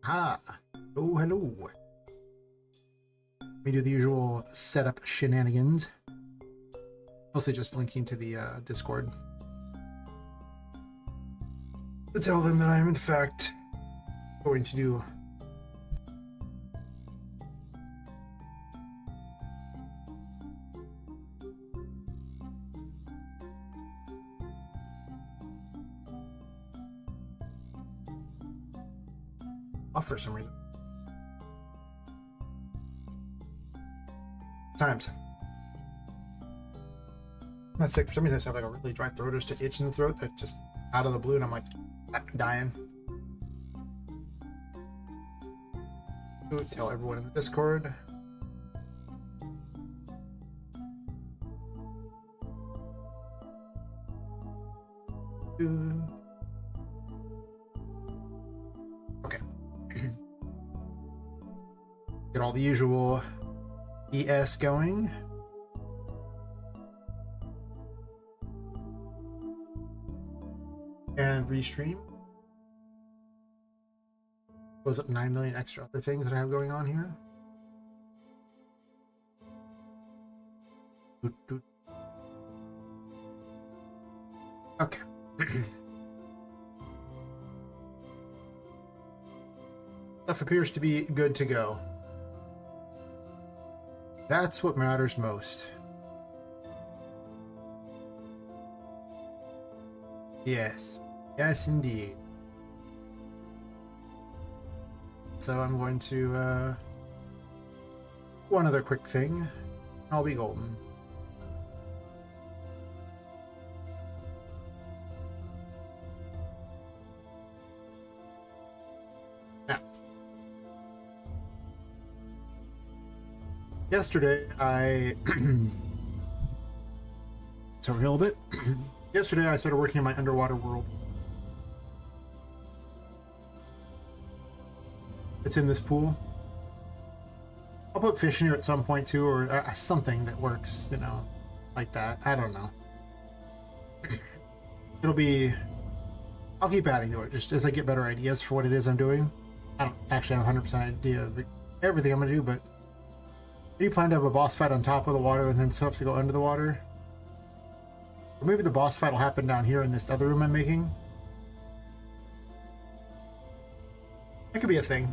Ah, oh, hello. We do the usual setup shenanigans. Mostly just linking to the Discord to tell them that I am in fact going to do off for some reason. Times. I'm not sick for some reason. I just have like a really dry throat or just an itch in the throat that just out of the blue, and I'm like dying. Tell everyone in the Discord. Okay. Get all the usual ES going. And restream. Close up 9 million extra other things that I have going on here. Okay. Stuff appears to be good to go. That's what matters most. Yes. Yes, indeed. So I'm going to, one other quick thing. I'll be golden. Now. Yesterday, I... so a little bit. Yesterday, I started working in my underwater world. It's in this pool. I'll put fish in here at some point too, or something that works, you know, like that. I don't know. It'll be... I'll keep adding to it, just as I get better ideas for what it is I'm doing. I don't actually have a 100% idea of everything I'm going to do, but... Do you plan to have a boss fight on top of the water and then stuff to go under the water? Or maybe the boss fight will happen down here in this other room I'm making? That could be a thing.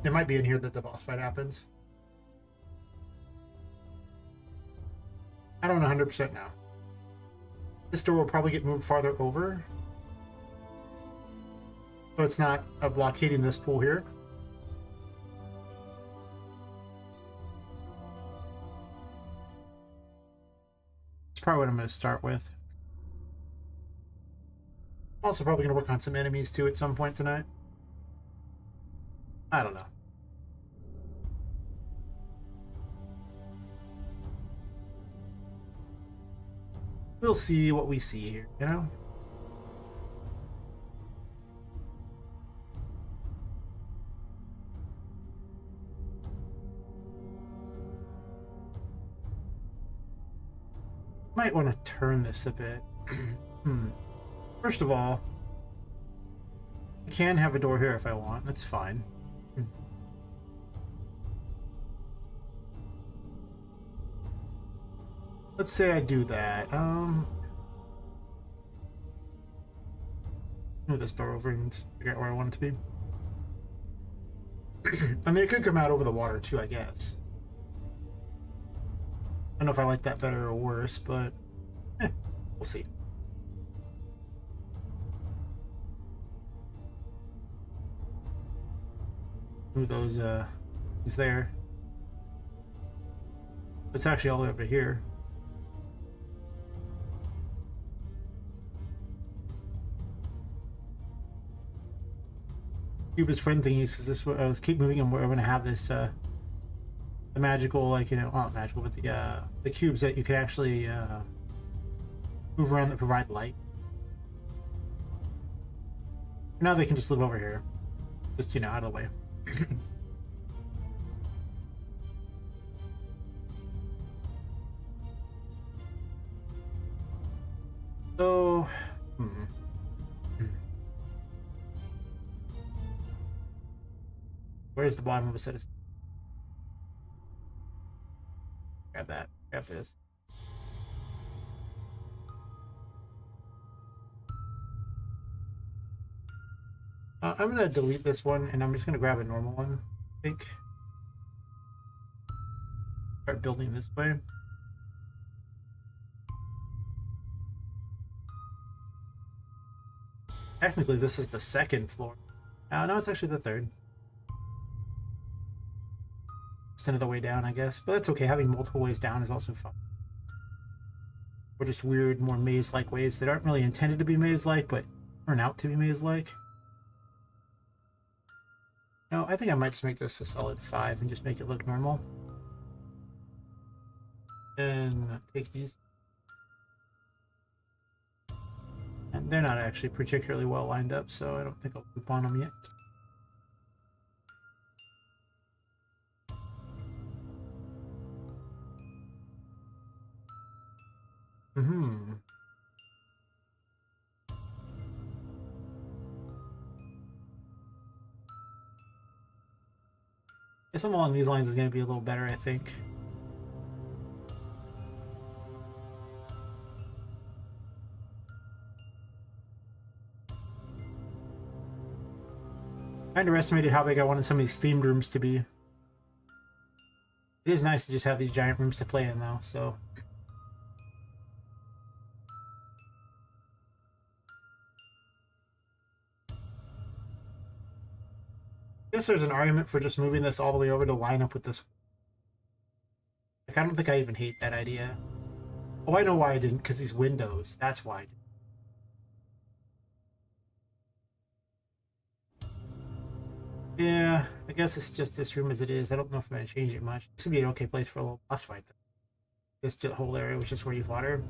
It might be in here that the boss fight happens. I don't know 100% now. This door will probably get moved farther over. So it's not blockading this pool here. It's probably what I'm going to start with. I'm also probably going to work on some enemies too at some point tonight. I don't know. We'll see what we see here, you know? Might want to turn this a bit. First of all, I can have a door here if I want. That's fine. Let's say I do that. Move this door over and figure out where I want it to be. I mean, it could come out over the water too, I guess. I don't know if I like that better or worse, but we'll see. Move those, he's there. It's actually all the way over here. Cube is friend thingies, because this keep moving and we're going to have this the magical, like, you know, not magical, but the cubes that you can actually move around that provide light. Now they can just live over here, just, you know, out of the way. So, Where's the bottom of a set of... Grab that. Grab this. I'm going to delete this one, and I'm just going to grab a normal one, I think. Start building this way. Technically, this is the second floor. No, it's actually the third. Just another way down, I guess. But that's okay. Having multiple ways down is also fun. Or just weird, more maze-like ways that aren't really intended to be maze-like, but turn out to be maze-like. No, I think I might just make this a solid 5 and just make it look normal. And take these. And they're not actually particularly well lined up, so I don't think I'll loop on them yet. Something along these lines is going to be a little better, I think. I underestimated how big I wanted some of these themed rooms to be. It is nice to just have these giant rooms to play in, though, so... I guess there's an argument for just moving this all the way over to line up with this. Like, I don't think I even hate that idea. Oh, I know why I didn't, because these windows. That's why I didn't. Yeah, I guess it's just this room as it is. I don't know if I'm going to change it much. This would be an okay place for a little boss fight, though. This whole area, which is where you fought her.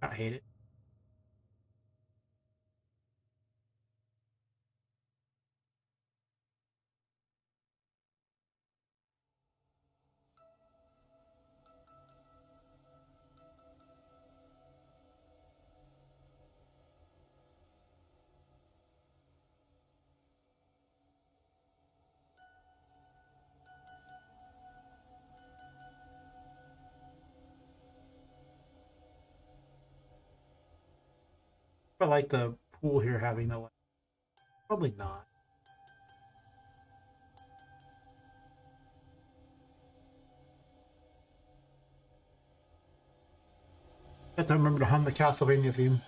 I don't hate it. I like the pool here having the light. Probably not. I have to remember to hum the Castlevania theme.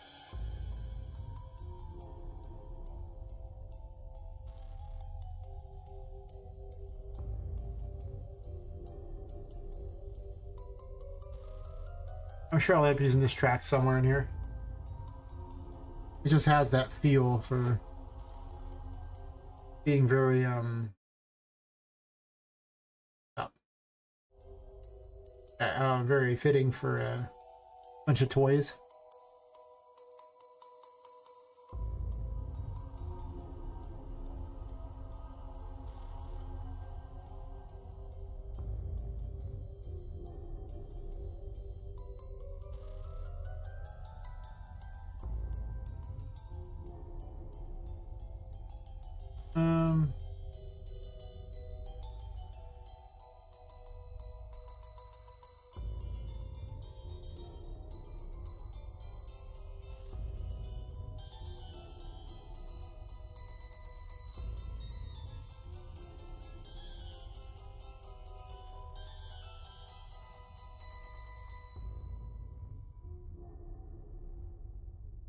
I'm sure I'll end up using this track somewhere in here. It just has that feel for being very very fitting for a bunch of toys.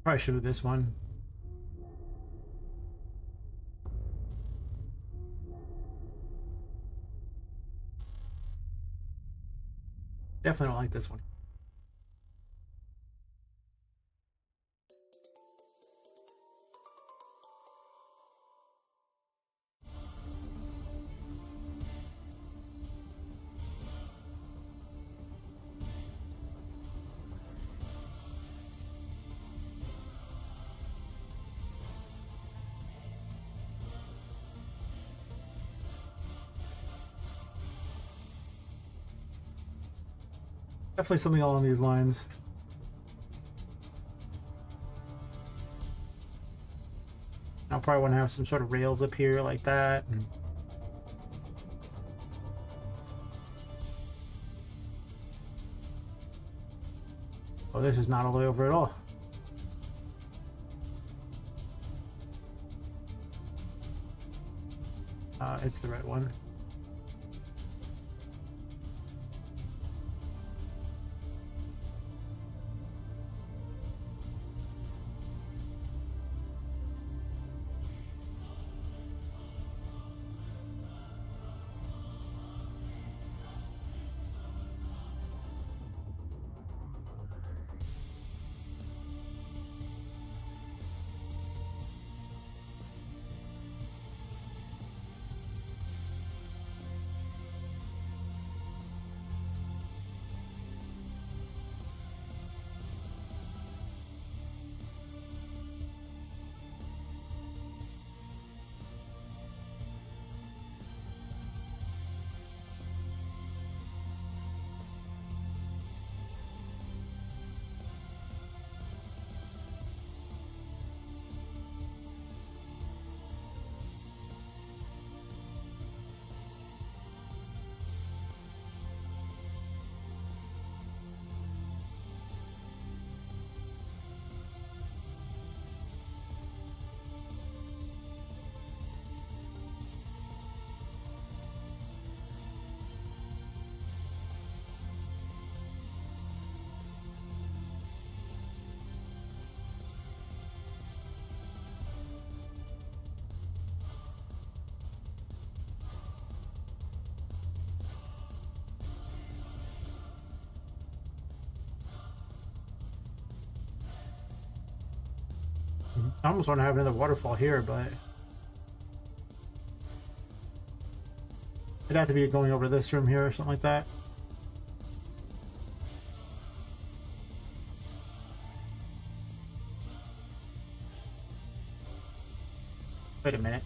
Probably should have this one. Definitely don't like this one. Definitely something along these lines. I'll probably want to have some sort of rails up here like that. And oh, this is not all the way over at all. It's the right one. I almost want to have another waterfall here, but it'd have to be going over this room here or something like that. Wait a minute.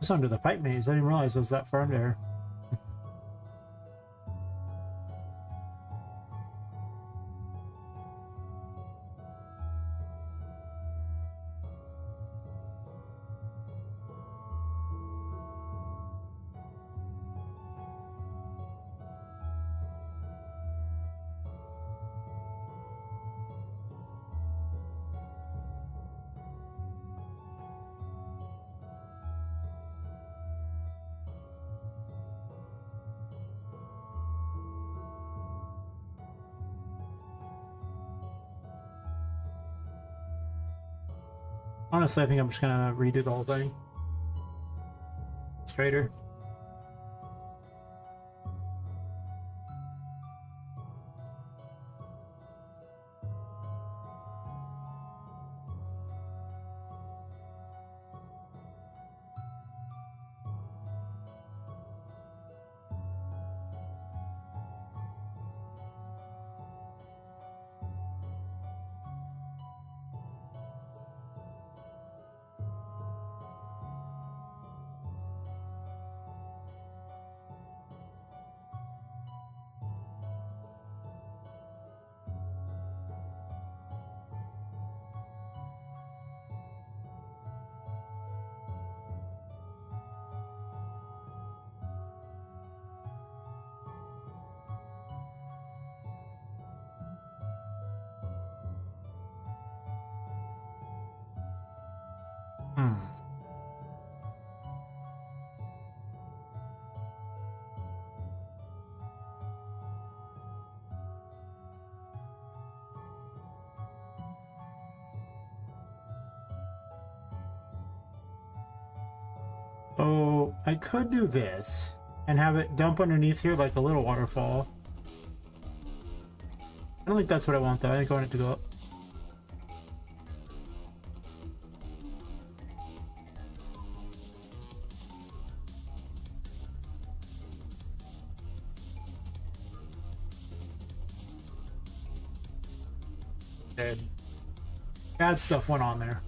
It's under the pipe maze. I didn't realize it was that far under there. Honestly, I think I'm just gonna redo the whole thing. Straighter. Oh, I could do this and have it dump underneath here like a little waterfall. I don't think that's what I want though. I think I want it to go up. Dead. Bad stuff went on there.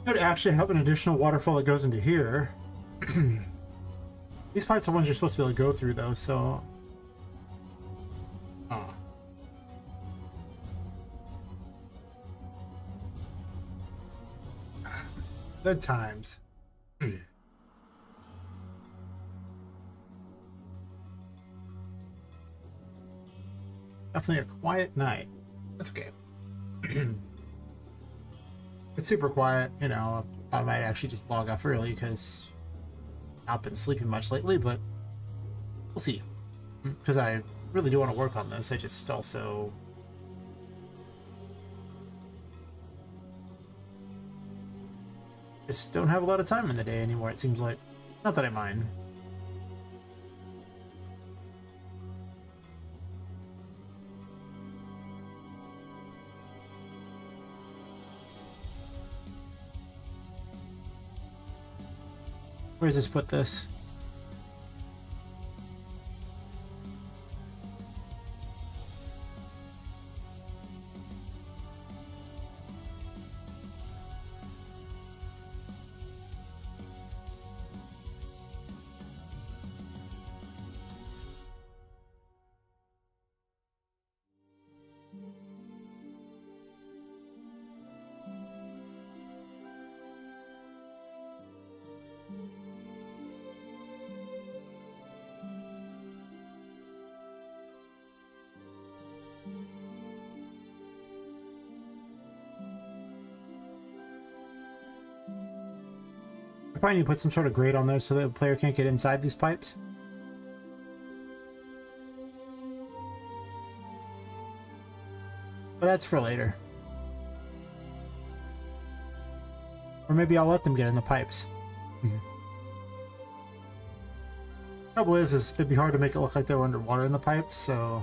Could actually have an additional waterfall that goes into here. These pipes are ones you're supposed to be able to go through, though, so... Oh. Good times. Definitely a quiet night. That's okay. It's super quiet, you know. I might actually just log off early because I've not been sleeping much lately, but we'll see. Because I really do want to work on this. I just also... just don't have a lot of time in the day anymore, it seems like. Not that I mind. Where does this put this? I probably need to put some sort of grate on there so that the player can't get inside these pipes. But that's for later. Or maybe I'll let them get in the pipes. Trouble is it'd be hard to make it look like they were underwater in the pipes, so...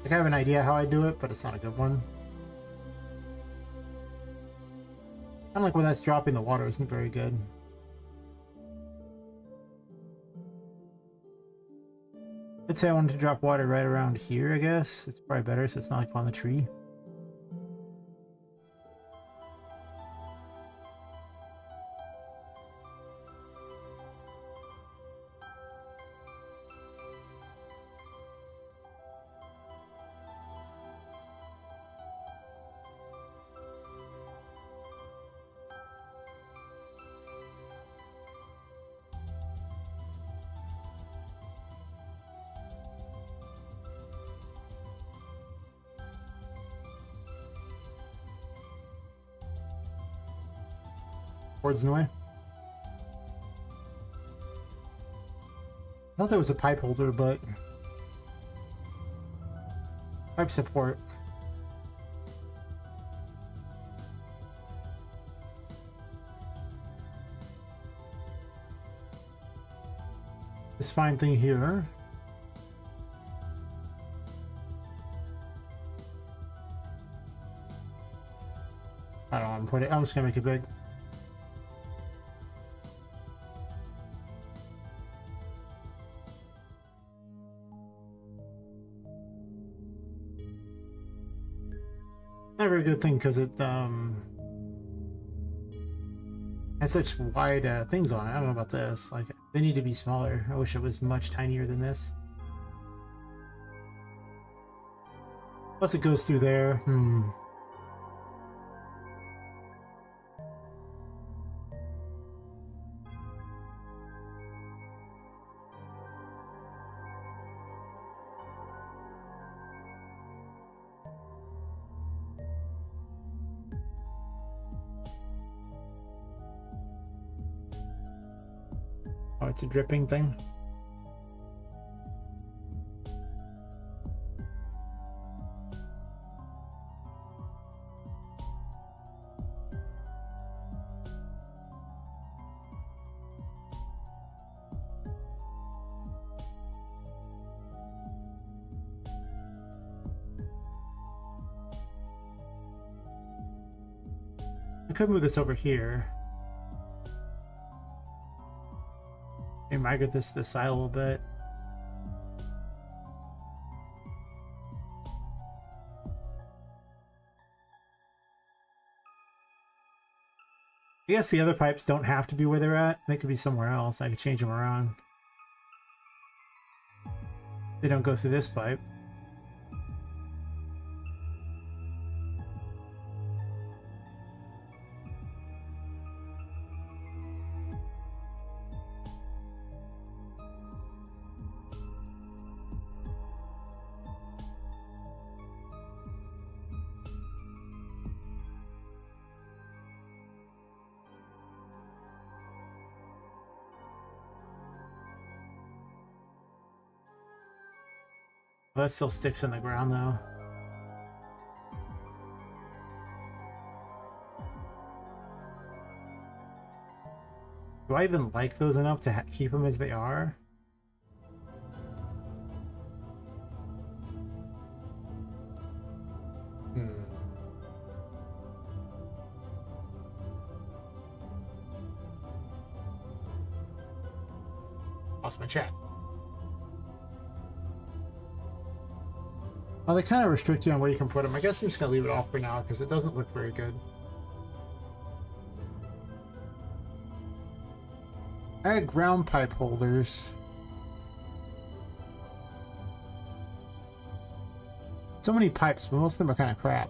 Like, I have an idea how I do it, but it's not a good one. Kind of like when that's dropping the water isn't very good. Let's say I wanted to drop water right around here, I guess. It's probably better so it's not like on the tree. Boards in the way. I thought there was a pipe holder, but pipe support. This fine thing here. I don't want to put it. I'm just gonna make it big. Not a very good thing because it has such wide things on it. I don't know about this. Like, they need to be smaller. I wish it was much tinier than this. Plus it goes through there. Oh, it's a dripping thing. I could move this over here. Maybe migrate this to the side a little bit. I guess the other pipes don't have to be where they're at. They could be somewhere else. I could change them around. They don't go through this pipe. Well, that still sticks in the ground though. Do I even like those enough to keep them as they are? Lost my chat. Well, they kind of restrict you on where you can put them. I guess I'm just going to leave it off for now because it doesn't look very good. I had ground pipe holders. So many pipes, but most of them are kind of crap.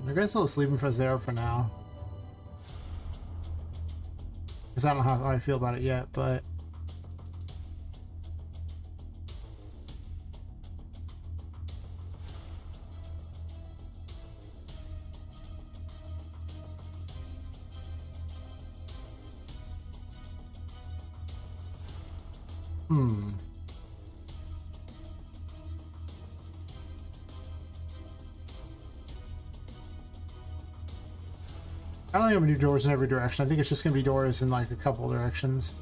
I guess I'll just leave them for 0 for now. Because I don't know how I feel about it yet, but... I don't think I'm gonna do doors in every direction. I think it's just gonna be doors in like a couple directions.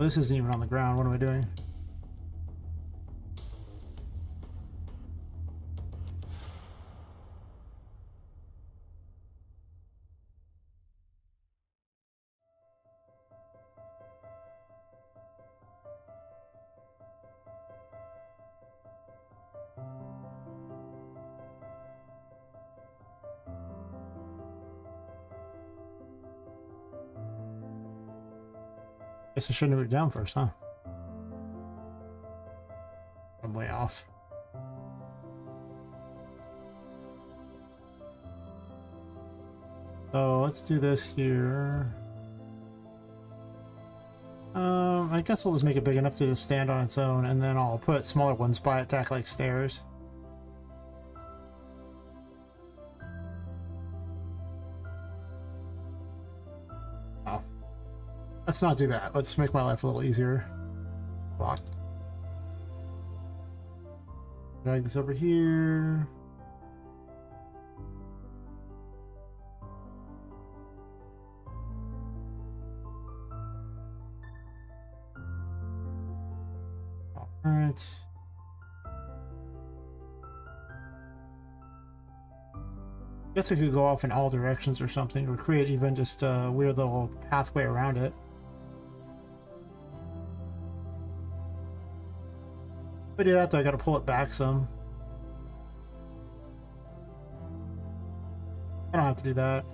This isn't even on the ground. What am I doing? Guess I shouldn't have moved down first, huh? I'm way off. So let's do this here. I guess I'll just make it big enough to just stand on its own, and then I'll put smaller ones by it to act like stairs. Oh. Let's not do that. Let's make my life a little easier. Block. Drag this over here. Alright. Guess I could go off in all directions or something, or create even just a weird little pathway around it. If I do that, though, I gotta pull it back some. I don't have to do that.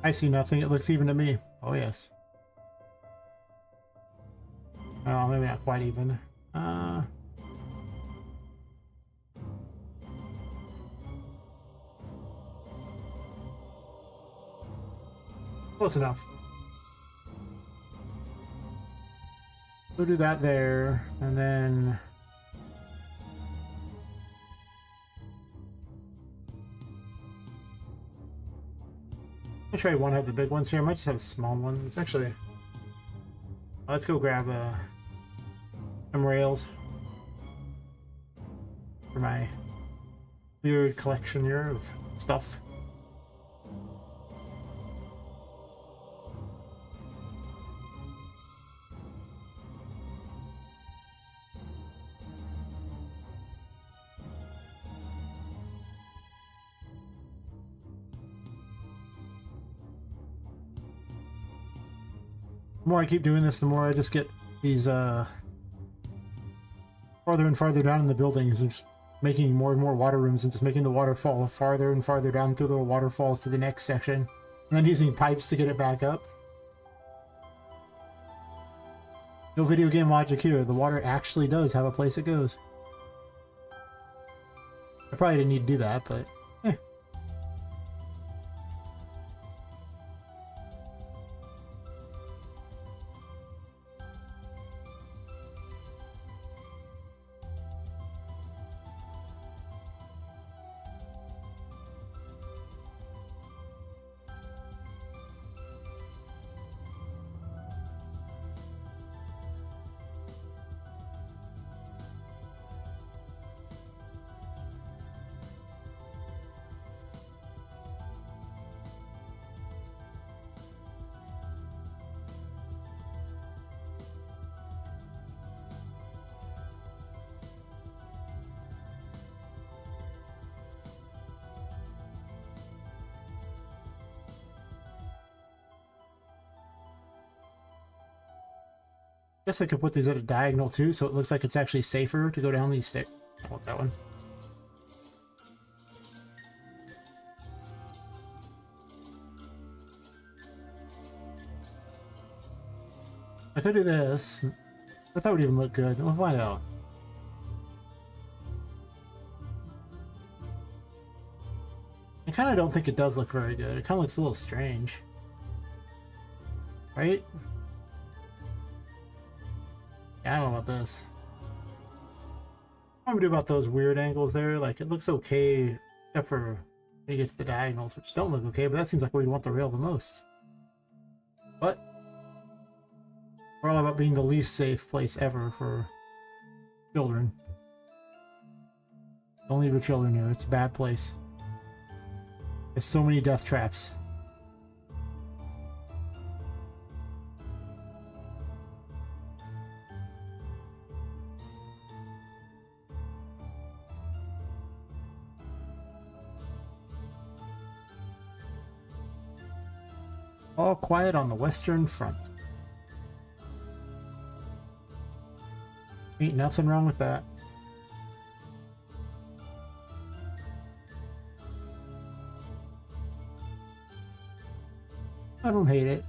I see nothing. It looks even to me. Oh, yes. Oh, maybe not quite even. Close enough. We'll do that there, and then... I'll try one of the big ones here. I might just have a small one. It's actually... Let's go grab some rails for my weird collection here of stuff. The more I keep doing this, the more I just get these farther and farther down in the buildings, and just making more and more water rooms and just making the water fall farther and farther down through the waterfalls to the next section, and then using pipes to get it back up. No video game logic here. The water actually does have a place it goes. I probably didn't need to do that, but eh. Guess I could put these at a diagonal too, so it looks like it's actually safer to go down these stairs. I want that one. I could do this. But that would even look good. We'll find out. I kind of don't think it does look very good. It kind of looks a little strange. Right? Yeah, I don't know about this. What I'm gonna do about those weird angles there? Like, it looks okay, except for when you get to the diagonals, which don't look okay, but that seems like where you want the rail the most. But we're all about being the least safe place ever for children. Don't leave your children here. It's a bad place. There's so many death traps. All quiet on the Western Front. Ain't nothing wrong with that. I don't hate it.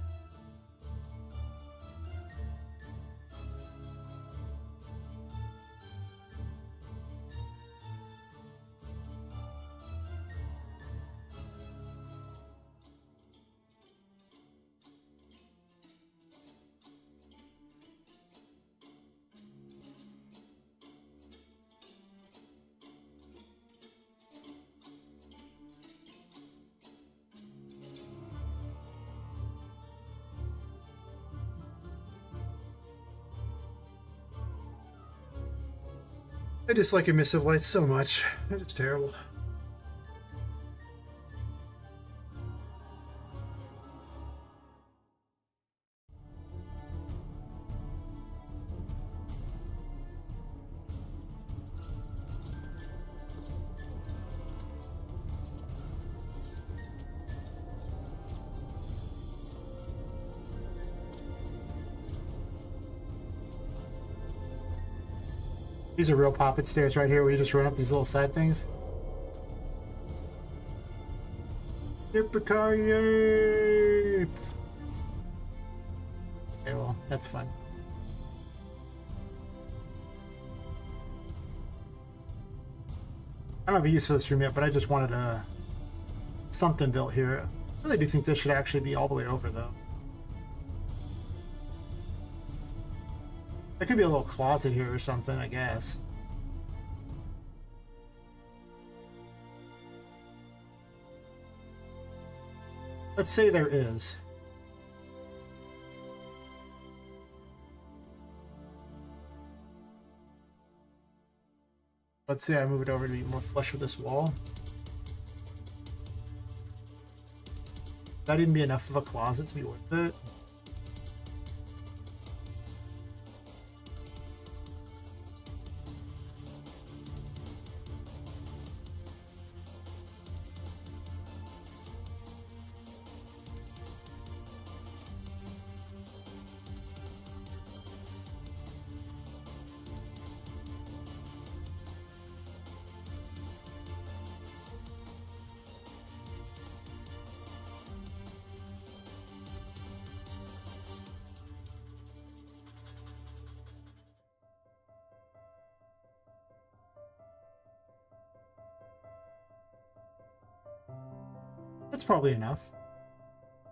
I dislike emissive lights so much. They're just terrible. These are real Poppet stairs right here where you just run up these little side things. Yippee-ki-yay! Okay, well, that's fun. I don't have a use for this room yet, but I just wanted something built here. I really do think this should actually be all the way over, though. There could be a little closet here or something, I guess. Let's say there is. Let's say I move it over to be more flush with this wall. Would that even be enough of a closet to be worth it? That's probably enough.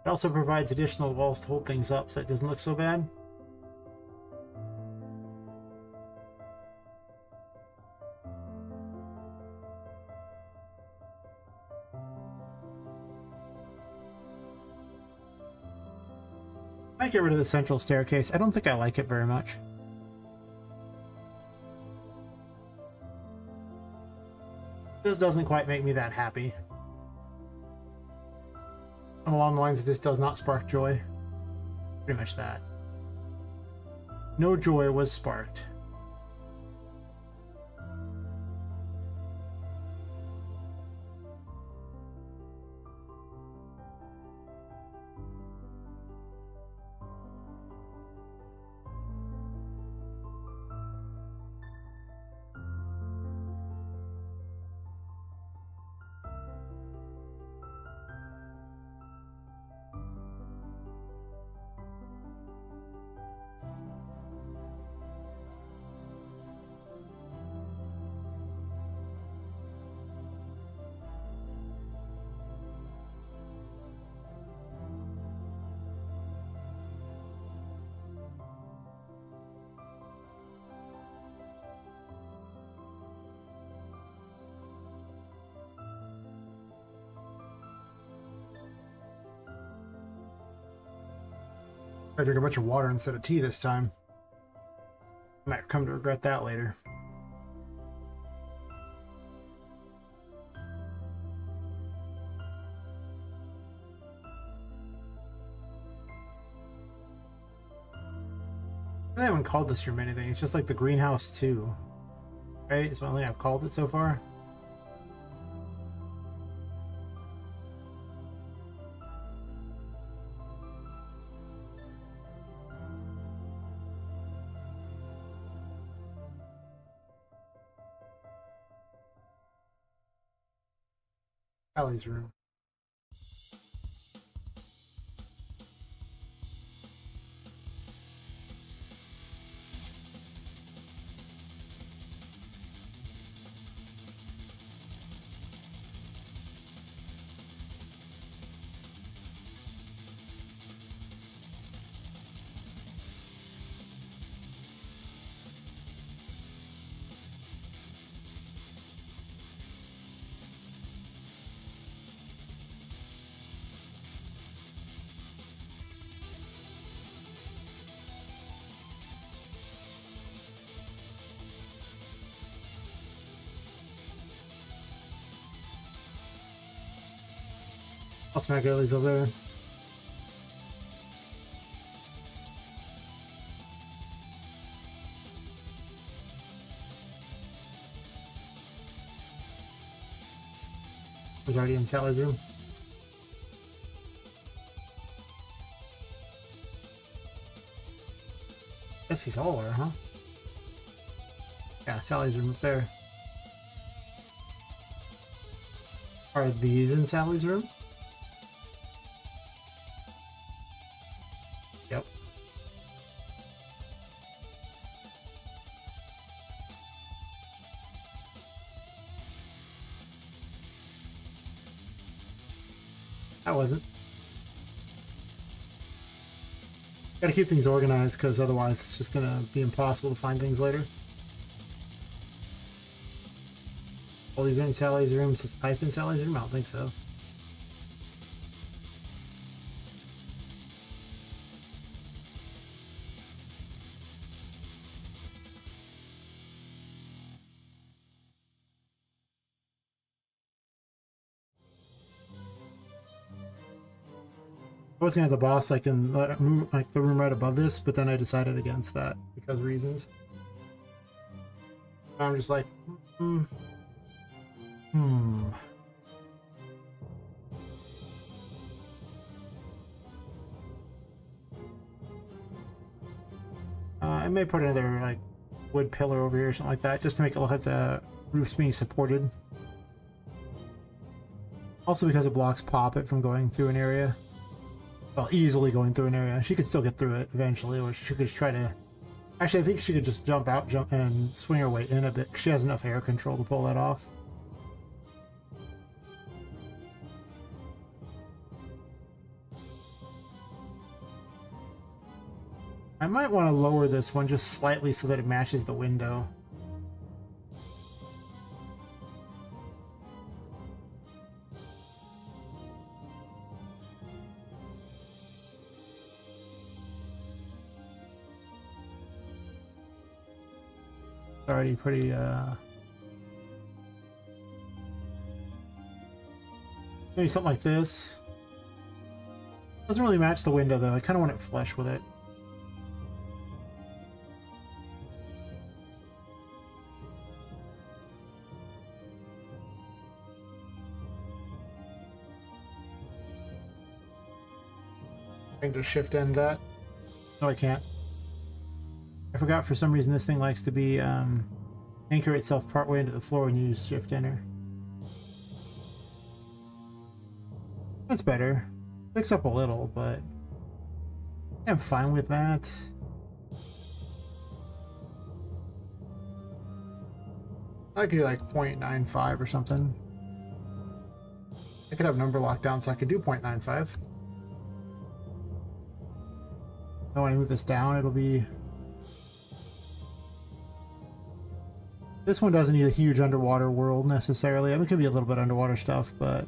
It also provides additional walls to hold things up so it doesn't look so bad. I might get rid of the central staircase. I don't think I like it very much. This doesn't quite make me that happy. I'm along the lines of this does not spark joy. Pretty much that. No joy was sparked. I drink a bunch of water instead of tea this time. Might come to regret that later. I haven't called this room anything. It's just like the greenhouse 2. Right? It's the only thing I've called it so far. Allie's room. I'll smack Ellie's over there. Was already in Sally's room. Guess he's all there, huh? Yeah, Sally's room up there. Are these in Sally's room? Yep. That wasn't. Gotta keep things organized because otherwise it's just gonna be impossible to find things later. All these are in Sally's room. Is this pipe in Sally's room? I don't think so. I was gonna have the boss like in the room right above this, but then I decided against that because of reasons. I'm just like, I may put another like wood pillar over here or something like that, just to make it look like the roof's being supported. Also because it blocks Poppet from going through an area. Well, easily going through an area. She could still get through it eventually, or she could just try to... Actually, I think she could just jump and swing her way in a bit. She has enough air control to pull that off. I might want to lower this one just slightly so that it matches the window. Already pretty maybe something like this. Doesn't really match the window though. I kind of want it flush with it. I can just shift end that. No, I can't. I forgot for some reason this thing likes to be anchor itself partway into the floor when you use shift enter. That's better. Picks up a little, but I'm fine with that. I could do like 0.95 or something. I could have number lockdown so I could do 0.95. Now when I move this down, it'll be... This one doesn't need a huge underwater world necessarily. I mean, it could be a little bit underwater stuff, but...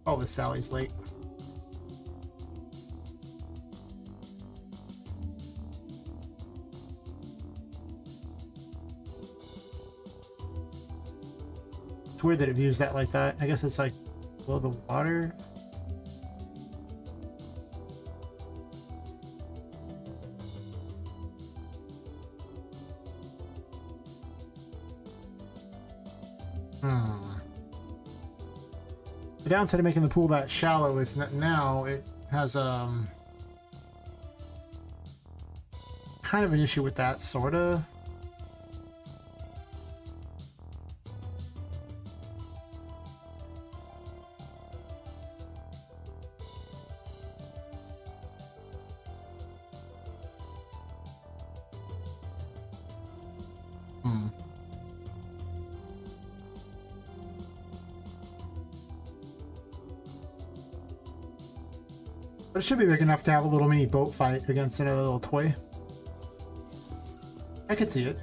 Oh, this Sally's late. It's weird that it views that like that. I guess it's like below the water. The downside of making the pool that shallow is that now it has kind of an issue with that, sorta. But it should be big enough to have a little mini boat fight against another little toy. I could see it.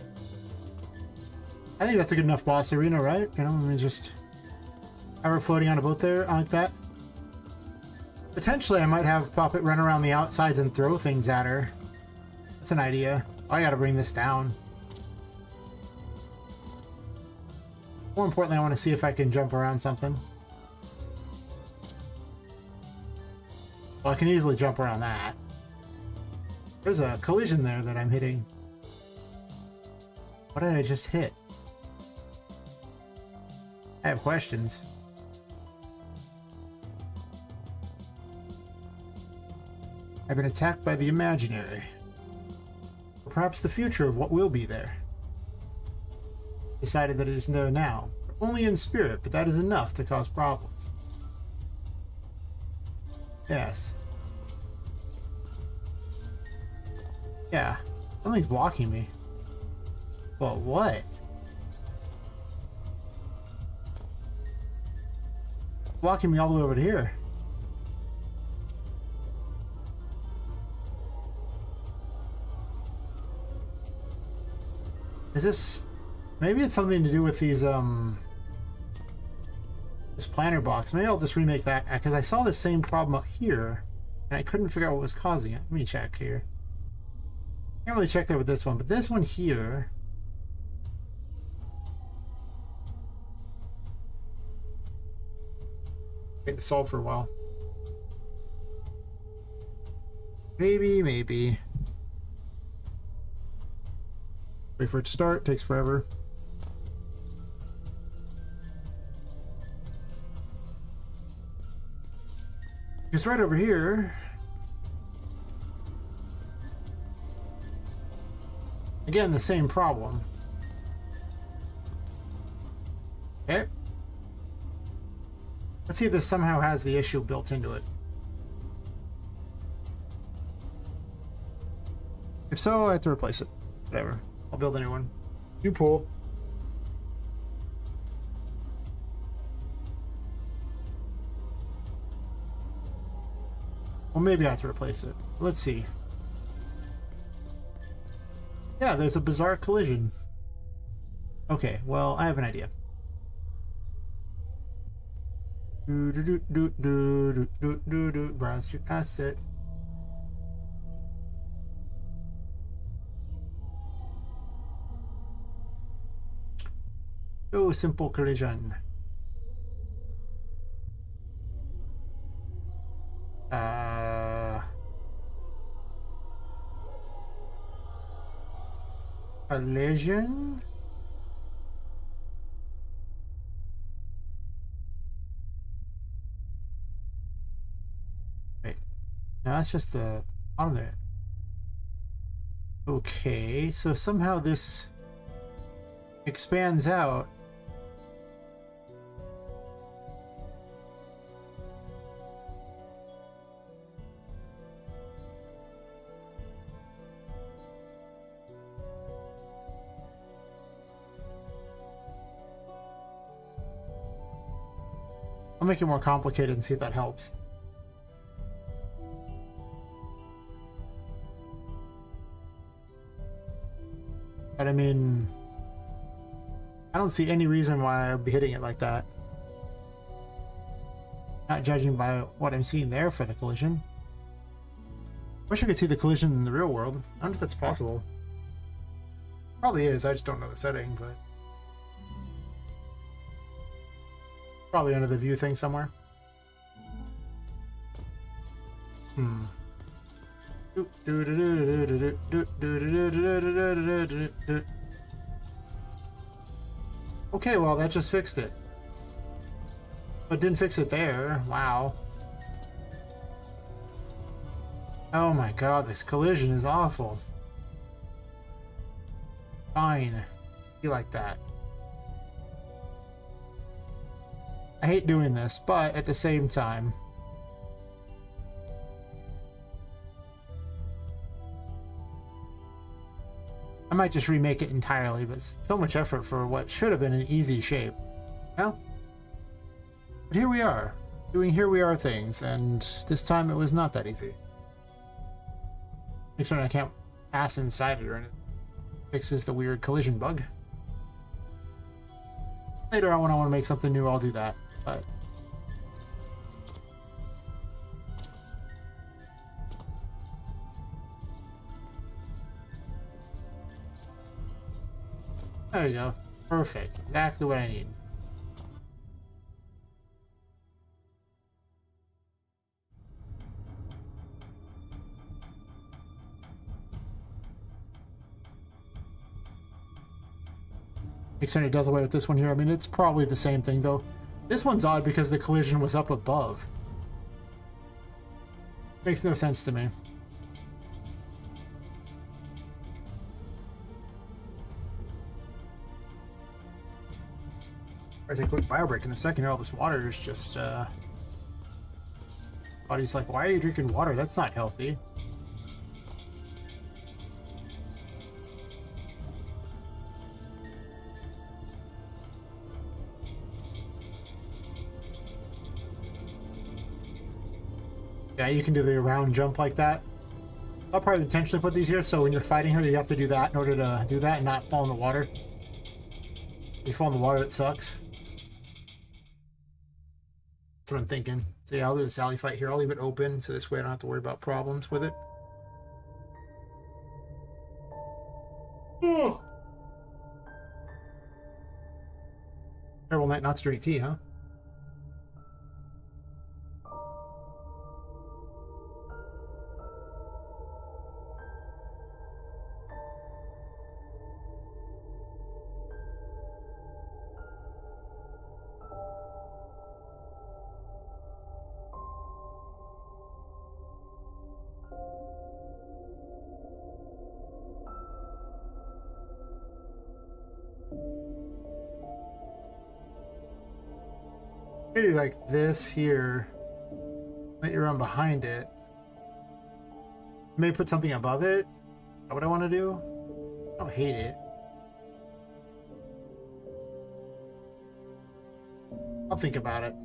I think that's a good enough boss arena, right? You know, I mean, just have her floating on a boat there like that. Potentially, I might have Poppet run around the outsides and throw things at her. That's an idea. I gotta bring this down. More importantly, I want to see if I can jump around something. Well, I can easily jump around that. There's a collision there that I'm hitting. What did I just hit? I have questions. I've been attacked by the imaginary. Or perhaps the future of what will be there. Decided that it is there now. Only in spirit, but that is enough to cause problems. Yes. Yeah. Something's blocking me. Well, what? Blocking me all the way over to here. Is this... Maybe it's something to do with these, this planter box. Maybe I'll just remake that, because I saw the same problem up here, and I couldn't figure out what was causing it. Let me check here. Can't really check that with this one, but this one here... Wait to solve for a while. Maybe. Wait for it to start, takes forever. It's right over here. Again, the same problem. Okay. Let's see if this somehow has the issue built into it. If so, I have to replace it. Whatever. I'll build a new one. New pool. Well, maybe I have to replace it. Let's see. Yeah, there's a bizarre collision. Okay, well, I have an idea. Browse your asset. Oh, simple collision. Collision? Wait. No, that's just the on there. Okay, so somehow this expands out. I'll make it more complicated and see if that helps. But I mean, I don't see any reason why I'd be hitting it like that. Not judging by what I'm seeing there for the collision. Wish I could see the collision in the real world. I don't know if that's possible. Probably is, I just don't know the setting, but... Probably under the view thing somewhere. Hmm. Okay, well, that just fixed it. But didn't fix it there. Wow. Oh my god, this collision is awful. Fine. Be like that. I hate doing this, but at the same time... I might just remake it entirely, but so much effort for what should have been an easy shape. No? But here we are, doing here we are things, and this time it was not that easy. Makes sure I can't pass inside it or anything. Fixes the weird collision bug. Later on when I want to make something new, I'll do that, but... There you go. Perfect. Exactly what I need. Makes sense it does away with this one here. I mean, it's probably the same thing, though. This one's odd because the collision was up above. Makes no sense to me. I'll take a quick bio break in a second. All this water is just, Body's like, why are you drinking water? That's not healthy. Yeah, you can do the around jump like that. I'll probably intentionally put these here, so when you're fighting her, you have to do that in order to do that and not fall in the water. If you fall in the water, it sucks. That's what I'm thinking. So yeah, I'll do the Sally fight here. I'll leave it open, so this way I don't have to worry about problems with it. Oh. Terrible night not to drink tea, huh? Maybe like this here. Let you run behind it. Maybe put something above it. Is that what I want to do? I don't hate it. I'll think about it.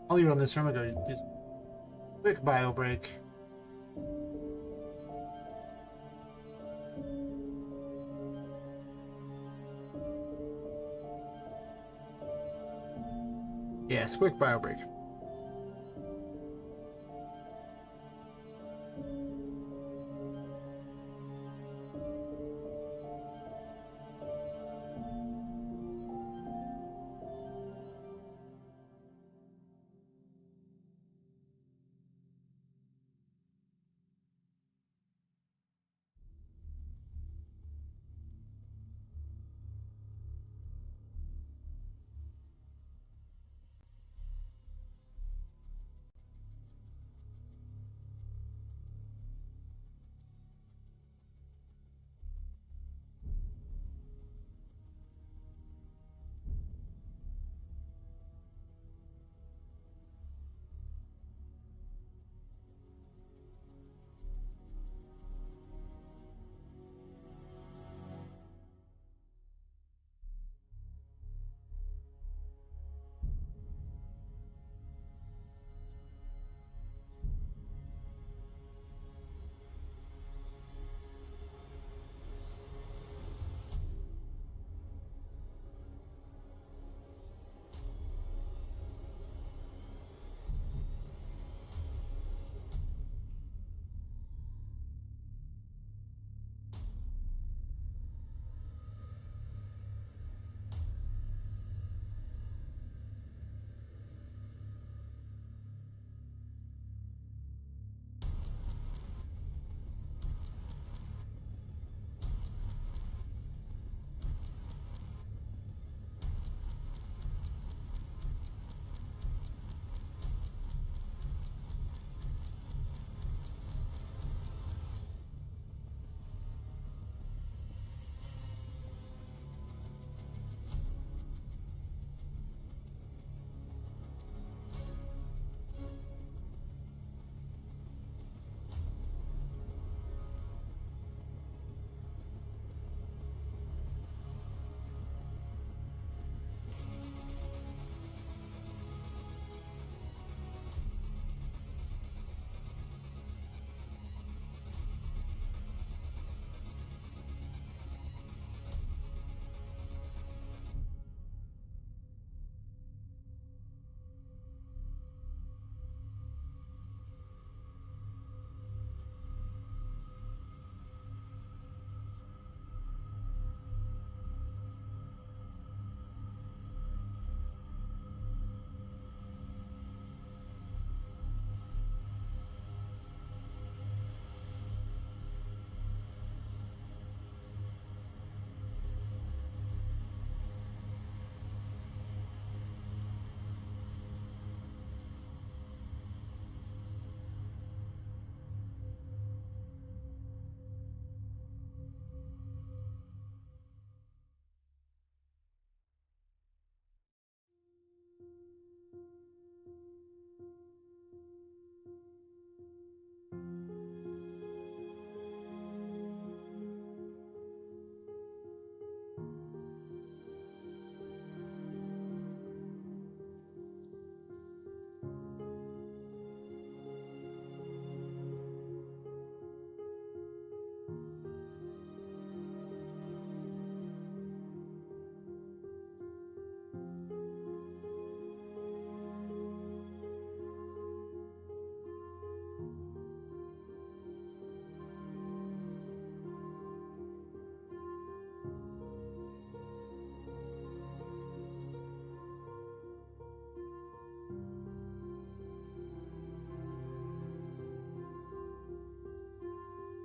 I'll leave it on this room. I'm gonna go do a quick bio break. Yes, quick bio break.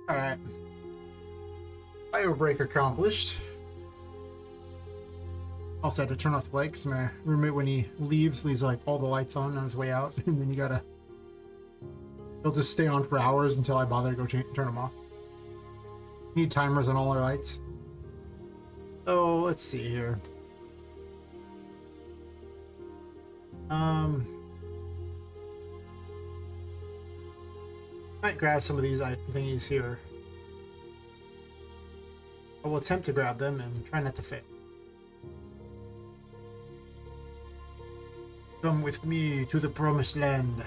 Alright. Bio break accomplished. Also had to turn off the light because my roommate, when he leaves like all the lights on his way out, and then you gotta. They'll just stay on for hours until I bother to go turn them off. Need timers on all our lights. So let's see here. Might grab some of these thingies here. I will attempt to grab them and try not to fail. Come with me to the promised land.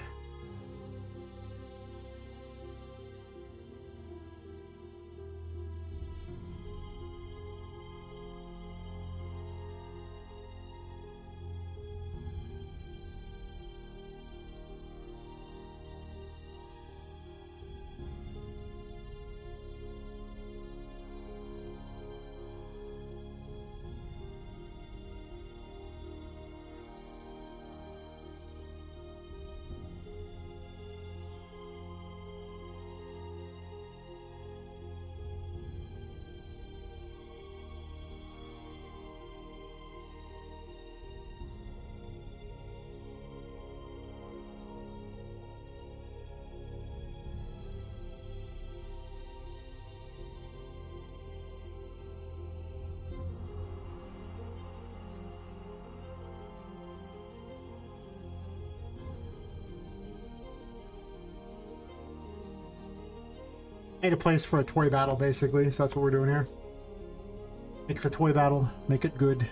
Made a place for a toy battle, basically, so that's what we're doing here. Make the toy battle, make it good.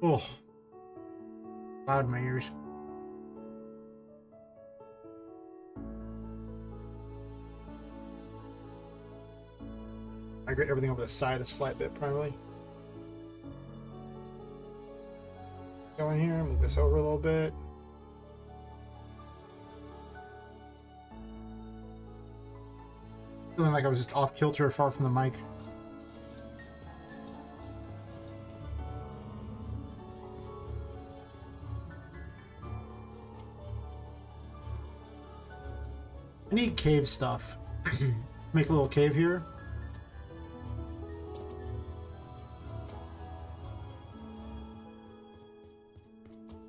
Oh, loud in my ears. Migrate everything over the side a slight bit, primarily. Go in here, move this over a little bit. Feeling like I was just off kilter, far from the mic. I need cave stuff. Make a little cave here.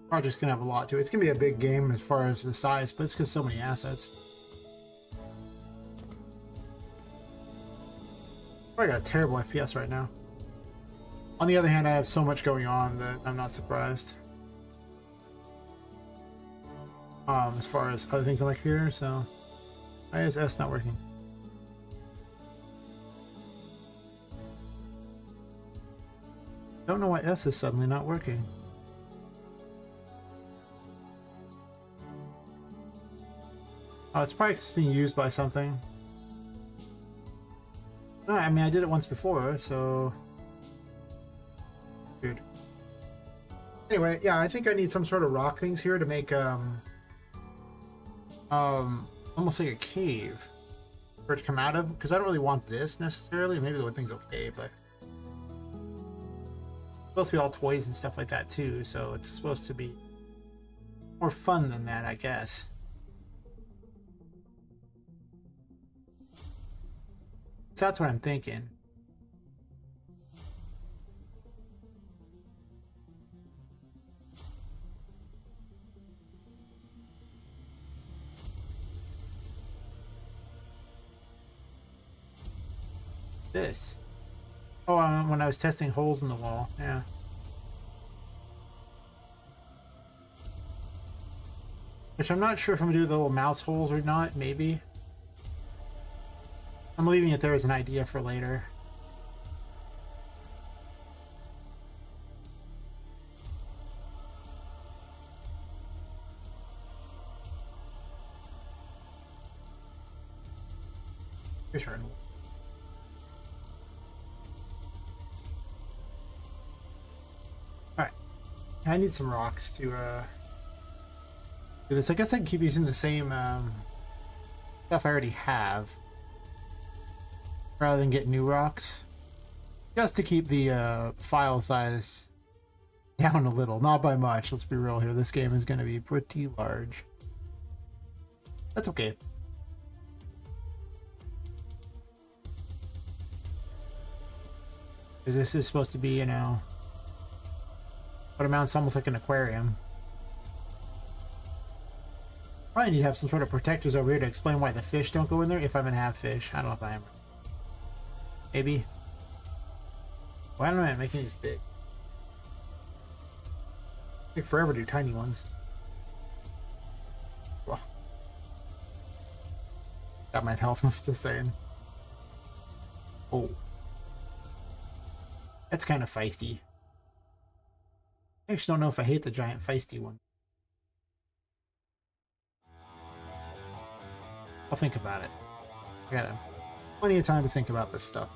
Project's gonna have a lot to it. It's gonna be a big game as far as the size, but it's because so many assets. I got a terrible FPS right now. On the other hand, I have so much going on that I'm not surprised. As far as other things on my computer, so why is S not working? Don't know why S is suddenly not working. Oh, it's probably being used by something. No, I mean I did it once before, so weird. Anyway, yeah, I think I need some sort of rock things here to make almost like a cave for it to come out of, because I don't really want this necessarily. Maybe the thing's okay, but it's supposed to be all toys and stuff like that too, so it's supposed to be more fun than that, I guess. So that's what I'm thinking. This. Oh, when I was testing holes in the wall, yeah. Which I'm not sure if I'm gonna do the little mouse holes or not, maybe. I'm leaving it there as an idea for later. Sure. Alright. I need some rocks to do this. I guess I can keep using the same stuff I already have rather than get new rocks. Just to keep the file size down a little. Not by much, let's be real here. This game is going to be pretty large. That's okay. Because this is supposed to be, you know, what amounts almost like an aquarium. Probably need to have some sort of protectors over here to explain why the fish don't go in there if I'm gonna have fish. I don't know if I am. Maybe. Why don't I make these big? Take forever to do tiny ones. Well, that might help. Just saying. Oh. That's kind of feisty. I actually don't know if I hate the giant feisty one. I'll think about it. I got plenty of time to think about this stuff.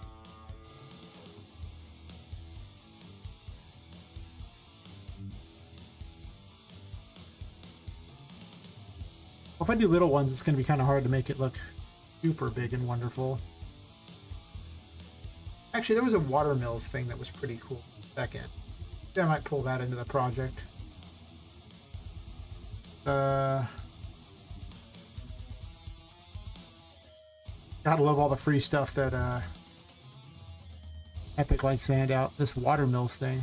Well, if I do little ones, it's going to be kind of hard to make it look super big and wonderful. Actually, there was a water mills thing that was pretty cool. Second. I might pull that into the project. Gotta love all the free stuff that Epic likes to hand out. This water mills thing.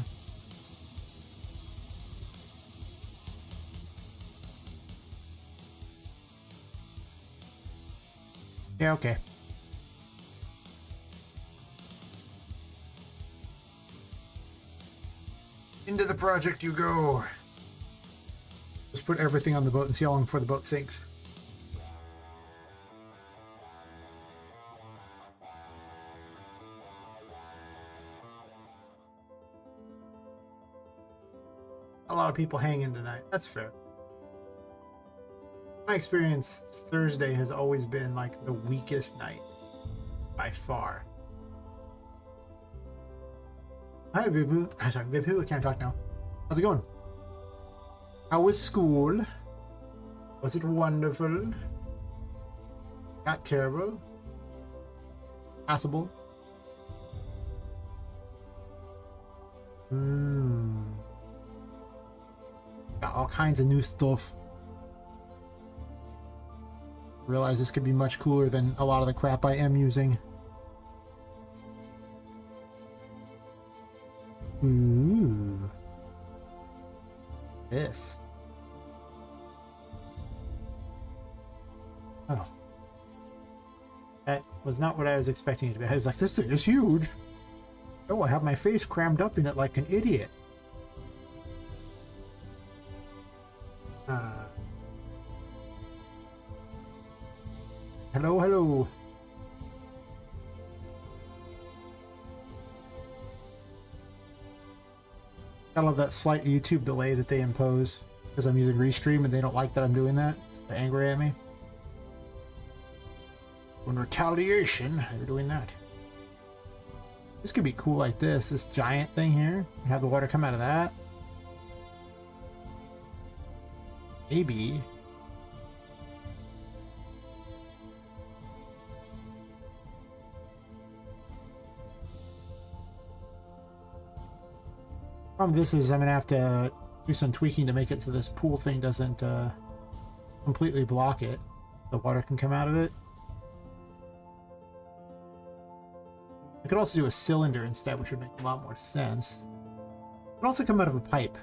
Yeah, okay. Into the project you go. Just put everything on the boat and see how long before the boat sinks. A lot of people hanging tonight. That's fair. My experience, Thursday has always been like the weakest night by far. Hi, Vipu. Sorry, Vipu, I can't talk now. How's it going? How was school? Was it wonderful? Not terrible? Passable? Got all kinds of new stuff. Realize this could be much cooler than a lot of the crap I am using. Ooh. This. Oh. That was not what I was expecting it to be. I was like, this thing is huge. Oh, I have my face crammed up in it like an idiot. Hello, hello. I love that slight YouTube delay that they impose because I'm using Restream and they don't like that I'm doing that. They're angry at me. In retaliation, they're doing that. This could be cool like this giant thing here. Have the water come out of that. Maybe. Problem this is I'm gonna have to do some tweaking to make it so this pool thing doesn't completely block it. The water can come out of it. I could also do a cylinder instead, which would make a lot more sense. It could also come out of a pipe.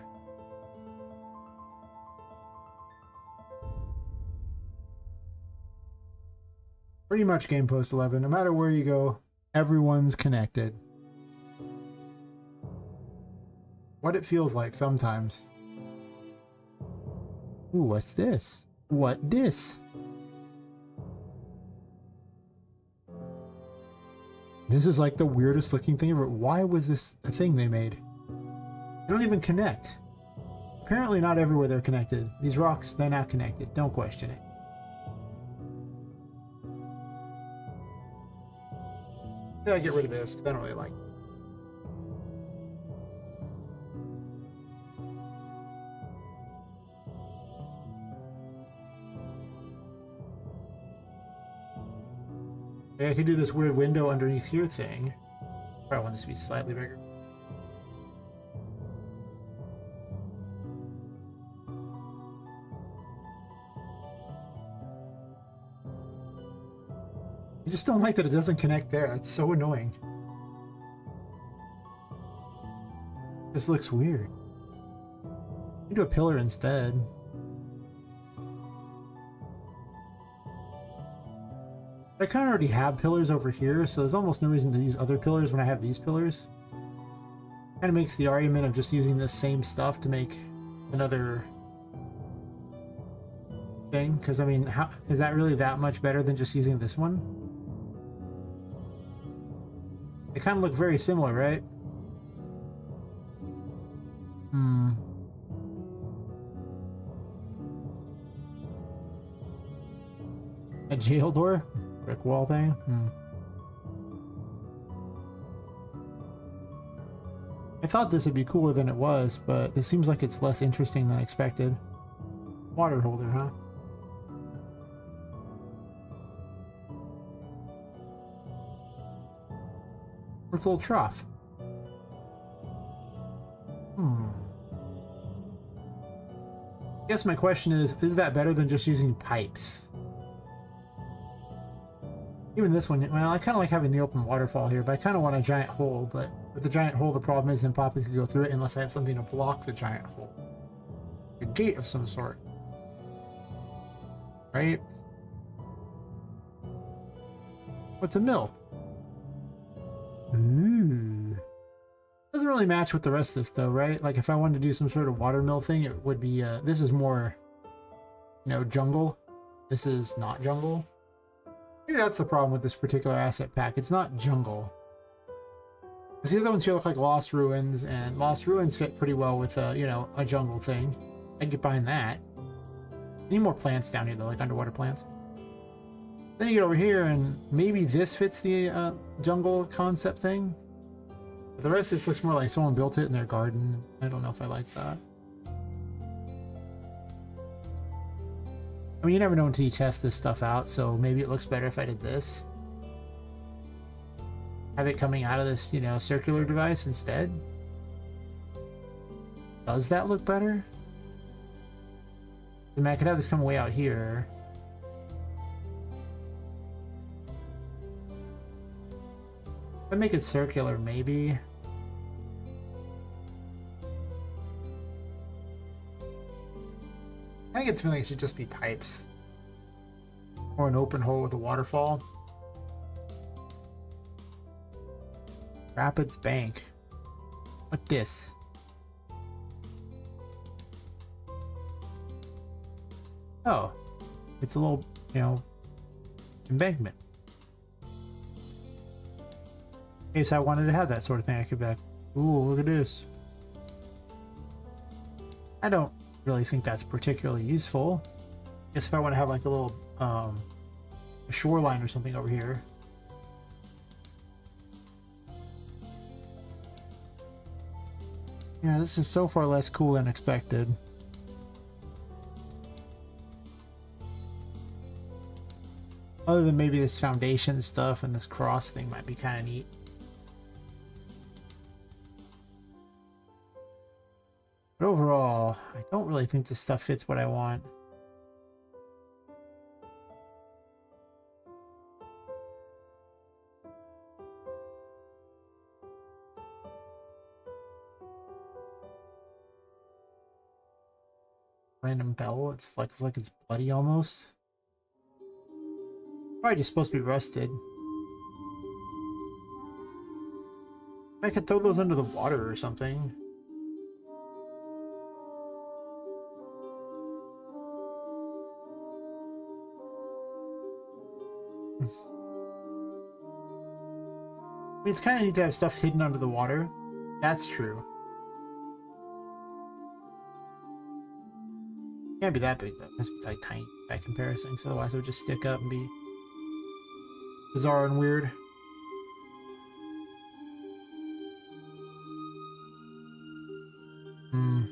Pretty much Game Post 11. No matter where you go, everyone's connected. what it feels like sometimes. Ooh, what's this? What this? This is like the weirdest looking thing ever. Why was this a thing they made? They don't even connect. Apparently not everywhere they're connected. These rocks, they're not connected. Don't question it. Yeah, I get rid of this because I don't really like it. I could do this weird window underneath here thing. Probably want this to be slightly bigger. I just don't like that it doesn't connect there. It's so annoying. This looks weird. You do a pillar instead. I kind of already have pillars over here, so there's almost no reason to use other pillars when I have these pillars. Kind of makes the argument of just using this same stuff to make another thing, because I mean, how is that really that much better than just using this one? They kind of look very similar, right? A jail door? Brick wall thing? I thought this would be cooler than it was, but it seems like it's less interesting than expected. Water holder, huh? It's a little trough. I guess my question is that better than just using pipes? Even this one, well, I kind of like having the open waterfall here, but I kind of want a giant hole, but with the giant hole, the problem is then Poppet could go through it unless I have something to block the giant hole. A gate of some sort. Right? What's a mill? Ooh. Doesn't really match with the rest of this though, right? Like if I wanted to do some sort of water mill thing, it would be, this is more, you know, jungle. This is not jungle. Maybe that's the problem with this particular asset pack. It's not jungle. Because the other ones here look like Lost Ruins, and Lost Ruins fit pretty well with, you know, a jungle thing. I can get behind that. Need more plants down here though, like underwater plants. Then you get over here, and maybe this fits the jungle concept thing. But the rest of this looks more like someone built it in their garden. I don't know if I like that. I mean, you never know until you test this stuff out, so maybe it looks better if I did this. Have it coming out of this, you know, circular device instead. Does that look better? I mean, I could have this come way out here. If I make it circular, maybe. I get the feeling it should just be pipes. Or an open hole with a waterfall. Rapids Bank. What this? Oh. It's a little, you know, embankment. In case I wanted to have that sort of thing, I could be like, ooh, look at this. I don't really think that's particularly useful. I guess if I want to have like a little a shoreline or something over here. Yeah, this is so far less cool than expected. Other than maybe this foundation stuff and this cross thing might be kind of neat. But overall, I don't really think this stuff fits what I want. Random bell, it's like it's bloody almost. Probably just supposed to be rusted. I could throw those under the water or something. I mean, it's kind of neat to have stuff hidden under the water. That's true. Can't be that big though. It must be like tiny by comparison, because otherwise it would just stick up and be bizarre and weird. Hmm.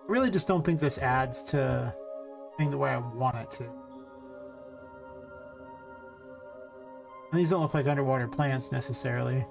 I really just don't think this adds to thing the way I want it to. And these don't look like underwater plants necessarily.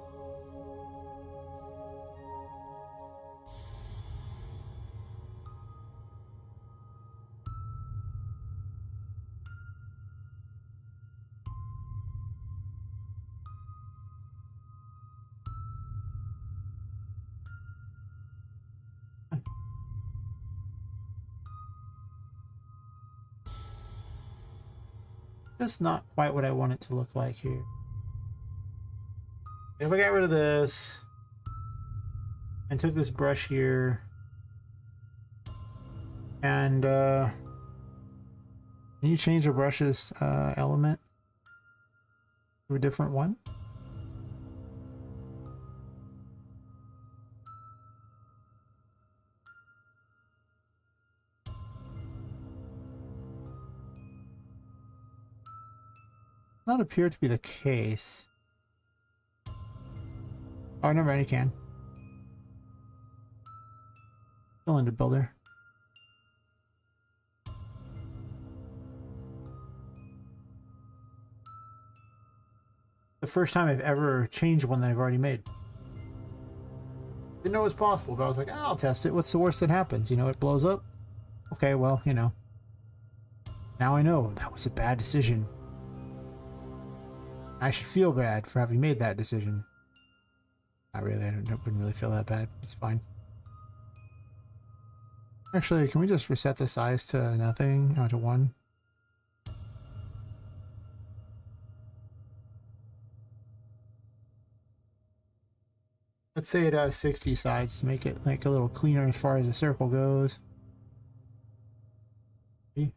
Just not quite what I want it to look like here. If I got rid of this and took this brush here and can you change the brush's element to a different one? Not appear to be the case. Oh, never mind, you can. Cylinder builder. The first time I've ever changed one that I've already made. Didn't know it was possible, but I was like, oh, I'll test it. What's the worst that happens? You know, it blows up. Okay, well, you know. Now I know that was a bad decision. I should feel bad for having made that decision. Not really, I wouldn't really feel that bad. It's fine. Actually, can we just reset the size to nothing? Oh, to 1? Let's say it has 60 sides to make it like a little cleaner as far as the circle goes. See?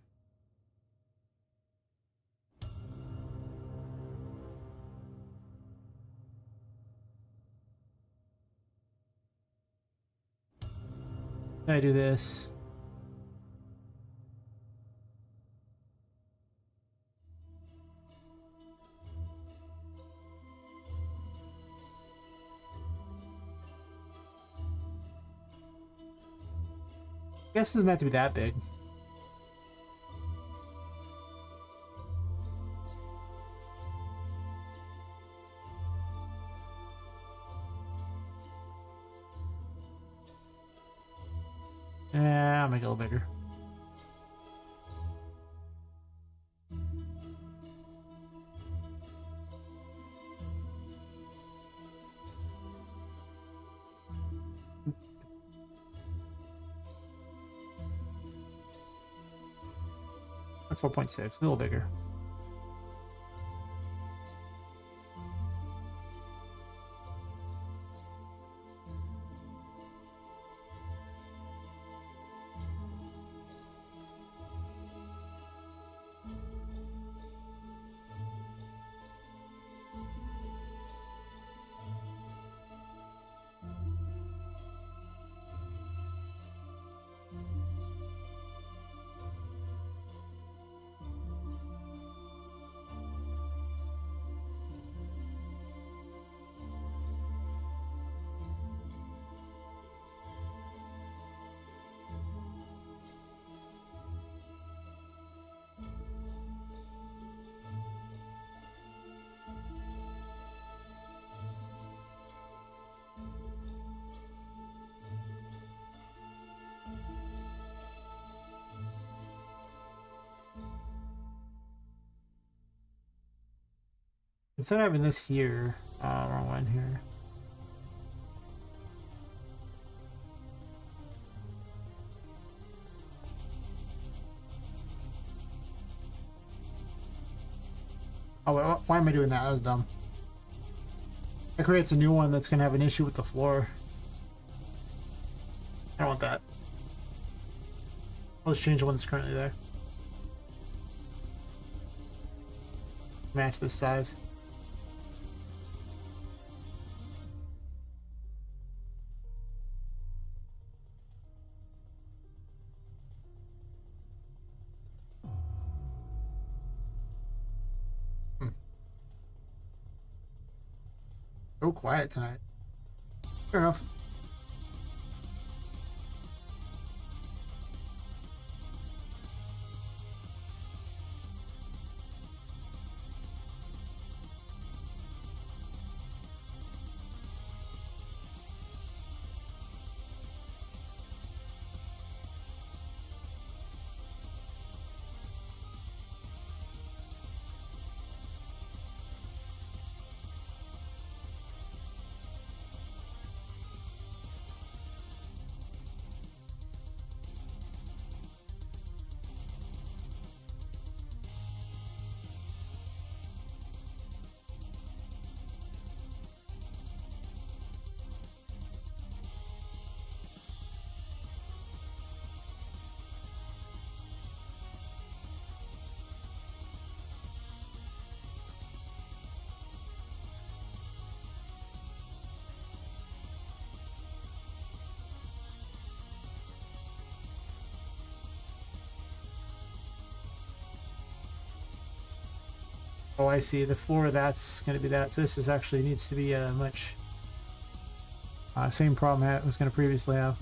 I do this. I guess it doesn't have to be that big. I'll make it a little bigger. At 4.6, a little bigger. Instead of having this here, wrong one here. Oh, wait, why am I doing that? That was dumb. That creates a new one that's gonna have an issue with the floor. I don't want that. I'll just change the one that's currently there. Match this size. Hmm. So quiet tonight. Fair enough. Oh, I see. The floor that's going to be that. So this is actually needs to be much same problem I was going to previously have.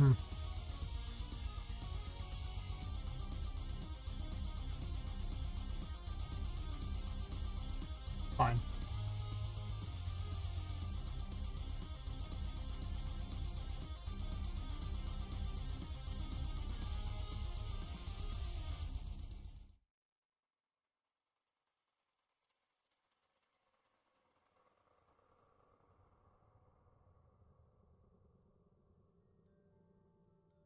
Fine.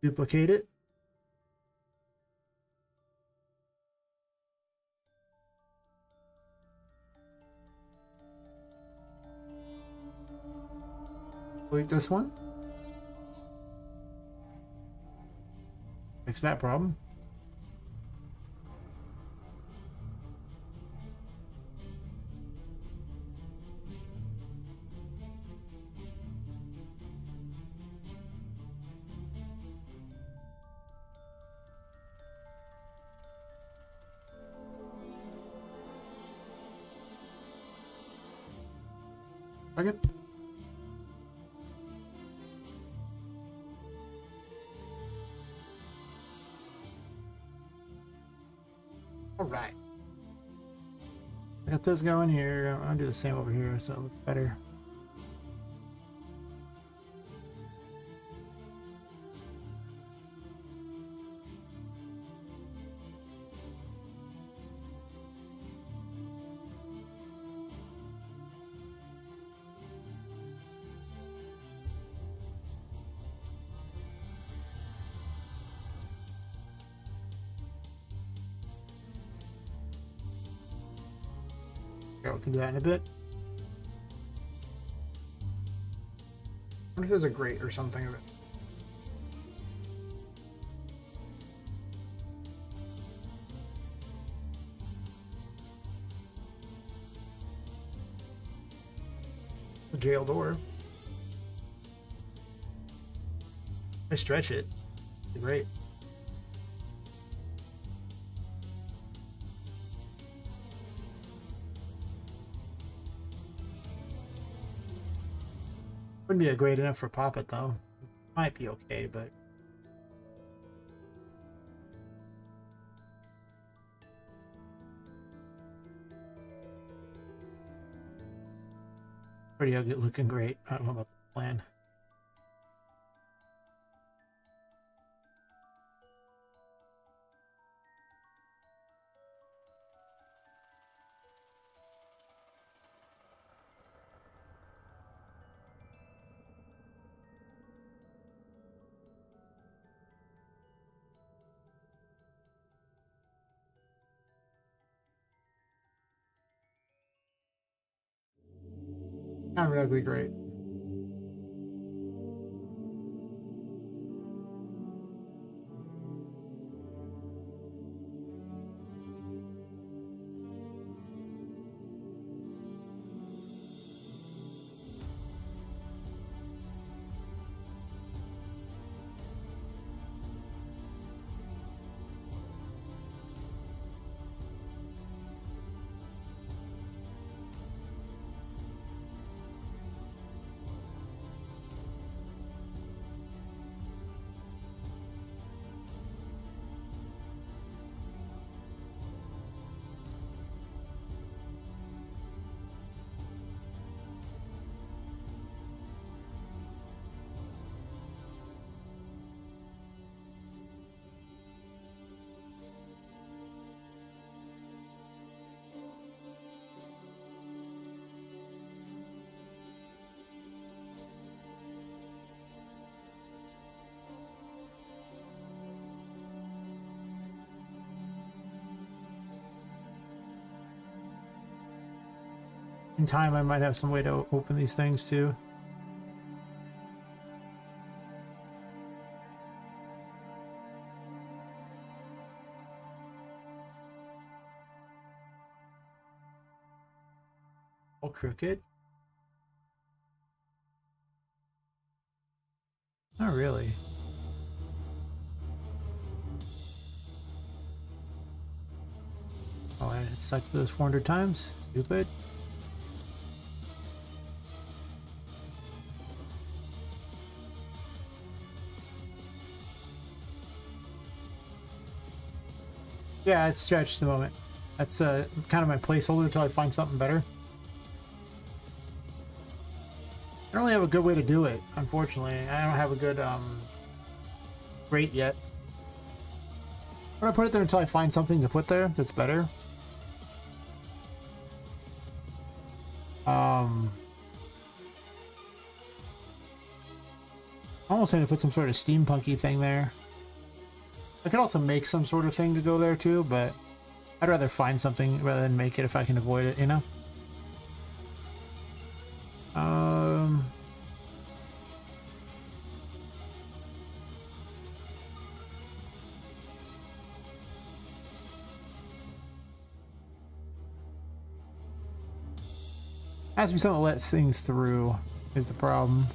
Duplicate it. Delete this one. Fix that problem. Okay. All right. I got this going here. I'm gonna do the same over here so it looks better. Yeah, we can do that in a bit. I wonder if there's a grate or something of it. A jail door. I stretch it. Great. Wouldn't be a great enough for Poppet though. Might be okay, but pretty ugly looking great. I don't know about the plan. Not really great. In time, I might have some way to open these things too. All crooked. Not really. Oh, I sucked those 400 times. Stupid. Yeah, it's stretched at the moment. That's kind of my placeholder until I find something better. I don't really have a good way to do it, unfortunately. I don't have a good rate yet. I'm gonna put it there until I find something to put there that's better. I almost need to put some sort of steampunky thing there. I could also make some sort of thing to go there too, but I'd rather find something rather than make it if I can avoid it, you know? Has to be something that lets things through is the problem.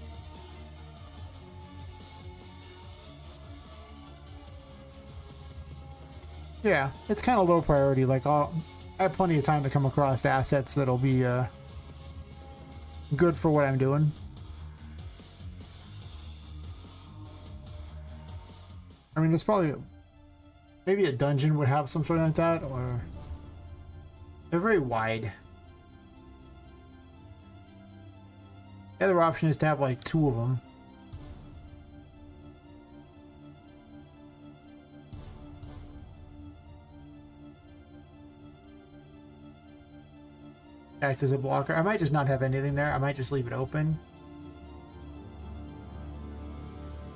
Yeah, it's kind of low priority. Like, I have plenty of time to come across assets that'll be good for what I'm doing. I mean, there's probably maybe a dungeon would have some sort of like that, or they're very wide. The other option is to have like 2 of them. Act as a blocker. I might just not have anything there. I might just leave it open.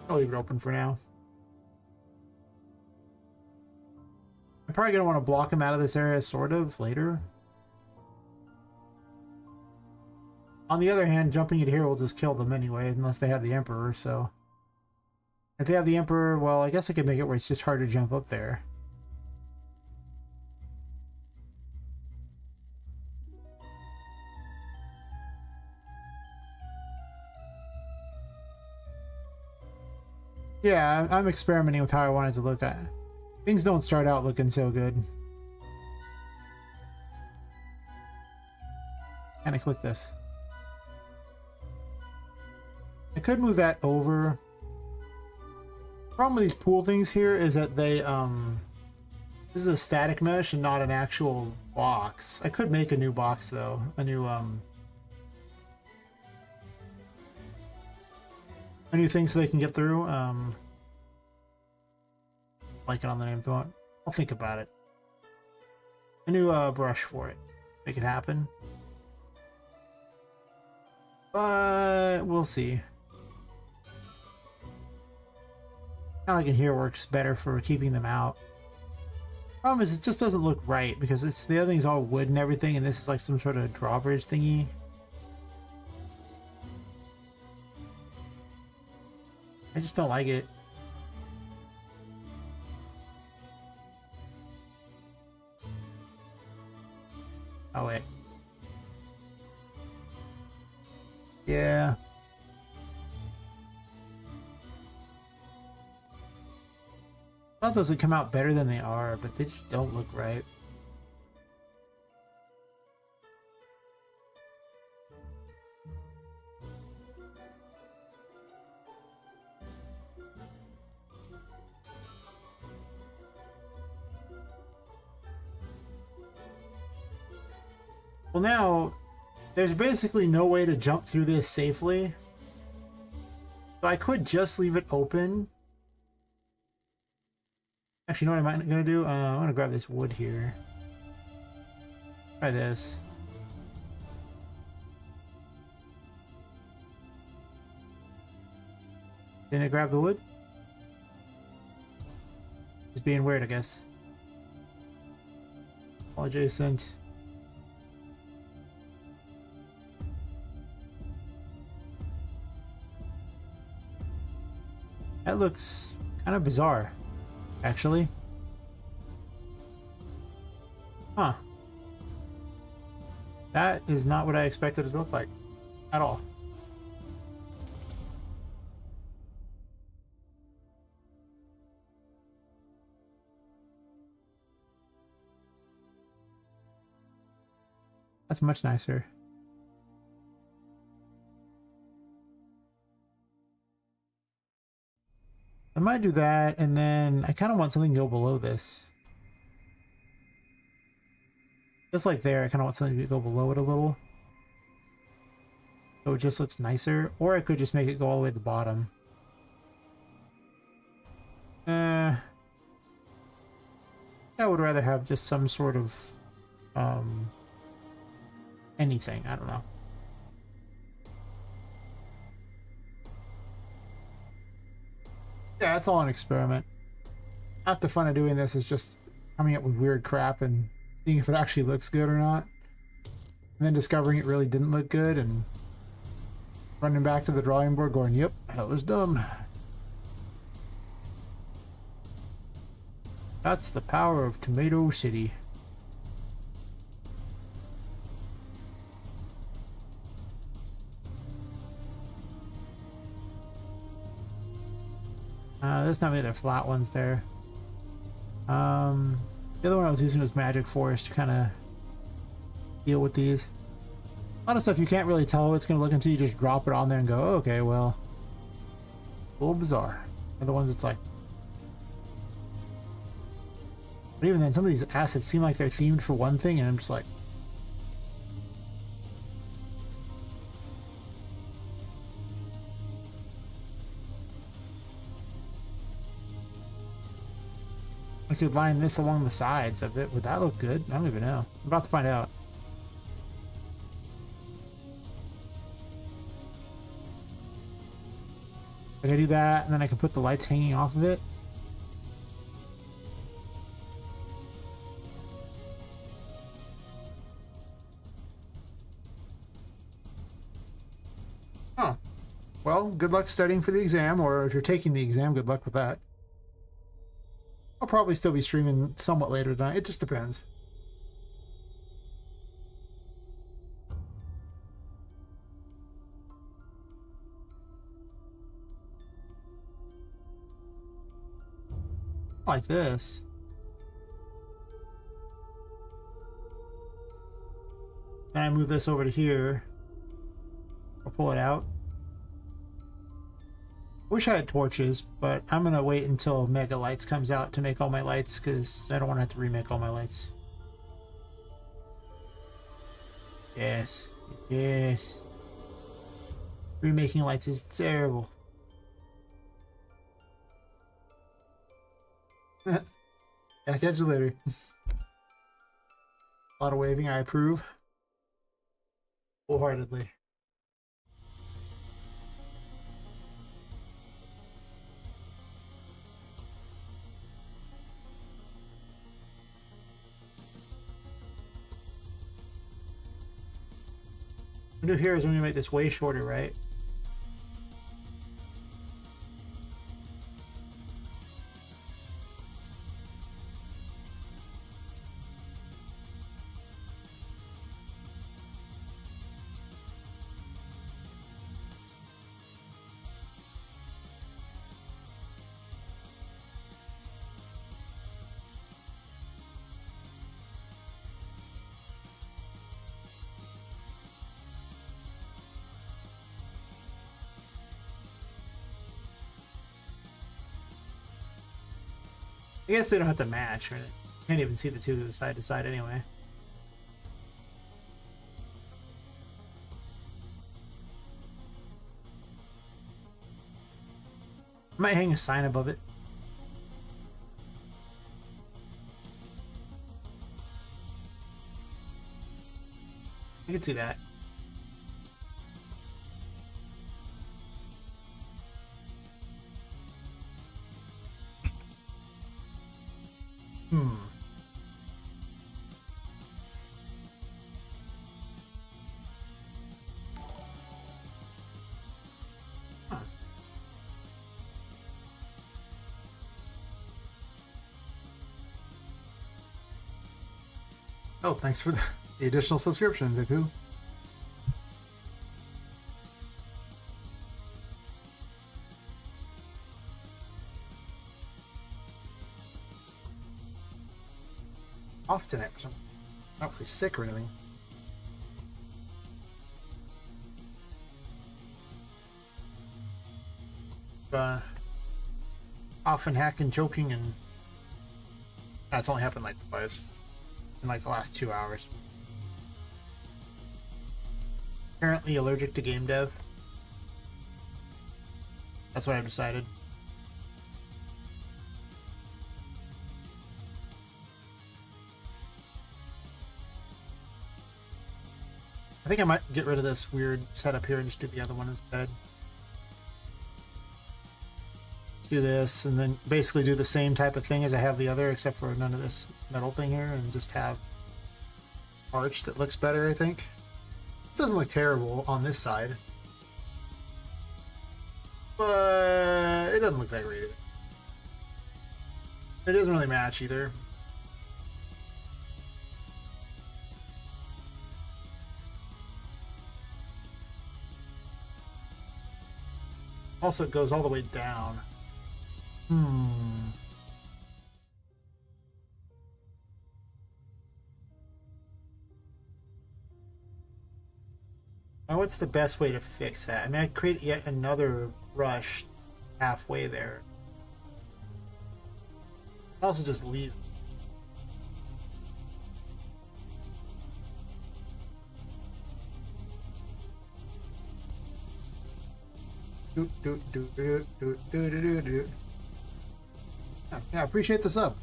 I'll leave it open for now. I'm probably going to want to block him out of this area sort of later. On the other hand, jumping it here will just kill them anyway, unless they have the Emperor, so... If they have the Emperor, well, I guess I could make it where it's just hard to jump up there. Yeah, I'm experimenting with how I want it to look. Things don't start out looking so good. And I click this. I could move that over. The problem with these pool things here is that they, this is a static mesh and not an actual box. I could make a new box though. A new thing so they can get through. Like it on the name if you want. I'll think about it. A new brush for it. Make it happen. But we'll see. Kind of like in here works better for keeping them out. Problem is it just doesn't look right because it's the other thing's all wood and everything, and this is like some sort of drawbridge thingy. I just don't like it. Oh, wait. Yeah. I thought those would come out better than they are, but they just don't look right. Well, now, there's basically no way to jump through this safely. So I could just leave it open. Actually, you know what I'm going to do? I'm going to grab this wood here. Try this. Didn't it grab the wood? Just being weird, I guess. All adjacent. That looks kind of bizarre, actually. Huh. That is not what I expected it to look like at all. That's much nicer. I might do that, and then I kind of want something to go below this. Just like there, I kind of want something to go below it a little. So it just looks nicer. Or I could just make it go all the way to the bottom. I would rather have just some sort of anything. I don't know. Yeah, it's all an experiment. Half the fun of doing this is just coming up with weird crap and seeing if it actually looks good or not. And then discovering it really didn't look good and running back to the drawing board going, yep, that was dumb. That's the power of Tomato City. There's not many other flat ones there. The other one I was using was Magic Force to kind of deal with these. A lot of stuff you can't really tell what it's going to look until you just drop it on there and go, oh, okay, well, a little bizarre. Other ones it's like, but even then, some of these assets seem like they're themed for one thing, and I'm just like, I could line this along the sides of it. Would that look good? I don't even know. I'm about to find out. I can do that, and then I can put the lights hanging off of it. Oh. Well, good luck studying for the exam, or if you're taking the exam, good luck with that. I'll probably still be streaming somewhat later tonight. It just depends. Like this. Then I move this over to here. I'll pull it out. Wish I had torches, but I'm gonna wait until Mega Lights comes out to make all my lights, because I don't want to have to remake all my lights. Yes. Yes. Remaking lights is terrible. I'll catch you later. A lot of waving, I approve. Wholeheartedly. What we do here is we're going to make this way shorter, right? I guess they don't have to match, right? Can't even see the two side to side anyway. I might hang a sign above it. I can see that. Hmm. Huh. Oh, thanks for the additional subscription, Vipu. Often it, I'm not really sick or anything. Often hacking, choking, and that's only happened like twice in like the last 2 hours. Apparently allergic to game dev. That's what I've decided. I think I might get rid of this weird setup here and just do the other one instead. Let's do this and then basically do the same type of thing as I have the other, except for none of this metal thing here, and just have arch that looks better, I think. It doesn't look terrible on this side, but it doesn't look that great either. It doesn't really match either. Also, it goes all the way down. Now, what's the best way to fix that? I mean, I'd create yet another brush halfway there. I'd also just leave. Yeah, I appreciate the sub.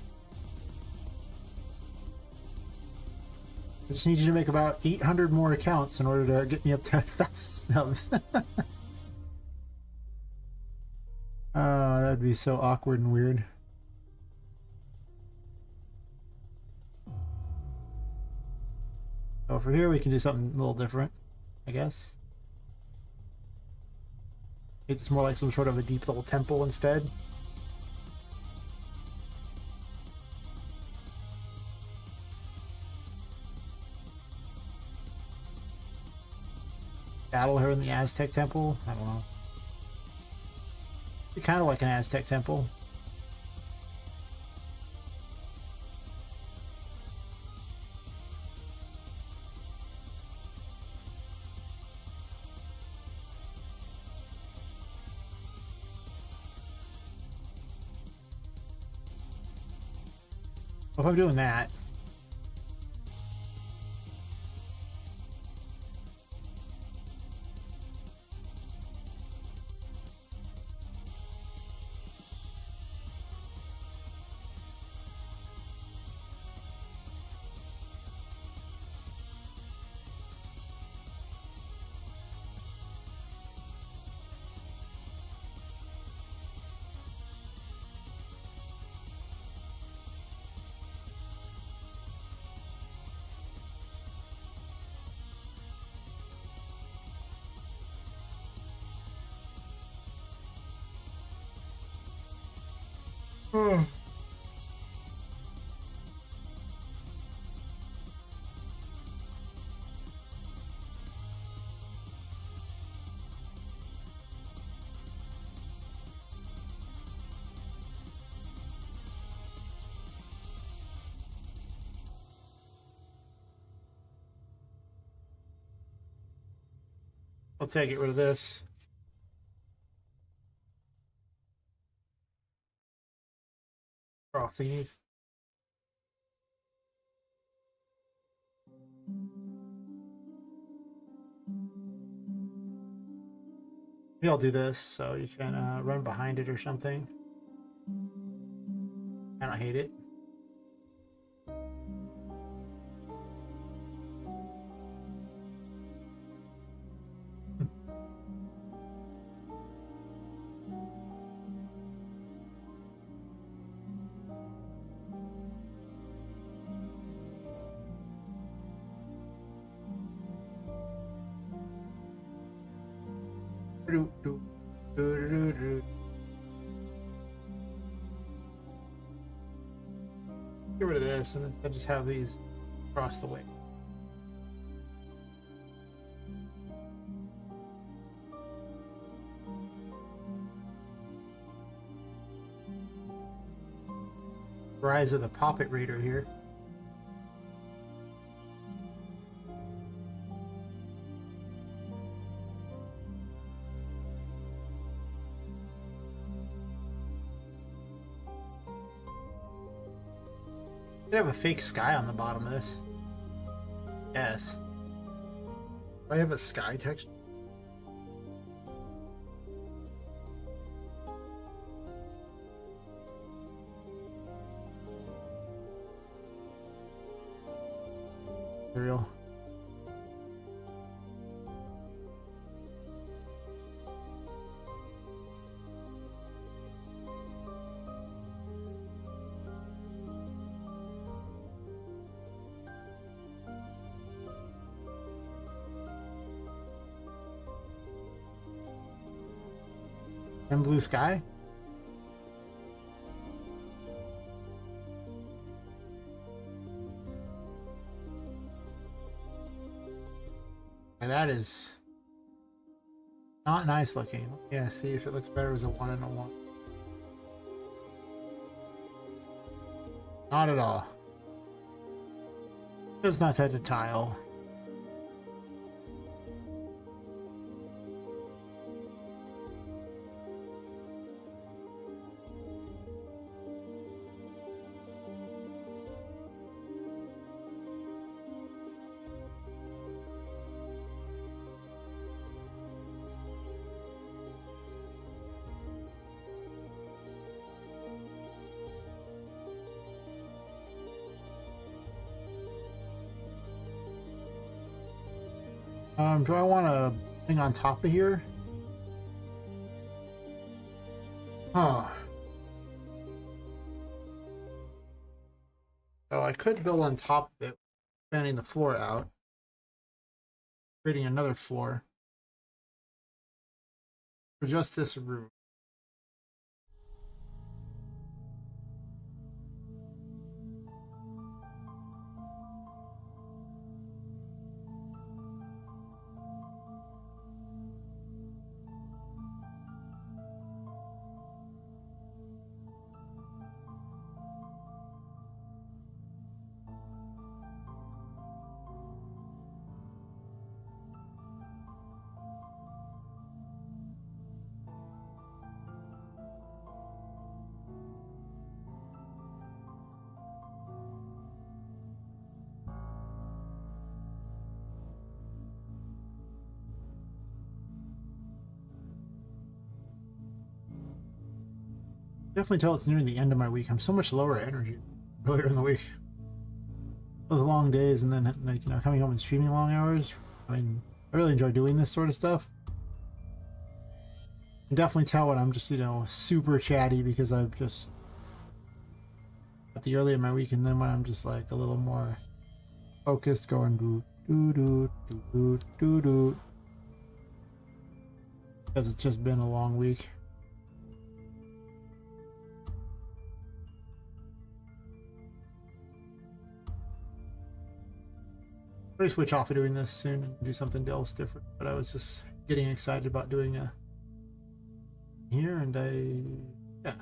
I just need you to make about 800 more accounts in order to get me up to 1,000 subs. That'd be so awkward and weird. So for here, we can do something a little different, I guess. It's more like some sort of a deep little temple instead. Battle her in the Aztec temple? I don't know. Be kind of like an Aztec temple. Well, if I'm doing that, let's say I get rid of this. Draw thingy. Maybe I'll do this so you can run behind it or something. I don't hate it. Get rid of this and instead just have these across the way. Rise of the Poppet Raider here. Could have a fake sky on the bottom of this. Yes. Do I have a sky texture? Real. And blue sky? And that is not nice looking. Yeah, see if it looks better as a 1 and a 1. Not at all. Does not touch a tile. Do I want a thing on top of here? Huh. So I could build on top of it, expanding the floor out, creating another floor for just this room. Definitely tell it's near the end of my week. I'm so much lower energy earlier in the week. Those long days and then, like, you know, coming home and streaming long hours. I mean, I really enjoy doing this sort of stuff. You can definitely tell when I'm just, you know, super chatty because I'm just at the early in my week, and then when I'm just like a little more focused, going do do do do do do do, because it's just been a long week. I'm gonna switch off of doing this soon and do something else different, but I was just getting excited about doing a here, and yeah.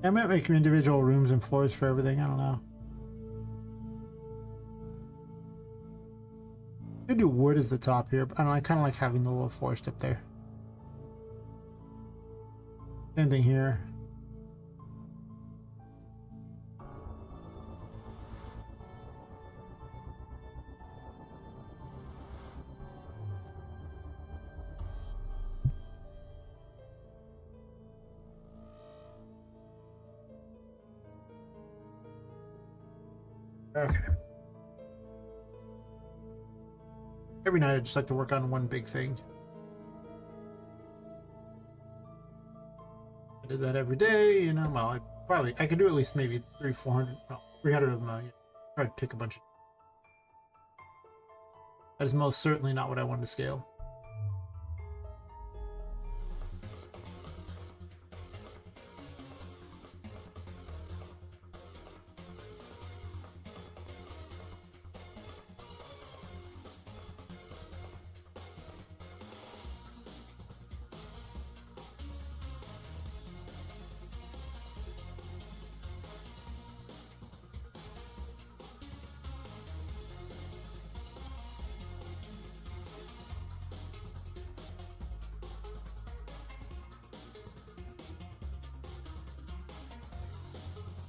I might make individual rooms and floors for everything. I don't know. Could do wood as the top here, but I kind of like having the little forest up there. Same thing here. Okay. Every night I just like to work on one big thing. I did that every day, you know. Well, I could do at least maybe 400, well, 300 of them. Try to take a bunch of. That is most certainly not what I wanted to scale.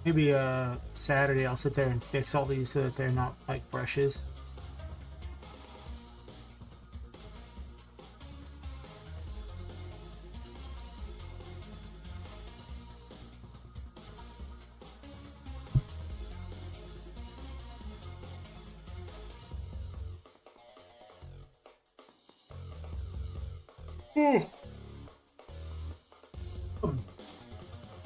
Maybe Saturday I'll sit there and fix all these so that they're not like brushes.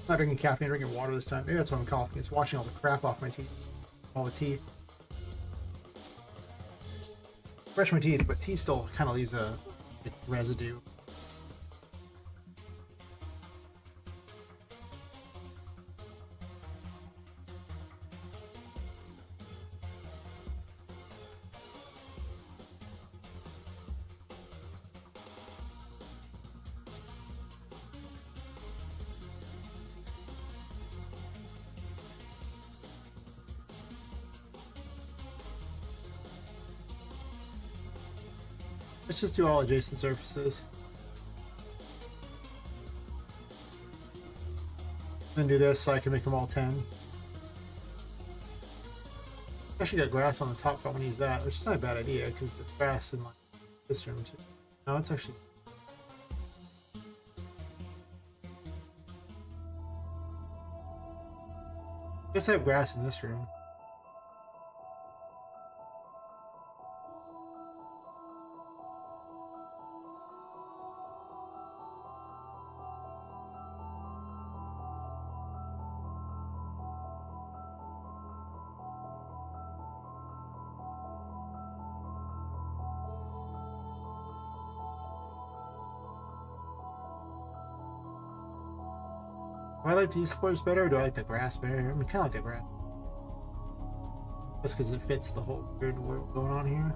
Not drinking caffeine, drinking water this time. Maybe that's why I'm coughing. It's washing all the crap off my teeth. All the teeth. Brush my teeth, but teeth still kind of leaves a residue. Let's just do all adjacent surfaces. Then do this so I can make them all 10. I should get grass on the top if I want to use that, which is not a bad idea because the grass in like this room too. No, it's actually. I guess I have grass in this room. Do I like these floors better or do I like the grass better? I mean, kind of like the grass. Just because it fits the whole weird world going on here.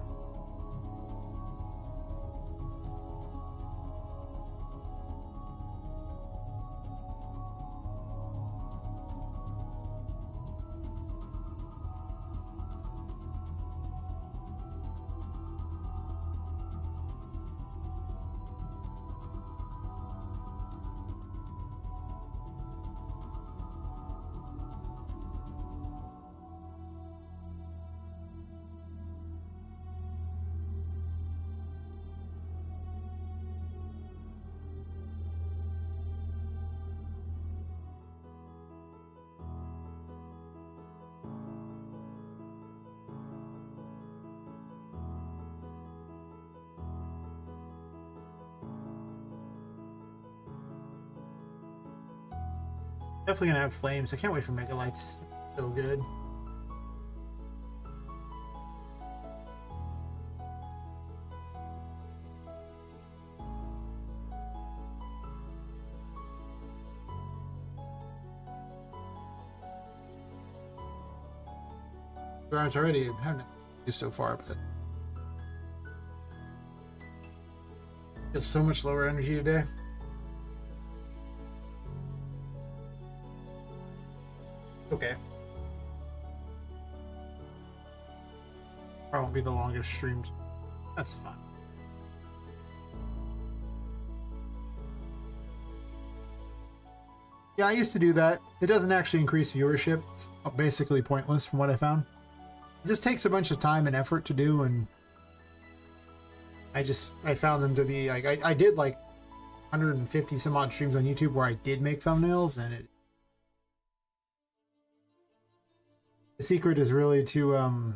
Definitely gonna have flames. I can't wait for Mega Lights. So good. It's already haven't used so far, but just so much lower energy today. Okay. Probably won't be the longest stream That's fine. Yeah, I used to do that. It doesn't actually increase viewership. It's basically pointless from what I found. It just takes a bunch of time and effort to do, and I found them to be like, I did like 150 some odd streams on YouTube where I did make thumbnails, and the secret is really to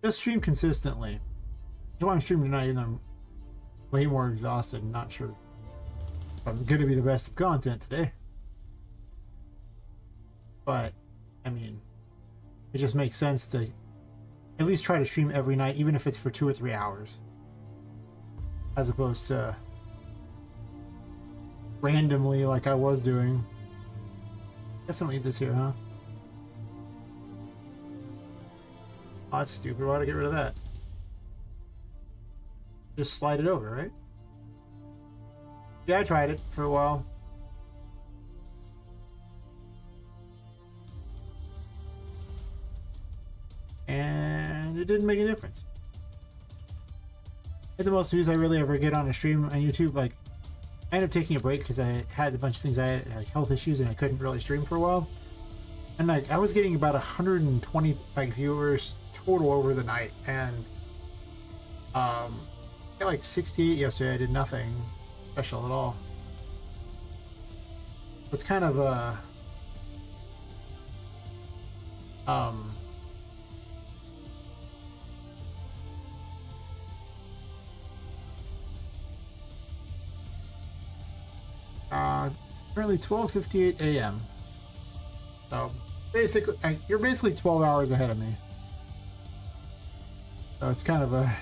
just stream consistently. That's why I'm streaming tonight, even though I'm way more exhausted and not sure if I'm going to be the best of content today. But, I mean, it just makes sense to at least try to stream every night, even if it's for 2 or 3 hours. As opposed to randomly like I was doing. Guess I'll leave this here, huh? Oh, that's stupid. Why did I get rid of that? Just slide it over, right? Yeah, I tried it for a while. And it didn't make a difference. The most views I really ever get on a stream on YouTube, like, I ended up taking a break because I had a bunch of things. I had like health issues and I couldn't really stream for a while. And like I was getting about 120 like viewers total over the night, and I got like 68 yesterday. I did nothing special at all. It's kind of a it's currently 12:58 a.m. So basically, you're basically 12 hours ahead of me. So it's kind of I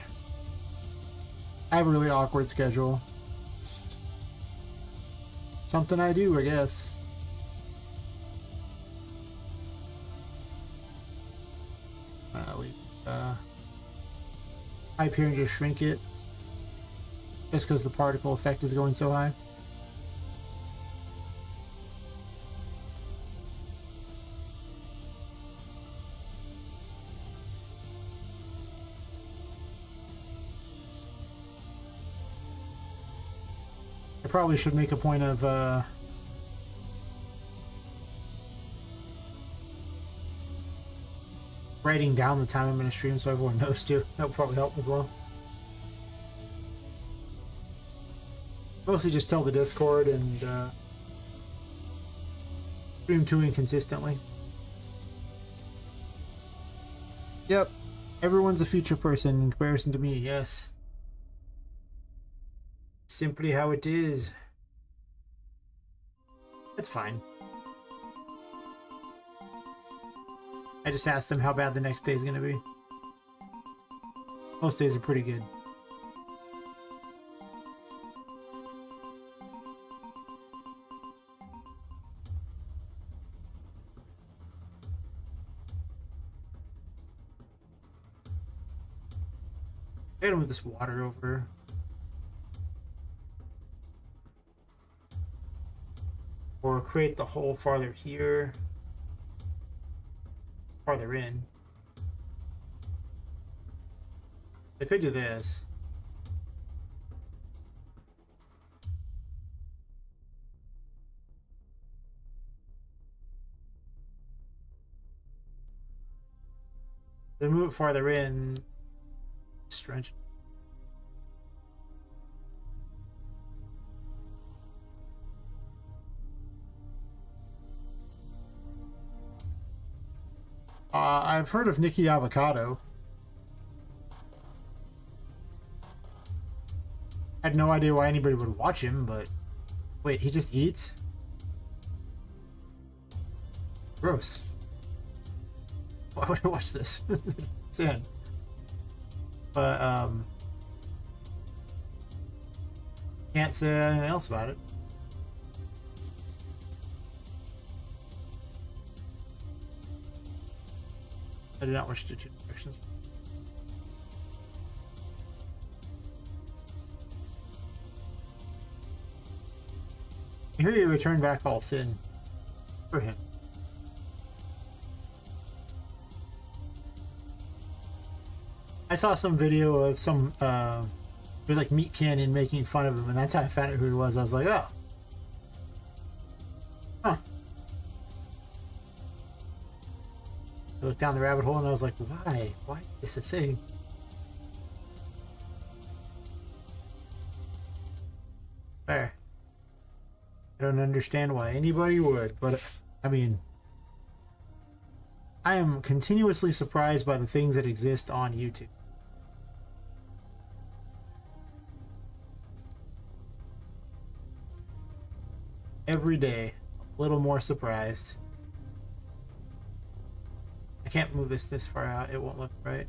have a really awkward schedule. Just something I do, I guess. Type here and just shrink it. Just because the particle effect is going so high. I probably should make a point of writing down the time I'm going to stream so everyone knows too. That would probably help as well. Mostly just tell the Discord and stream too inconsistently. Yep, everyone's a future person in comparison to me, yes. Simply how it is. That's fine. I just asked them how bad the next day is going to be. Most days are pretty good. Hit him with this water over. Or create the hole farther here. Farther in. I could do this. Then move it farther in. Stretch. I've heard of Nicky Avocado. I had no idea why anybody would watch him, but wait, he just eats? Gross. Why would I watch this? Sad. But can't say anything else about it. I do not wish to do directions. I hear you return back all thin. For him. I saw some video of some it was like Meat Canyon making fun of him, and that's how I found out who he was. I was like, oh, huh. I looked down the rabbit hole and I was like, why? Why is this a thing? Fair. I don't understand why anybody would, but I mean, I am continuously surprised by the things that exist on YouTube. Every day, a little more surprised. I can't move this far out. It won't look right.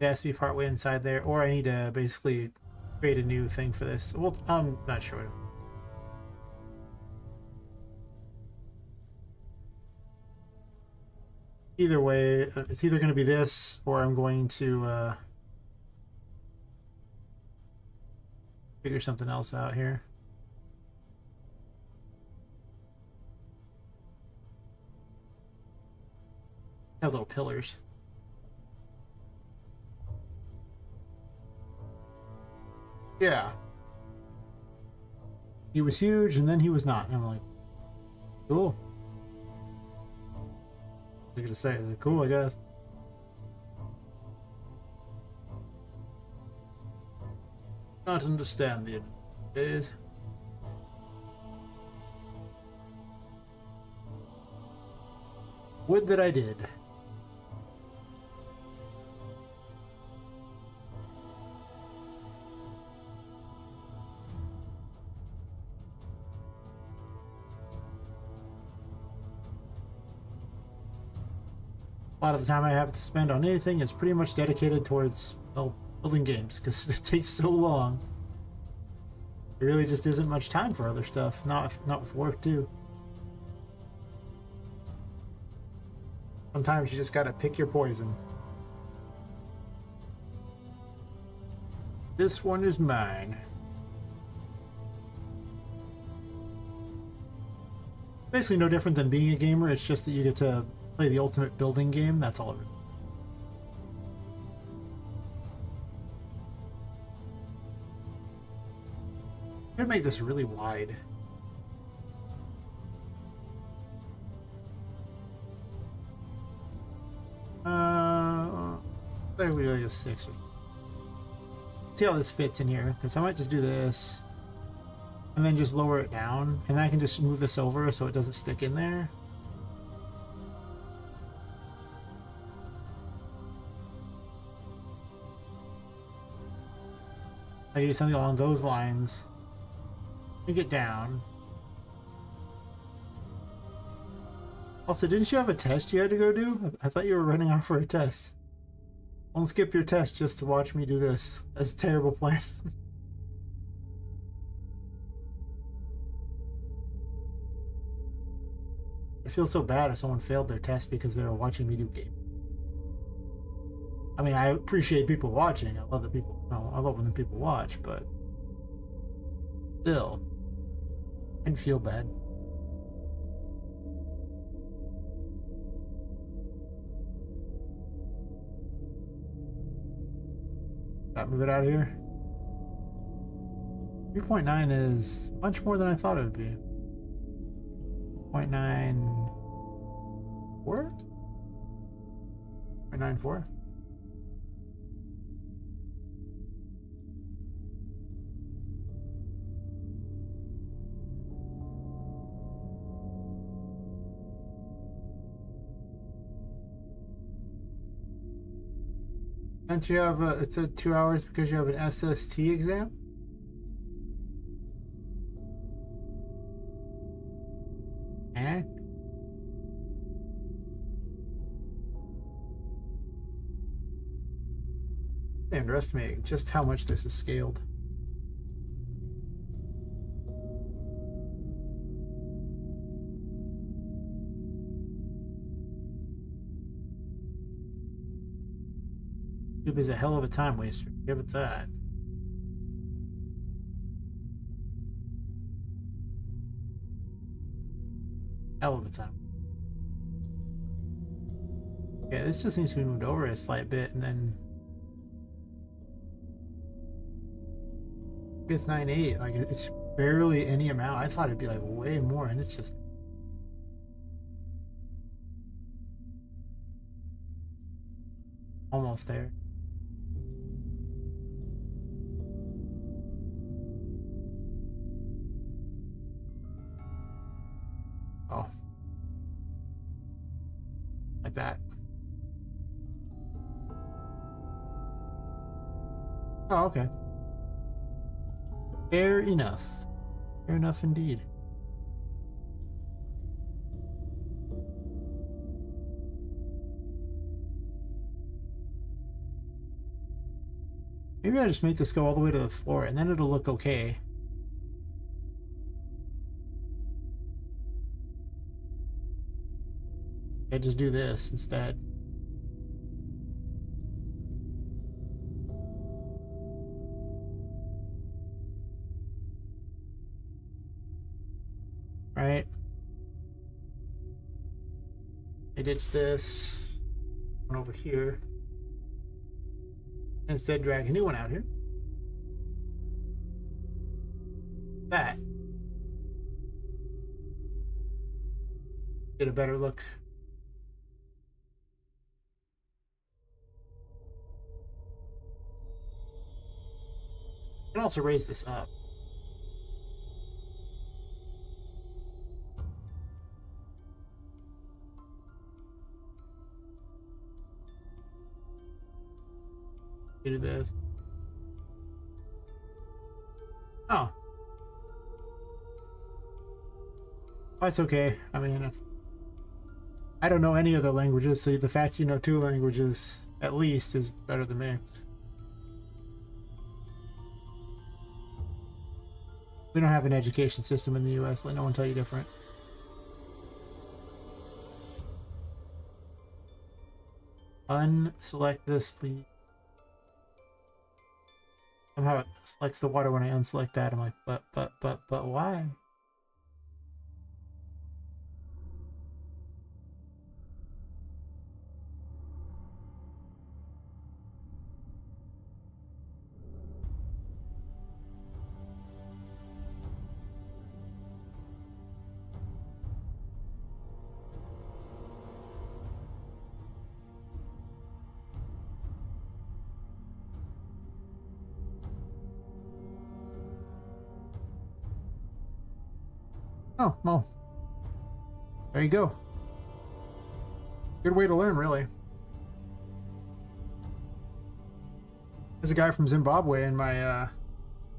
It has to be partway inside there, or I need to basically create a new thing for this. Well, I'm not sure. Either way, it's either going to be this, or I'm going to figure something else out here. Have little pillars. Yeah. He was huge, and then he was not. And I'm like, cool. I was gonna say, cool, I guess. Can't understand the days. Would that I did. A lot of the time I have to spend on anything is pretty much dedicated towards, well, building games, because it takes so long. There really just isn't much time for other stuff, not with work too. Sometimes you just gotta pick your poison. This one is mine. Basically no different than being a gamer, it's just that you get to play the ultimate building game, that's all of it. I'm gonna make this really wide. Maybe like a 6 or see how this fits in here, because I might just do this and then just lower it down, and then I can just move this over so it doesn't stick in there. I can do something along those lines. Let me get down. Also, didn't you have a test you had to go do? I thought you were running off for a test. Don't skip your test just to watch me do this. That's a terrible plan. I feel so bad if someone failed their test because they were watching me do game. I mean, I appreciate people watching. I love that people, I love when people watch, but still, I didn't feel bad. Got move it out of here. 3.9 is much more than I thought it would be. 0.94? 0.94? Don't you have it said 2 hours because you have an SST exam? Eh? They underestimate just how much this is scaled. YouTube is a hell of a time waster. Give it that. Hell of a time. Yeah, this just needs to be moved over a slight bit, and then it's 9.8. Like it's barely any amount. I thought it'd be like way more, and it's just almost there. Oh, like that. Oh, okay. Fair enough. Fair enough indeed. Maybe I just make this go all the way to the floor, and then it'll look okay. I just do this instead. Right? I ditch this one over here. Instead, drag a new one out here. That. Get a better look. I can also raise this up. Do this. Oh. That's okay. I mean, I don't know any other languages, so the fact you know 2 languages at least is better than me. We don't have an education system in the US. Let no one tell you different. Unselect this, please. Somehow it selects the water when I unselect that. I'm like, but why? Oh, well. There you go. Good way to learn, really. There's a guy from Zimbabwe in my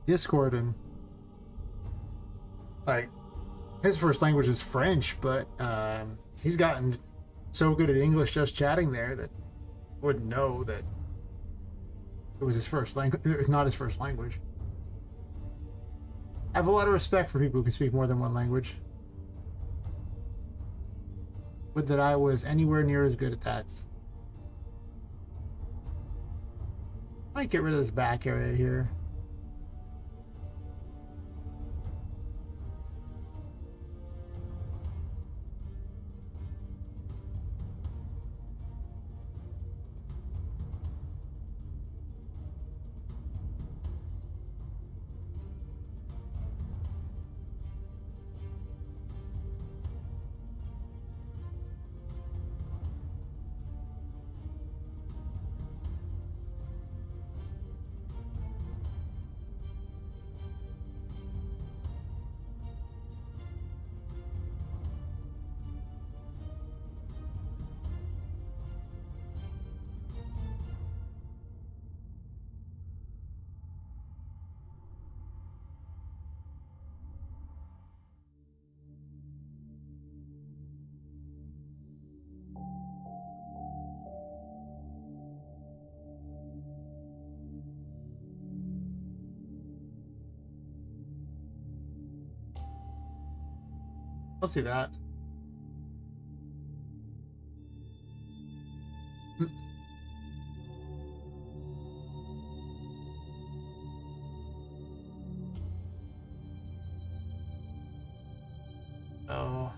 Discord, and like his first language is French, but he's gotten so good at English just chatting there that I wouldn't know that it was his first language. It was not his first language. I have a lot of respect for people who can speak more than one language. Would that I was anywhere near as good at that. Might get rid of this back area here. I'll see that. So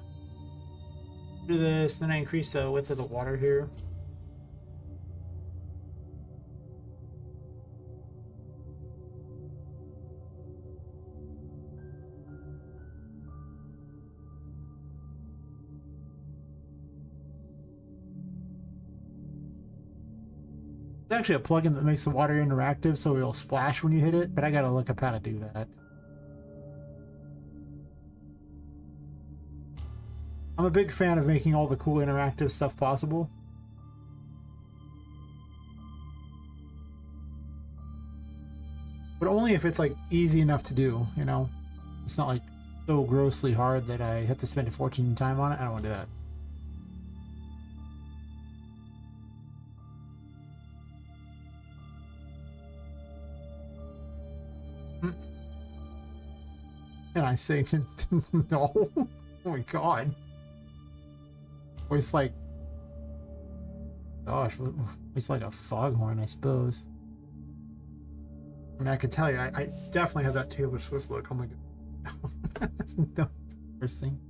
do this, then I increase the width of the water here. There's actually a plugin that makes the water interactive so it'll splash when you hit it, but I gotta look up how to do that. I'm a big fan of making all the cool interactive stuff possible. But only if it's like easy enough to do, you know? It's not like so grossly hard that I have to spend a fortune and time on it. I don't want to do that. And I say, no. Oh my god. Or it's like, gosh, it's like a foghorn, I suppose. I mean, I can tell you, I definitely have that Taylor Swift look. Oh my god. That's the worst thing.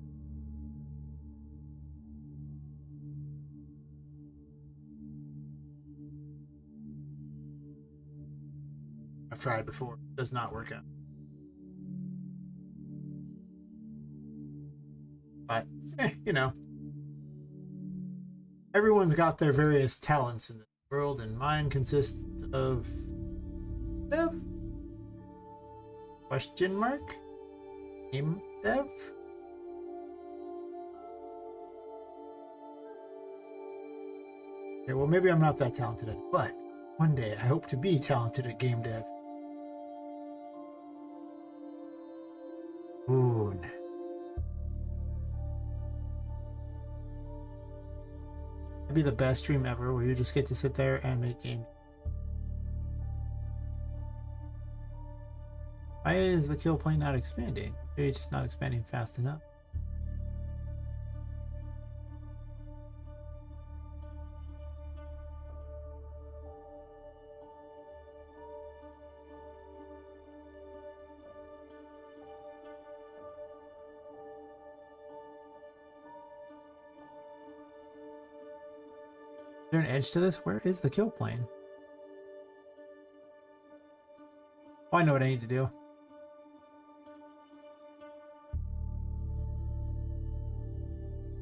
I've tried before. It does not work out. But, you know. Everyone's got their various talents in the world, and mine consists of dev? Question mark? Game dev? Okay, well maybe I'm not that talented at it, but one day I hope to be talented at game dev. Moon. It'd be the best stream ever where you just get to sit there and make games. Why is the kill plane not expanding? Maybe it's just not expanding fast enough. Is there an edge to this? Where is the kill plane? Oh, I know what I need to do.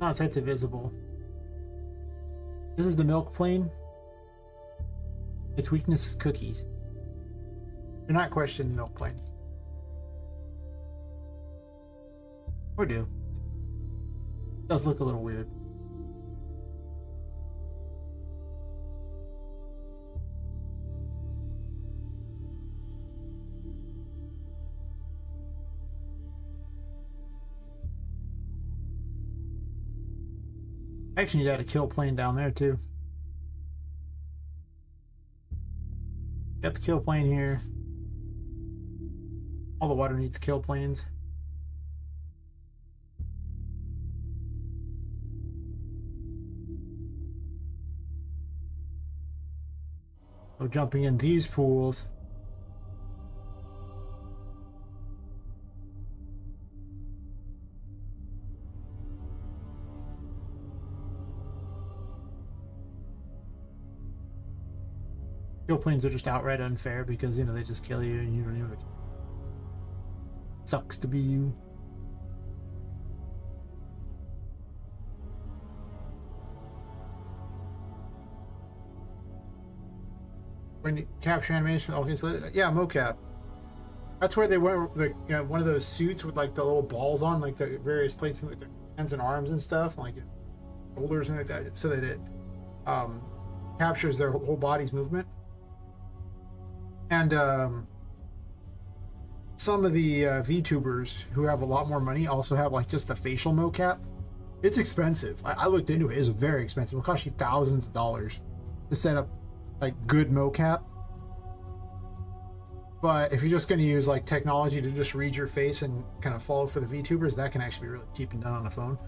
Not set to visible. This is the milk plane. Its weakness is cookies. Do not question the milk plane. Or do. It does look a little weird. I actually need to add a kill plane down there too. Got the kill plane here. All the water needs kill planes. So jumping in these pools. Kill planes are just outright unfair because, you know, they just kill you and you don't even... Sucks to be you. When you capture animation, okay, so yeah, mocap. That's where they went, like, you know, one of those suits with like the little balls on, like the various plates, like their hands and arms and stuff, like shoulders and like that, so that it captures their whole body's movement. And some of the VTubers who have a lot more money also have like just the facial mocap. It's expensive. I looked into it. It's very expensive. It'll cost you thousands of dollars to set up like good mocap. But if you're just going to use like technology to just read your face and kind of follow for the VTubers, that can actually be really cheap and done on the phone.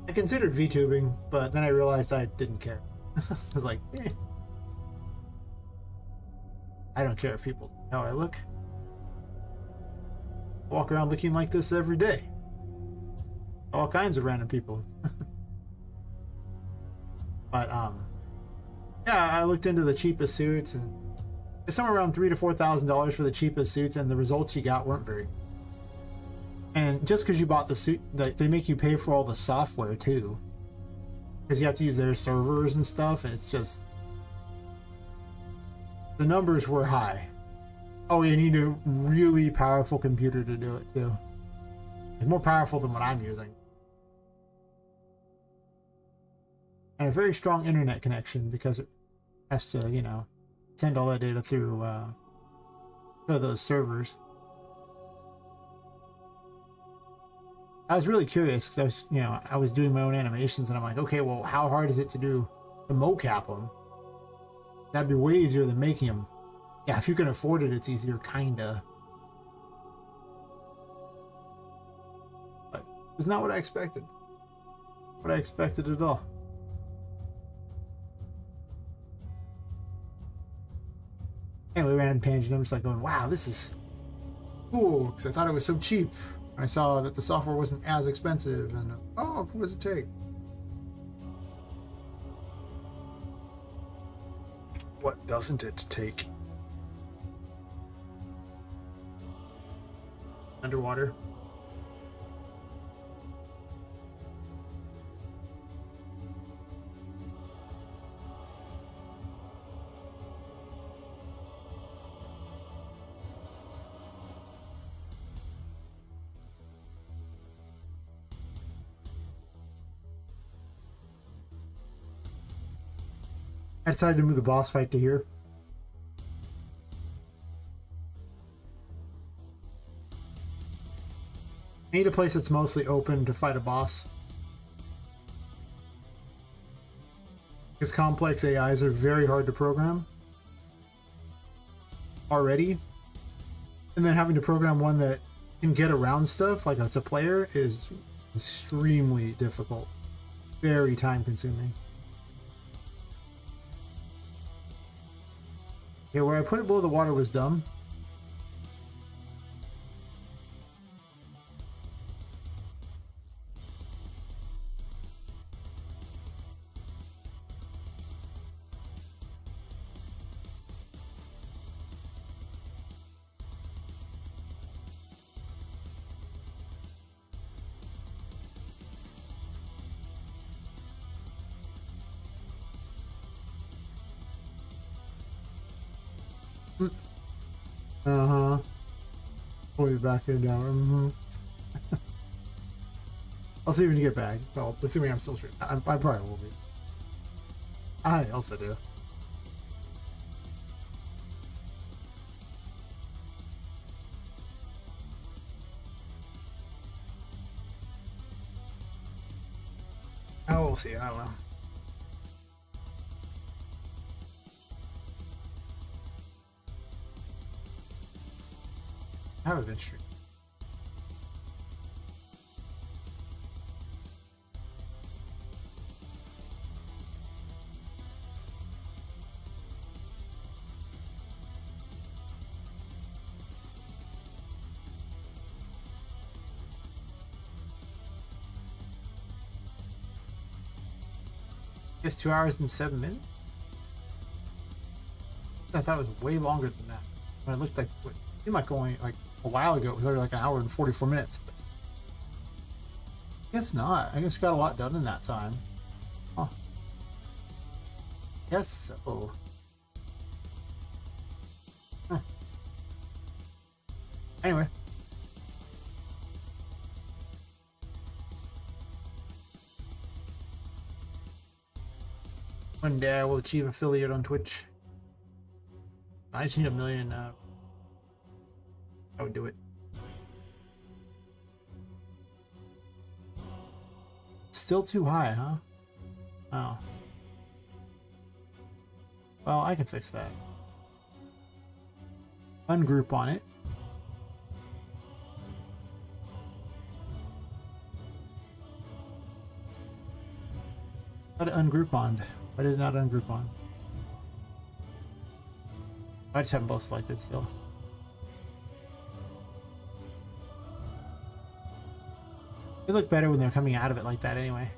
I considered VTubing, but then I realized I didn't care. I was like, eh. I don't care if people see how I look. I walk around looking like this every day. All kinds of random people. But yeah, I looked into the cheapest suits, and it's somewhere around $3,000 to $4,000 for the cheapest suits, and the results you got weren't very good. And just because you bought the suit, they make you pay for all the software too, because you have to use their servers and stuff, and it's just the numbers were high. Oh, you need a really powerful computer to do it too. It's more powerful than what I'm using. And a very strong internet connection because it has to, you know, send all that data through to those servers. I was really curious because I was, you know, I was doing my own animations and I'm like, okay, well, how hard is it to do to mocap them? That'd be way easier than making them. Yeah, if you can afford it, it's easier, kinda. But it was not what I expected. What I expected at all. Anyway, random tangent. I'm just like going, wow, this is cool, because I thought it was so cheap. I saw that the software wasn't as expensive, and oh, what does it take? What doesn't it take? Underwater. I decided to move the boss fight to here. I need a place that's mostly open to fight a boss. Because complex AIs are very hard to program already. And then having to program one that can get around stuff, like it's a player, is extremely difficult. Very time consuming. Yeah, where I put it below the water was dumb. Uh-huh. Pull you back in down. I'll see when you get back. Well, assuming I'm still straight. I probably will be. I also do. Oh, we'll see. I don't know. I have a bench stream. I guess 2 hours and 7 minutes? I thought it was way longer than that. When it looked like, it seemed like only like a while ago, it was already like an hour and 44 minutes. I guess not. I guess got a lot done in that time. Huh. Guess so. Huh. Anyway. One day I will achieve affiliate on Twitch. 19 million. I would do it. Still too high, huh? Oh. Well, I can fix that. Ungroup on it. How to ungroup on? Why did it not ungroup on? I just have them both selected still. They look better when they're coming out of it like that anyway.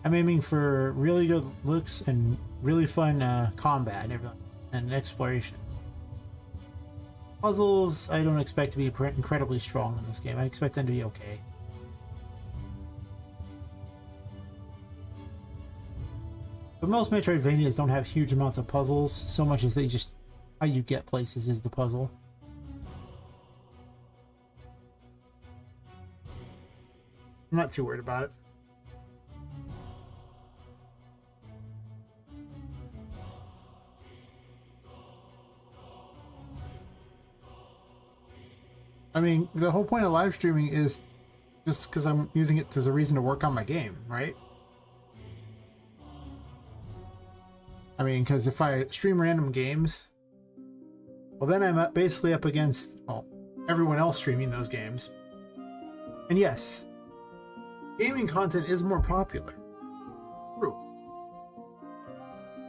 I'm aiming for really good looks and really fun combat and everything, and exploration. Puzzles, I don't expect to be incredibly strong in this game. I expect them to be okay. But most Metroidvanias don't have huge amounts of puzzles, so much as they just... how you get places is the puzzle. I'm not too worried about it. I mean, the whole point of live streaming is just because I'm using it as a reason to work on my game, right? I mean, because if I stream random games, well, then I'm basically up against, well, everyone else streaming those games. And yes, gaming content is more popular. True.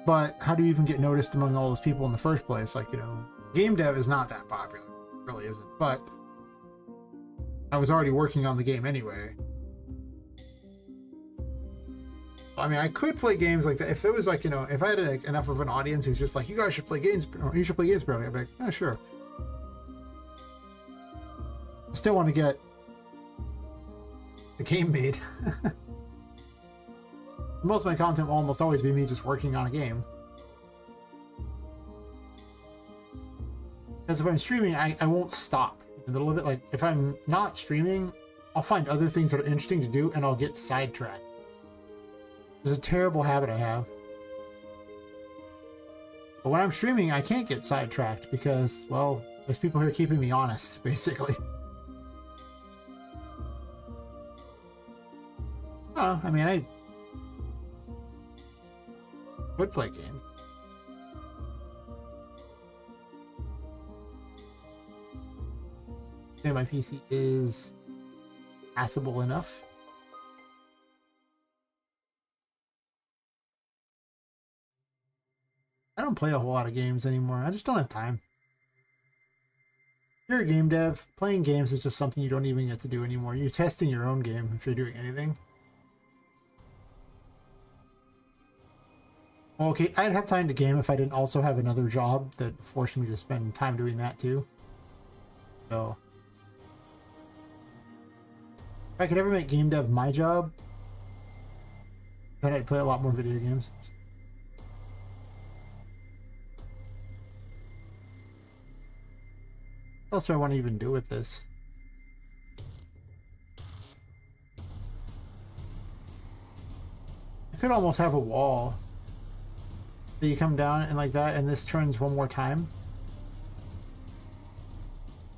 But how do you even get noticed among all those people in the first place? Like, you know, game dev is not that popular. It really isn't. But I was already working on the game anyway. I mean, I could play games like that. If it was like, you know, if I had enough of an audience who's just like, you guys should play games, or you should play games, bro, I'd be like, yeah, sure. I still want to get the game made. Most of my content will almost always be me just working on a game. Because if I'm streaming, I won't stop in the middle of it. Like, if I'm not streaming, I'll find other things that are interesting to do, and I'll get sidetracked. It's a terrible habit I have. But when I'm streaming, I can't get sidetracked because, well, there's people here keeping me honest, basically. Oh, I mean, I would play games. Okay, my PC is passable enough. I don't play a whole lot of games anymore. I just don't have time. If you're a game dev, playing games is just something you don't even get to do anymore. You're testing your own game if you're doing anything. Well, okay, I'd have time to game if I didn't also have another job that forced me to spend time doing that too. So, if I could ever make game dev my job, then I'd play a lot more video games. What else do I want to even do with this? I could almost have a wall that you come down and like that, and this turns one more time,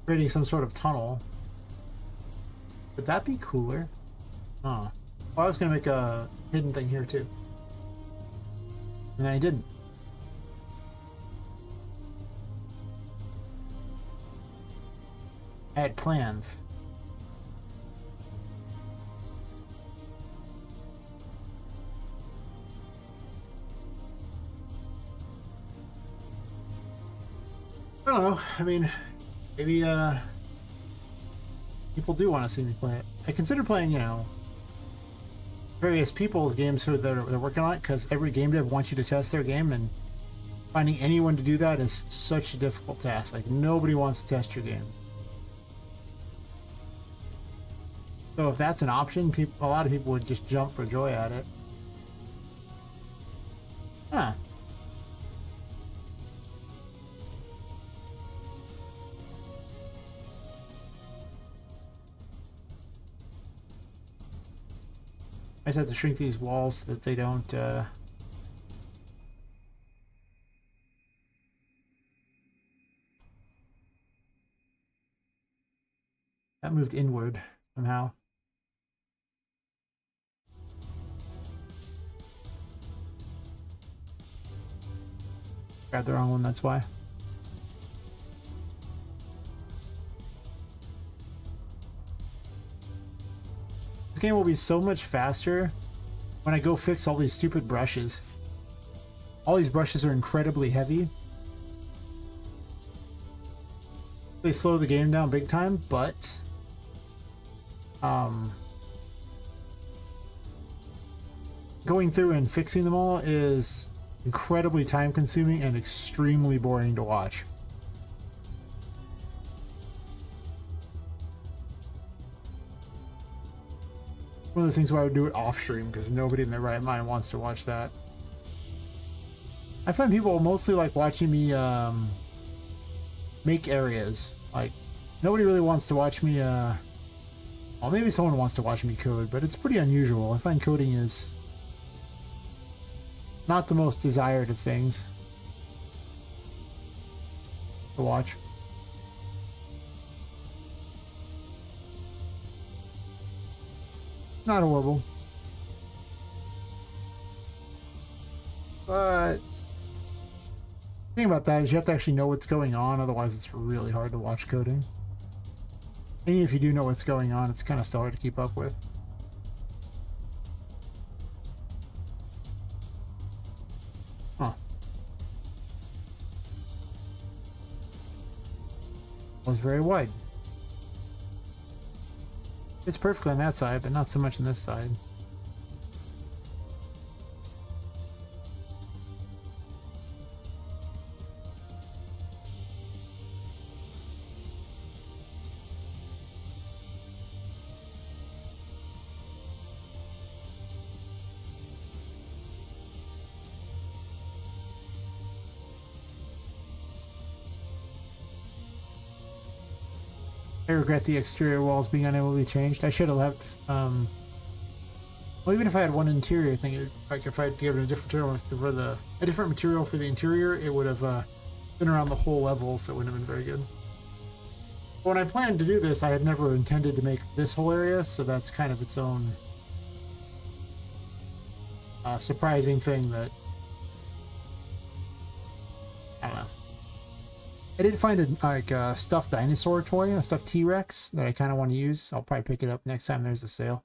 creating some sort of tunnel. Would that be cooler? Huh. Well, I was gonna make a hidden thing here too, and then I didn't. I had plans. I don't know. I mean, maybe people do want to see me play it. I consider playing, you know, various people's games who they're working on it, because every game dev wants you to test their game, and finding anyone to do that is such a difficult task. Like, nobody wants to test your game. So if that's an option, a lot of people would just jump for joy at it. Huh. I just have to shrink these walls so that they don't, that moved inward somehow. Grabbed the wrong one, that's why. This game will be so much faster when I go fix all these stupid brushes. All these brushes are incredibly heavy. They slow the game down big time, but going through and fixing them all is incredibly time consuming and extremely boring to watch. One of those things where I would do it off stream because nobody in their right mind wants to watch that. I find people mostly like watching me make areas. Like, nobody really wants to watch me, well, maybe someone wants to watch me code, but it's pretty unusual. I find coding is not the most desired of things to watch. Not horrible. But the thing about that is you have to actually know what's going on, otherwise it's really hard to watch coding. And if you do know what's going on, it's kind of still hard to keep up with. Huh. Was very wide. It's perfectly on that side, but not so much on this side. I regret the exterior walls being unable to be changed. I should have left, well, even if I had one interior thing, like if I had given a different material for a different material for the interior, it would have been around the whole level, so it wouldn't have been very good. But when I planned to do this, I had never intended to make this whole area, so that's kind of its own surprising thing that, I don't know. I did find a stuffed dinosaur toy, a stuffed T-Rex that I kind of want to use. I'll probably pick it up next time there's a sale.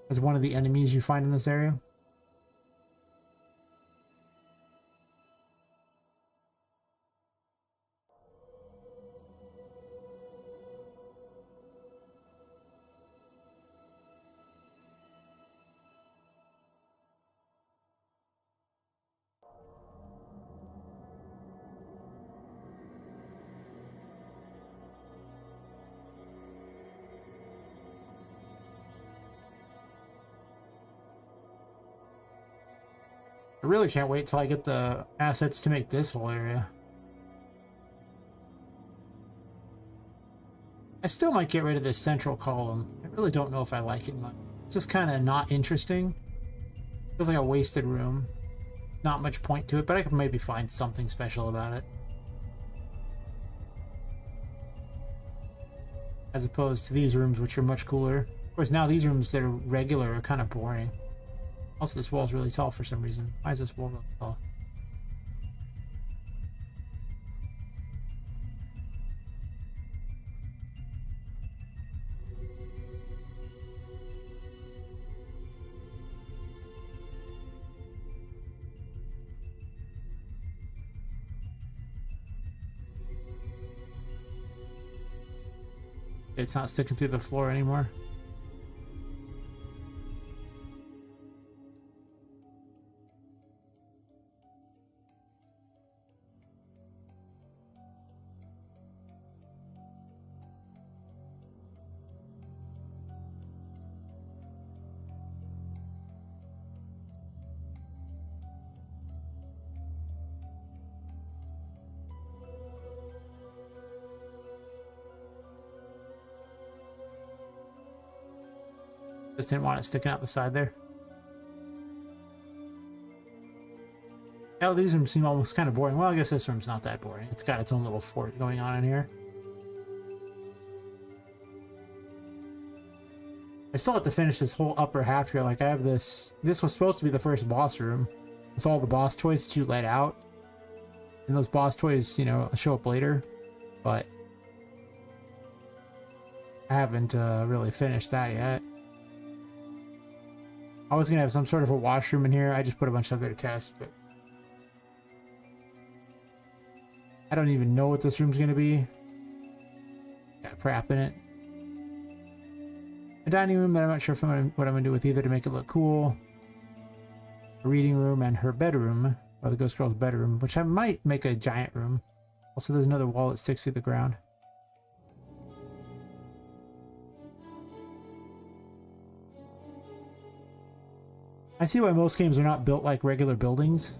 As one of the enemies you find in this area. I really can't wait till I get the assets to make this whole area. I still might get rid of this central column. I really don't know if I like it much. It's just kind of not interesting. Feels like a wasted room. Not much point to it, but I could maybe find something special about it. As opposed to these rooms, which are much cooler. Of course, now these rooms that are regular are kind of boring. Also, this wall's really tall for some reason. Why is this wall really tall? It's not sticking through the floor anymore. Just didn't want it sticking out the side there. Hell, these rooms seem almost kind of boring. Well, I guess this room's not that boring. It's got its own little fort going on in here. I still have to finish this whole upper half here. Like, I have this... This was supposed to be the first boss room with all the boss toys that you let out. And those boss toys, you know, show up later. But I haven't really finished that yet. I was gonna have some sort of a washroom in here. I just put a bunch of stuff there to test, but I don't even know what this room's gonna be. Got crap in it. A dining room that I'm not sure if what I'm gonna do with either to make it look cool. A reading room and her bedroom, or the ghost girl's bedroom, which I might make a giant room. Also, there's another wall that sticks through the ground. I see why most games are not built like regular buildings.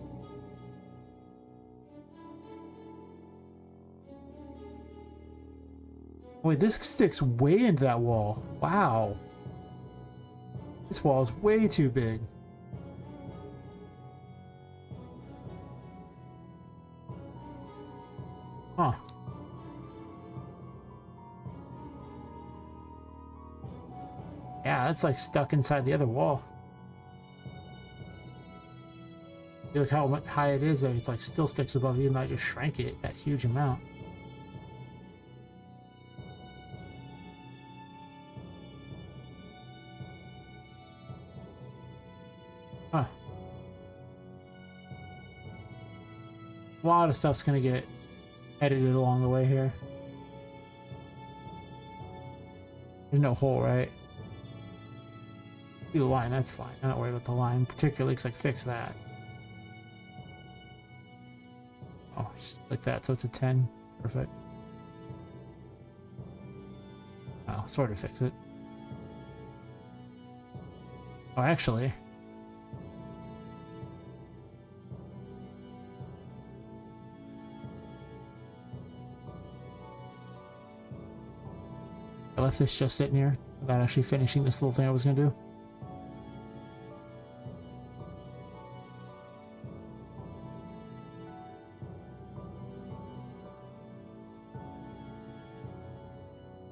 Wait, this sticks way into that wall. Wow. This wall is way too big. Huh. Yeah, that's like stuck inside the other wall. Look how high it is there. It's like still sticks above you, and I just shrank it that huge amount. Huh. A lot of stuff's gonna get edited along the way here. There's no hole, right? Do the line, that's fine. I'm not worried about the line, particularly because I can fix that. Oh, like that, so it's a 10. Perfect. Oh, sort of fix it. Oh, actually. I left this just sitting here without actually finishing this little thing I was going to do.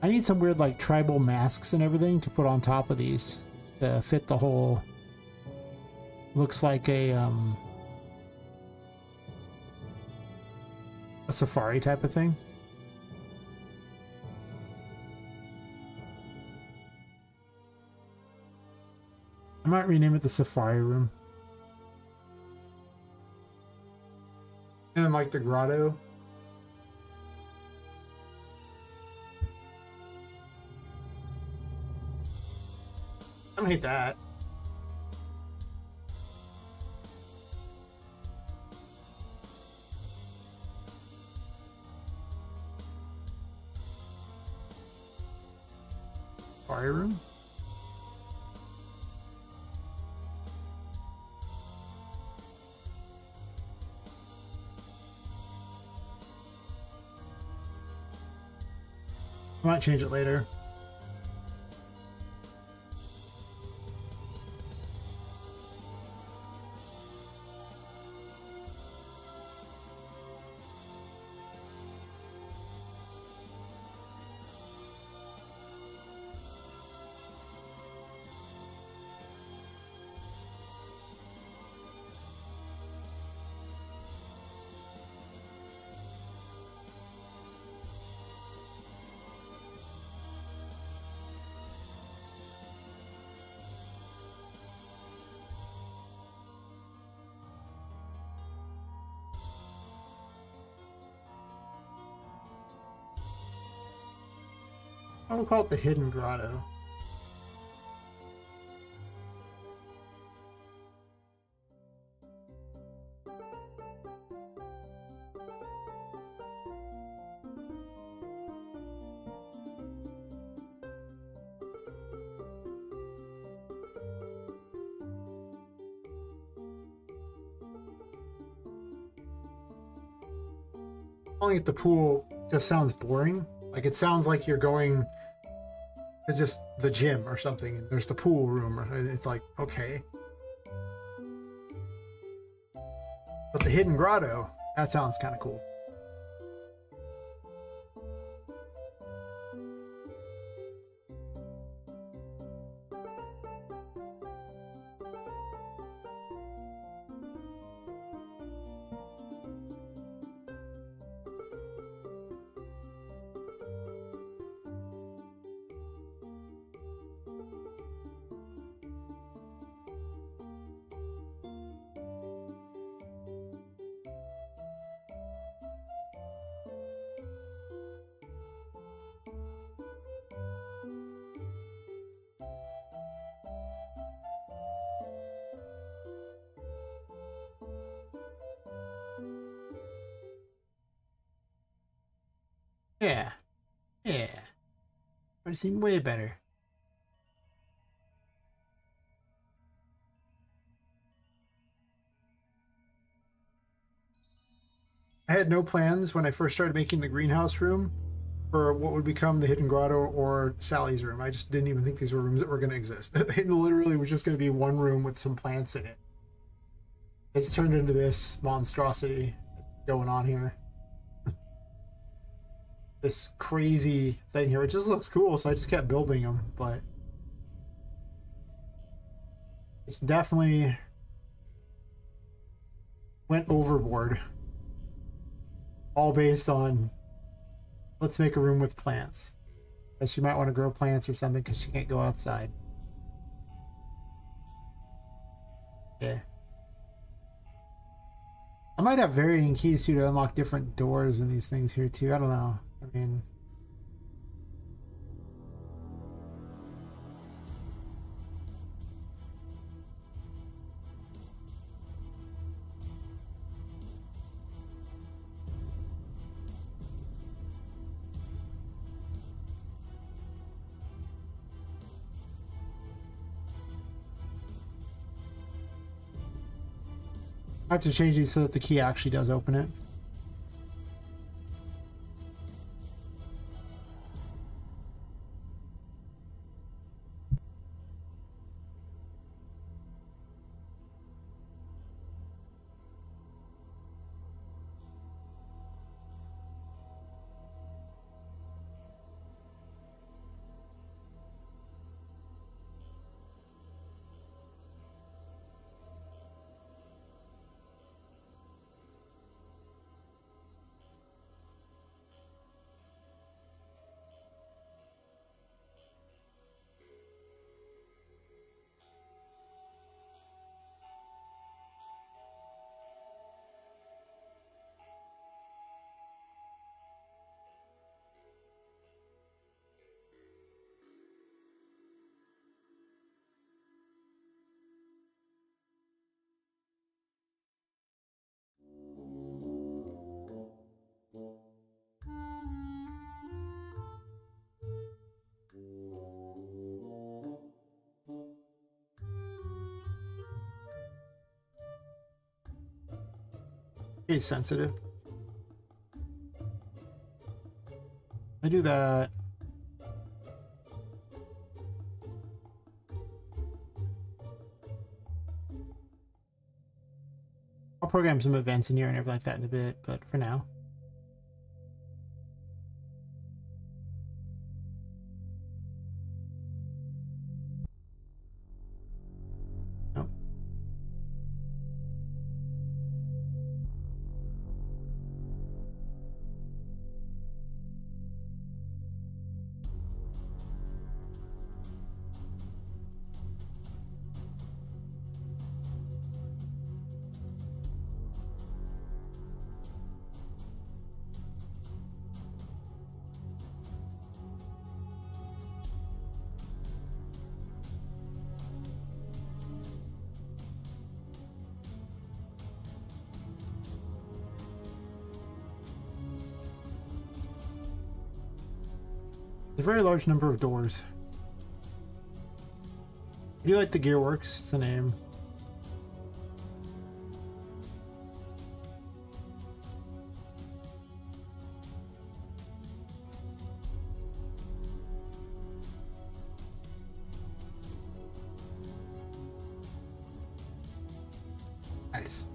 I need some weird like tribal masks and everything to put on top of these to fit the whole. Looks like a safari type of thing. I might rename it the safari room. And like the grotto. I don't hate that. Fire room? I might change it later. I will call it the hidden grotto. Calling it the pool just sounds boring. Like it sounds like you're going to just the gym or something, and there's the pool room. It's like, okay. But the hidden grotto, that sounds kind of cool. Yeah. Yeah. But it seemed way better. I had no plans when I first started making the greenhouse room for what would become the hidden grotto or Sally's room. I just didn't even think these were rooms that were going to exist. It literally was just going to be one room with some plants in it. It's turned into this monstrosity going on here. This crazy thing here. It just looks cool, so I just kept building them, but it's definitely went overboard. All based on, let's make a room with plants. But she might want to grow plants or something because she can't go outside. Yeah. I might have varying keys too to unlock different doors and these things here too. I don't know. I mean, I have to change these so that the key actually does open it. Case sensitive. I do that. I'll program some events in here and everything like that in a bit, but for now. Nope. A very large number of doors. I do like the Gearworks, it's a name. Nice.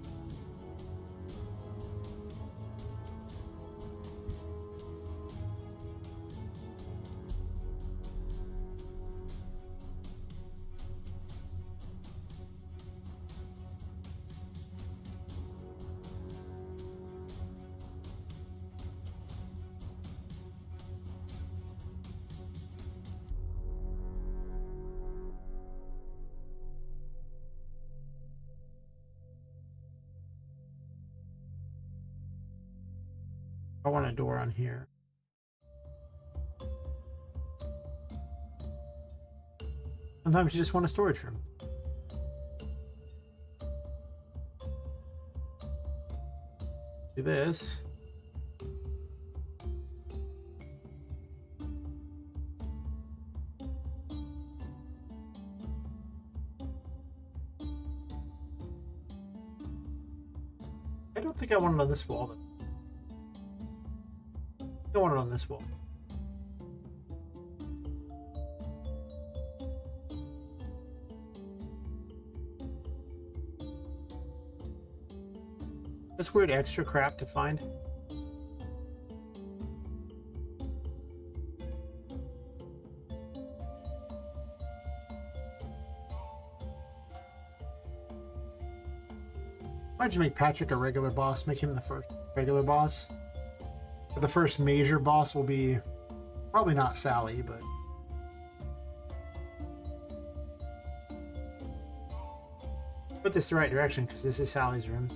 I want a door on here. Sometimes you just want a storage room. Do this. I don't think I want it on this wall though. I want it on this wall. This weird extra crap to find. Why'd you make Patrick a regular boss? Make him the first regular boss. But the first major boss will be probably not Sally, but put this the right direction because this is Sally's rooms.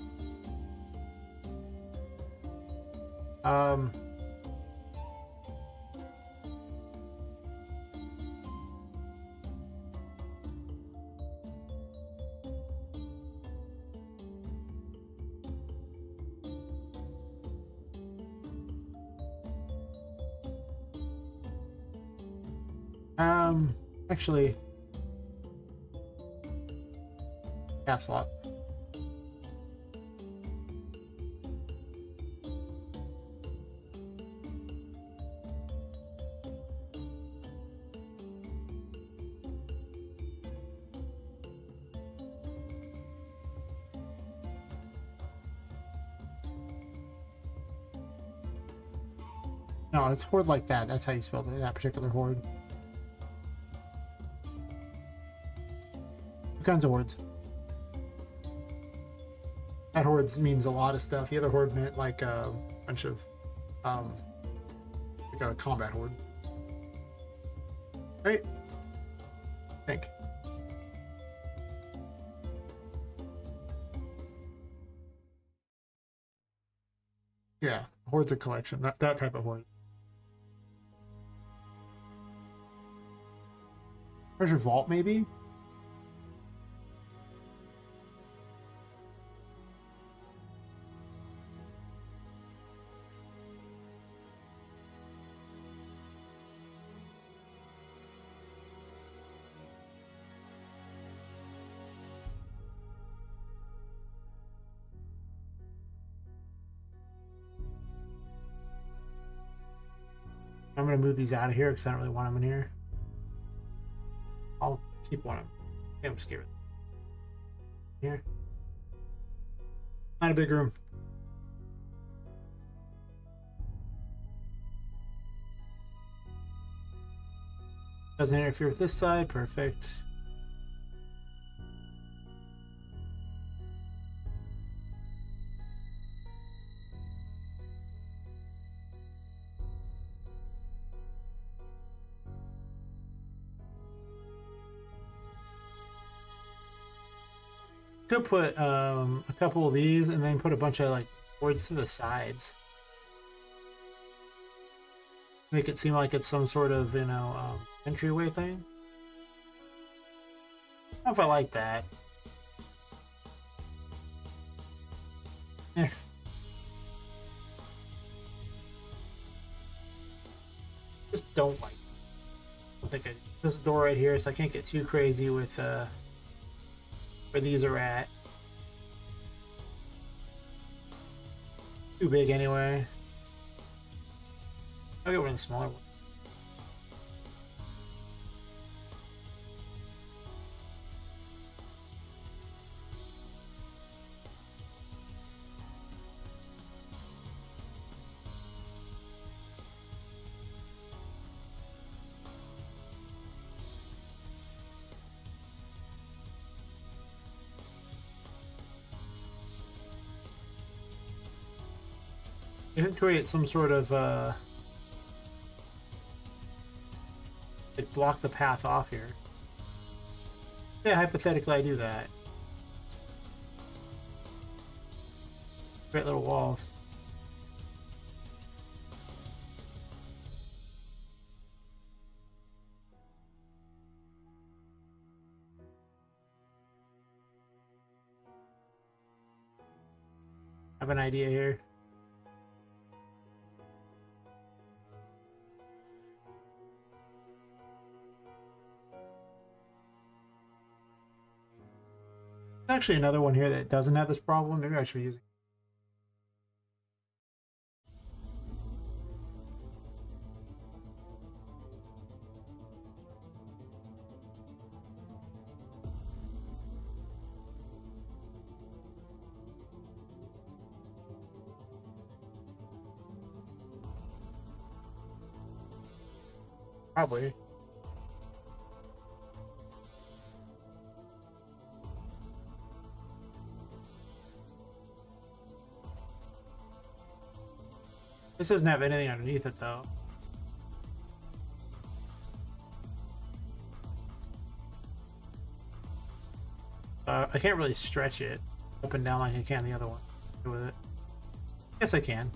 Actually, caps lock. No, it's horde like that. That's how you spell it, that particular horde. Two kinds of hordes. That horde means a lot of stuff. The other horde meant like a bunch of, like a combat horde. Right? I think. Yeah, horde's a collection. That type of horde. Treasure vault, maybe? I'm gonna move these out of here because I don't really want them in here. I'll keep one of them. I'm scared. Here. Not a big room. Doesn't interfere with this side. Perfect. Could put a couple of these and then put a bunch of like boards to the sides. Make it seem like it's some sort of, you know, entryway thing. I don't know if I like that. Eh. Just don't like it. I don't think this door right here, so I can't get too crazy with where these are at. Too big anyway. I'll get one of the smaller ones. You can create some sort of like block the path off here. Yeah, hypothetically I do that. Great little walls. I have an idea here. Actually another one here that doesn't have this problem. Maybe I should be using. Probably. This doesn't have anything underneath it, though. I can't really stretch it up and down like I can the other one with it. Yes, I can.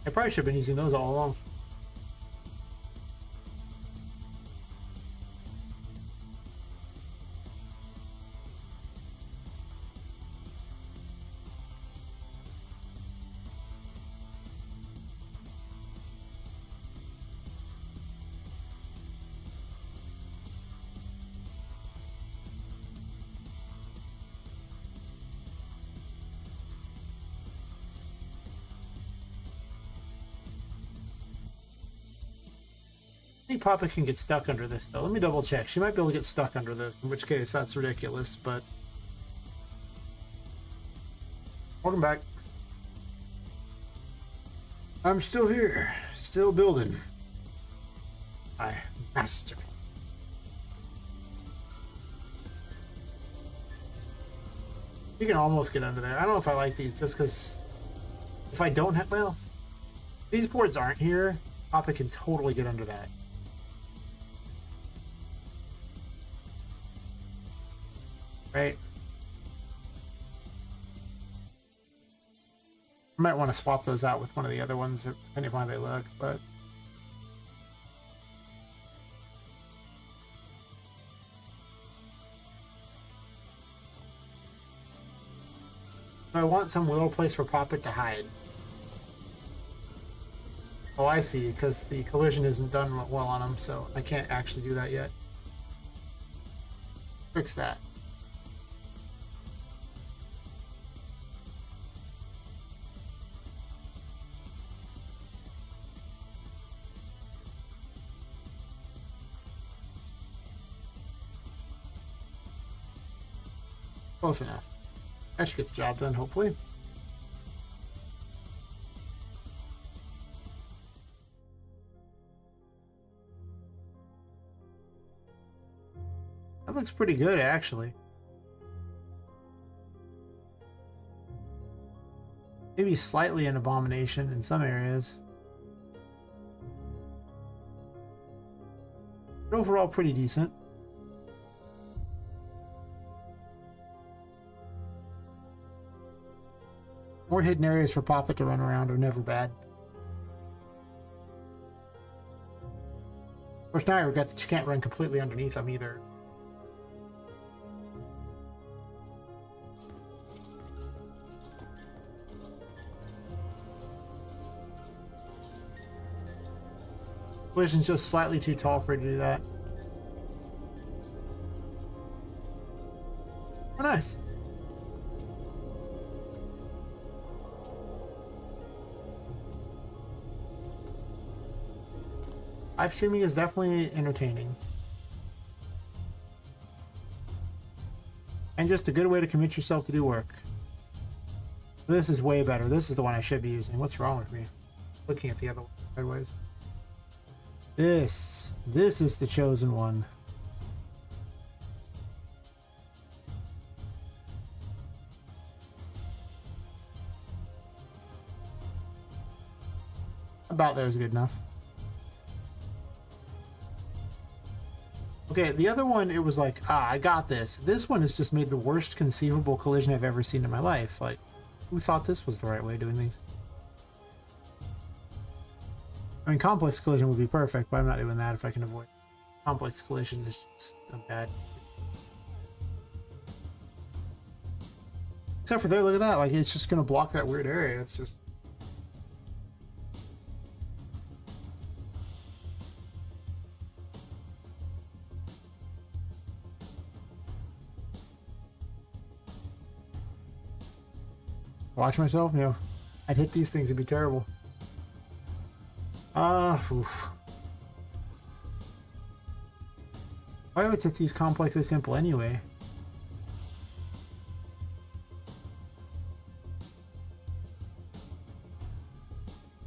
I probably should have been using those all along. I think Papa can get stuck under this, though. Let me double check. She might be able to get stuck under this, in which case that's ridiculous, but... Welcome back. I'm still here. Still building. I master. You can almost get under there. I don't know if I like these, just because... If I don't have... Well, these boards aren't here. Papa can totally get under that. Right? I might want to swap those out with one of the other ones, depending on how they look, but... I want some little place for Poppet to hide. Oh, I see, because the collision isn't done well on him, so I can't actually do that yet. Fix that. Close enough. I should get the job done, hopefully. That looks pretty good, actually. Maybe slightly an abomination in some areas. But overall, pretty decent. More hidden areas for Poppet to run around are never bad. Of course, now I regret that you can't run completely underneath them either. Collision's just slightly too tall for you to do that. Oh, nice. Live streaming is definitely entertaining. And just a good way to commit yourself to do work. This is way better. This is the one I should be using. What's wrong with me? Looking at the other one sideways. This is the chosen one. About there is good enough. Okay, the other one, it was like, I got this. This one has just made the worst conceivable collision I've ever seen in my life. Like, who thought this was the right way of doing things? I mean, complex collision would be perfect, but I'm not doing that if I can avoid. Complex collision is just a bad. Except for there, look at that. Like, it's just going to block that weird area. It's just... Watch myself? No. I'd hit these things, it'd be terrible. Oof. Why would set these complexly simple anyway?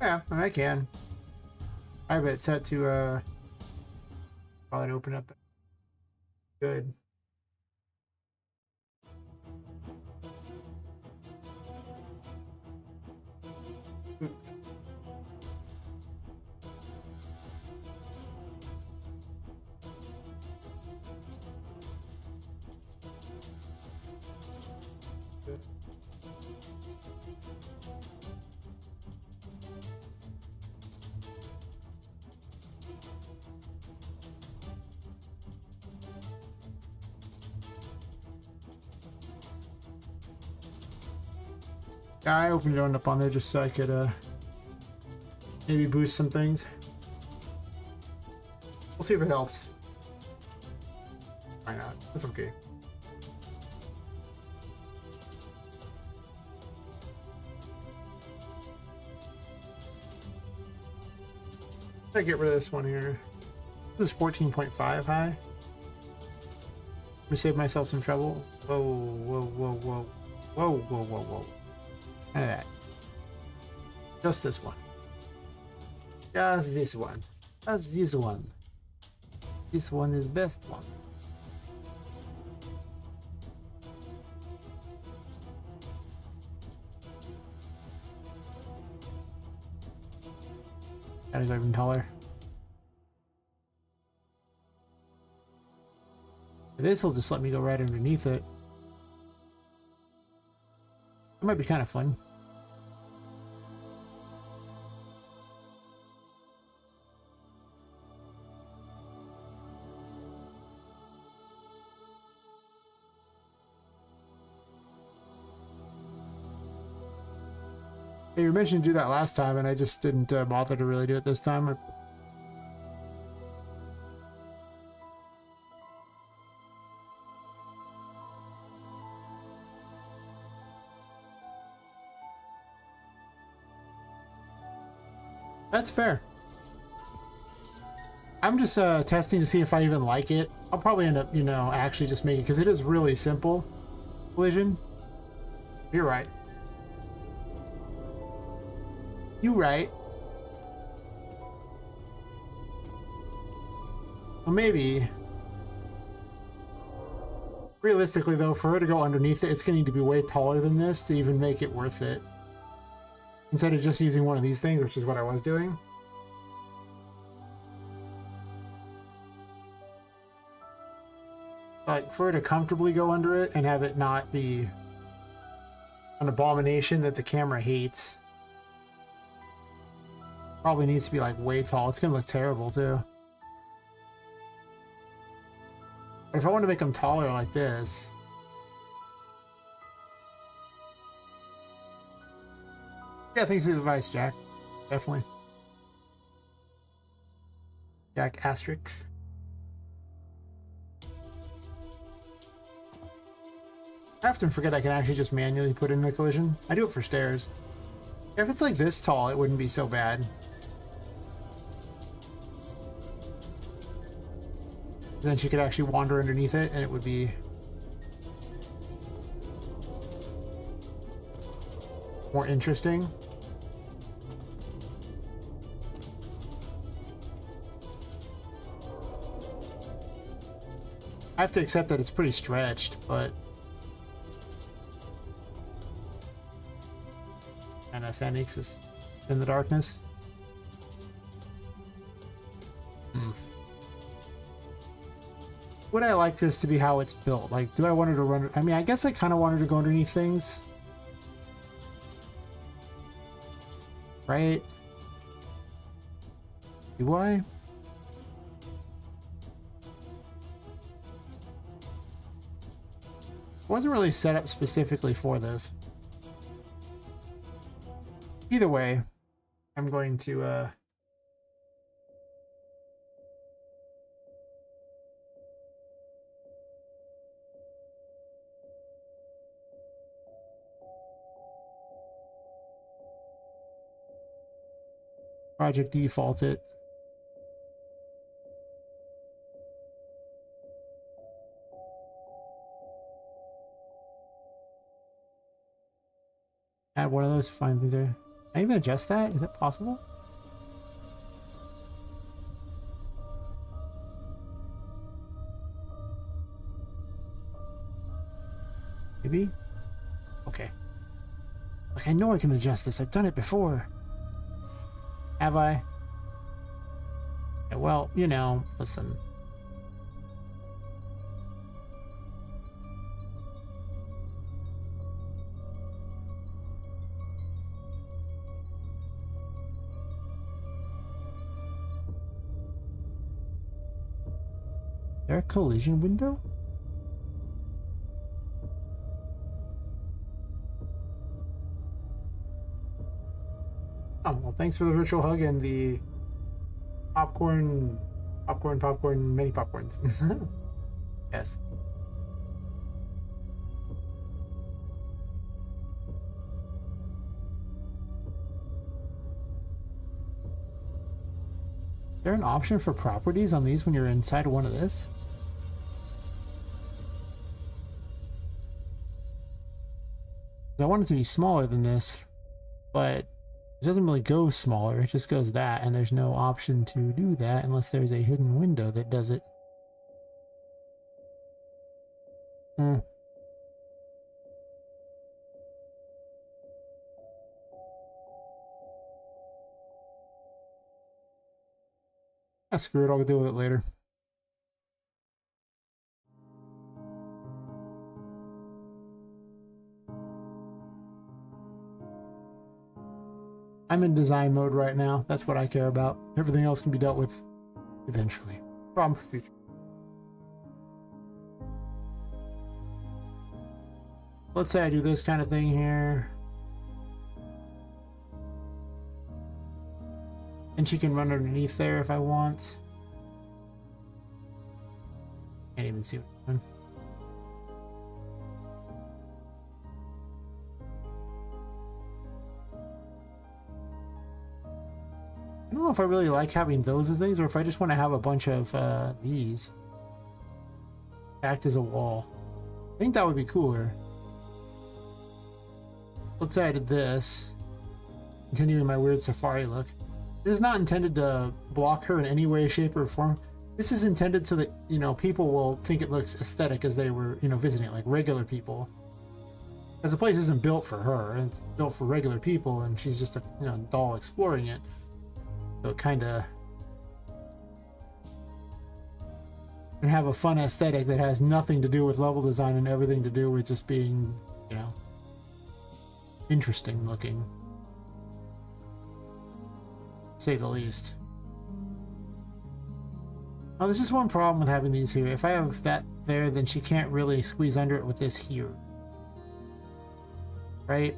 Yeah, I can. I have it set to probably open up. Good. Yeah, I opened it up on there just so I could maybe boost some things. We'll see if it helps. Why not? That's okay. I get rid of this one here. This is 14.5 high. Let me save myself some trouble. Whoa, whoa, whoa, whoa. Whoa, whoa, whoa, whoa. None of that. Just this one. Just this one. Just this one. This one is best one. Gotta go even taller. This will just let me go right underneath it. That might be kind of fun. Hey, you mentioned to do that last time, and I just didn't bother to really do it this time. That's fair. I'm just testing to see if I even like it. I'll probably end up, you know, actually just making, because it is really simple collision. You're right. You right. Well, maybe. Realistically, though, for her to go underneath it, it's going to need to be way taller than this to even make it worth it. Instead of just using one of these things, which is what I was doing. Like, for her to comfortably go under it and have it not be an abomination that the camera hates. Probably needs to be like way tall. It's gonna look terrible too. But if I want to make them taller like this, yeah, thanks for the advice, Jack. Definitely. Jack Asterix. I often forget I can actually just manually put in the collision. I do it for stairs. If it's like this tall, it wouldn't be so bad. Then she could actually wander underneath it and it would be more interesting. I have to accept that it's pretty stretched, but and Sanix is in the darkness. Would I like this to be how it's built? Like, do I want her to run? I mean, I guess I kind of want her to go underneath things. Right? Do I? It wasn't really set up specifically for this. Either way, I'm going to project default it. Add one of those fine things there. I even adjust that? Is it possible? Maybe? Okay. Like, I know I can adjust this. I've done it before. Have I? Yeah, well, you know, listen. Is there a collision window? Oh, well, thanks for the virtual hug and the popcorn, mini popcorns. Yes. Is there an option for properties on these when you're inside one of this? I want it to be smaller than this, but it doesn't really go smaller. It just goes that, and there's no option to do that unless there's a hidden window that does it. Hmm. Ah, screw it. I'll deal with it later. I'm in design mode right now. That's what I care about. Everything else can be dealt with eventually. Problem for future. Let's say I do this kind of thing here. And she can run underneath there if I want. Can't even see what I'm doing. I don't know if I really like having those as things or if I just want to have a bunch of these act as a wall. I think that would be cooler. Let's say I did this, continuing my weird safari look. This is not intended to block her in any way, shape, or form. This is intended so that, you know, people will think it looks aesthetic as they were, you know, visiting it, like regular people. Because the place isn't built for her, it's built for regular people, and she's just a, you know, doll exploring it. So it kind of can have a fun aesthetic that has nothing to do with level design and everything to do with just being, you know, interesting looking, to say the least. Oh, there's just one problem with having these here. If I have that there, then she can't really squeeze under it with this here. Right?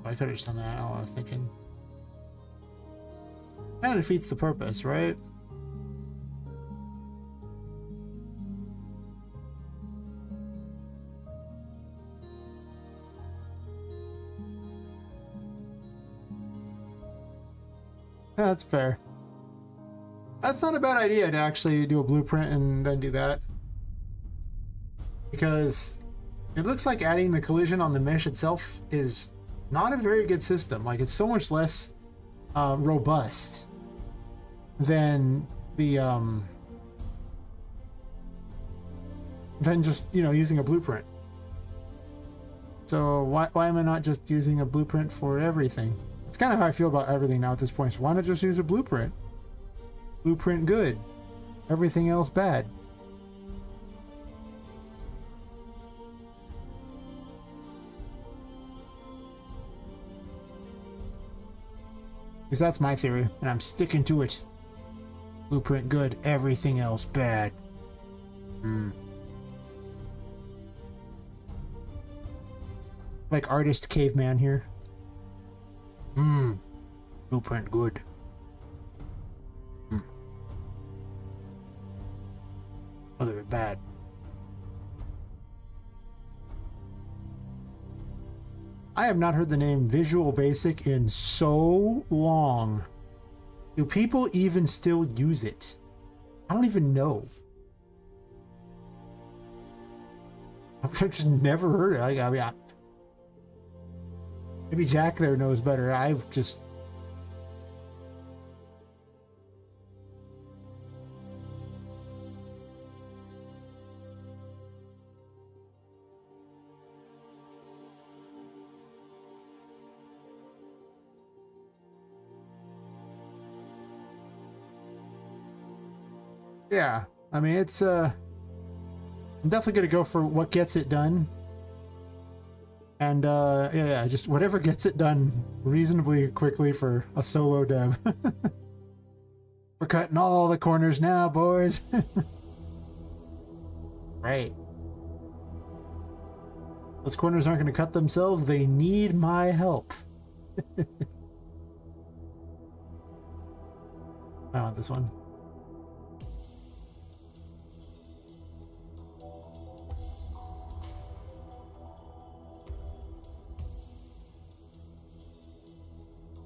Oh, I could have just done that. I don't know what I was thinking. Kind of defeats the purpose, right? Yeah, that's fair. That's not a bad idea to actually do a blueprint and then do that. Because it looks like adding the collision on the mesh itself is not a very good system. Like, it's so much less robust than the than just, you know, using a blueprint. So why am I not just using a blueprint for everything? It's kind of how I feel about everything now at this point. So why not just use a blueprint? Blueprint good, everything else bad. Because that's my theory, and I'm sticking to it. Blueprint good, everything else bad. Like artist caveman here. Blueprint good. Other bad. I have not heard the name Visual Basic in so long. Do people even still use it? I don't even know. I've just never heard it. I mean, Maybe Jack there knows better. I've just... Yeah, I mean, it's, I'm definitely gonna go for what gets it done. And, yeah, just whatever gets it done reasonably quickly for a solo dev. We're cutting all the corners now, boys. Right. Those corners aren't gonna cut themselves. They need my help. I want this one.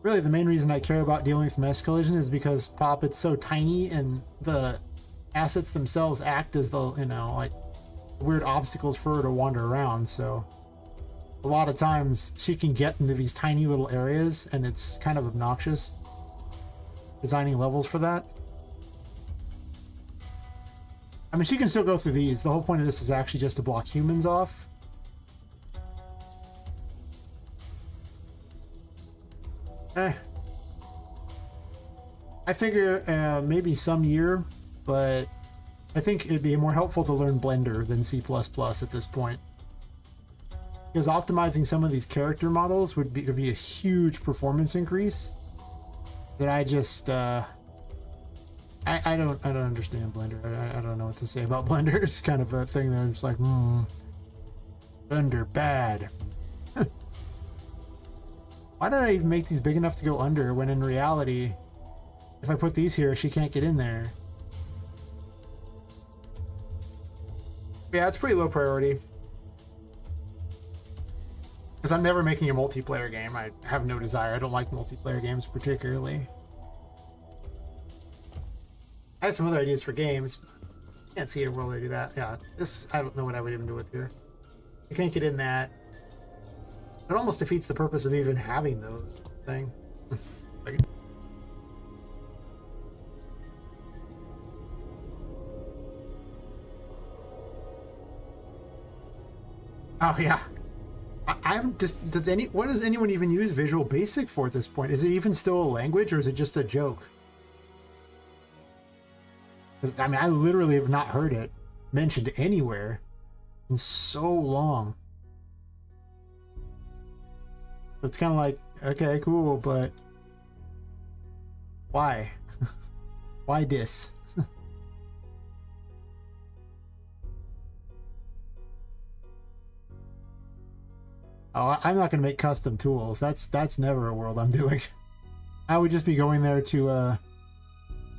Really, the main reason I care about dealing with mesh collision is because Poppet's so tiny and the assets themselves act as the, you know, like weird obstacles for her to wander around. So a lot of times she can get into these tiny little areas and it's kind of obnoxious designing levels for that. I mean, she can still go through these. The whole point of this is actually just to block humans off. I figure maybe some year, but I think it'd be more helpful to learn Blender than C++ at this point. Because optimizing some of these character models would be a huge performance increase that I just I don't understand Blender. I don't know what to say about Blender. It's kind of a thing that I'm just like, Blender bad. Why did I even make these big enough to go under when in reality, if I put these here, she can't get in there? Yeah, it's pretty low priority. Because I'm never making a multiplayer game. I have no desire. I don't like multiplayer games particularly. I had some other ideas for games. Can't see a world I do that. Yeah, this, I don't know what I would even do with here. You can't get in that. It almost defeats the purpose of even having the thing. Like, oh yeah, I'm just. What does anyone even use Visual Basic for at this point? Is it even still a language, or is it just a joke? I mean, I literally have not heard it mentioned anywhere in so long. So it's kind of like, okay, cool, but why? Why this? Oh, I'm not going to make custom tools. That's never a world I'm doing. I would just be going there to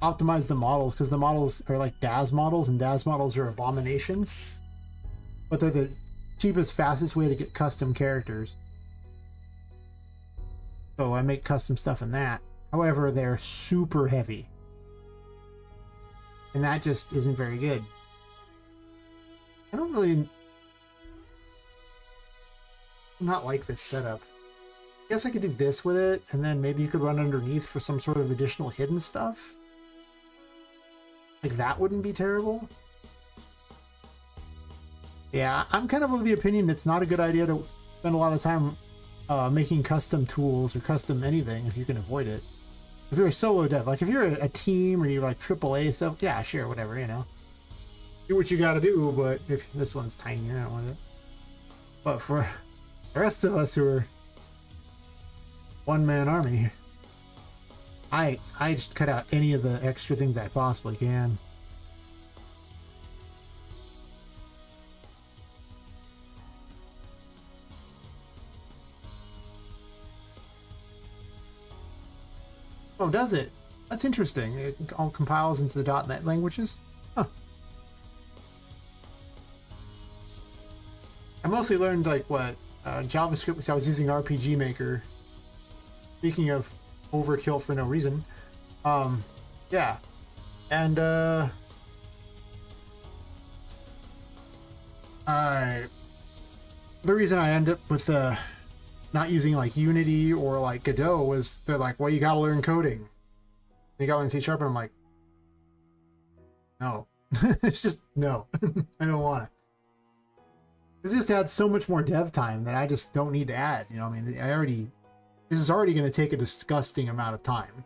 optimize the models, because the models are like DAZ models, and DAZ models are abominations. But they're the cheapest, fastest way to get custom characters. So I make custom stuff in that. However, they're super heavy. And that just isn't very good. I don't really... not like this setup. I guess I could do this with it, and then maybe you could run underneath for some sort of additional hidden stuff. Like, that wouldn't be terrible. Yeah, I'm kind of the opinion it's not a good idea to spend a lot of time making custom tools or custom anything if you can avoid it. If you're a solo dev, like if you're a team or you're like AAA stuff, yeah, sure, whatever, you know. Do what you gotta do, but if this one's tiny, I don't want it. But for the rest of us who are one-man army, I just cut out any of the extra things I possibly can. Oh, does it? That's interesting. It all compiles into the .NET languages? Huh. I mostly learned, like, what? JavaScript, because I was using RPG Maker. Speaking of overkill for no reason. Yeah. And, the reason I end up with, not using like Unity or like Godot was they're like, well, you got to learn coding. You got to learn C#, and I'm like, no, it's just no, I don't want it. This just adds so much more dev time that I just don't need to add. You know, I mean, this is already going to take a disgusting amount of time.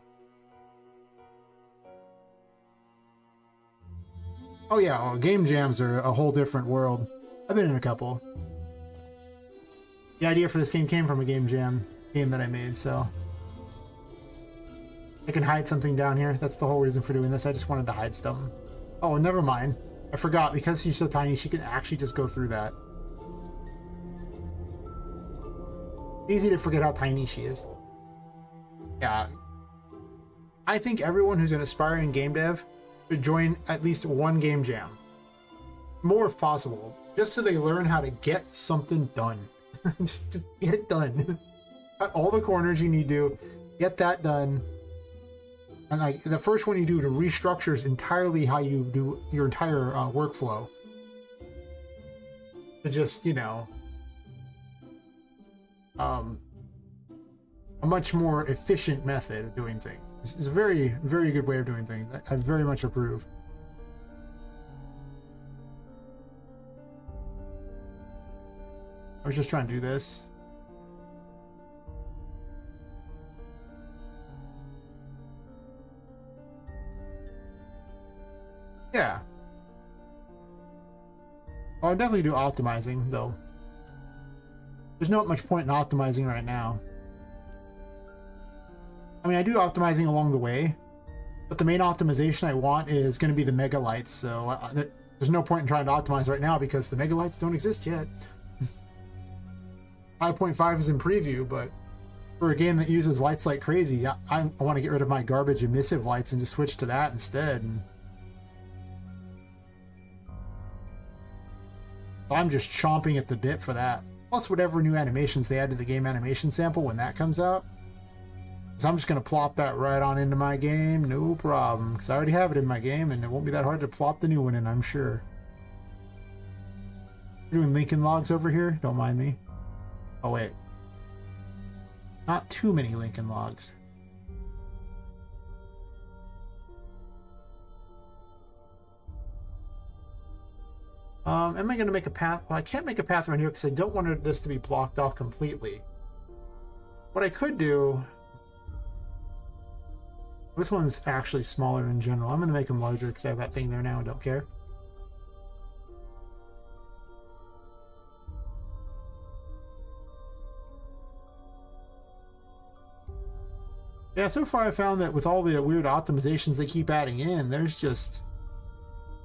Oh yeah, well, game jams are a whole different world. I've been in a couple. The idea for this game came from a game jam game that I made, so I can hide something down here. That's the whole reason for doing this. I just wanted to hide something. Oh, never mind. I forgot, because she's so tiny, she can actually just go through that. Easy to forget how tiny she is. Yeah. I think everyone who's an aspiring game dev should join at least one game jam. More if possible. Just so they learn how to get something done. just get it done. Cut all the corners you need to. Get that done. And like the first one you do to restructures entirely how you do your entire workflow. To just, you know, a much more efficient method of doing things. It's a very, very good way of doing things. I very much approve. I was just trying to do this. Yeah. I'll definitely do optimizing, though. There's not much point in optimizing right now. I mean, I do optimizing along the way, but the main optimization I want is going to be the megalights, so there's no point in trying to optimize right now because the megalights don't exist yet. 5.5 is in preview, but for a game that uses lights like crazy, I want to get rid of my garbage emissive lights and just switch to that instead. And I'm just chomping at the bit for that. Plus whatever new animations they add to the game animation sample when that comes out. So I'm just going to plop that right on into my game, no problem. Because I already have it in my game, and it won't be that hard to plop the new one in, I'm sure. We're doing Lincoln logs over here, don't mind me. Oh wait. Not too many Lincoln logs. Am I going to make a path? Well, I can't make a path around here because I don't want this to be blocked off completely. What I could do... This one's actually smaller in general. I'm going to make them larger because I have that thing there now and don't care. Yeah, so far I found that with all the weird optimizations they keep adding in, there's just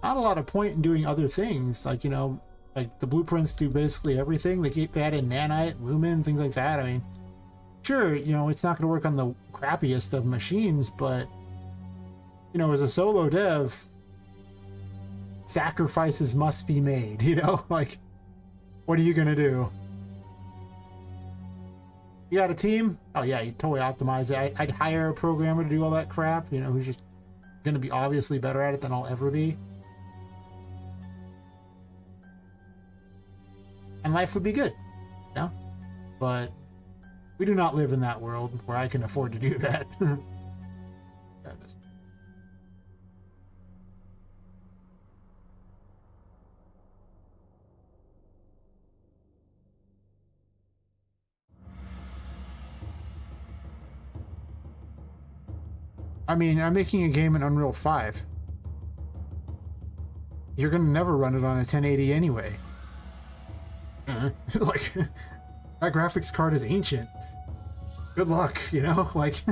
not a lot of point in doing other things. Like, you know, like the blueprints do basically everything. They keep adding nanite, lumen, things like that. I mean, sure, you know, it's not going to work on the crappiest of machines, but, you know, as a solo dev, sacrifices must be made, you know? Like, what are you going to do? You got a team? Oh yeah, you totally optimize it. I'd hire a programmer to do all that crap, you know, who's just going to be obviously better at it than I'll ever be. And life would be good, you know? But we do not live in that world where I can afford to do that. I mean, I'm making a game in Unreal 5. You're gonna never run it on a 1080 anyway. Like, that graphics card is ancient. Good luck, you know? Like,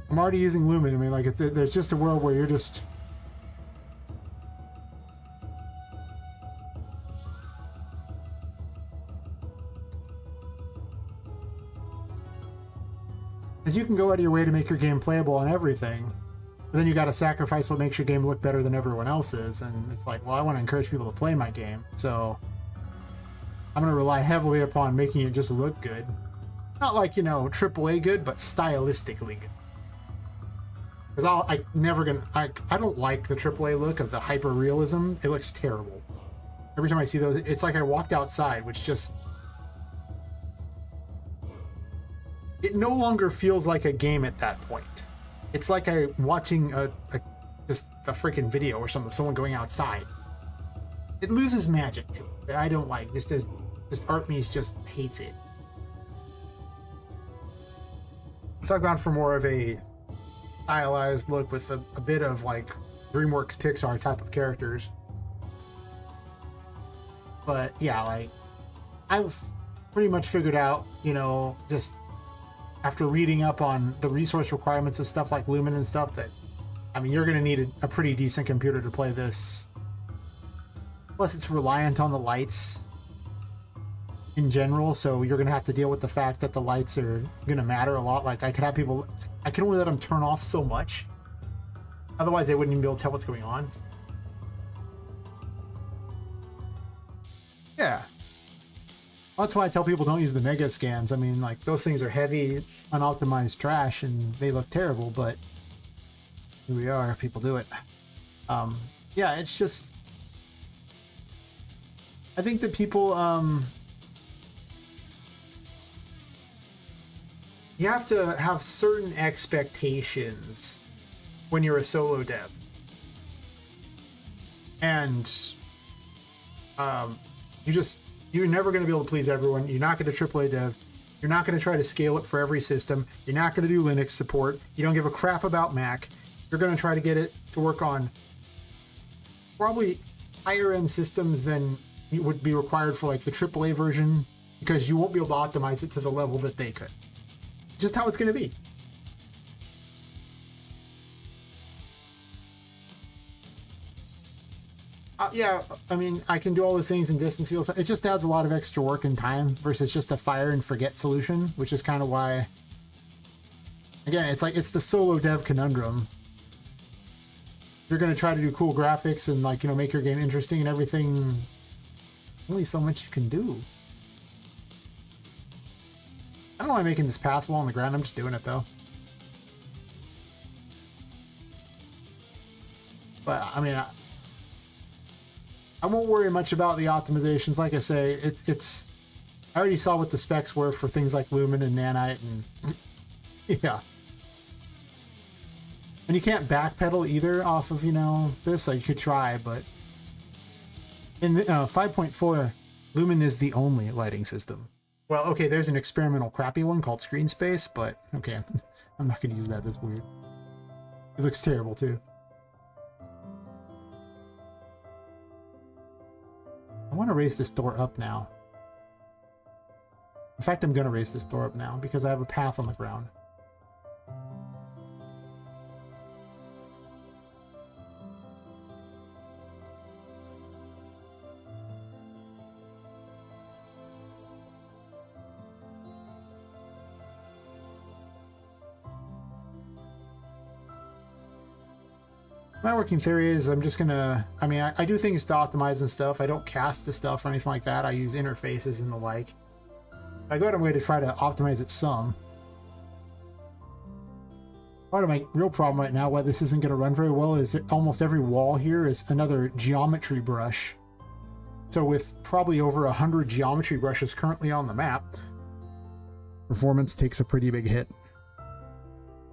I'm already using Lumen. I mean, like, there's just a world where you're just... Because you can go out of your way to make your game playable on everything, but then you got to sacrifice what makes your game look better than everyone else's, and it's like, well, I want to encourage people to play my game, so I'm going to rely heavily upon making it just look good. Not like, you know, AAA good, but stylistically good. Because I don't like the AAA look of the hyper-realism. It looks terrible. Every time I see those, it's like I walked outside, which just... it no longer feels like a game at that point. It's like I'm watching just a freaking video or something of someone going outside. It loses magic to it that I don't like. Just ArtMe's just hates it. So I've gone for more of a stylized look with a bit of like DreamWorks Pixar type of characters. But yeah, like I've pretty much figured out, you know, just after reading up on the resource requirements of stuff like Lumen and stuff, that I mean, you're going to need a pretty decent computer to play this. Plus, it's reliant on the lights in general, so you're going to have to deal with the fact that the lights are going to matter a lot. Like, I could have people, I can only let them turn off so much. Otherwise, they wouldn't even be able to tell what's going on. Yeah. That's why I tell people don't use the mega scans. I mean, like, those things are heavy, unoptimized trash, and they look terrible, but here we are, people do it. Yeah, it's just, I think that people, you have to have certain expectations when you're a solo dev. And you're never going to be able to please everyone. You're not going to AAA dev. You're not going to try to scale it for every system. You're not going to do Linux support. You don't give a crap about Mac. You're going to try to get it to work on probably higher end systems than would be required for like the AAA version, because you won't be able to optimize it to the level that they could. Just how it's going to be. Yeah, I mean, I can do all those things in distance fields. It just adds a lot of extra work and time versus just a fire and forget solution, which is kind of why, again, it's like, it's the solo dev conundrum. You're going to try to do cool graphics and, like, you know, make your game interesting and everything. Only so much you can do. I don't know why I'm making this path along the ground. I'm just doing it, though. But, I mean, I won't worry much about the optimizations. Like I say, it's I already saw what the specs were for things like Lumen and Nanite, and yeah. And you can't backpedal either off of, you know, this. Like, you could try, but in the 5.4, Lumen is the only lighting system. Well, okay, there's an experimental crappy one called Screen Space, but okay, I'm not going to use that. That's weird. It looks terrible too. I want to raise this door up now. In fact, I'm going to raise this door up now because I have a path on the ground. My working theory is I'm just gonna, I mean, I do things to optimize and stuff. I don't cast the stuff or anything like that. I use interfaces and the like. I go out of my way to try to optimize it some. Part of my real problem right now, why this isn't gonna run very well, is that almost every wall here is another geometry brush. So with probably over 100 geometry brushes currently on the map, performance takes a pretty big hit.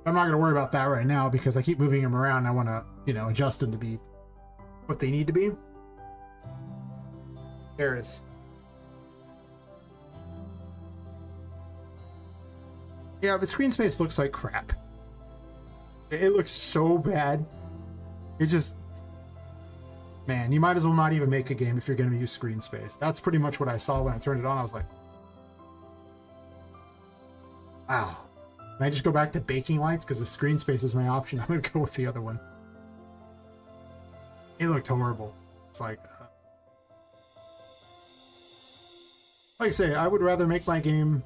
I'm not going to worry about that right now because I keep moving them around. I want to, you know, adjust them to be what they need to be. There it is. Yeah, but Screen Space looks like crap. It looks so bad. It just, man, you might as well not even make a game if you're going to use Screen Space. That's pretty much what I saw when I turned it on. I was like, wow. Can I just go back to baking lights? Because if Screen Space is my option, I'm going to go with the other one. It looked horrible. It's like I say, I would rather make my game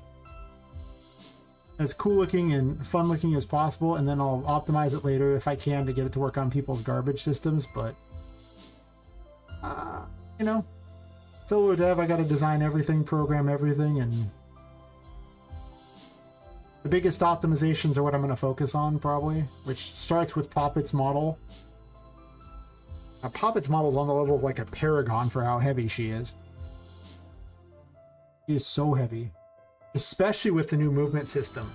as cool looking and fun looking as possible, and then I'll optimize it later if I can to get it to work on people's garbage systems. But, you know, solo dev, I got to design everything, program everything, and the biggest optimizations are what I'm going to focus on, probably, which starts with Poppet's model. Now, Poppet's model is on the level of like a paragon for how heavy she is. She is so heavy, especially with the new movement system.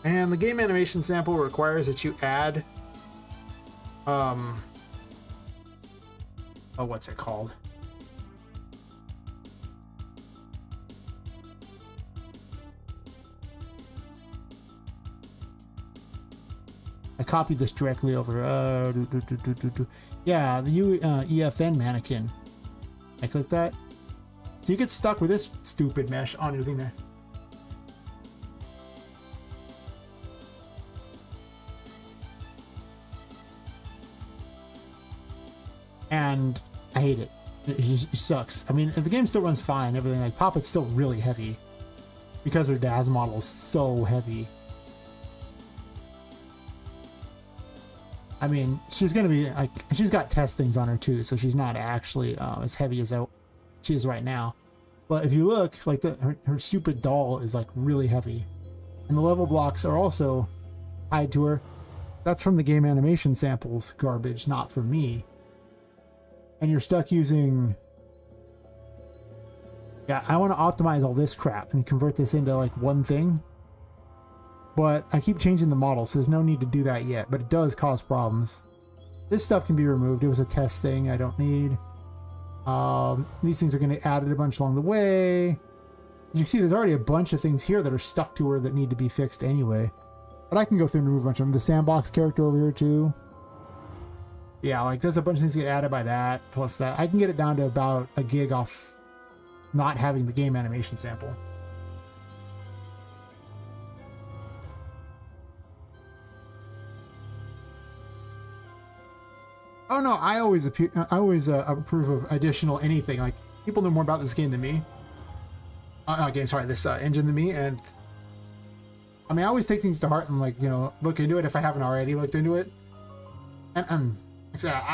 And the game animation sample requires that you add, oh, what's it called? I copied this directly over. Yeah, the EFN mannequin. I click that. So you get stuck with this stupid mesh on your thing there. And I hate it. It sucks. I mean, the game still runs fine, everything. Like, Poppet's still really heavy because her DAS model is so heavy. I mean, she's gonna be like, she's got test things on her too, so she's not actually as heavy as she is right now. But if you look, like her stupid doll is like really heavy, and the level blocks are also tied to her. That's from the game animation samples garbage, not from me. And you're stuck using. Yeah, I want to optimize all this crap and convert this into like one thing. But I keep changing the model, so there's no need to do that yet. But it does cause problems. This stuff can be removed. It was a test thing I don't need. These things are going to get added a bunch along the way. You can see there's already a bunch of things here that are stuck to her that need to be fixed anyway. But I can go through and remove a bunch of them. The sandbox character over here too. Yeah, like there's a bunch of things that get added by that. Plus that. I can get it down to about a gig off not having the game animation sample. Oh no, I always approve of additional anything. Like, people know more about this game than me. This engine than me, and I mean, I always take things to heart and, like, you know, look into it if I haven't already looked into it. And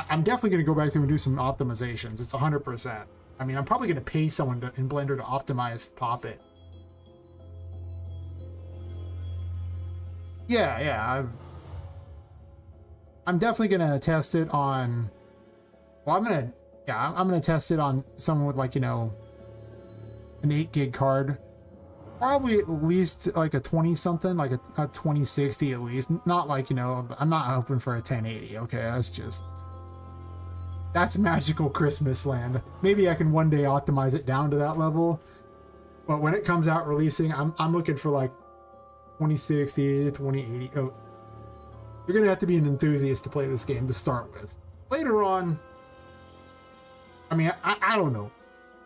I'm definitely going to go back through and do some optimizations. It's 100%. I mean, I'm probably going to pay someone in Blender to optimize Poppet. Yeah. I'm definitely gonna test it on. Well, I'm gonna test it on someone with, like, you know, an 8 gig card, probably at least like a 20 something, like a 2060 at least. Not like, you know, I'm not hoping for a 1080. Okay, that's magical Christmas land. Maybe I can one day optimize it down to that level, but when it comes out releasing, I'm looking for like 2060 to 2080. Oh. You're going to have to be an enthusiast to play this game to start with. Later on, I mean, I don't know.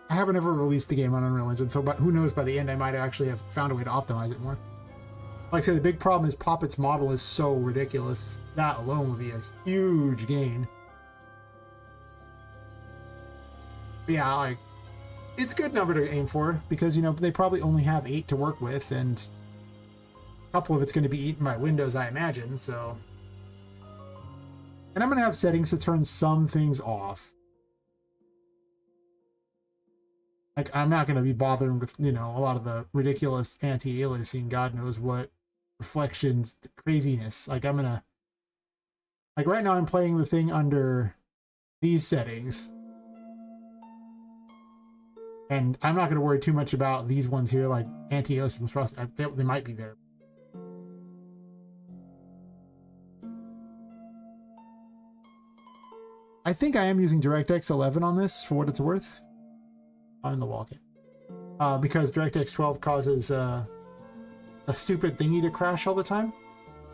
I haven't ever released the game on Unreal Engine, so who knows, by the end I might actually have found a way to optimize it more. Like I said, the big problem is Poppet's model is so ridiculous. That alone would be a huge gain. But yeah, like, it's a good number to aim for, because, you know, they probably only have 8 to work with, and a couple of it's going to be eaten by Windows, I imagine, so... And I'm going to have settings to turn some things off. Like, I'm not going to be bothering with, you know, a lot of the ridiculous anti-aliasing, God knows what, reflections, craziness. Like, I'm going to... Like, right now I'm playing the thing under these settings. And I'm not going to worry too much about these ones here, like anti-aliasing. They might be there. I think I am using DirectX 11 on this for what it's worth. I'm in the walk-in. Because DirectX 12 causes a stupid thingy to crash all the time.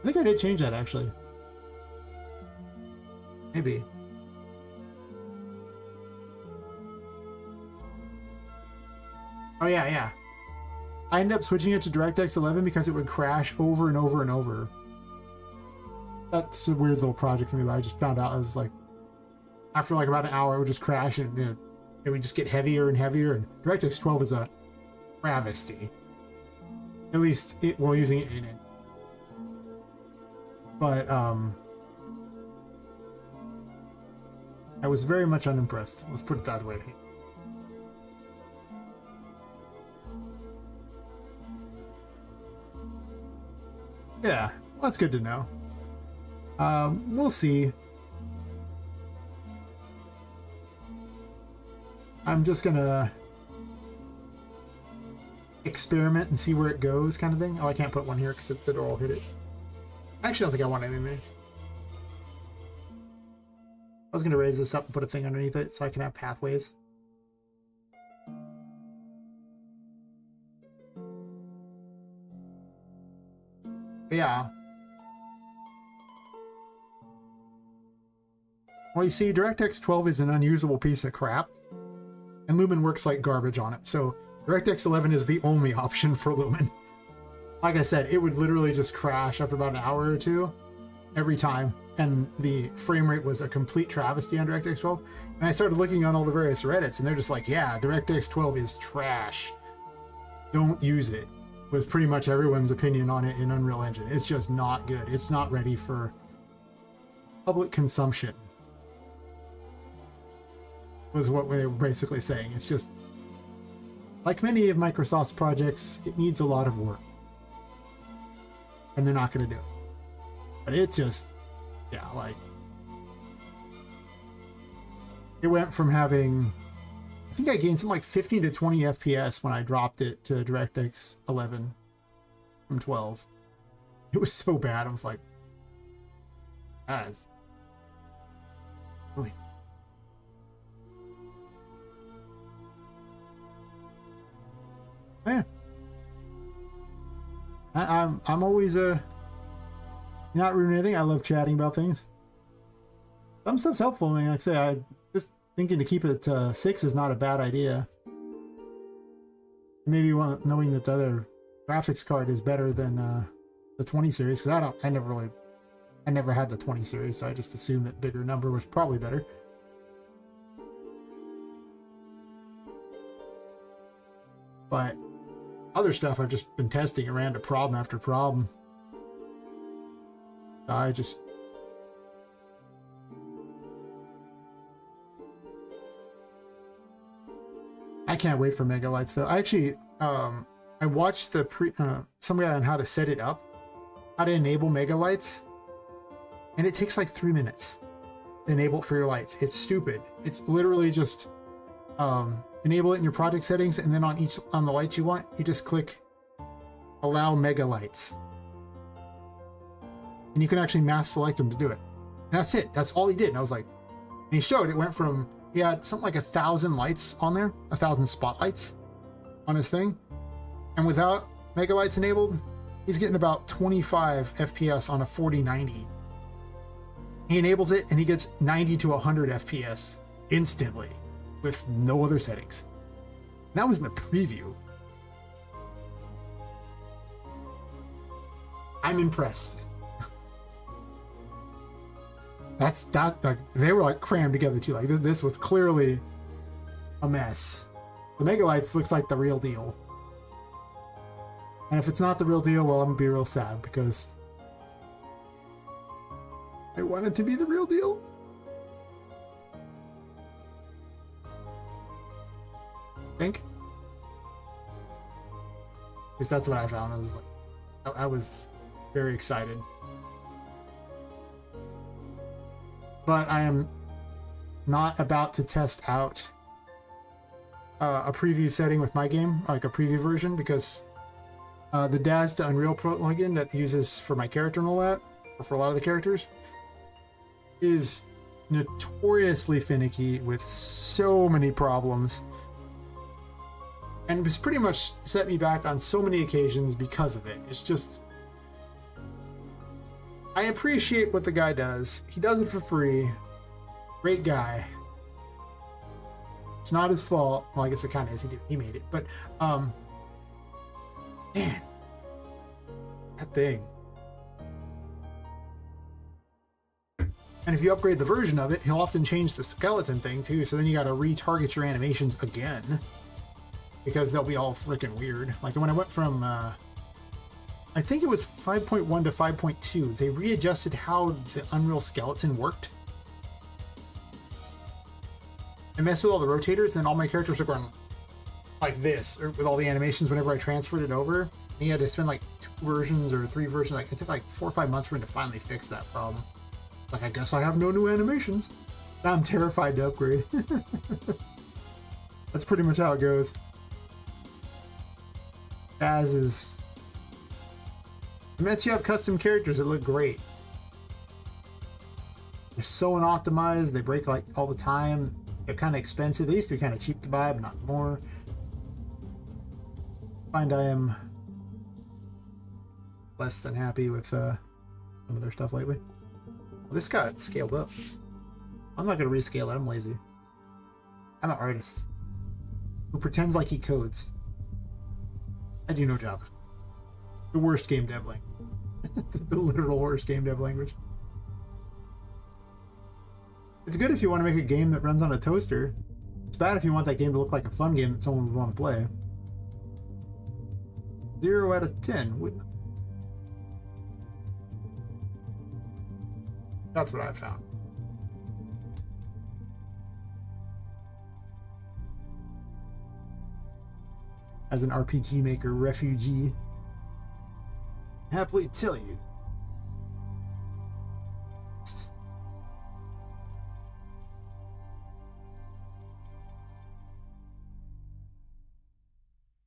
I think I did change that, actually. Maybe. Oh, yeah. I ended up switching it to DirectX 11 because it would crash over and over and over. That's a weird little project for me, but I just found out I was like, after like about an hour, it would just crash, and, you know, it would just get heavier and heavier. And DirectX 12 is a travesty. At least while using it in it. But I was very much unimpressed. Let's put it that way. Yeah, well, that's good to know. We'll see. I'm just gonna experiment and see where it goes kind of thing. Oh, I can't put one here because the door will hit it. I actually don't think I want anything there. I was going to raise this up and put a thing underneath it so I can have pathways. But yeah. Well, you see, DirectX 12 is an unusable piece of crap, and Lumen works like garbage on it. So DirectX 11 is the only option for Lumen. Like I said, it would literally just crash after about an hour or two every time, and the frame rate was a complete travesty on DirectX 12. And I started looking on all the various Reddits, and they're just like, yeah, DirectX 12 is trash. Don't use it. Was pretty much everyone's opinion on it in Unreal Engine. It's just not good. It's not ready for public consumption, was what they were basically saying. It's just, like many of Microsoft's projects, it needs a lot of work. And they're not going to do it. But it just, yeah, like, it went from having, I think I gained something like 15 to 20 FPS when I dropped it to DirectX 11 from 12. It was so bad. I was like, guys, really? Yeah. I'm always not ruining anything. I love chatting about things. Some stuff's helpful. I mean, like I say, I just thinking to keep it 6 is not a bad idea. Maybe knowing that the other graphics card is better than the 20 series, because I never had the 20 series, so I just assumed that bigger number was probably better. But other stuff I've just been testing around to problem after problem. I can't wait for Megalights though. I actually I watched the some guy on how to set it up, how to enable Megalights, and it takes like 3 minutes to enable it for your lights. It's stupid. It's literally just enable it in your project settings, and then on the lights you want, you just click allow Megalights, and you can actually mass select them to do it. And that's it. That's all he did. And I was like, and he showed it went from, he had something like 1,000 lights on there, 1,000 spotlights on his thing, and without Megalights enabled, he's getting about 25 FPS on a 4090. He enables it and he gets 90 to 100 FPS instantly with no other settings. And that was in the preview. I'm impressed. Like, they were like crammed together too. Like this was clearly a mess. The Megalights looks like the real deal. And if it's not the real deal, well, I'm gonna be real sad because I want it to be the real deal. Think? Because that's what I found. I was very excited. But I am not about to test out a preview setting with my game, like a preview version, because the Daz to Unreal plugin that uses for my character and all that, or for a lot of the characters, is notoriously finicky with so many problems. And it's pretty much set me back on so many occasions because of it. It's just, I appreciate what the guy does. He does it for free. Great guy. It's not his fault. Well, I guess it kind of is. He made it. But, man, that thing. And if you upgrade the version of it, he'll often change the skeleton thing too. So then you got to retarget your animations again, because they'll be all freaking weird. Like when I went from, I think it was 5.1 to 5.2, they readjusted how the Unreal skeleton worked. I messed with all the rotators, and all my characters are going like this, or with all the animations whenever I transferred it over. And you had to spend like 2 versions or 3 versions. Like it took like 4 or 5 months for him to finally fix that problem. Like, I guess I have no new animations. Now I'm terrified to upgrade. That's pretty much how it goes. As is. I mean, you have custom characters that look great. They're so unoptimized, they break like all the time. They're kind of expensive. They used to be kind of cheap to buy, but not anymore. I find I am less than happy with some of their stuff lately. Well, this got scaled up. I'm not going to rescale it. I'm lazy. I'm an artist who pretends like he codes. I do no Java. The worst game dev language. The literal worst game dev language. It's good if you want to make a game that runs on a toaster. It's bad if you want that game to look like a fun game that someone would want to play. 0 out of 10, wouldn't it? That's what I found. As an RPG maker refugee, happily tell you.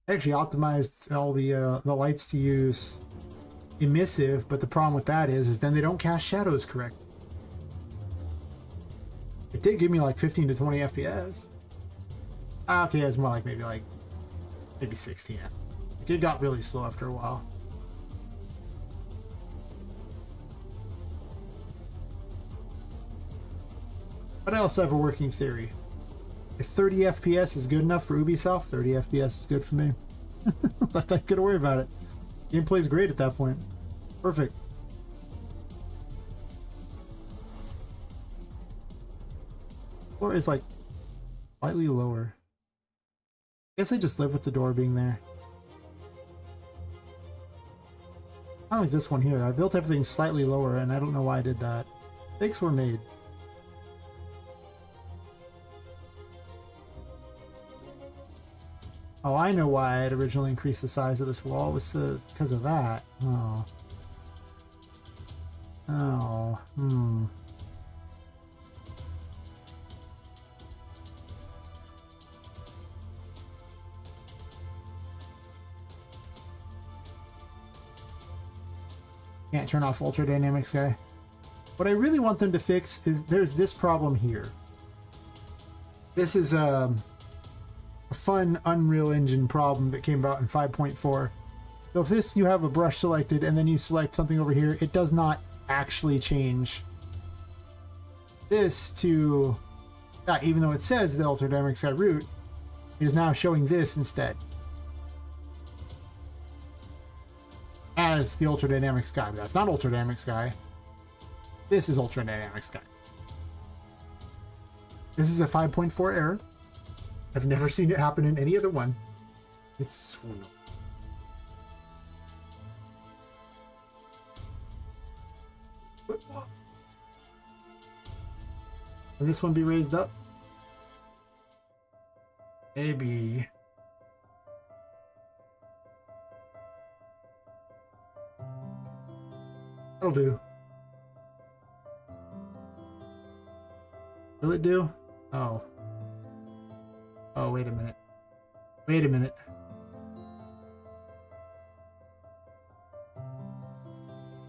I actually optimized all the lights to use emissive, but the problem with that is then they don't cast shadows correctly. It did give me like 15 to 20 FPS. Okay, it's more like maybe 16. Like it got really slow after a while. But I also have a working theory. If 30 FPS is good enough for Ubisoft, 30 FPS is good for me. Not that good to worry about it. Gameplay's great at that point. Perfect. Floor is like slightly lower. I guess I just live with the door being there. I like this one here. I built everything slightly lower and I don't know why I did that. Mistakes were made. Oh, I know why I had originally increased the size of this wall. It was because of that. Oh. Oh. Hmm. Can't turn off Ultra Dynamics guy. What I really want them to fix is there's this problem here. This is a fun Unreal Engine problem that came about in 5.4. So if this, you have a brush selected and then you select something over here, it does not actually change this to, even though it says the Ultra Dynamic Sky root, it is now showing this instead as the Ultra Dynamic Sky. But that's not Ultra Dynamic Sky. This is Ultra Dynamic Sky. This is a 5.4 error. I've never seen it happen in any other one. It's sweet. Will this one be raised up? Maybe. That'll do. Will it do? Oh. Oh, wait a minute. Wait a minute.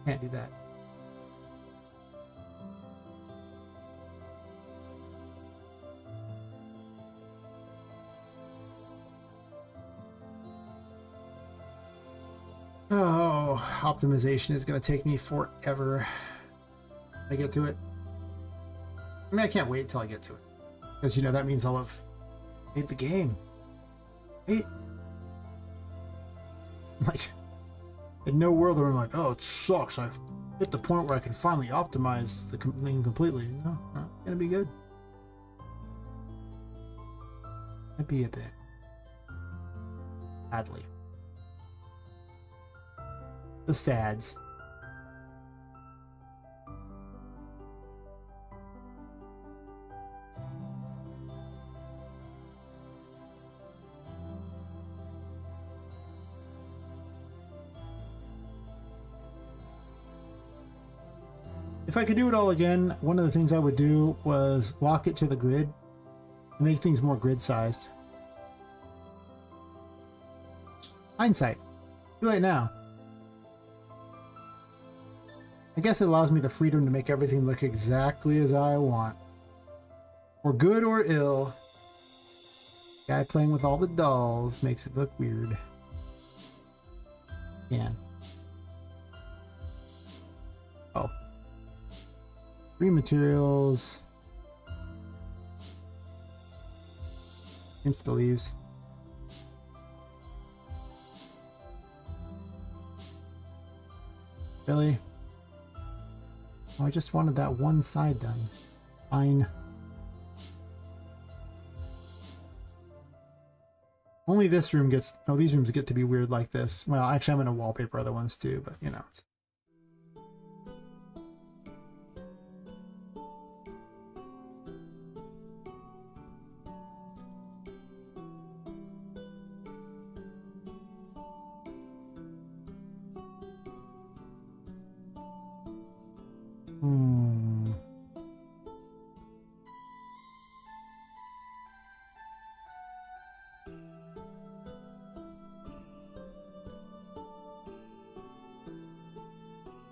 Can't do that. Oh, optimization is going to take me forever to get to it. I mean, I can't wait till I get to it. Because, you know, that means I'll have made the game. Wait. Like, in no world am I like, oh, it sucks. I've hit the point where I can finally optimize the thing completely. No, not gonna be good. Might be a bit. Sadly. The sads. If I could do it all again, one of the things I would do was lock it to the grid and make things more grid-sized. Hindsight. Too late now. I guess it allows me the freedom to make everything look exactly as I want. For good or ill. Guy playing with all the dolls makes it look weird. Can. Oh. 3 materials. Insta leaves. Really? Oh, I just wanted that one side done. Fine. Only this room gets... Oh, these rooms get to be weird like this. Well, actually, I'm going to wallpaper other ones too, but, you know.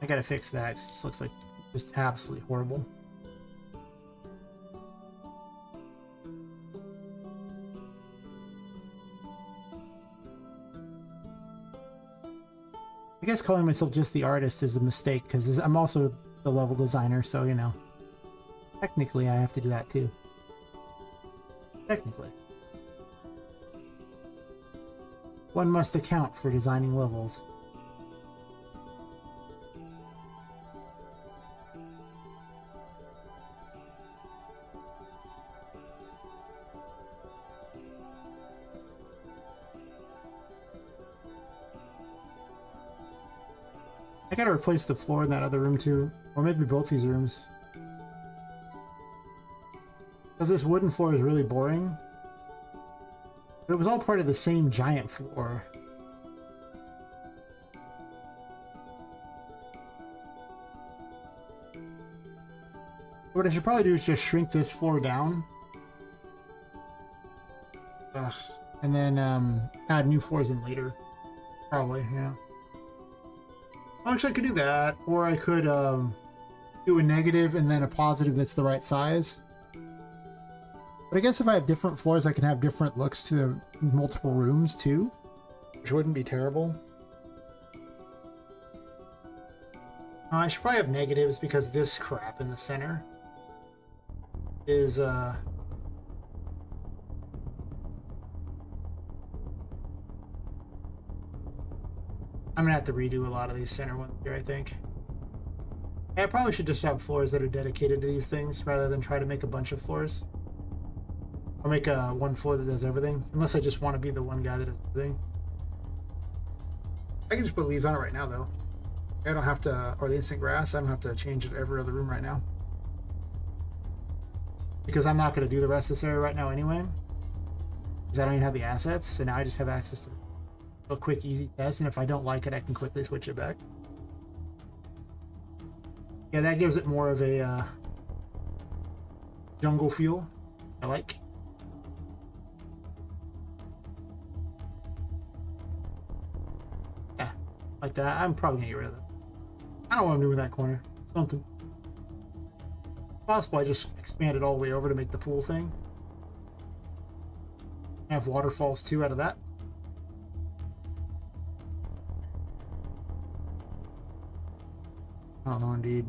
I gotta fix that because it just looks like just absolutely horrible. I guess calling myself just the artist is a mistake because I'm also the level designer, so you know. Technically, I have to do that too. Technically. One must account for designing levels. I gotta replace the floor in that other room too. Or maybe both these rooms. Because this wooden floor is really boring. But it was all part of the same giant floor. What I should probably do is just shrink this floor down. Ugh. And then add new floors in later. Probably, yeah. Well, actually, I could do that, or I could do a negative and then a positive that's the right size. But I guess if I have different floors, I can have different looks to the multiple rooms too, which wouldn't be terrible. I should probably have negatives because this crap in the center is I'm gonna have to redo a lot of these center ones here, I think. Yeah, I probably should just have floors that are dedicated to these things rather than try to make a bunch of floors. Or make one floor that does everything. Unless I just want to be the one guy that does everything. I can just put leaves on it right now, though. I don't have to, or the instant grass, I don't have to change it every other room right now. Because I'm not going to do the rest of this area right now anyway. Because I don't even have the assets, so now I just have access to a quick, easy test, and if I don't like it, I can quickly switch it back. Yeah, that gives it more of a jungle feel. I like. Yeah, like that. I'm probably gonna get rid of that. I don't want to do in that corner. Something. Possible I just expand it all the way over to make the pool thing. Have waterfalls too out of that. I don't know, indeed.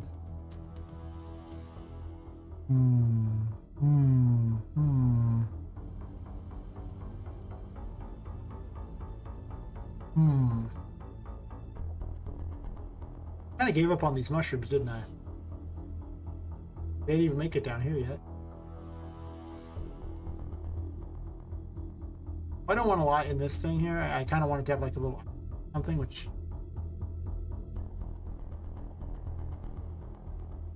Kind of gave up on these mushrooms, didn't I? They didn't even make it down here yet. I don't want a lot in this thing here. I kind of wanted to have like a little something, which...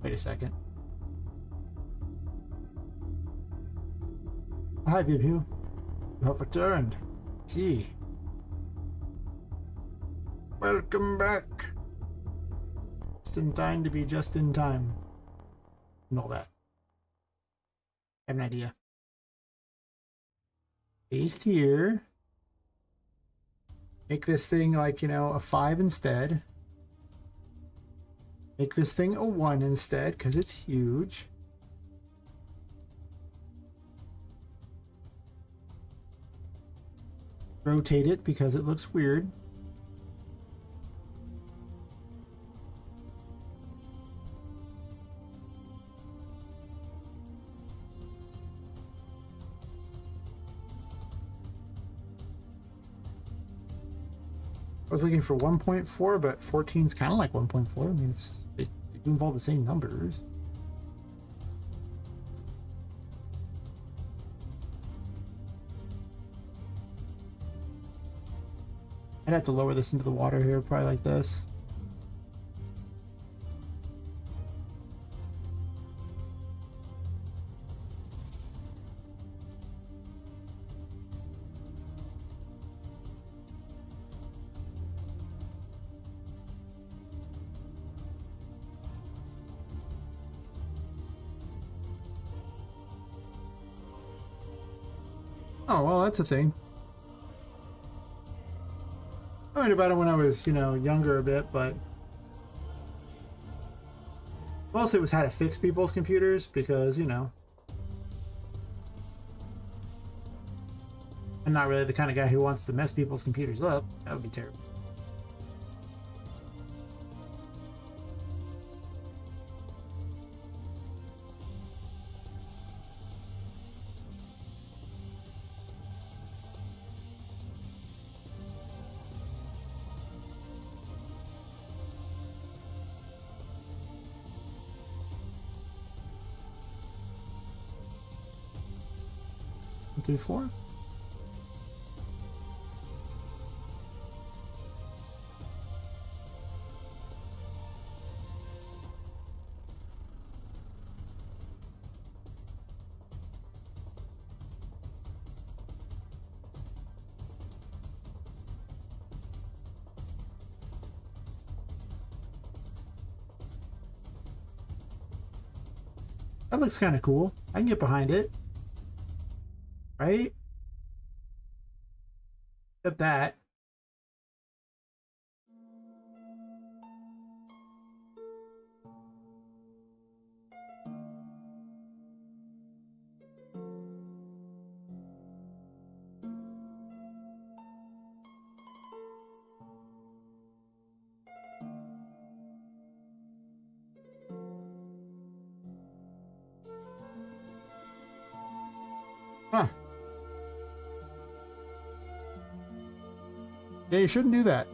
Wait a second. Hi, Vibhu. You have returned. See. Welcome back. Just in time to be just in time. And all that. I have an idea. Paste here. Make this thing like, you know, a 5 instead. Make this thing a 1 instead, because it's huge. Rotate it because it looks weird. I was looking for 1.4, but 14 is kind of like 1.4. I mean, they do involve the same numbers. I'd have to lower this into the water here, probably like this. Oh, well, that's a thing. I learned about it when I was, you know, younger a bit, but mostly it was how to fix people's computers because, you know, I'm not really the kind of guy who wants to mess people's computers up. That would be terrible. One, three, four. That looks kind of cool. I can get behind it. Right? Except that. Huh. Yeah, you shouldn't do that.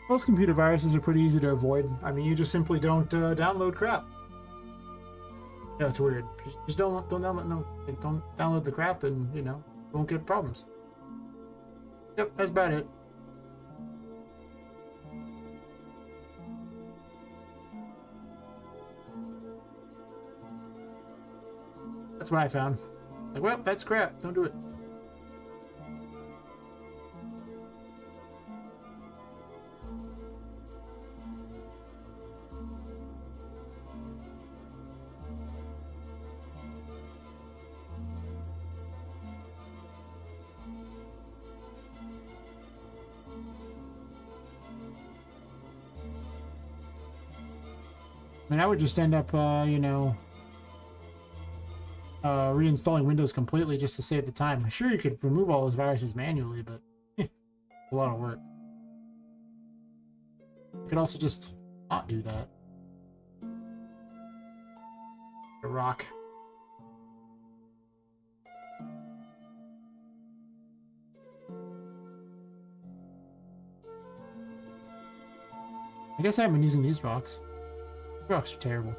Most computer viruses are pretty easy to avoid. I mean, you just simply don't download crap. Yeah, it's weird. Just don't download don't download the crap, and you know, you won't get problems. Yep, that's about it. That's what I found. Like, well, that's crap. Don't do it. I mean, I would just end up, you know, reinstalling Windows completely just to save the time. Sure, you could remove all those viruses manually, but a lot of work. You could also just not do that. A rock. I guess I haven't been using these rocks. These rocks are terrible.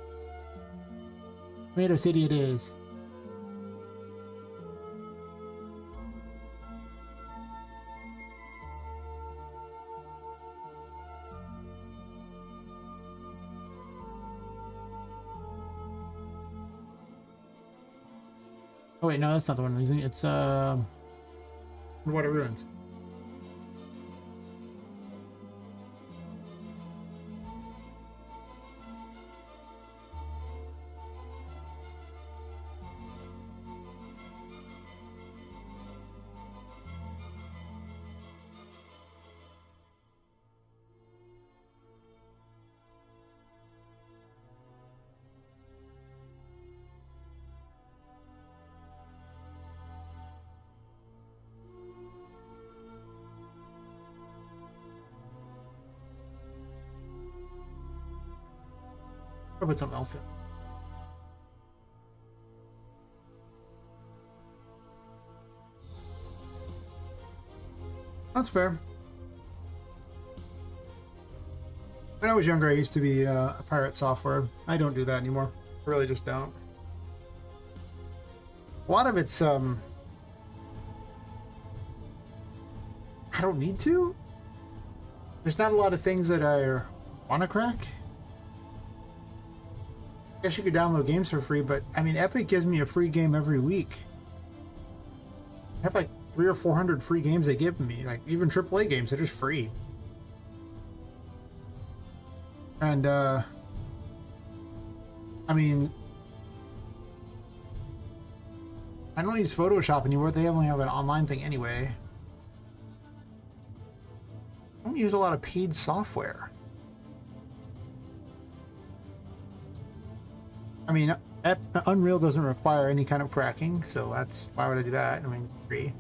Tomato City it is. Oh wait, no, that's not the one I'm using. It's Water Ruins. I'll put something else in. That's fair. When I was younger, I used to be a pirate software. I don't do that anymore. I really just don't. A lot of it's, I don't need to. There's not a lot of things that I want to crack. I guess you could download games for free, but I mean, Epic gives me a free game every week. I have like 300 or 400 free games they give me, like even AAA games, they're just free. And I mean, I don't use Photoshop anymore. They only have an online thing anyway. I don't use a lot of paid software. I mean, Unreal doesn't require any kind of cracking, so that's why would I do that? I mean, it's free.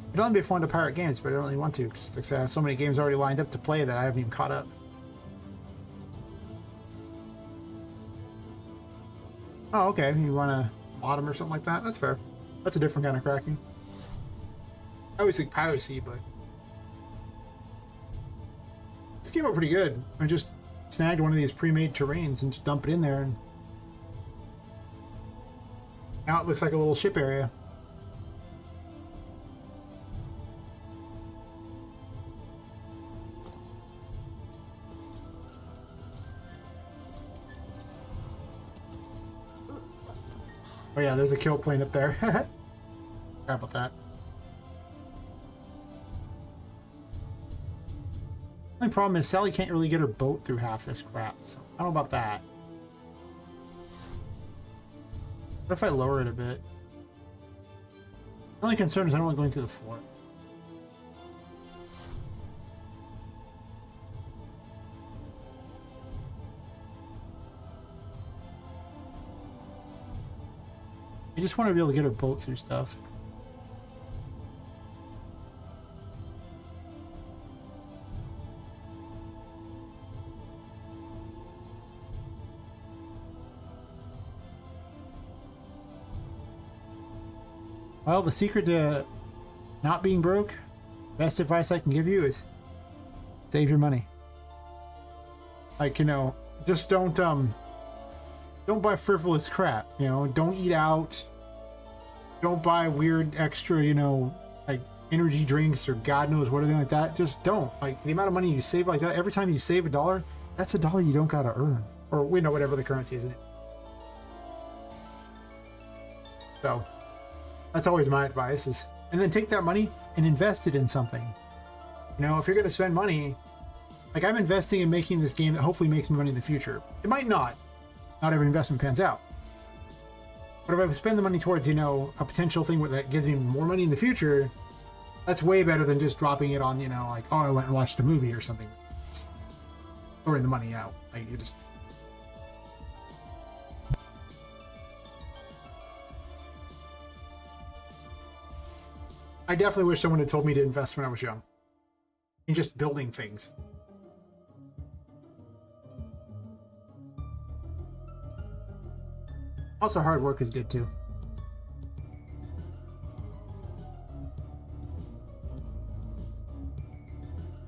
It'd only be fun to pirate games, but I don't really want to because I have so many games already lined up to play that I haven't even caught up. Oh, okay. You want to mod them or something like that? That's fair. That's a different kind of cracking. I always think piracy, but this came out pretty good. I just snagged one of these pre-made terrains and just dump it in there, and now it looks like a little ship area. Oh yeah, there's a kill plane up there. Forgot about that. The only problem is Sally can't really get her boat through half this crap, so I don't know about that. What if I lower it a bit? The only concern is I don't want going through the floor. I just want to be able to get her boat through stuff. Well, the secret to not being broke, best advice I can give you is save your money. Like, you know, just don't buy frivolous crap, you know, don't eat out, don't buy weird extra, you know, like energy drinks or God knows what, anything like that. Just don't. Like, the amount of money you save like that, every time you save $1, that's $1 you don't gotta earn. Or, you know, whatever the currency is in it. So that's always my advice is, and then take that money and invest it in something. You know, if you're going to spend money, like I'm investing in making this game that hopefully makes me money in the future. It might not. Not every investment pans out. But if I spend the money towards, you know, a potential thing that gives me more money in the future, that's way better than just dropping it on, you know, like, oh, I went and watched a movie or something. It's throwing the money out. Like, you just... I definitely wish someone had told me to invest when I was young. In just building things. Also, hard work is good too.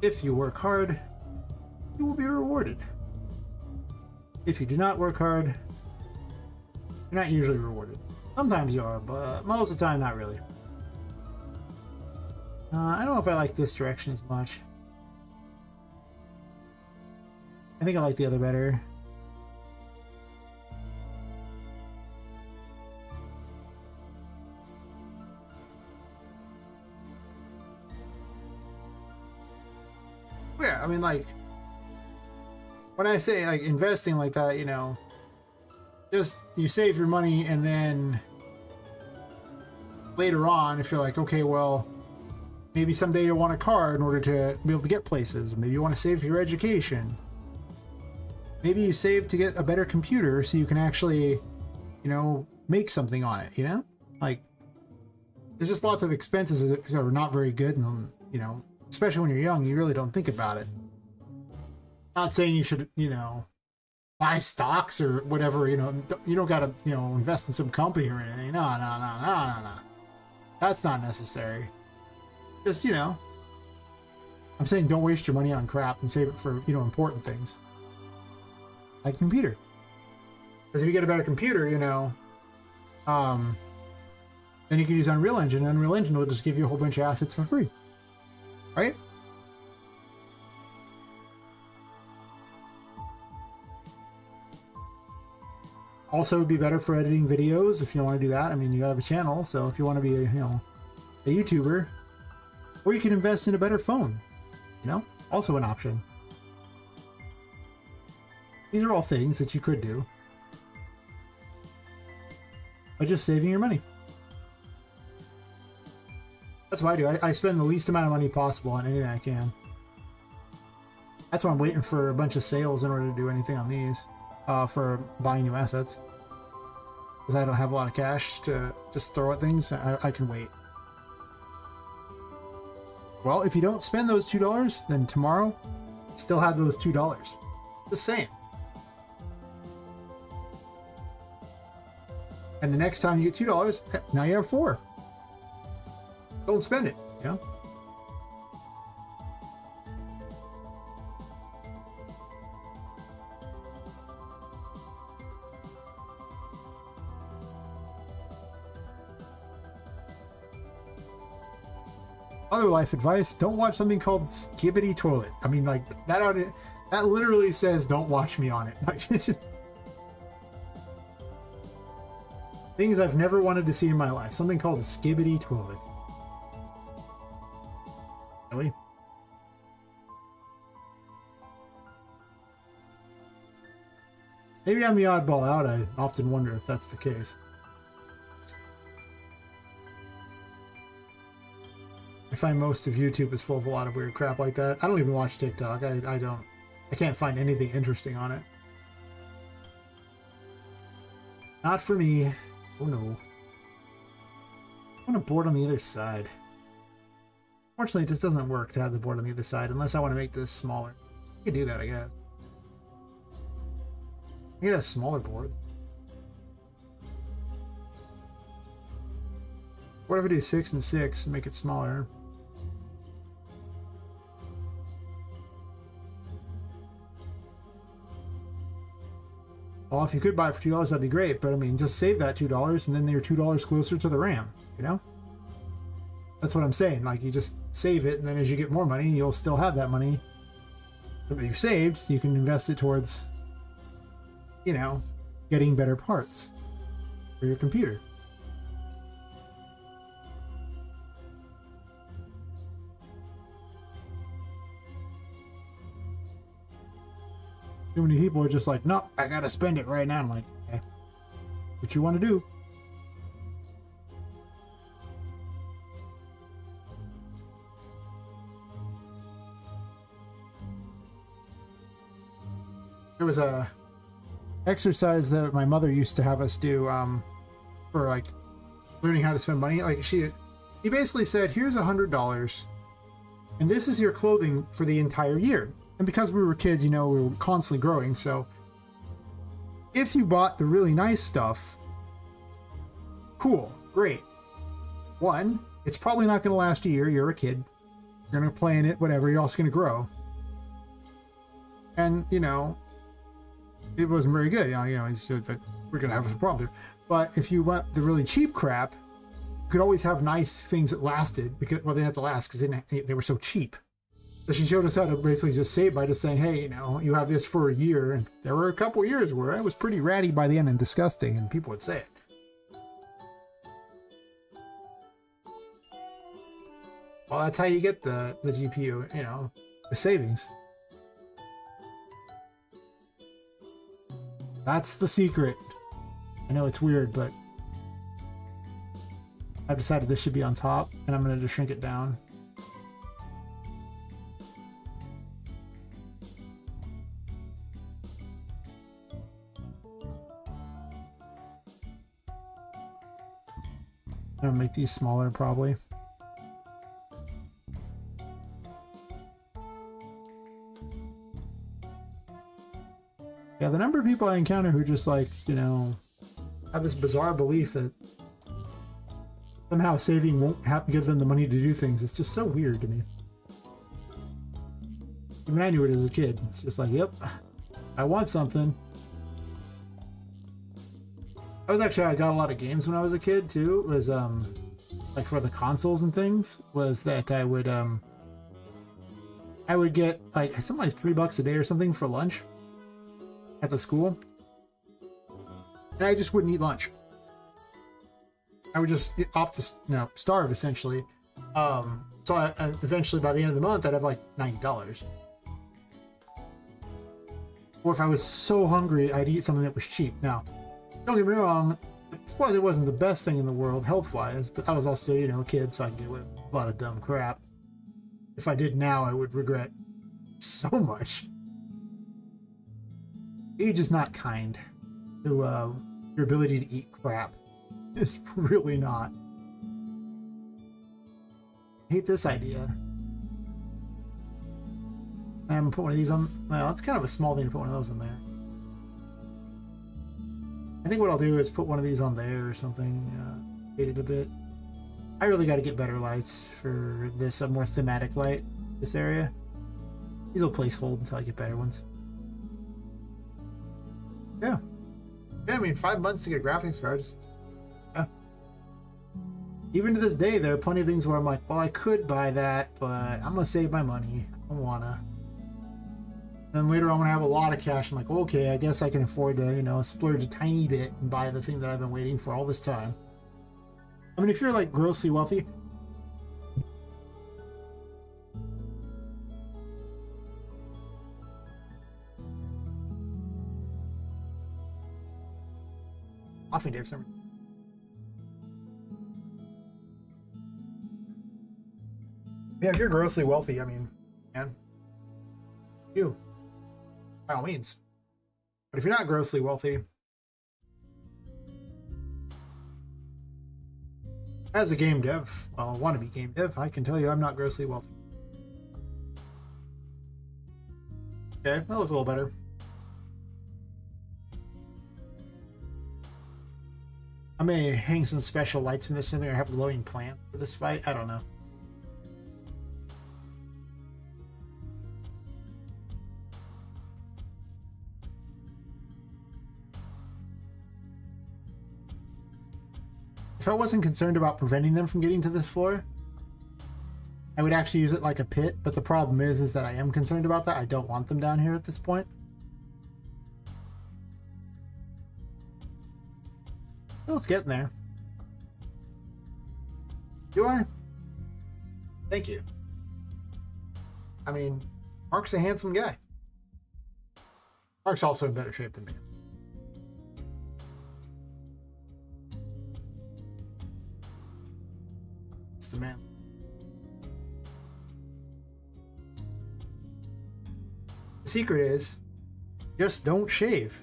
If you work hard, you will be rewarded. If you do not work hard, you're not usually rewarded. Sometimes you are, but most of the time, not really. I don't know if I like this direction as much. I think I like the other better. Yeah, I mean, like, when I say, like, investing like that, you know, just, you save your money and then later on, if you're like, okay, well, maybe someday you'll want a car in order to be able to get places. Maybe you want to save for your education. Maybe you save to get a better computer so you can actually, you know, make something on it, you know? Like, there's just lots of expenses that are not very good, and, you know, especially when you're young, you really don't think about it. Not saying you should, buy stocks or whatever, you don't got to, invest in some company or anything. No, no, no, no, no, no. That's not necessary. Just, I'm saying don't waste your money on crap and save it for, important things. Like a computer. Because if you get a better computer, then you can use Unreal Engine. Unreal Engine will just give you a whole bunch of assets for free. Right? Also, it'd be better for editing videos if you want to do that. I mean, you gotta have a channel, so if you want to be a YouTuber, or you can invest in a better phone, also an option. These are all things that you could do by just saving your money. That's what I do. I spend the least amount of money possible on anything I can. That's why I'm waiting for a bunch of sales in order to do anything on these. For buying new assets, because I don't have a lot of cash to just throw at things. I can wait. Well, if you don't spend those $2, then tomorrow still have those $2. Just saying. And the next time you get $2, now you have $4. Don't spend it, Other life advice: don't watch something called Skibbity Toilet. I mean, like that literally says don't watch me on it. Things I've never wanted to see in my life. Something called Skibbity Toilet. Really? Maybe I'm the oddball out. I often wonder if that's the case. I find most of YouTube is full of a lot of weird crap like that. I don't even watch TikTok. I can't find anything interesting on it. Not for me. Oh no. I want a board on the other side. Fortunately, it just doesn't work to have the board on the other side unless I want to make this smaller. I could do that, I guess. I get a smaller board. What if I do 6 and 6 and make it smaller? Well, if you could buy it for $2, that'd be great. But I mean, just save that $2 and then you're $2 closer to the RAM, That's what I'm saying. Like, you just save it, and then as you get more money, you'll still have that money that you've saved. You can invest it towards, getting better parts for your computer. Too many people are just like, no, I gotta spend it right now. I'm like, okay, what you want to do? There was a exercise that my mother used to have us do for like learning how to spend money. Like she basically said, here's $100 and this is your clothing for the entire year. And because we were kids, we were constantly growing. So if you bought the really nice stuff, cool, great. One, it's probably not going to last a year. You're a kid. You're going to play in it, whatever. You're also going to grow. And, it wasn't very good. It's like, we're going to have some problems here. But if you want the really cheap crap, you could always have nice things that lasted. Because, well, they didn't have to last because they were so cheap. So she showed us how to basically just save by just saying, hey, you have this for a year. And there were a couple years where I was pretty ratty by the end and disgusting, and people would say it. Well, that's how you get the GPU, the savings. That's the secret. I know it's weird, but I've decided this should be on top, and I'm going to just shrink it down. I'm going to make these smaller, probably. Yeah, the number of people I encounter who just like, you know, have this bizarre belief that somehow saving won't have to give them the money to do things. It's just so weird to me. Even I knew it as a kid. It's just like, yep, I want something. I got a lot of games when I was a kid too. It was like for the consoles and things, was that I would get like something like $3 a day or something for lunch at the school. And I just wouldn't eat lunch. I would just opt to, you know, starve essentially. So I eventually by the end of the month I'd have like $90. Or if I was so hungry, I'd eat something that was cheap. Now, don't get me wrong, it wasn't the best thing in the world health-wise, but I was also, you know, a kid, so I'd get away with a lot of dumb crap. If I did now, I would regret so much. Age is not kind to your ability to eat crap. It's really not. I hate this idea. I'm gonna put one of these on. Well, it's kind of a small thing to put one of those in there. I think what I'll do is put one of these on there or something. Fade it a bit. I really got to get better lights for this, a more thematic light, this area. These will placehold until I get better ones. Yeah. Yeah, I mean, 5 months to get graphics cards. Yeah. Even to this day, there are plenty of things where I'm like, well, I could buy that, but I'm going to save my money. I don't want to. Then later I'm going to have a lot of cash. I'm like, okay, I guess I can afford to, you know, splurge a tiny bit and buy the thing that I've been waiting for all this time. I mean, if you're like grossly wealthy, coffee day for some reason. Yeah, if you're grossly wealthy, I mean, man, you, by all means. But if you're not grossly wealthy, as a game dev, well, wannabe game dev, I can tell you I'm not grossly wealthy. Okay, that looks a little better. I may hang some special lights from this something, or have a glowing plant for this fight. I don't know. If I wasn't concerned about preventing them from getting to this floor, I would actually use it like a pit, but the problem is that I am concerned about that. I don't want them down here at this point. Well, it's getting there. Do I? Thank you. I mean, Mark's a handsome guy. Mark's also in better shape than me. The man. The secret is just don't shave.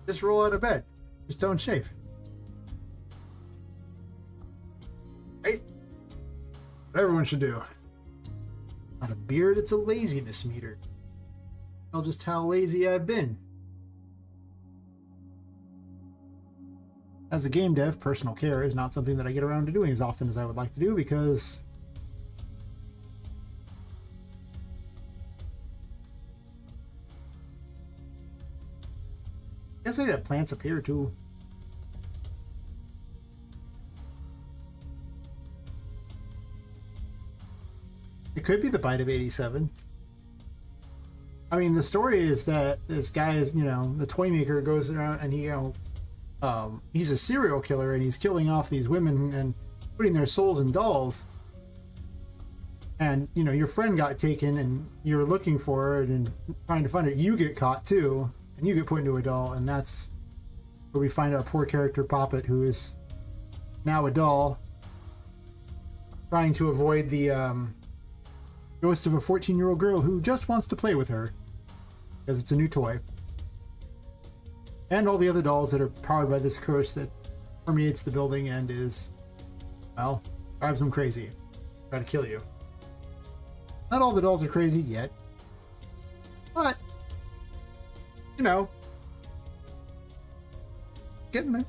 Just roll out of bed. Just don't shave. Right? What everyone should do. Not a beard, it's a laziness meter. Tell just how lazy I've been. As a game dev, personal care is not something that I get around to doing as often as I would like to do because I guess I got plants up here too. It could be the bite of 87. I mean, the story is that this guy is, you know, the toy maker goes around and he, you know, he's a serial killer and he's killing off these women and putting their souls in dolls. And, you know, your friend got taken and you're looking for it and trying to find it. You get caught too, and you get put into a doll. And that's where we find our poor character Poppet, who is now a doll, trying to avoid the ghost of a 14-year-old girl who just wants to play with her because it's a new toy. And all the other dolls that are powered by this curse that permeates the building and is, well, drives them crazy. Try to kill you. Not all the dolls are crazy yet. But, you know, Getting there.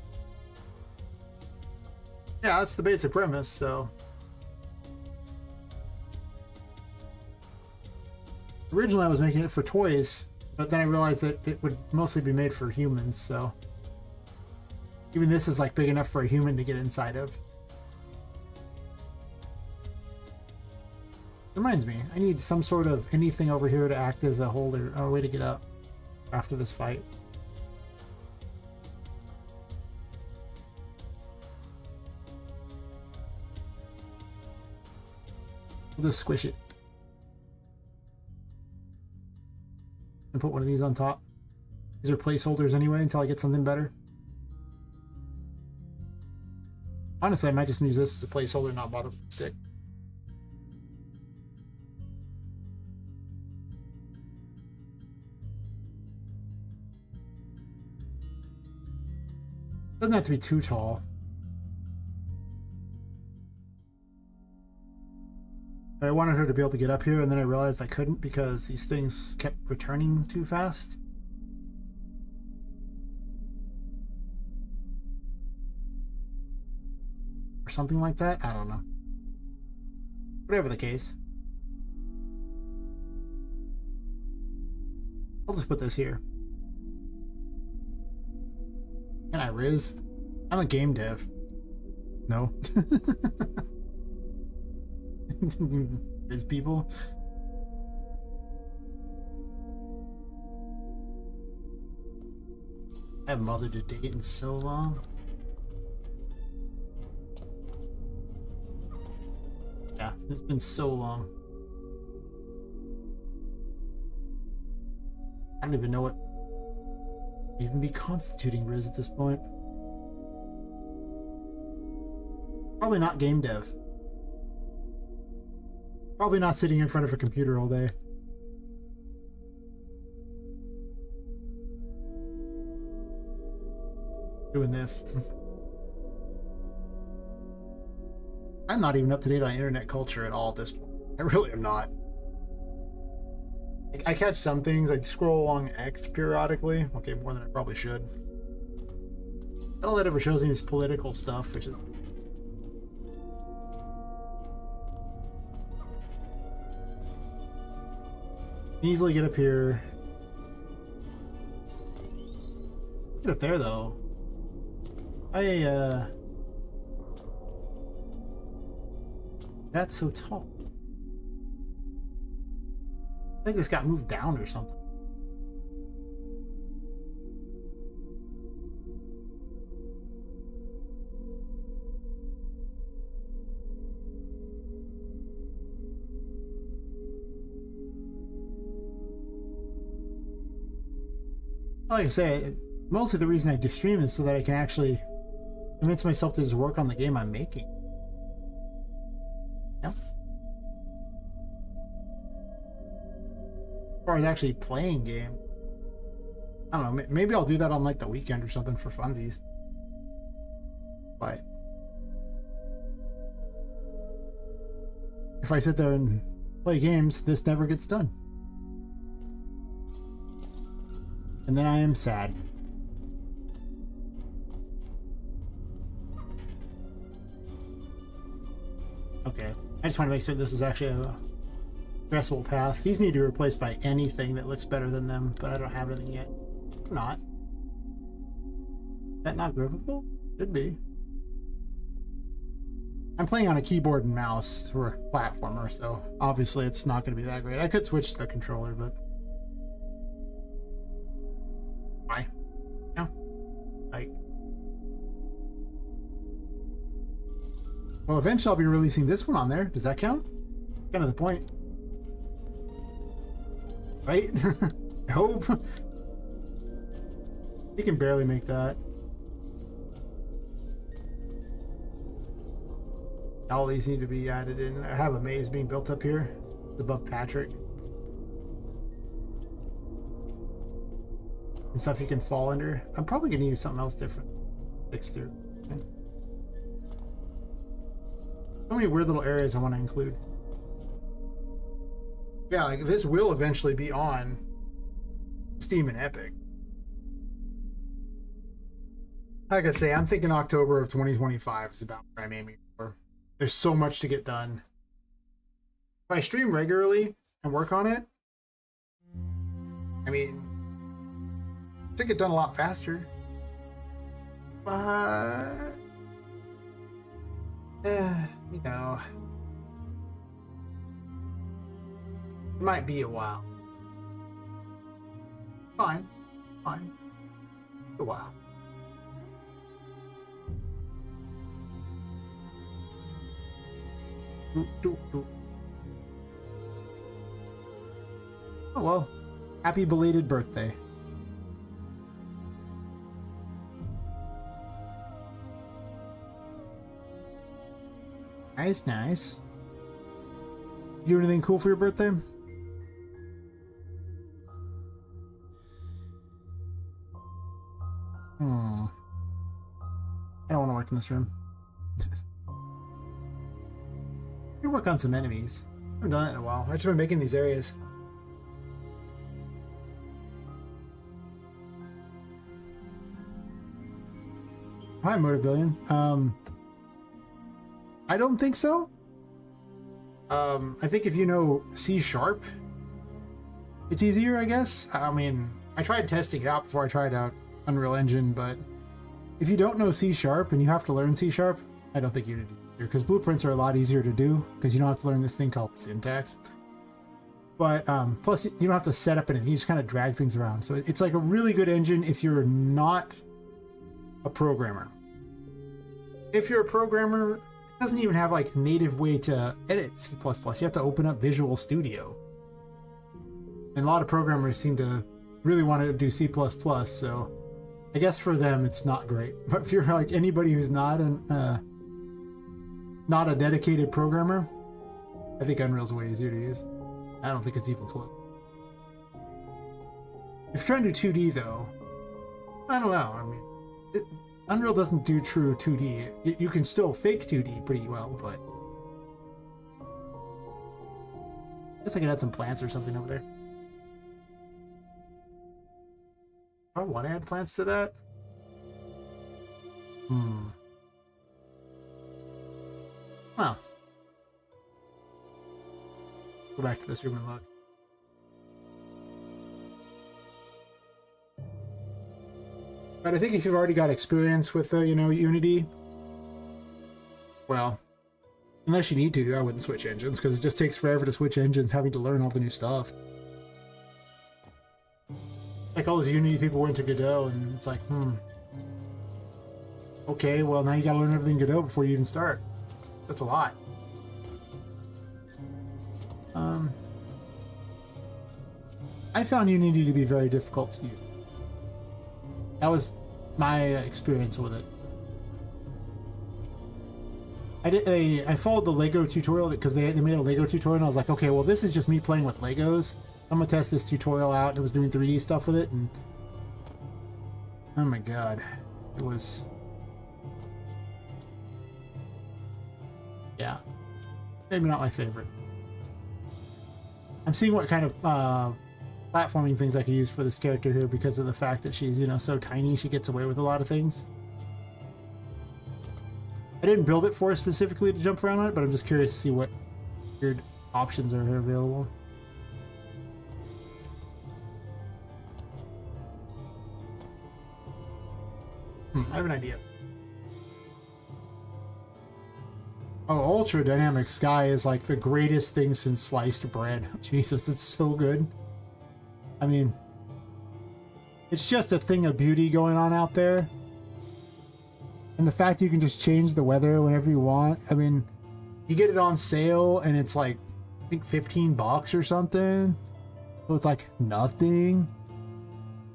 Yeah, that's the basic premise, so. Originally, I was making it for toys, but then I realized that it would mostly be made for humans, so. Even this is like big enough for a human to get inside of. Reminds me, I need some sort of anything over here to act as a holder or a way to get up after this fight. We'll just squish it. And put one of these on top. These are placeholders anyway until I get something better. Honestly, I might just use this as a placeholder, not bother with the stick. Doesn't have to be too tall. I wanted her to be able to get up here, and then I realized I couldn't because these things kept returning too fast. Or something like that? I don't know. Whatever the case. I'll just put this here. Can I Riz? I'm a game dev. No. Riz people. I haven't bothered to date in so long. Yeah, it's been so long. I don't even know what even be constituting Riz at this point. Probably not game dev. Probably not sitting in front of a computer all day. Doing this. I'm not even up to date on internet culture at all at this point. I really am not. I catch some things. I scroll along X periodically. Okay, more than I probably should. All that ever shows me is political stuff, which is... Easily get up here. Get up there, though. That's so tall. I think this got moved down or something. Like I say, mostly the reason I do stream is so that I can actually convince myself to just work on the game I'm making. Yeah. As far as actually playing game, I don't know, maybe I'll do that on like the weekend or something for funsies. But if I sit there and play games, this never gets done. And then I am sad. Okay, I just want to make sure this is actually a addressable path. These need to be replaced by anything that looks better than them, but I don't have anything yet. Not. Is that not grippable? Should be. I'm playing on a keyboard and mouse for a platformer, so obviously it's not going to be that great. I could switch the controller, but... Why? No. Like... Well, eventually I'll be releasing this one on there. Does that count? Kind of the point. Right? I hope. You can barely make that. All these need to be added in. I have a maze being built up here above Patrick. And stuff you can fall under. I'm probably going to use something else different. Fix through. Okay. So many weird little areas I want to include. Yeah, like this will eventually be on Steam and Epic. Like I say, I'm thinking October of 2025 is about what I'm aiming for. There's so much to get done. If I stream regularly and work on it, I mean, it should get done a lot faster. But, you know, it might be a while. Fine, fine, a while. Oh well, happy belated birthday. Nice, nice. You do anything cool for your birthday? I don't want to work in this room. I can work on some enemies. I haven't done that in a while. I've just been making these areas. Hi, Motibillion. I don't think so. I think if you know C#, it's easier, I guess. I mean, I tried testing it out before I tried out Unreal Engine, but if you don't know C# and you have to learn C#, I don't think Unity is easier, because blueprints are a lot easier to do, because you don't have to learn this thing called syntax. But plus, you don't have to set up anything. You just kind of drag things around. So it's like a really good engine if you're not a programmer. If you're a programmer, it doesn't even have like a native way to edit C++. You have to open up Visual Studio. And a lot of programmers seem to really want to do C++, so I guess for them it's not great. But if you're like anybody who's not a dedicated programmer, I think Unreal's way easier to use. I don't think it's even close. If you're trying to do 2D though, I don't know. I mean, Unreal doesn't do true 2D. You can still fake 2D pretty well, but I guess I could add some plants or something over there. I want to add plants to that. Well, go back to this room and look. But I think if you've already got experience with, you know, Unity, well, unless you need to, I wouldn't switch engines, because it just takes forever to switch engines, having to learn all the new stuff. Like all those Unity people went to Godot, and it's like, okay, well now you gotta learn everything Godot before you even start. That's a lot. I found Unity to be very difficult to use. That was my experience with it. I followed the Lego tutorial because they made a Lego tutorial, and I was like, okay, well this is just me playing with Legos. I'm gonna test this tutorial out. It was doing 3D stuff with it, and oh my god, it was, yeah, maybe not my favorite. I'm seeing what kind of platforming things I could use for this character here, because of the fact that she's, you know, so tiny, she gets away with a lot of things. I didn't build it for her specifically to jump around on it, but I'm just curious to see what weird options are available. I have an idea. Oh, Ultra Dynamic Sky is like the greatest thing since sliced bread. Jesus, it's so good. I mean, it's just a thing of beauty going on out there. And the fact you can just change the weather whenever you want. I mean, you get it on sale and it's like, I think $15 or something. So it's like nothing.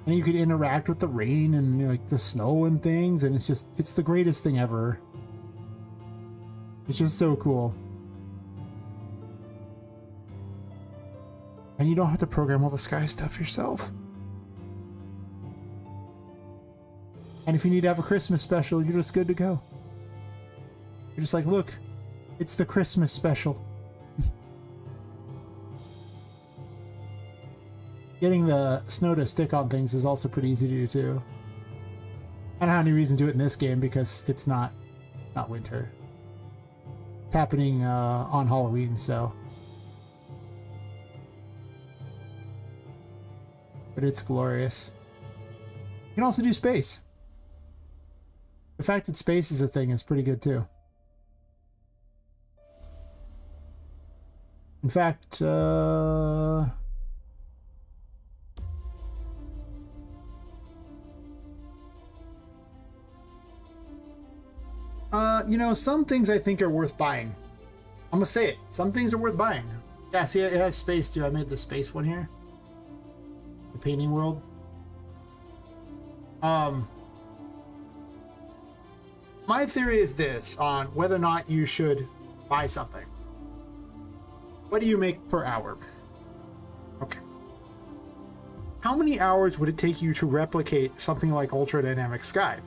And you could interact with the rain and, you know, like the snow and things, and it's the greatest thing ever. It's just so cool. And you don't have to program all the sky stuff yourself. And if you need to have a Christmas special, you're just good to go. You're just like, look, it's the Christmas special. Getting the snow to stick on things is also pretty easy to do too. I don't have any reason to do it in this game because it's not winter. It's happening on Halloween, so. But it's glorious. You can also do space. The fact that space is a thing is pretty good too. In fact, you know, some things I think are worth buying. I'm gonna say it. Some things are worth buying. Yeah, see, it has space too. I made the space one here. The painting world. My theory is this on whether or not you should buy something. What do you make per hour? Okay. How many hours would it take you to replicate something like Ultra Dynamic Sky?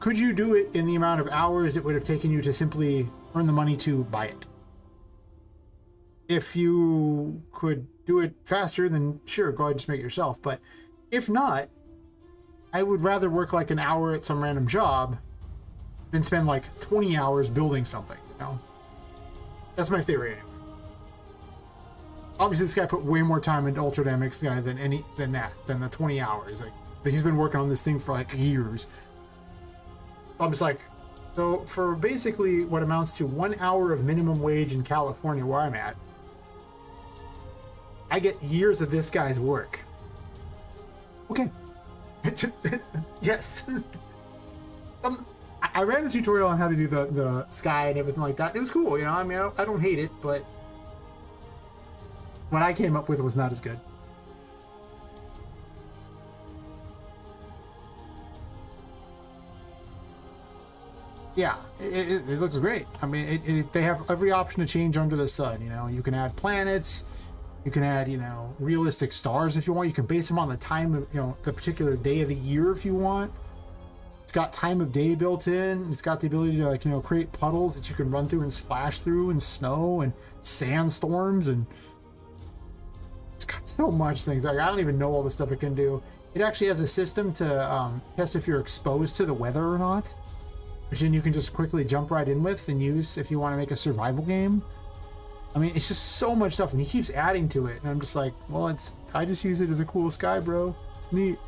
Could you do it in the amount of hours it would have taken you to simply earn the money to buy it? If you could do it faster, then sure, go ahead and just make it yourself. But if not, I would rather work like an hour at some random job than spend like 20 hours building something, you know? That's my theory anyway. Obviously, this guy put way more time into Ultra Dynamic Sky than the 20 hours. Like, he's been working on this thing for like years. I'm just like, so for basically what amounts to 1 hour of minimum wage in California where I'm at, I get years of this guy's work. Okay. Yes. I ran a tutorial on how to do the sky and everything like that. It was cool, you know. I mean, I don't hate it, but what I came up with was not as good. Yeah, it looks great. I mean, they have every option to change under the sun. You know, you can add planets, you can add, you know, realistic stars if you want. You can base them on the time of, you know, the particular day of the year if you want. It's got time of day built in. It's got the ability to, like, you know, create puddles that you can run through and splash through, and snow and sandstorms, and it's got so much things. Like, I don't even know all the stuff it can do. It actually has a system to test if you're exposed to the weather or not, which then you can just quickly jump right in with and use if you want to make a survival game. I mean, it's just so much stuff, and he keeps adding to it, and I'm just like, well, I just use it as a cool sky, bro. Neat.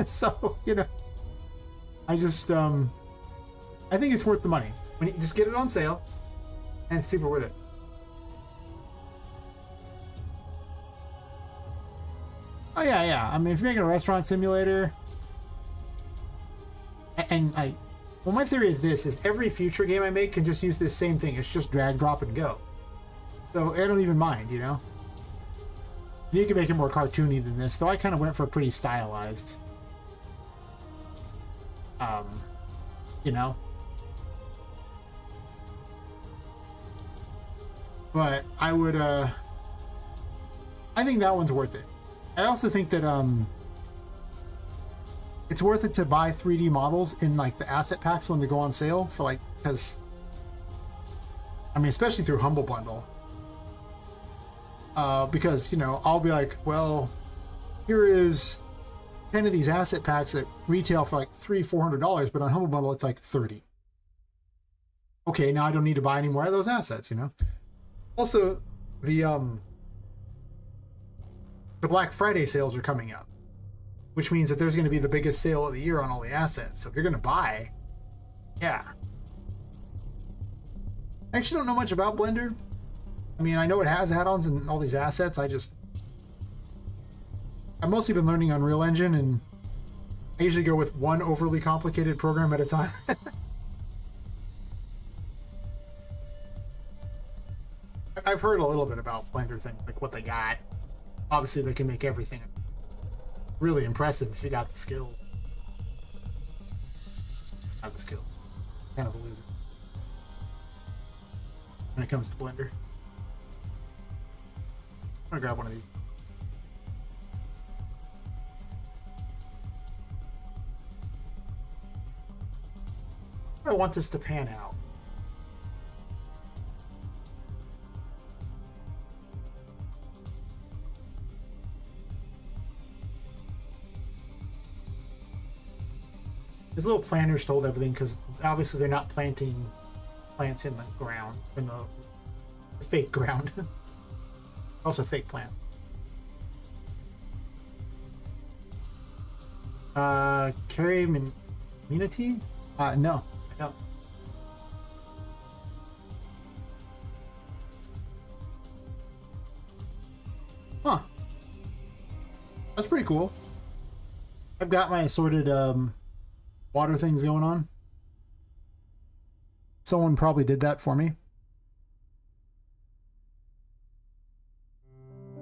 So, you know, I just, I think it's worth the money. When you just get it on sale, and it's super worth it. Oh, yeah. I mean, if you're making a restaurant simulator, well, my theory is this, is every future game I make can just use this same thing. It's just drag, drop, and go. So I don't even mind, you know? You can make it more cartoony than this, though I kind of went for pretty stylized. You know? But I would, I think that one's worth it. I also think that, it's worth it to buy 3D models in, like, the asset packs when they go on sale for, like, because, I mean, especially through Humble Bundle. Because, you know, I'll be like, well, here is 10 of these asset packs that retail for like $300-400, but on Humble Bundle it's like 30. Okay, now I don't need to buy any more of those assets, you know. Also, the Black Friday sales are coming up, which means that there's going to be the biggest sale of the year on all the assets. So if you're going to buy, yeah. I actually don't know much about Blender. I mean, I know it has add-ons and all these assets. I've mostly been learning Unreal Engine, and I usually go with one overly complicated program at a time. I've heard a little bit about Blender things, like what they got. Obviously, they can make everything really impressive if you got the skills. Not the skill. Kind of a loser when it comes to Blender. I'm gonna grab one of these. I want this to pan out. These little planters hold everything because obviously they're not planting plants in the ground, in the fake ground. Also fake plant. Carry immunity? No, I don't. Huh. That's pretty cool. I've got my assorted water things going on. Someone probably did that for me.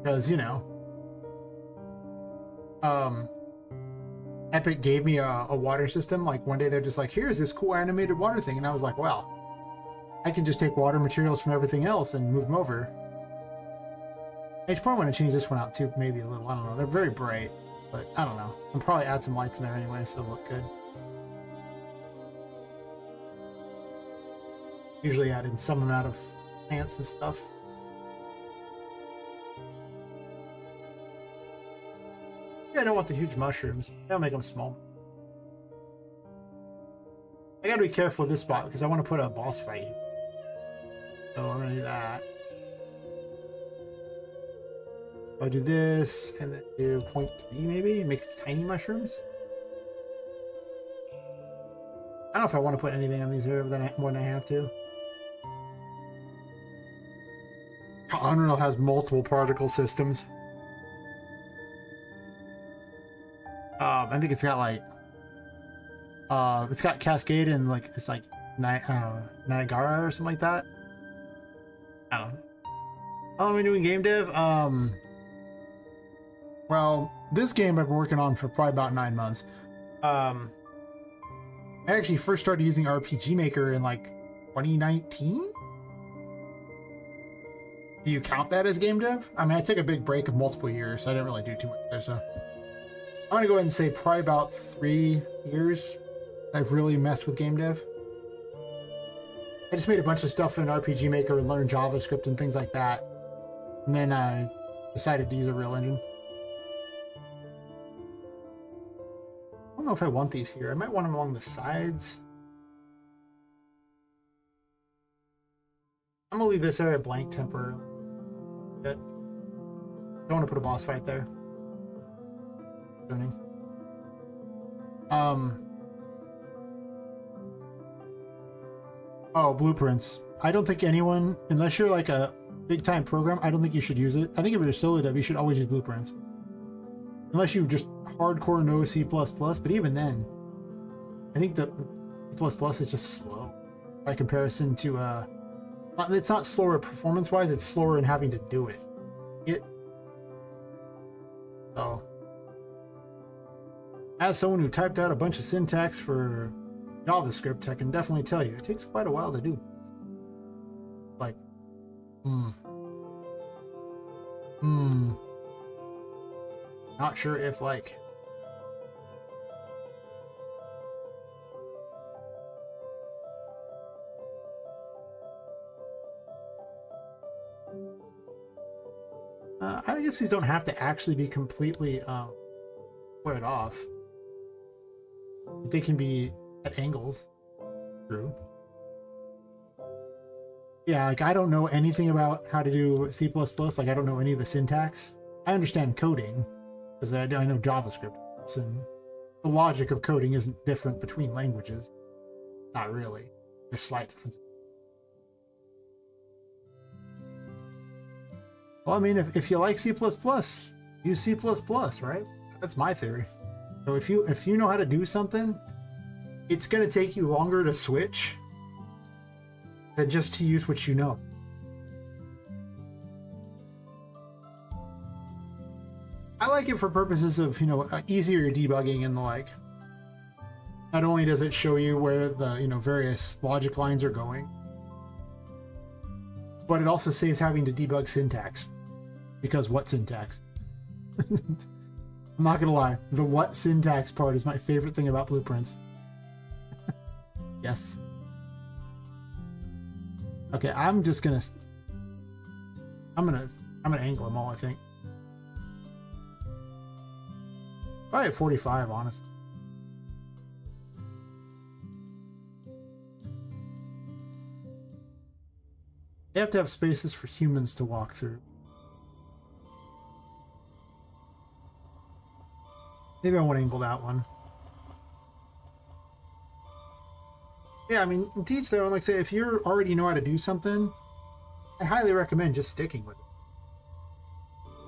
Because, you know, Epic gave me a water system. Like one day they're just like, here's this cool animated water thing. And I was like, well, I can just take water materials from everything else and move them over. I should probably want to change this one out too, maybe a little. I don't know. They're very bright, but I don't know. I'll probably add some lights in there anyway, so it'll look good. Usually add in some amount of plants and stuff. Yeah, I don't want the huge mushrooms. I'll make them small. I gotta be careful with this spot because I want to put a boss fight here. So I'm gonna do that. I'll do this and then do 0.3 maybe, make tiny mushrooms. I don't know if I want to put anything on these here more than I have to. Unreal has multiple particle systems. I think it's got like it's got Cascade and like it's like Niagara or something like that. I don't know. How long are we doing game dev? Well, this game I've been working on for probably about 9 months. I actually first started using RPG Maker in like 2019. Do you count that as game dev? I mean, I took a big break of multiple years, so I didn't really do too much there, so I'm gonna go ahead and say probably about 3 years I've really messed with game dev. I just made a bunch of stuff in RPG Maker and learned JavaScript and things like that. And then I decided to use a real engine. I don't know if I want these here. I might want them along the sides. I'm gonna leave this area blank temporarily. Don't want to put a boss fight there. Oh, blueprints. I don't think anyone, unless you're like a big time program, I don't think you should use it. I think if you're solo dev, you should always use blueprints. Unless you just hardcore know C++, but even then, I think the C++ is just slow by comparison to, it's not slower performance-wise, it's slower in having to do it. So, as someone who typed out a bunch of syntax for JavaScript, I can definitely tell you, it takes quite a while to do. Like, not sure if, like, I guess these don't have to actually be completely squared off. They can be at angles. True. Yeah, like I don't know anything about how to do C++. Like I don't know any of the syntax. I understand coding because I know JavaScript, and the logic of coding isn't different between languages. Not really. There's slight differences. Well, I mean, if you like C++, use C++, right? That's my theory. So if you know how to do something, it's going to take you longer to switch than just to use what you know. I like it for purposes of, you know, easier debugging and the like. Not only does it show you where the, you know, various logic lines are going, but it also saves having to debug syntax. Because what syntax? I'm not gonna lie, the what syntax part is my favorite thing about blueprints. Yes. Okay, I'm gonna angle them all, I think. Probably at 45, honestly. They have to have spaces for humans to walk through. Maybe I won't angle that one. Yeah, I mean, teach their own. Like, say, if you already know how to do something, I highly recommend just sticking with it.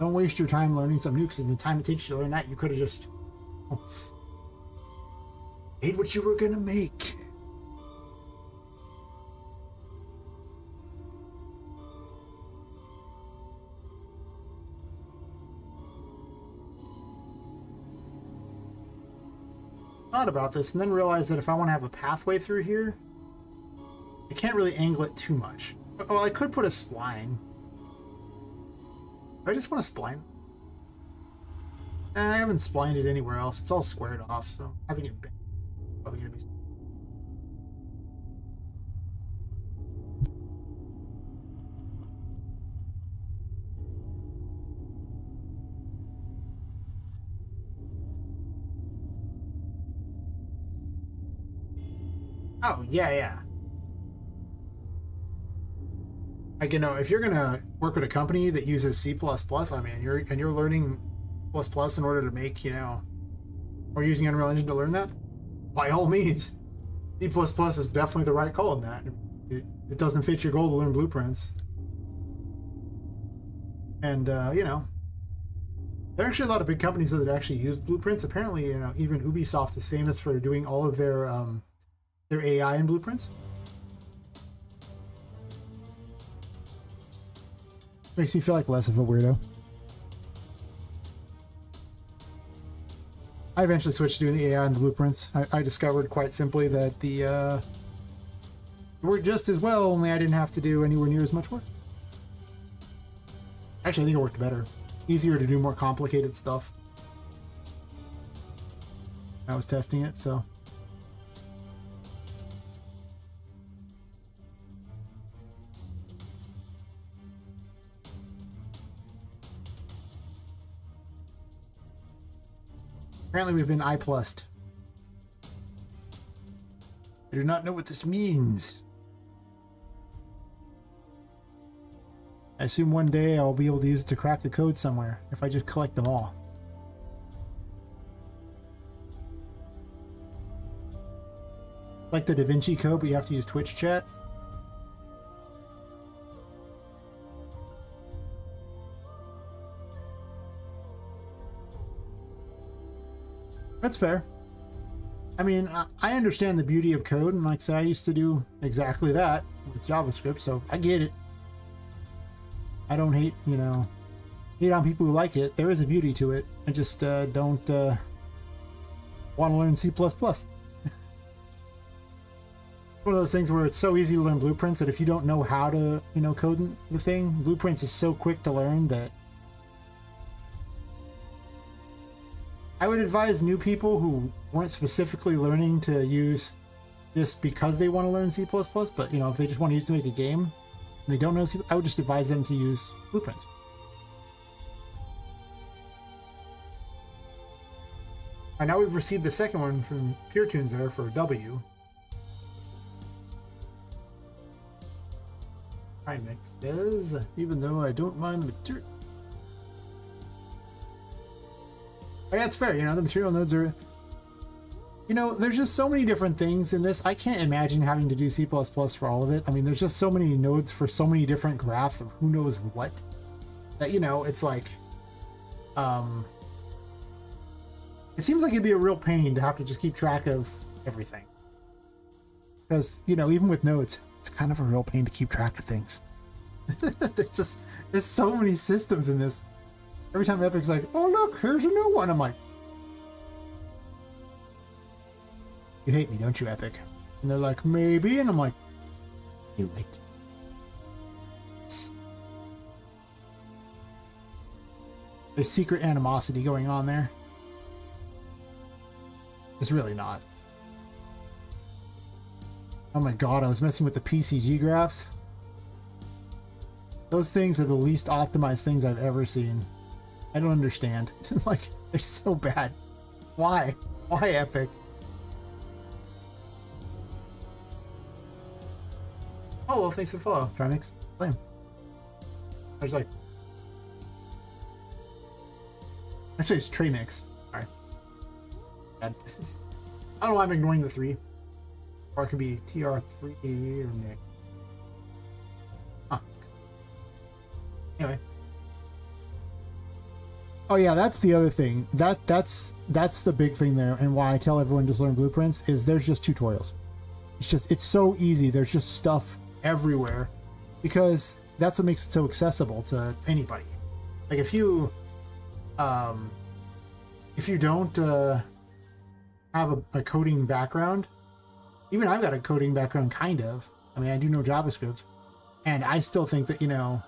Don't waste your time learning something new, because in the time it takes you to learn that, you could have just made what you were gonna make. Thought about this and then realized that if I want to have a pathway through here, I can't really angle it too much. Well, I could put a spline. I just want to spline. I haven't splined it anywhere else. It's all squared off, so having it bent is probably going to be... Oh, yeah. Like, you know, if you're gonna work with a company that uses C++, I mean, you're learning ++ in order to make, you know, or using Unreal Engine to learn that, by all means, C++ is definitely the right call in that. It doesn't fit your goal to learn blueprints. And, you know, there are actually a lot of big companies that actually use blueprints. Apparently, you know, even Ubisoft is famous for doing all of their AI in blueprints. Makes me feel like less of a weirdo. I eventually switched to doing the AI in the blueprints. I discovered quite simply that the worked just as well, only I didn't have to do anywhere near as much work. Actually, I think it worked better. Easier to do more complicated stuff. I was testing it, so... Apparently we've been I+'d. I do not know what this means. I assume one day I'll be able to use it to crack the code somewhere, if I just collect them all. Like the Da Vinci Code, but you have to use Twitch chat. That's fair. I mean, I understand the beauty of code, and like I say, I used to do exactly that with JavaScript, so I get it. I don't hate, you know, hate on people who like it. There is a beauty to it. I just don't want to learn C++. One of those things where it's so easy to learn blueprints that if you don't know how to, you know, code the thing, blueprints is so quick to learn that I would advise new people who weren't specifically learning to use this because they want to learn C++, but, you know, if they just want to use it to make a game and they don't know C++, I would just advise them to use blueprints. And now we've received the second one from PureTunes there for W. Next is, even though I don't mind the material. Oh, yeah, it's fair, you know, the material nodes are, you know, there's just so many different things in this. I can't imagine having to do C++ for all of it. I mean, there's just so many nodes for so many different graphs of who knows what, that, you know, it's like, it seems like it'd be a real pain to have to just keep track of everything. Because, you know, even with nodes, it's kind of a real pain to keep track of things. There's so many systems in this. Every time Epic's like, oh look, here's a new one, I'm like, you hate me, don't you, Epic? And they're like, maybe, and I'm like, you wait. There's secret animosity going on there. It's really not. Oh my god, I was messing with the PCG graphs. Those things are the least optimized things I've ever seen. I don't understand. Like, they're so bad. Why? Why, Epic? Oh, well, thanks for the follow, Trimix. Flame. I was like, actually, it's Trimix. Sorry. I don't know why I'm ignoring the 3. Or it could be TR3 or Nick. Huh. Anyway. Oh yeah, that's the other thing. That's the big thing there, and why I tell everyone just learn blueprints is there's just tutorials. It's so easy. There's just stuff everywhere, because that's what makes it so accessible to anybody. Like if you don't have a coding background, even I've got a coding background kind of. I mean, I do know JavaScript, and I still think that, you know,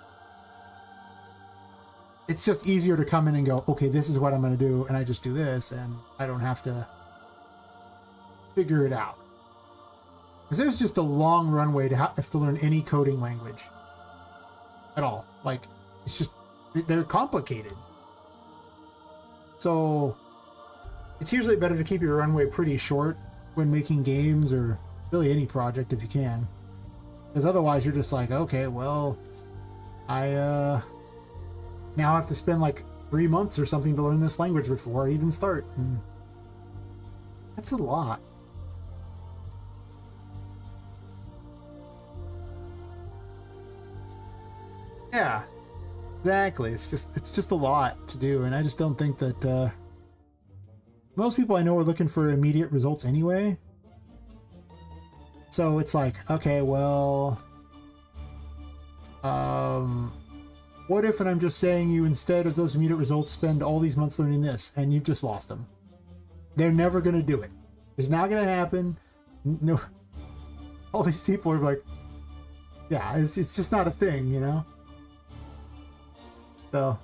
it's just easier to come in and go, okay, this is what I'm going to do, and I just do this, and I don't have to figure it out. Because there's just a long runway to have to learn any coding language at all. Like, it's just, they're complicated. So it's usually better to keep your runway pretty short when making games, or really any project if you can. Because otherwise you're just like, okay, well, I now I have to spend like 3 months or something to learn this language before I even start. And that's a lot. Yeah, exactly. It's just a lot to do, and I just don't think that most people I know are looking for immediate results anyway. So it's like, okay, well, what if, and I'm just saying, you instead of those immediate results spend all these months learning this, and you've just lost them. They're never going to do it. It's not going to happen. No, all these people are like, yeah, it's just not a thing, you know? So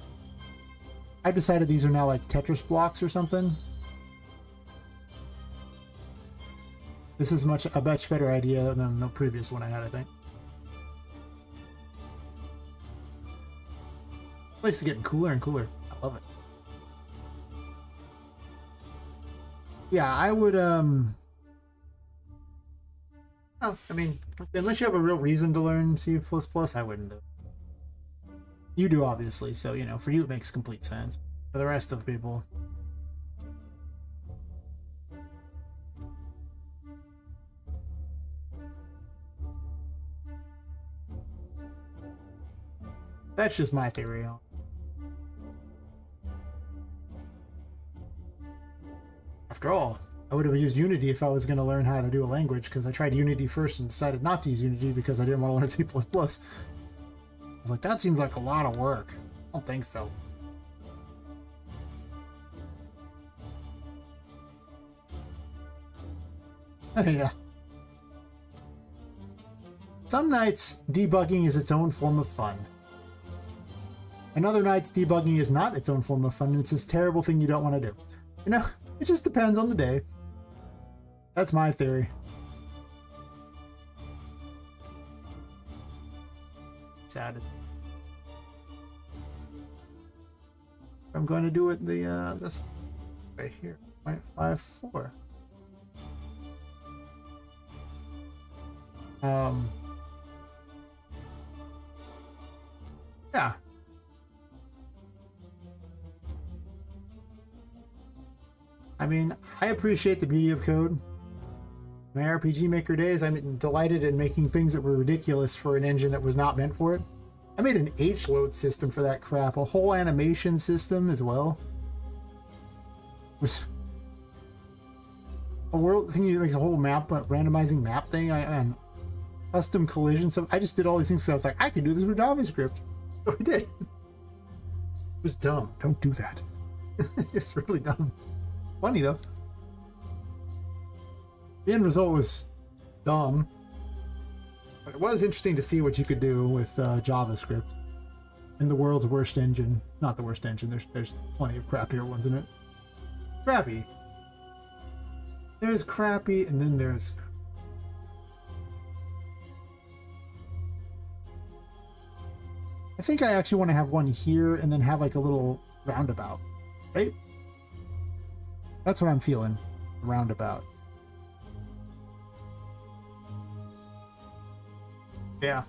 I've decided these are now like Tetris blocks or something. This is a much better idea than the previous one I had, I think. Place is getting cooler and cooler. I love it. Yeah, I would oh, I mean, unless you have a real reason to learn C++, I wouldn't do it. You do, obviously, so, you know, for you it makes complete sense. For the rest of people, that's just my theory. After all, I would have used Unity if I was going to learn how to do a language, because I tried Unity first and decided not to use Unity because I didn't want to learn C++. I was like, that seems like a lot of work. I don't think so. Yeah. Some nights, debugging is its own form of fun. And other nights, debugging is not its own form of fun, and it's this terrible thing you don't want to do. You know, it just depends on the day. That's my theory. Sad. I'm going to do it this right here, 0.54. Yeah. I mean, I appreciate the beauty of code. My RPG Maker days, I'm delighted in making things that were ridiculous for an engine that was not meant for it. I made an H-load system for that crap, a whole animation system as well. It was a world thing, like a whole map, randomizing map thing, and custom collision stuff. I just did all these things because I was like, I could do this with JavaScript. So I did. It was dumb. Don't do that. It's really dumb. Funny though. The end result was dumb. But it was interesting to see what you could do with JavaScript in the world's worst engine. Not the worst engine. There's plenty of crappier ones in it. Crappy. There's crappy, and then there's. I think I actually want to have one here, and then have like a little roundabout, right? That's what I'm feeling. Roundabout. Yeah.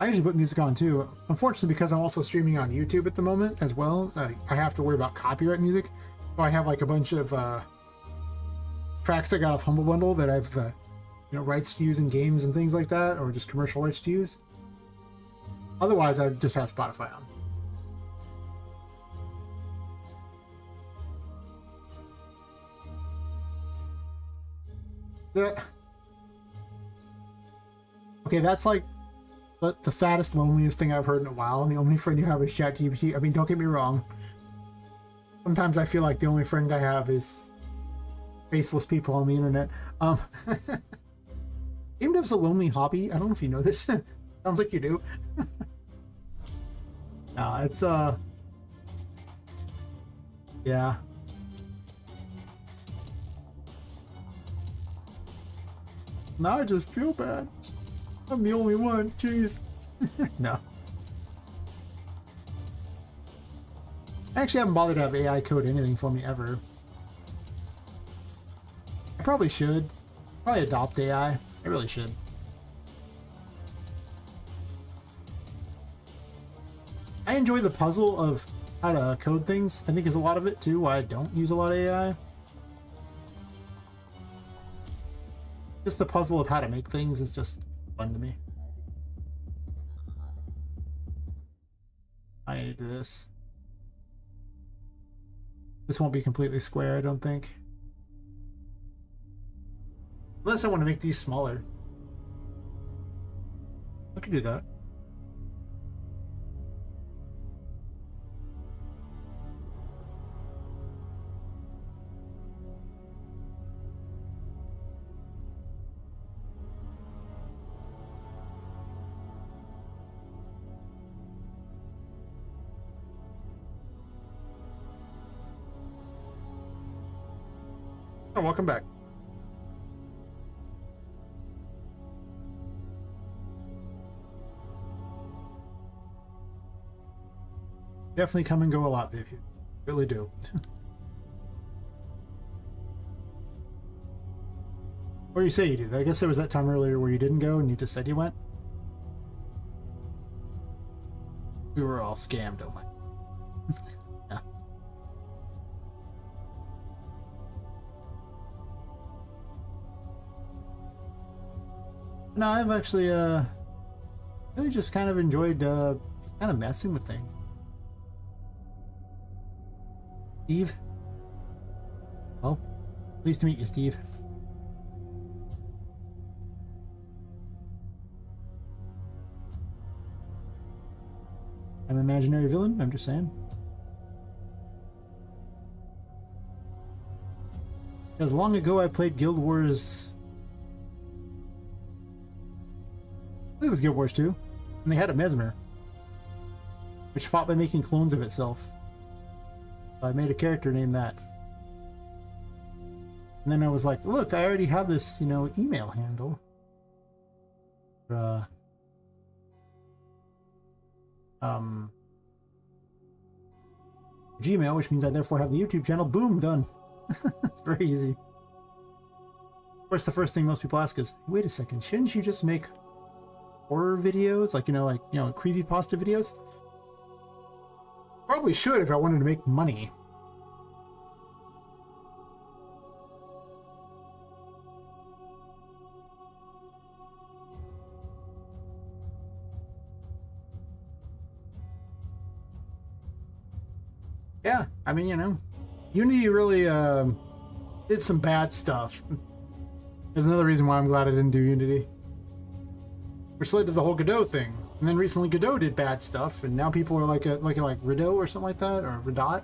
I usually put music on too. Unfortunately, because I'm also streaming on YouTube at the moment as well, I have to worry about copyright music. So I have like a bunch of tracks I got off Humble Bundle that I've rights to use in games and things like that, or just commercial rights to use. Otherwise, I just have Spotify on. Okay, that's like the saddest, loneliest thing I've heard in a while, and the only friend you have is ChatGPT. I mean, don't get me wrong. Sometimes I feel like the only friend I have is faceless people on the internet. Game dev's a lonely hobby. I don't know if you know this. Sounds like you do. Nah, it's yeah. Now I just feel bad. I'm the only one. Jeez. No. I actually haven't bothered to have AI code anything for me ever. I probably should. Probably adopt AI. I really should. I enjoy the puzzle of how to code things. I think is a lot of it too, why I don't use a lot of AI. Just the puzzle of how to make things is just fun to me. I need this. This won't be completely square, I don't think. Unless I want to make these smaller. I could do that. Oh, welcome back. Definitely come and go a lot, Viv. Really do. Or you say you do. I guess there was that time earlier where you didn't go and you just said you went. We were all scammed, oh my. Yeah. No, I've actually really just kind of enjoyed just kind of messing with things. Steve? Well, pleased to meet you, Steve. I'm an imaginary villain, I'm just saying. Because long ago I played Guild Wars. I think it was Guild Wars 2. And they had a Mesmer, which fought by making clones of itself. So I made a character named that. And then I was like, look, I already have this, email handle. Gmail, which means I therefore have the YouTube channel. Boom, done. It's very easy. Of course, the first thing most people ask is, wait a second, shouldn't you just make horror videos? Like, creepypasta videos? Probably should if I wanted to make money. Yeah, I mean, Unity really did some bad stuff. There's another reason why I'm glad I didn't do Unity. Which led to the whole Godot thing. And then recently Godot did bad stuff, and now people are like Rideau or something like that, or Redot. I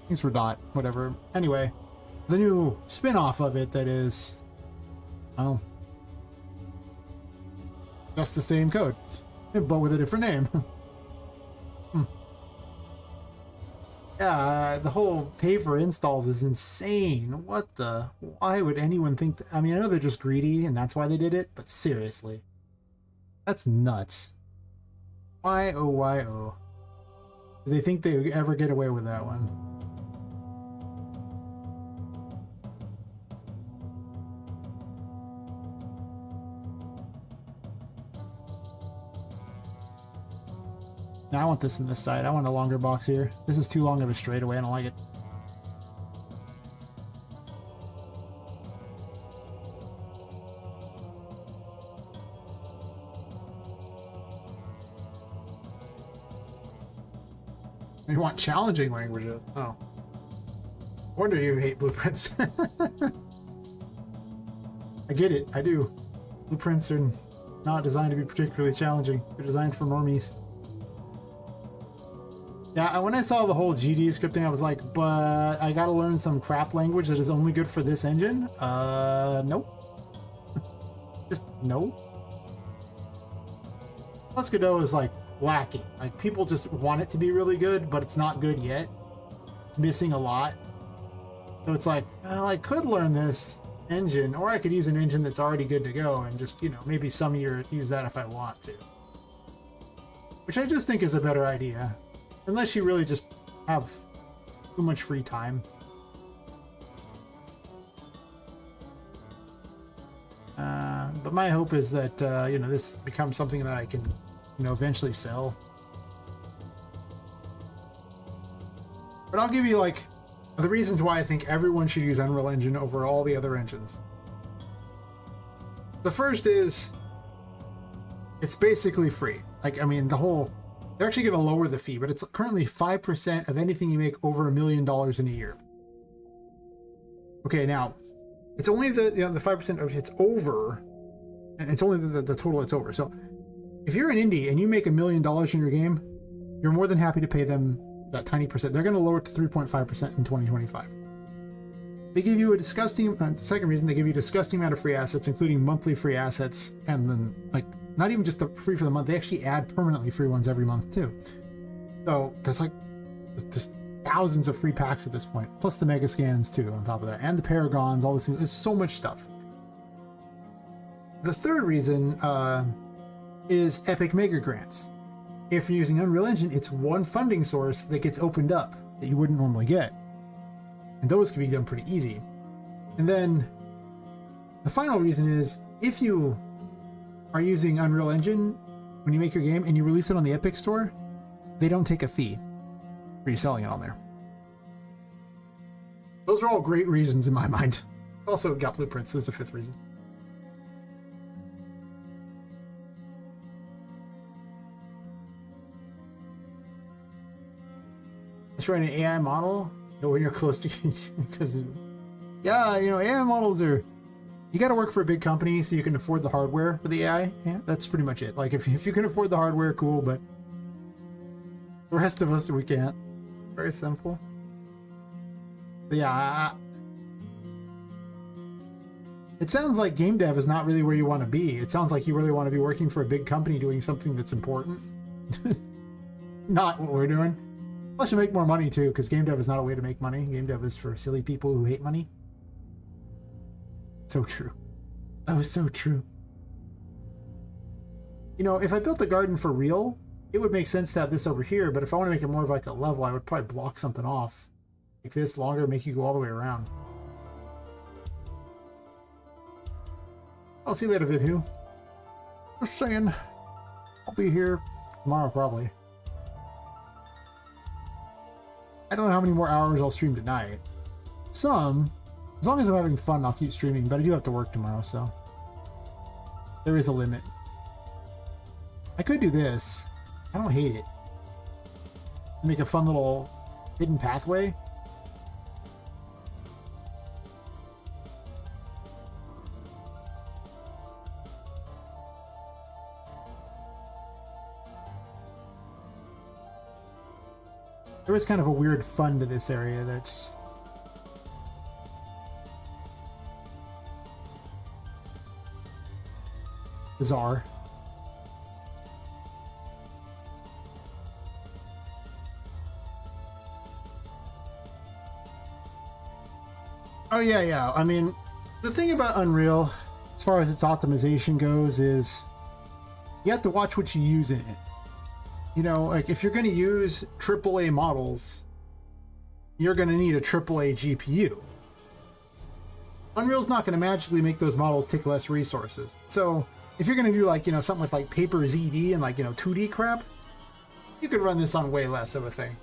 think it's Redot, whatever. Anyway, the new spin-off of it that is, well, just the same code, but with a different name. Yeah, the whole pay for installs is insane. What the? Why would anyone think that? I mean, I know they're just greedy and that's why they did it, but seriously. That's nuts. Why, oh, why, oh. Do they think they ever get away with that one? Now I want this on this side. I want a longer box here. This is too long of a straightaway. I don't like it. You want challenging languages? Oh. Wonder you hate blueprints. I get it. I do. Blueprints are not designed to be particularly challenging. They're designed for normies. Yeah, when I saw the whole GD scripting, I was like, but I gotta learn some crap language that is only good for this engine? Nope. Just no. Plus Godot is like lacking. Like people just want it to be really good, but it's not good yet. It's missing a lot. So it's like, well, I could learn this engine, or I could use an engine that's already good to go and just, you know, maybe some year use that if I want to. Which I just think is a better idea. Unless you really just have too much free time. But my hope is that, you know, this becomes something that I can, you know, eventually sell. But I'll give you, like, the reasons why I think everyone should use Unreal Engine over all the other engines. The first is, it's basically free. Like, I mean, they're actually going to lower the fee, but it's currently 5% of anything you make over $1 million in a year. Okay, now, it's only the 5% of it's over, and it's only the total it's over. So, if you're an indie and you make $1 million in your game, you're more than happy to pay them that tiny percent. They're going to lower it to 3.5% in 2025. They give you a disgusting, second reason, they give you a disgusting amount of free assets, including monthly free assets, and then, like, not even just the free for the month, they actually add permanently free ones every month too. So there's like just thousands of free packs at this point, plus the mega scans too on top of that, and the paragons, all this. There's so much stuff. The third reason is Epic Mega Grants. If you're using Unreal Engine, it's one funding source that gets opened up that you wouldn't normally get. And those can be done pretty easy. And then the final reason is if you are using Unreal Engine when you make your game and you release it on the Epic Store, they don't take a fee for you selling it on there. Those are all great reasons in my mind. Also got blueprints. There's a fifth reason. Let's write an AI model. No, when you're close to, because yeah, you know, AI models are, you got to work for a big company so you can afford the hardware for the AI. Yeah, that's pretty much it. Like, if you can afford the hardware, cool, but the rest of us, we can't. Very simple. But yeah, it sounds like game dev is not really where you want to be. It sounds like you really want to be working for a big company doing something that's important. Not what we're doing. Plus, you make more money, too, because game dev is not a way to make money. Game dev is for silly people who hate money. So true. That was so true. You know, if I built the garden for real, it would make sense to have this over here, but if I want to make it more of like a level, I would probably block something off. Make this longer, make you go all the way around. I'll see you later, Vibhu. Just saying. I'll be here tomorrow, probably. I don't know how many more hours I'll stream tonight. Some. As long as I'm having fun, I'll keep streaming, but I do have to work tomorrow, so there is a limit. I could do this. I don't hate it. Make a fun little hidden pathway. There is kind of a weird fun to this area that's bizarre. Oh yeah. I mean, the thing about Unreal, as far as its optimization goes, is you have to watch what you use in it. You know, like if you're going to use AAA models, you're going to need a AAA GPU. Unreal's not going to magically make those models take less resources. So if you're going to do like, you know, something with like Paper ZD and like, you know, 2D crap, You could run this on way less of a thing.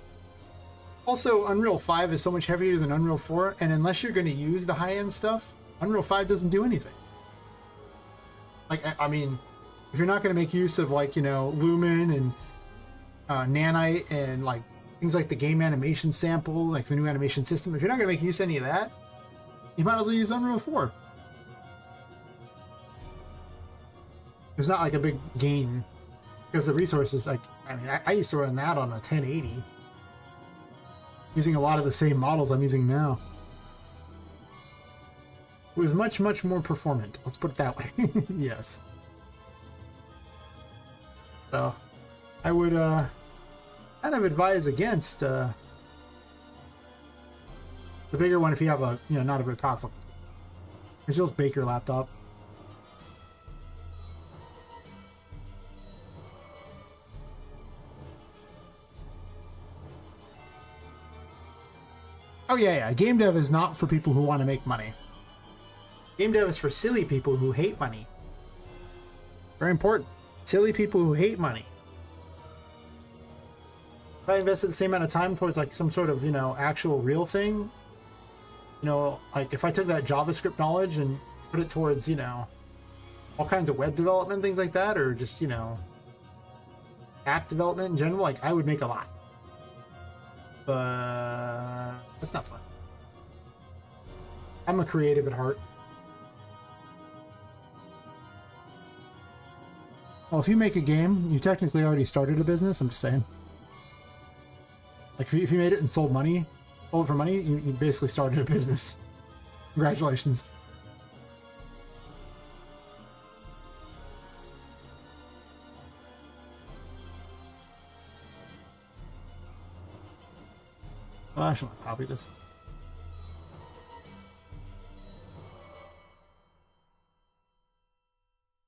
Also, Unreal 5 is so much heavier than Unreal 4, and unless you're going to use the high-end stuff, Unreal 5 doesn't do anything. Like, I mean, if you're not going to make use of, like, you know, Lumen and Nanite and, like, things like the game animation sample, like the new animation system, if you're not going to make use of any of that, you might as well use Unreal 4. There's not, like, a big gain, because the resources, like, I mean, I used to run that on a 1080. Using a lot of the same models I'm using now. It was much, much more performant. Let's put it that way. Yes. So, I would kind of advise against the bigger one if you have a, you know, not a very powerful. It's just Baker laptop. Oh yeah, game dev is not for people who want to make money. Game dev is for silly people who hate money. Very important. Silly people who hate money. If I invested the same amount of time towards like some sort of, you know, actual real thing, you know, like if I took that JavaScript knowledge and put it towards, you know, all kinds of web development, things like that, or just, you know, app development in general, like I would make a lot. But that's not fun. I'm a creative at heart. Well, if you make a game, you technically already started a business. I'm just saying. Like, if you made it and sold it for money, you basically started a business. Congratulations. Oh, I should copy this.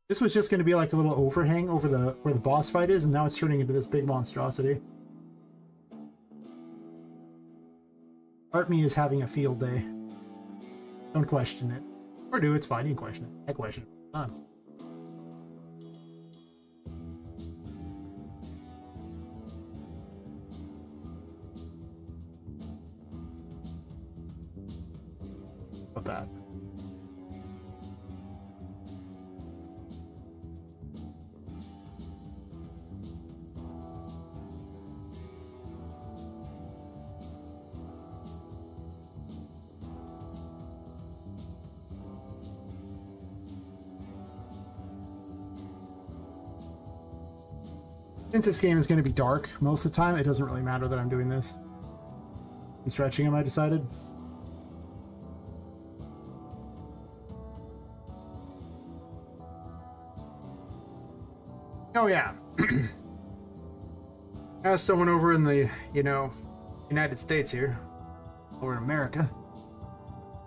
This was just going to be like a little overhang over where the boss fight is, and now it's turning into this big monstrosity. Art.me is having a field day. Don't question it. Or do, it's fine, you can question it. I question it. Done. About that. Since this game is going to be dark most of the time, it doesn't really matter that I'm doing this. I'm stretching him, I decided. Oh yeah. As someone over in the, you know, United States here, over in America,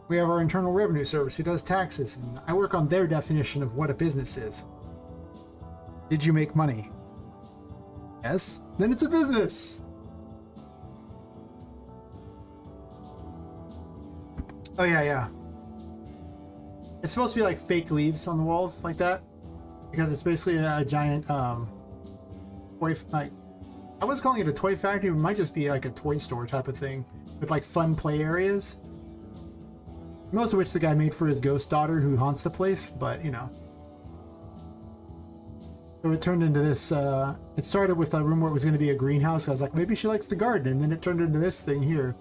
we have our Internal Revenue Service who does taxes, and I work on their definition of what a business is. Did you make money? Yes, then it's a business. Oh yeah. It's supposed to be like fake leaves on the walls like that, because it's basically a giant toy. Like, I was calling it a toy factory, but it might just be like a toy store type of thing with like fun play areas. Most of which the guy made for his ghost daughter who haunts the place, but you know. So it turned into this, it started with a room where it was going to be a greenhouse. I was like, maybe she likes to garden. And then it turned into this thing here,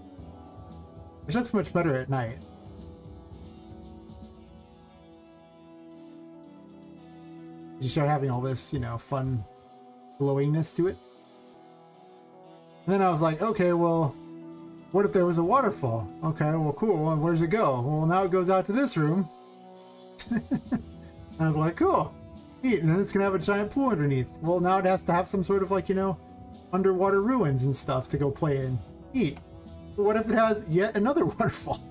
which looks much better at night. You start having all this, you know, fun glowingness to it. And then I was like, okay, well, what if there was a waterfall? Okay, well, cool. Well, where does it go? Well, now it goes out to this room. I was like, cool. Neat. And then it's gonna have a giant pool underneath. Well, now it has to have some sort of, like, you know, underwater ruins and stuff to go play in. Neat. But what if it has yet another waterfall?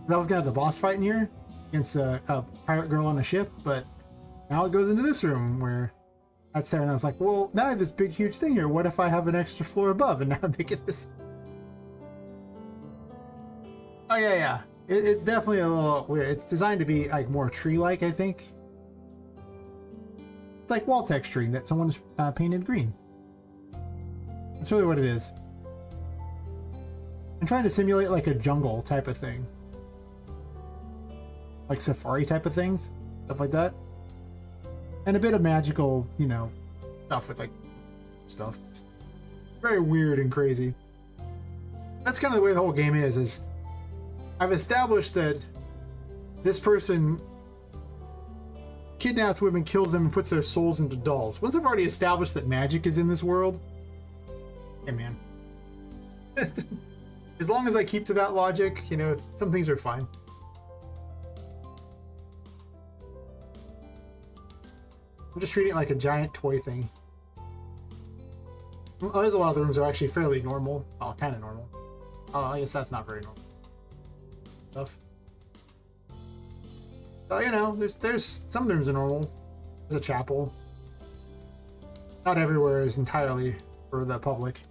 That was gonna have the boss fight in here against a pirate girl on a ship, but now it goes into this room where that's there. And I was like, well, now I have this big huge thing here. What if I have an extra floor above? And now I'm making this. Oh yeah. It's definitely a little weird. It's designed to be like more tree-like, I think. It's like wall texturing that someone's painted green. That's really what it is. I'm trying to simulate like a jungle type of thing. Like safari type of things. Stuff like that. And a bit of magical, you know, stuff with like stuff. It's very weird and crazy. That's kind of the way the whole game is I've established that this person kidnaps women, kills them, and puts their souls into dolls. Once I've already established that magic is in this world, hey man. As long as I keep to that logic, you know, some things are fine. I'm just treating it like a giant toy thing. Well, there's a lot of the rooms are actually fairly normal. Oh, kind of normal. Oh, I guess that's not very normal stuff. So, you know, there's some rooms are normal. There's a chapel. Not everywhere is entirely for the public.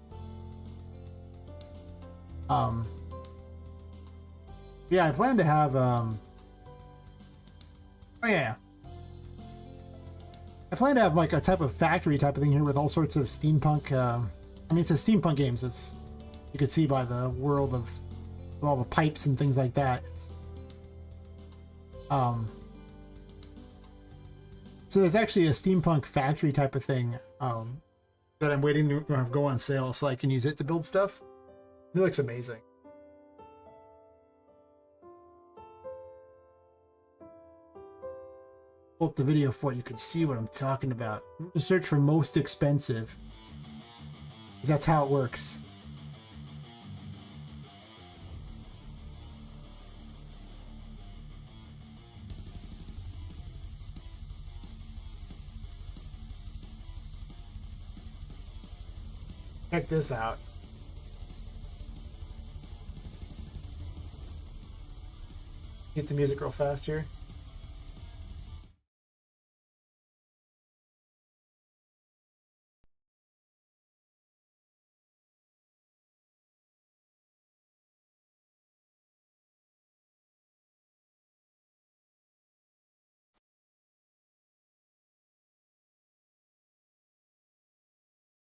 Yeah, I plan to have oh yeah. I plan to have like a type of factory type of thing here with all sorts of steampunk I mean, it's a steampunk game, so it's, you could see by the world of all the pipes and things like that. It's, so there's actually a steampunk factory type of thing that I'm waiting to go on sale so I can use it to build stuff. It looks amazing. Pull up the video for it, you can see what I'm talking about. Just search for most expensive, because that's how it works. Check this out. Get the music real fast here.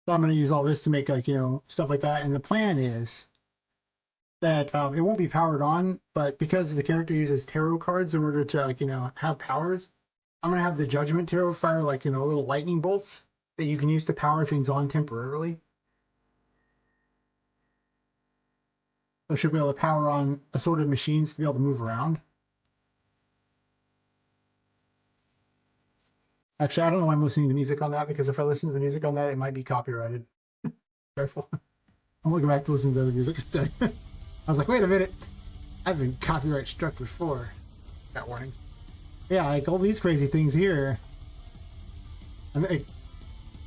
So I'm going to use all this to make, like, you know, stuff like that. And the plan is that it won't be powered on, but because the character uses tarot cards in order to, like, you know, have powers, I'm going to have the Judgment Tarot fire, like, you know, little lightning bolts that you can use to power things on temporarily. So she'll be able to power on assorted machines to be able to move around. Actually, I don't know why I'm listening to music on that, because if I listen to the music on that, it might be copyrighted. Careful. I'm going to go back to listen to the music instead. I was like, wait a minute. I've been copyright struck before. Got warnings. Yeah, like all these crazy things here. And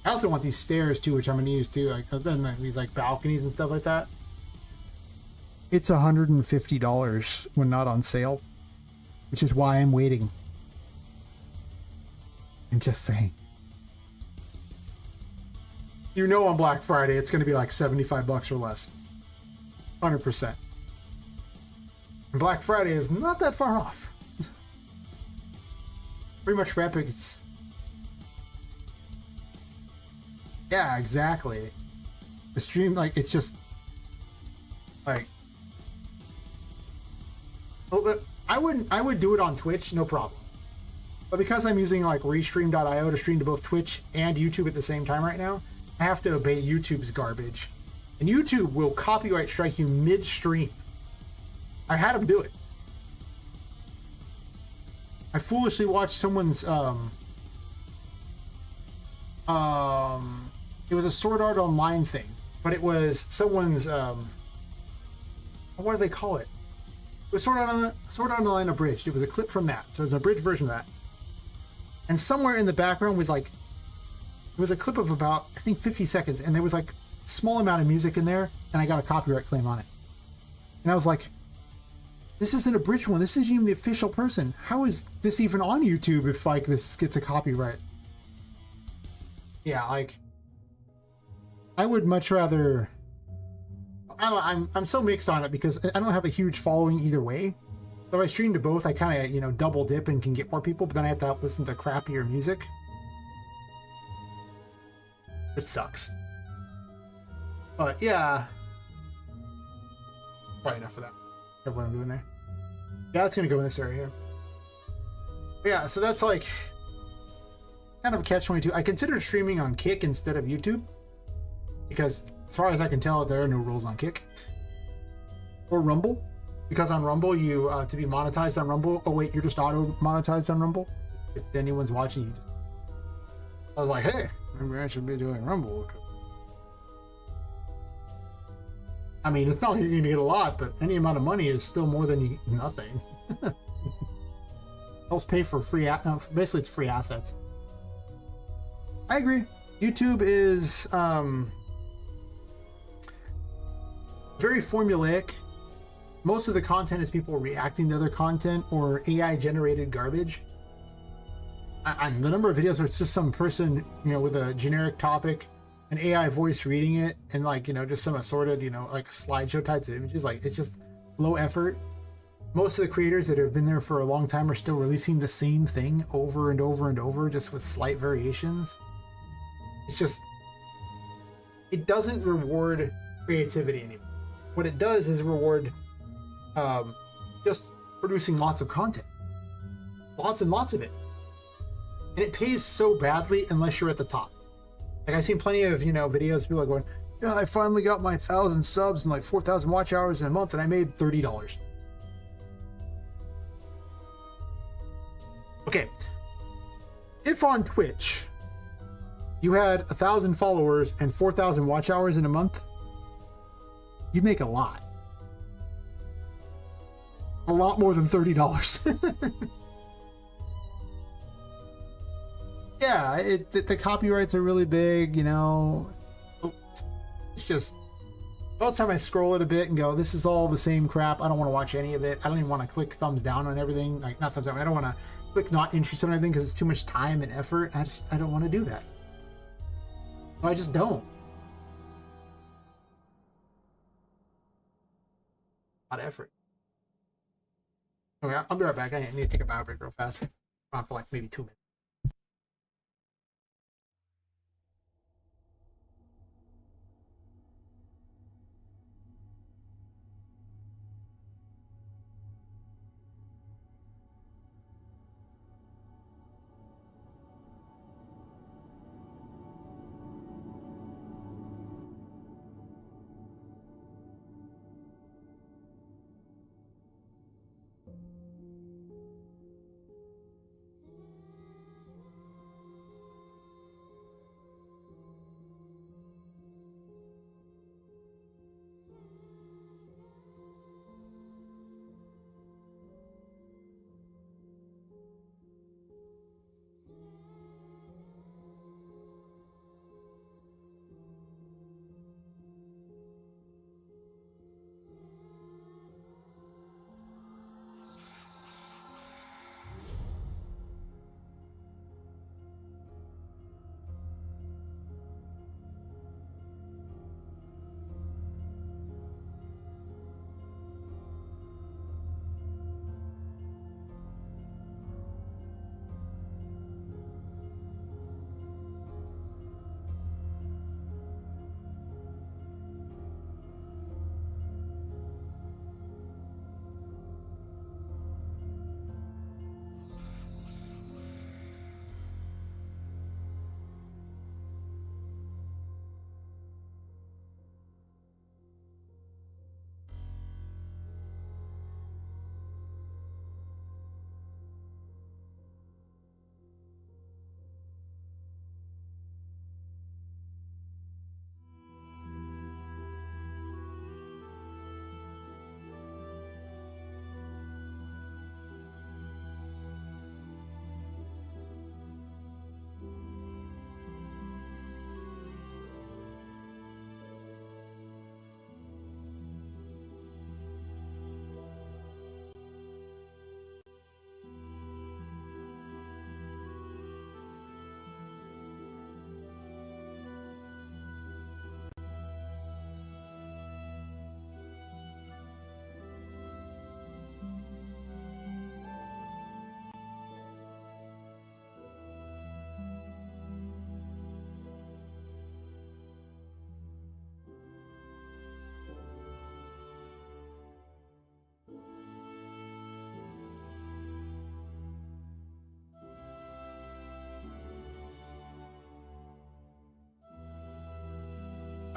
I also want these stairs too, which I'm going to use too. Like, then these like balconies and stuff like that. It's $150 when not on sale, which is why I'm waiting. I'm just saying. You know, on Black Friday, it's going to be like $75 or less. 100%. And Black Friday is not that far off. Pretty much for Epic, it's... Yeah, exactly. The stream, like, it's just... Like... Well, I would do it on Twitch, no problem. But because I'm using like Restream.io to stream to both Twitch and YouTube at the same time right now, I have to obey YouTube's garbage. And YouTube will copyright strike you mid-stream. I had them do it. I foolishly watched someone's it was a Sword Art Online thing, but it was someone's what do they call it? It was Sword Art Online abridged. It was a clip from that. So it's an abridged version of that. And somewhere in the background was like, it was a clip of about, I think, 50 seconds. And there was like a small amount of music in there. And I got a copyright claim on it. And I was like, this is an abridged one. This isn't even the official person. How is this even on YouTube if like this gets a copyright? Yeah, like, I would much rather, I don't know, I'm so mixed on it because I don't have a huge following either way. So if I stream to both, I kind of, you know, double dip and can get more people, but then I have to listen to crappier music. It sucks. But yeah, probably enough of that. Of what I'm doing there. Yeah, it's gonna go in this area here. But yeah, so that's like kind of a catch-22. I considered streaming on Kick instead of YouTube because, as far as I can tell, there are no rules on Kick or Rumble. Because on Rumble, you to be monetized on Rumble. Oh wait, you're just auto monetized on Rumble. If anyone's watching, you just. I was like, hey, maybe I should be doing Rumble. I mean, it's not like you're going to get a lot, but any amount of money is still more than nothing. Helps pay for free. Basically, it's free assets. I agree. YouTube is very formulaic. Most of the content is people reacting to other content or AI generated garbage. And the number of videos where it's just some person, with a generic topic, an AI voice reading it, and just some assorted, like slideshow types of images. Like, it's just low effort. Most of the creators that have been there for a long time are still releasing the same thing over and over and over, just with slight variations. It's just, it doesn't reward creativity anymore. What it does is reward just producing lots of content. Lots and lots of it. And it pays so badly unless you're at the top. Like, I've seen plenty of, videos, people are going, yeah, I finally got my 1,000 subs and like 4,000 watch hours in a month and I made $30. Okay. If on Twitch you had 1,000 followers and 4,000 watch hours in a month, you'd make a lot. A lot more than $30. Yeah, the copyrights are really big, It's just, most time I scroll it a bit and go, this is all the same crap. I don't want to watch any of it. I don't even want to click thumbs down on everything. Like, not thumbs down. I don't want to click not interested in anything because it's too much time and effort. I don't want to do that. I just don't. A lot of effort. Okay, I'll be right back. I need to take a bio break real fast. For like maybe 2 minutes.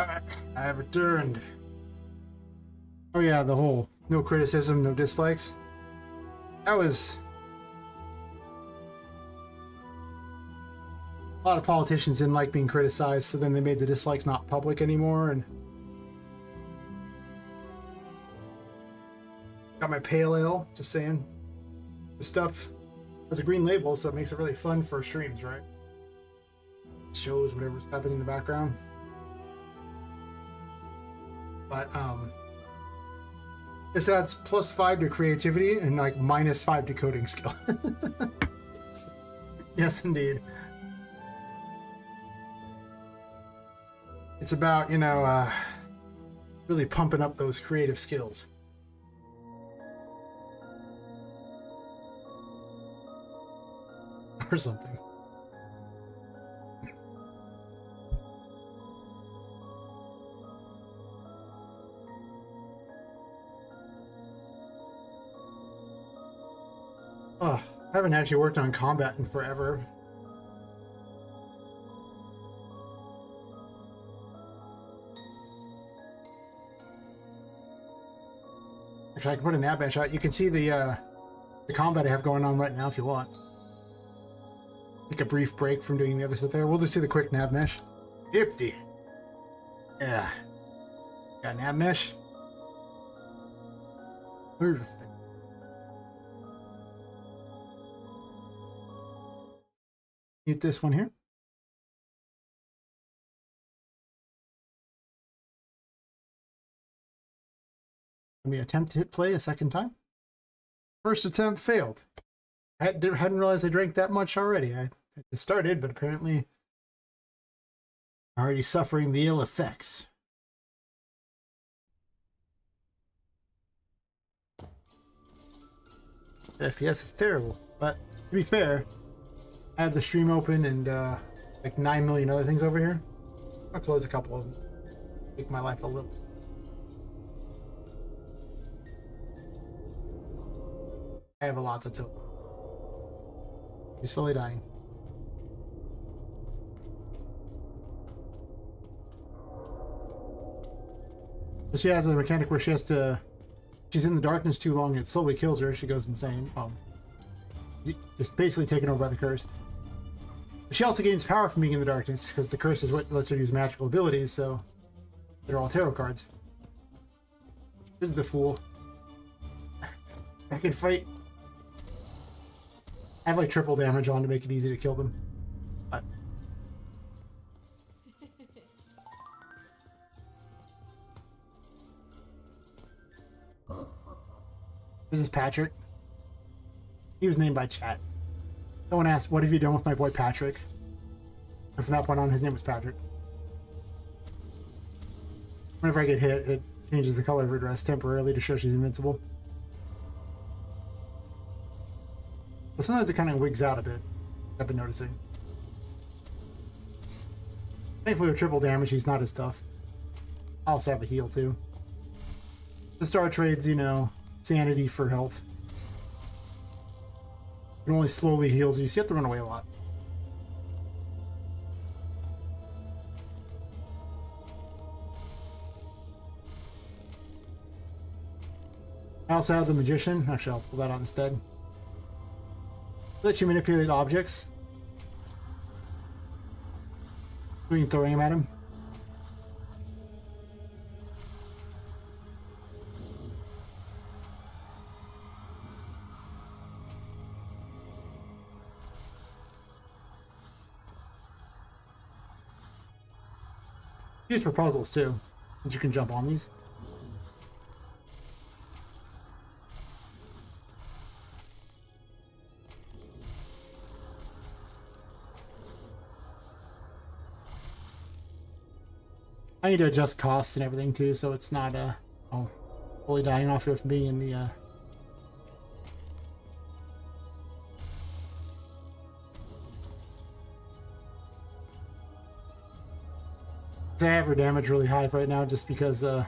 Alright, I have returned. Oh yeah, the whole no criticism, no dislikes. That was... A lot of politicians didn't like being criticized, so then they made the dislikes not public anymore, and... Got my pale ale, just saying. This stuff has a green label, so it makes it really fun for streams, right? It shows whatever's happening in the background. But, this adds +5 to creativity and, like, -5 to coding skill. Yes, indeed. It's about, you know, really pumping up those creative skills. Or something. Oh, I haven't actually worked on combat in forever. Actually, I can put a nav mesh out. You can see the combat I have going on right now if you want. Take a brief break from doing the other stuff there. We'll just do the quick nav mesh. 50. Yeah. Got nav mesh. Perfect. Mute this one here. Let me attempt to hit play a second time. First attempt failed. I hadn't realized I drank that much already. I just started, but apparently already suffering the ill effects. FPS is terrible, but to be fair, I have the stream open and like 9 million other things over here. I'll close a couple of them. Make my life a little. I have a lot that's open. You're slowly dying. So she has a mechanic where she has to... She's in the darkness too long, it slowly kills her, she goes insane. Just basically taken over by the curse. But she also gains power from being in the darkness, because the curse is what lets her use magical abilities, so... They're all tarot cards. This is the fool. I can fight... I have like triple damage on to make it easy to kill them. But... This is Patrick. He was named by chat. Someone asked, what have you done with my boy Patrick? And from that point on, his name was Patrick. Whenever I get hit, it changes the color of her dress temporarily to show she's invincible. But sometimes it kind of wigs out a bit, I've been noticing. Thankfully with triple damage, he's not as tough. I also have a heal too. The star trades, you know, sanity for health. It only slowly heals you, so you have to run away a lot. I also have the Magician. Actually, I'll pull that out instead. Let you manipulate objects. We can throw him at him. Used for puzzles too, since you can jump on these. I need to adjust costs and everything too, so it's not fully dying off here from being in the I have her damage really high right now just because I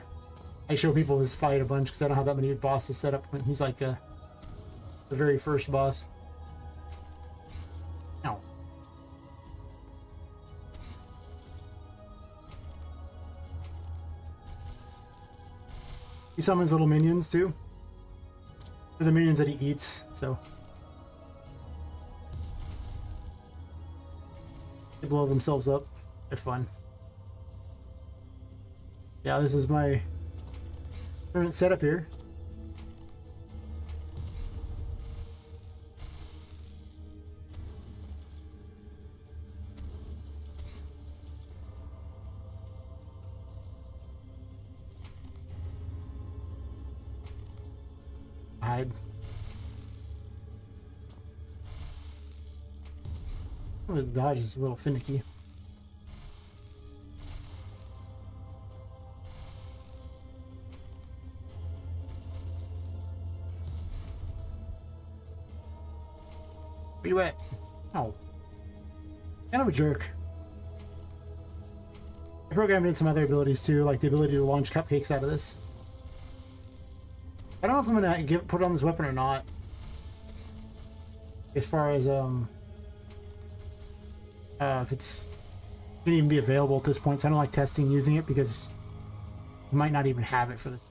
show people this fight a bunch because I don't have that many bosses set up when he's like the very first boss. No. He summons little minions too. They're the minions that he eats, so they blow themselves up. They're fun. Yeah, this is my current setup here. Hide. Oh, the dodge is a little finicky. Where you at? Oh. Kind of a jerk. I programmed in some other abilities too, like the ability to launch cupcakes out of this. I don't know if I'm gonna put on this weapon or not. As far as if it's can even be available at this point, so I don't like testing using it because you might not even have it for this.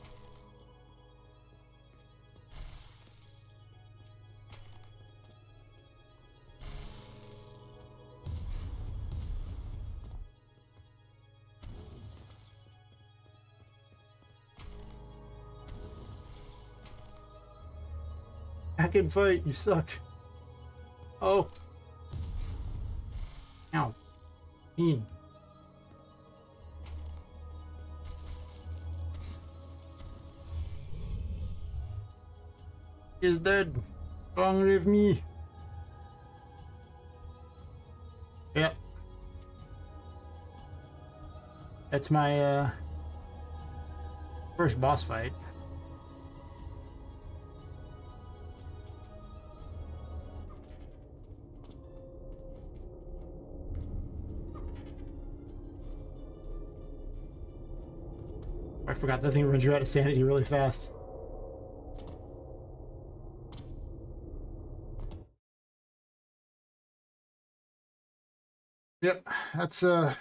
I can fight, you suck. Oh. Ow. Mean. He's dead. Long live me. Yep. That's my first boss fight. I forgot that thing runs you out of sanity really fast. Yep, that's about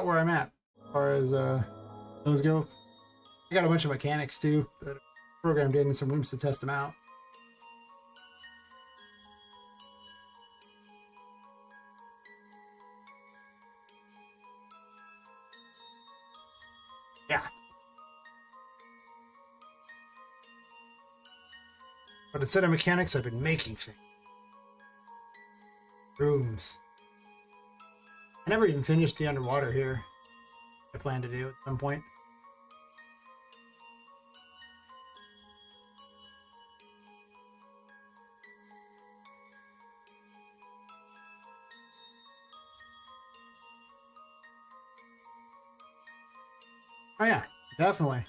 where I'm at as far as those go. I got a bunch of mechanics too that are programmed in some rooms to test them out. Yeah. But instead of mechanics, I've been making things. Rooms. I never even finished the underwater here. I plan to do at some point. Oh yeah, definitely.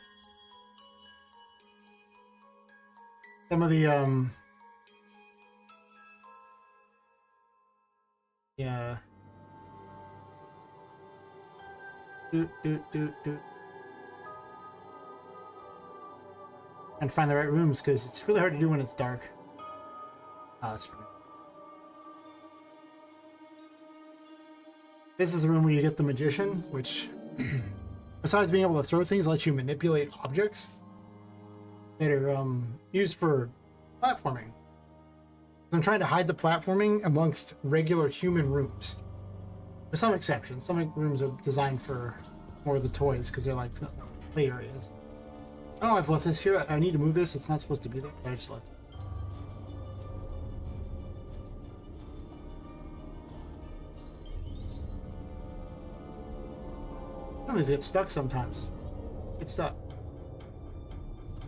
Some of the yeah. And find the right rooms because it's really hard to do when it's dark. Oh, that's pretty. This is the room where you get the magician, which besides being able to throw things, lets you manipulate objects that are used for platforming. I'm trying to hide the platforming amongst regular human rooms. With some exceptions. Some rooms are designed for more of the toys because they're like play areas. Oh, I've left this here. I need to move this. It's not supposed to be there. I just left it. Enemies get stuck sometimes. Get stuck.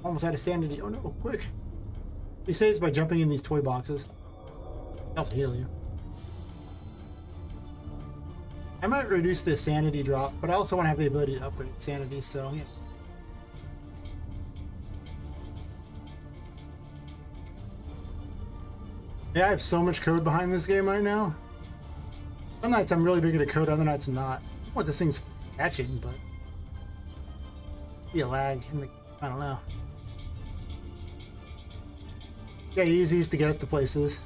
Almost out of sanity. Oh no, quick. He saves by jumping in these toy boxes. They also heal you. I might reduce the sanity drop, but I also want to have the ability to upgrade sanity, so yeah. Yeah, I have so much code behind this game right now. Some nights I'm really big into code, other nights I'm not. I don't know what this thing's catching, but be a lag in the I don't know. Yeah, easiest to get up to places.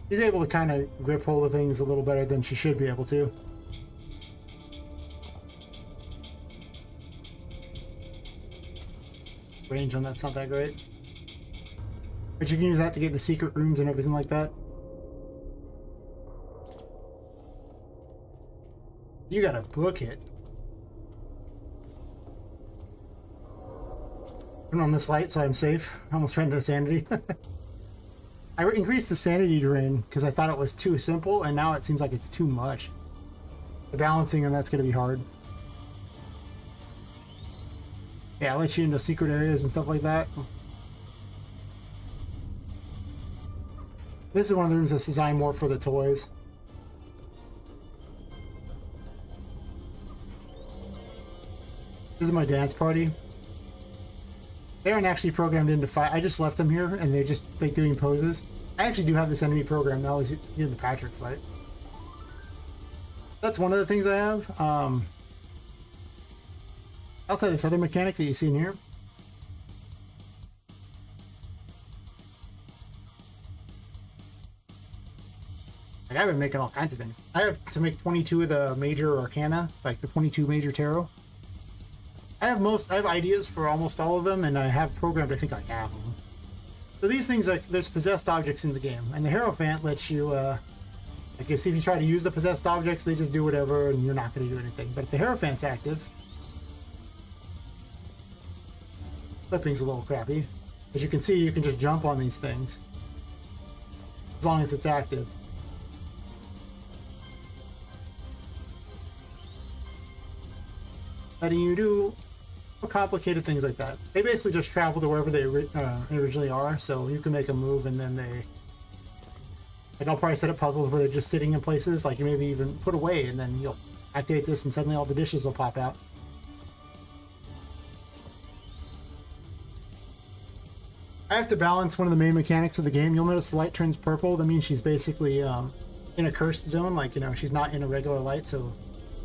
She's able to kind of grip hold of things a little better than she should be able to. Range on that's not that great. But you can use that to get into secret rooms and everything like that. You gotta book it. Turn on this light so I'm safe. I almost ran out of sanity. I increased the sanity drain because I thought it was too simple, and now it seems like it's too much. The balancing on that's gonna be hard. Yeah, I'll let you into secret areas and stuff like that. This is one of the rooms that's designed more for the toys. This is my dance party. They aren't actually programmed into fight. I just left them here and they're just like doing poses. I actually do have this enemy program now. Is in the Patrick fight. That's one of the things I have. Outside this other mechanic that you see in here. Like I've been making all kinds of things. I have to make 22 of the major arcana, like the 22 major tarot. I have ideas for almost all of them, and I have programmed I think like half of them. So these things, like there's possessed objects in the game, and the Hierophant lets you I guess if you try to use the possessed objects, they just do whatever and you're not going to do anything. But if the Hierophant's active, flipping's a little crappy. As you can see, you can just jump on these things as long as it's active. Letting you do complicated things like that. They basically just travel to wherever they originally are, so you can make a move and then they... Like I'll probably set up puzzles where they're just sitting in places, like you maybe even put away and then you'll activate this and suddenly all the dishes will pop out. I have to balance one of the main mechanics of the game. You'll notice the light turns purple. That means she's basically in a cursed zone. Like, you know, she's not in a regular light, so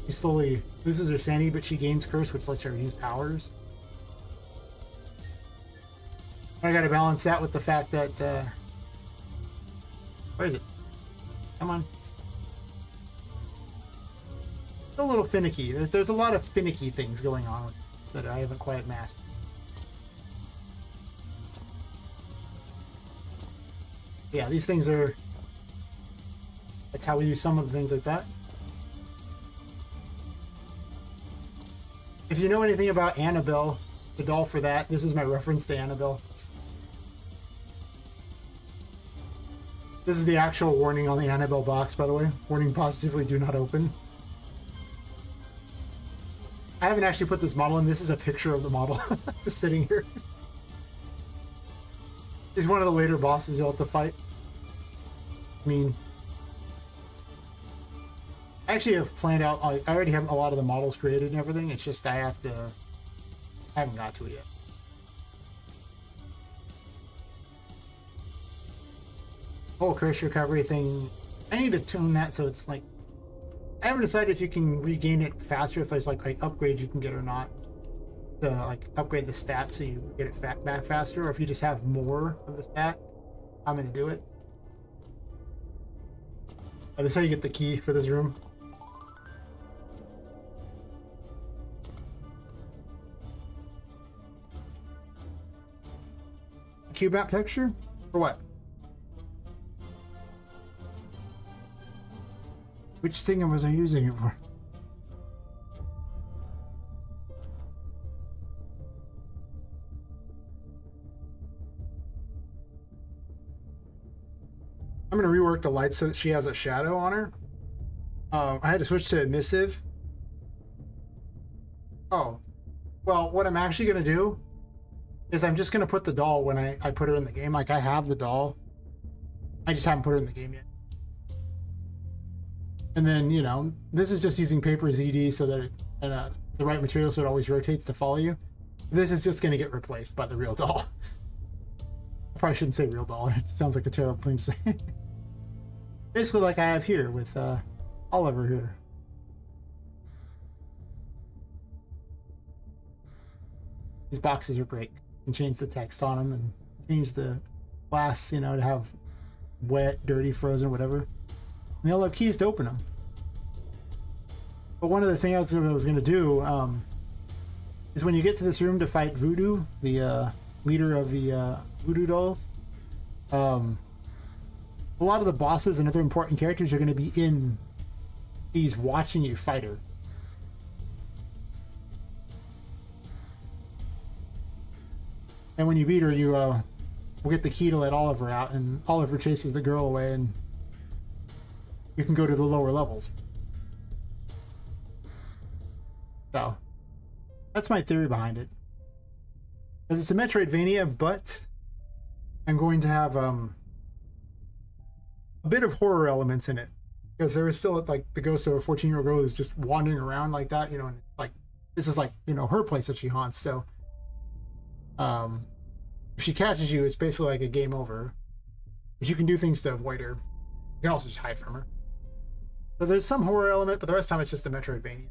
she slowly loses her sanity, but she gains curse, which lets her use powers. I gotta balance that with the fact that... where is it? Come on. It's a little finicky. There's a lot of finicky things going on that I haven't quite mastered. Yeah, these things are... That's how we do some of the things like that. If you know anything about Annabelle, the doll for that, this is my reference to Annabelle. This is the actual warning on the Annabelle box, by the way. Warning: positively do not open. I haven't actually put this model in. This is a picture of the model just sitting here. He's one of the later bosses you'll have to fight. I mean, I actually have planned out, I already have a lot of the models created and everything. It's just I haven't got to it yet. Whole curse recovery thing, I need to tune that so it's like, I haven't decided if you can regain it faster, if there's like upgrades you can get or not. To like upgrade the stats so you get it back faster, or if you just have more of the stat, I'm gonna do it. This is how you get the key for this room. Cube map texture? For what? Which thing was I using it for? I'm going to rework the light so that she has a shadow on her. I had to switch to emissive. Oh. Well, what I'm actually going to do is I'm just going to put the doll when I put her in the game. Like, I have the doll. I just haven't put her in the game yet. And then, you know, this is just using paper ZD so that it, the right material so it always rotates to follow you. This is just going to get replaced by the real doll. I probably shouldn't say real doll. It sounds like a terrible thing to say. Basically like I have here with Oliver here. These boxes are great. You can change the text on them and change the glass, you know, to have wet, dirty, frozen, whatever. And they all have keys to open them. But one of the things I was going to do is when you get to this room to fight Voodoo, the leader of the Voodoo dolls, a lot of the bosses and other important characters are going to be in these watching you fight her. And when you beat her, you will get the key to let Oliver out, and Oliver chases the girl away, and you can go to the lower levels. So, that's my theory behind it. Because it's a Metroidvania, but I'm going to have a bit of horror elements in it. Because there is still like the ghost of a 14-year-old girl who's just wandering around like that, you know, and like this is like, you know, her place that she haunts. So, if she catches you, it's basically like a game over. But you can do things to avoid her. You can also just hide from her. So there's some horror element, but the rest of the time it's just a Metroidvania.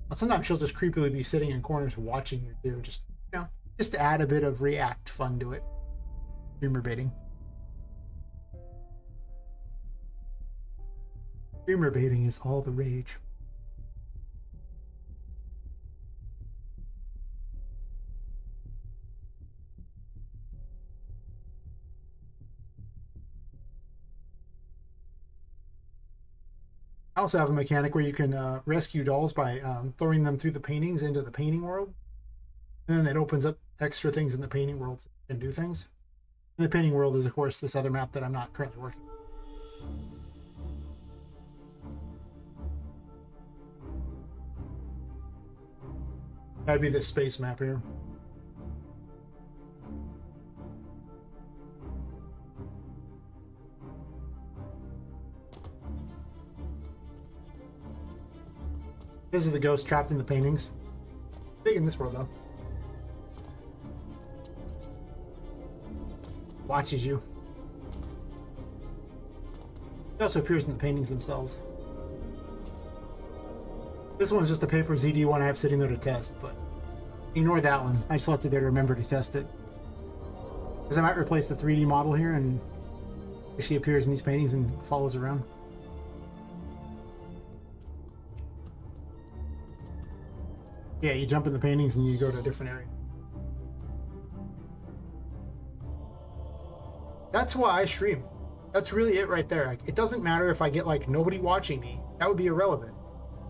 But sometimes she'll just creepily be sitting in corners watching you do, just, you know, just to add a bit of react fun to it. Streamer baiting. Streamer baiting is all the rage. I also have a mechanic where you can rescue dolls by throwing them through the paintings into the painting world. And then it opens up extra things in the painting world so you can do things. And the painting world is, of course, this other map that I'm not currently working on. That'd be this space map here. This is the ghost trapped in the paintings. Big in this world, though. Watches you. It also appears in the paintings themselves. This one's just a paper ZD one I have sitting there to test, but ignore that one. I just left it there to remember to test it. Because I might replace the 3D model here, and she appears in these paintings and follows around. Yeah, you jump in the paintings and you go to a different area. That's why I stream. That's really it right there. Like, it doesn't matter if I get like nobody watching me. That would be irrelevant.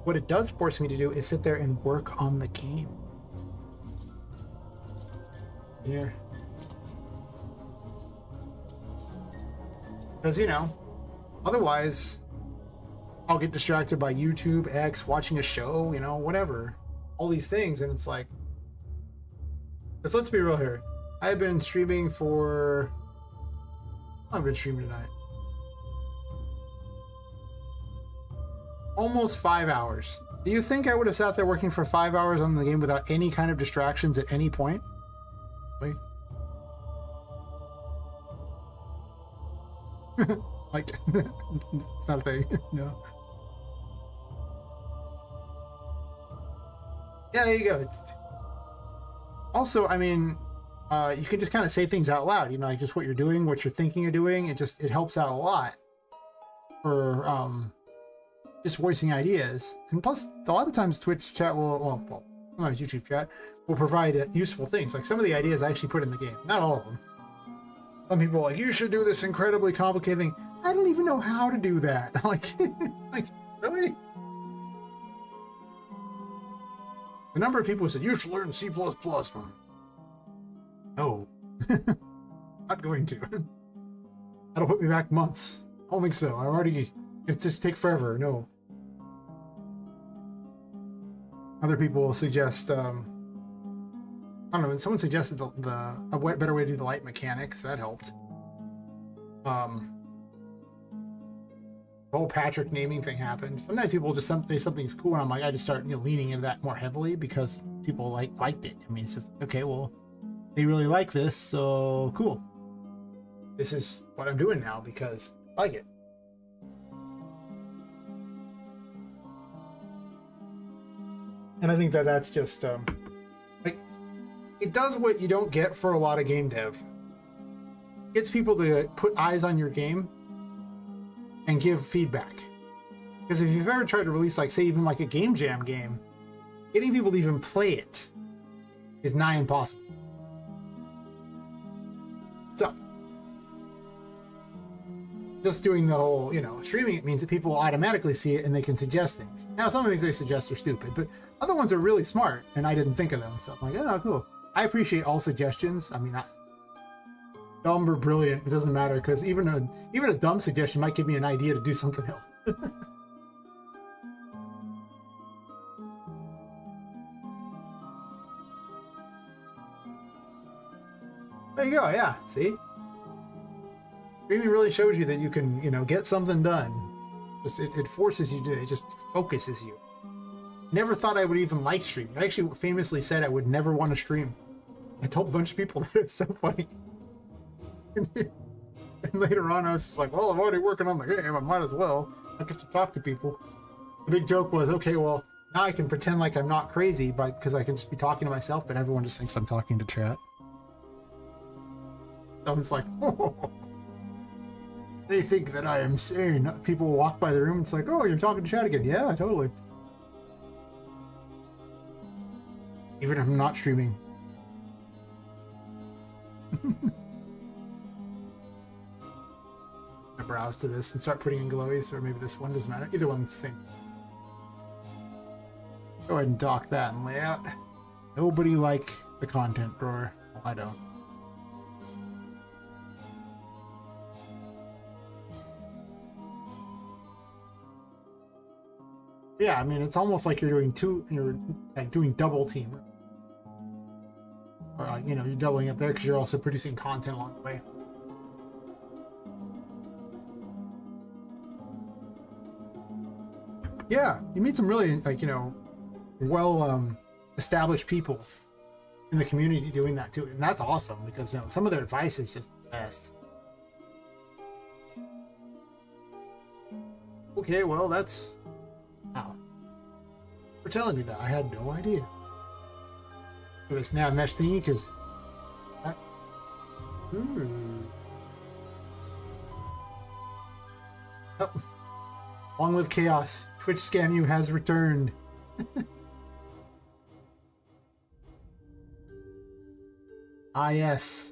What it does force me to do is sit there and work on the game. Here. Because, you know, otherwise I'll get distracted by YouTube, X, watching a show, you know, whatever. All these things, and it's like, because let's be real here. I've been streaming for, I've been streaming tonight. Almost 5 hours. Do you think I would have sat there working for 5 hours on the game without any kind of distractions at any point? Like, like it's not a thing. No. Yeah, there you go. It's also, I mean, you can just kind of say things out loud, you know, like just what you're doing, what you're thinking you're doing. It helps out a lot for just voicing ideas. And plus, a lot of times Twitch chat will, well, sometimes YouTube chat will provide useful things. Like some of the ideas I actually put in the game, not all of them. Some people are like, you should do this incredibly complicated thing. I don't even know how to do that. Like, like really? The number of people who said, you should learn C++. No. Not going to. That'll put me back months. I don't think so. It just take forever. No. Other people will suggest, I don't know, someone suggested a better way to do the light mechanics. That helped. The whole Patrick naming thing happened. Sometimes people just say something's cool, and I'm like, I just start, you know, leaning into that more heavily because people liked it. I mean, it's just okay. Well, they really like this, so cool. This is what I'm doing now because I like it. And I think that's just like, it does what you don't get for a lot of game dev. gets people to put eyes on your game and give feedback. Because if you've ever tried to release, like, say, even like a game jam game, getting people to even play it is nigh impossible. So, just doing the whole, you know, streaming it means that people will automatically see it and they can suggest things. Now, some of the things they suggest are stupid, but other ones are really smart, and I didn't think of them. So I'm like, oh, cool. I appreciate all suggestions. I mean, dumb or brilliant, it doesn't matter, because even a dumb suggestion might give me an idea to do something else. There you go. Yeah, see, streaming really shows you that you can, you know, get something done. Just it forces you to. It just focuses you. Never thought I would even like streaming. I actually famously said I would never want to stream. I told a bunch of people that. It's so funny. And later on, I was just like, well, I'm already working on the game. I might as well. I get to talk to people. The big joke was, okay, well, now I can pretend like I'm not crazy, because I can just be talking to myself, but everyone just thinks I'm talking to chat. I was like, oh, they think that I am sane. People walk by the room. It's like, oh, you're talking to chat again. Yeah, totally. Even if I'm not streaming. I browse to this and start putting in glowies, or maybe this one, doesn't matter. Either one's the same. Go ahead and dock that and layout. Nobody like the content drawer. Well, I don't. Yeah, I mean, it's almost like you're like doing double team. Or, you know, you're doubling up there because you're also producing content along the way. Yeah, you meet some really, like, you know, well established people in the community doing that too. And that's awesome, because, you know, some of their advice is just the best. Okay, well, that's... Wow. For telling me that, I had no idea. It was nav mesh thingy, because... Oh. Long live chaos. Twitch Scam You has returned. Ah, yes.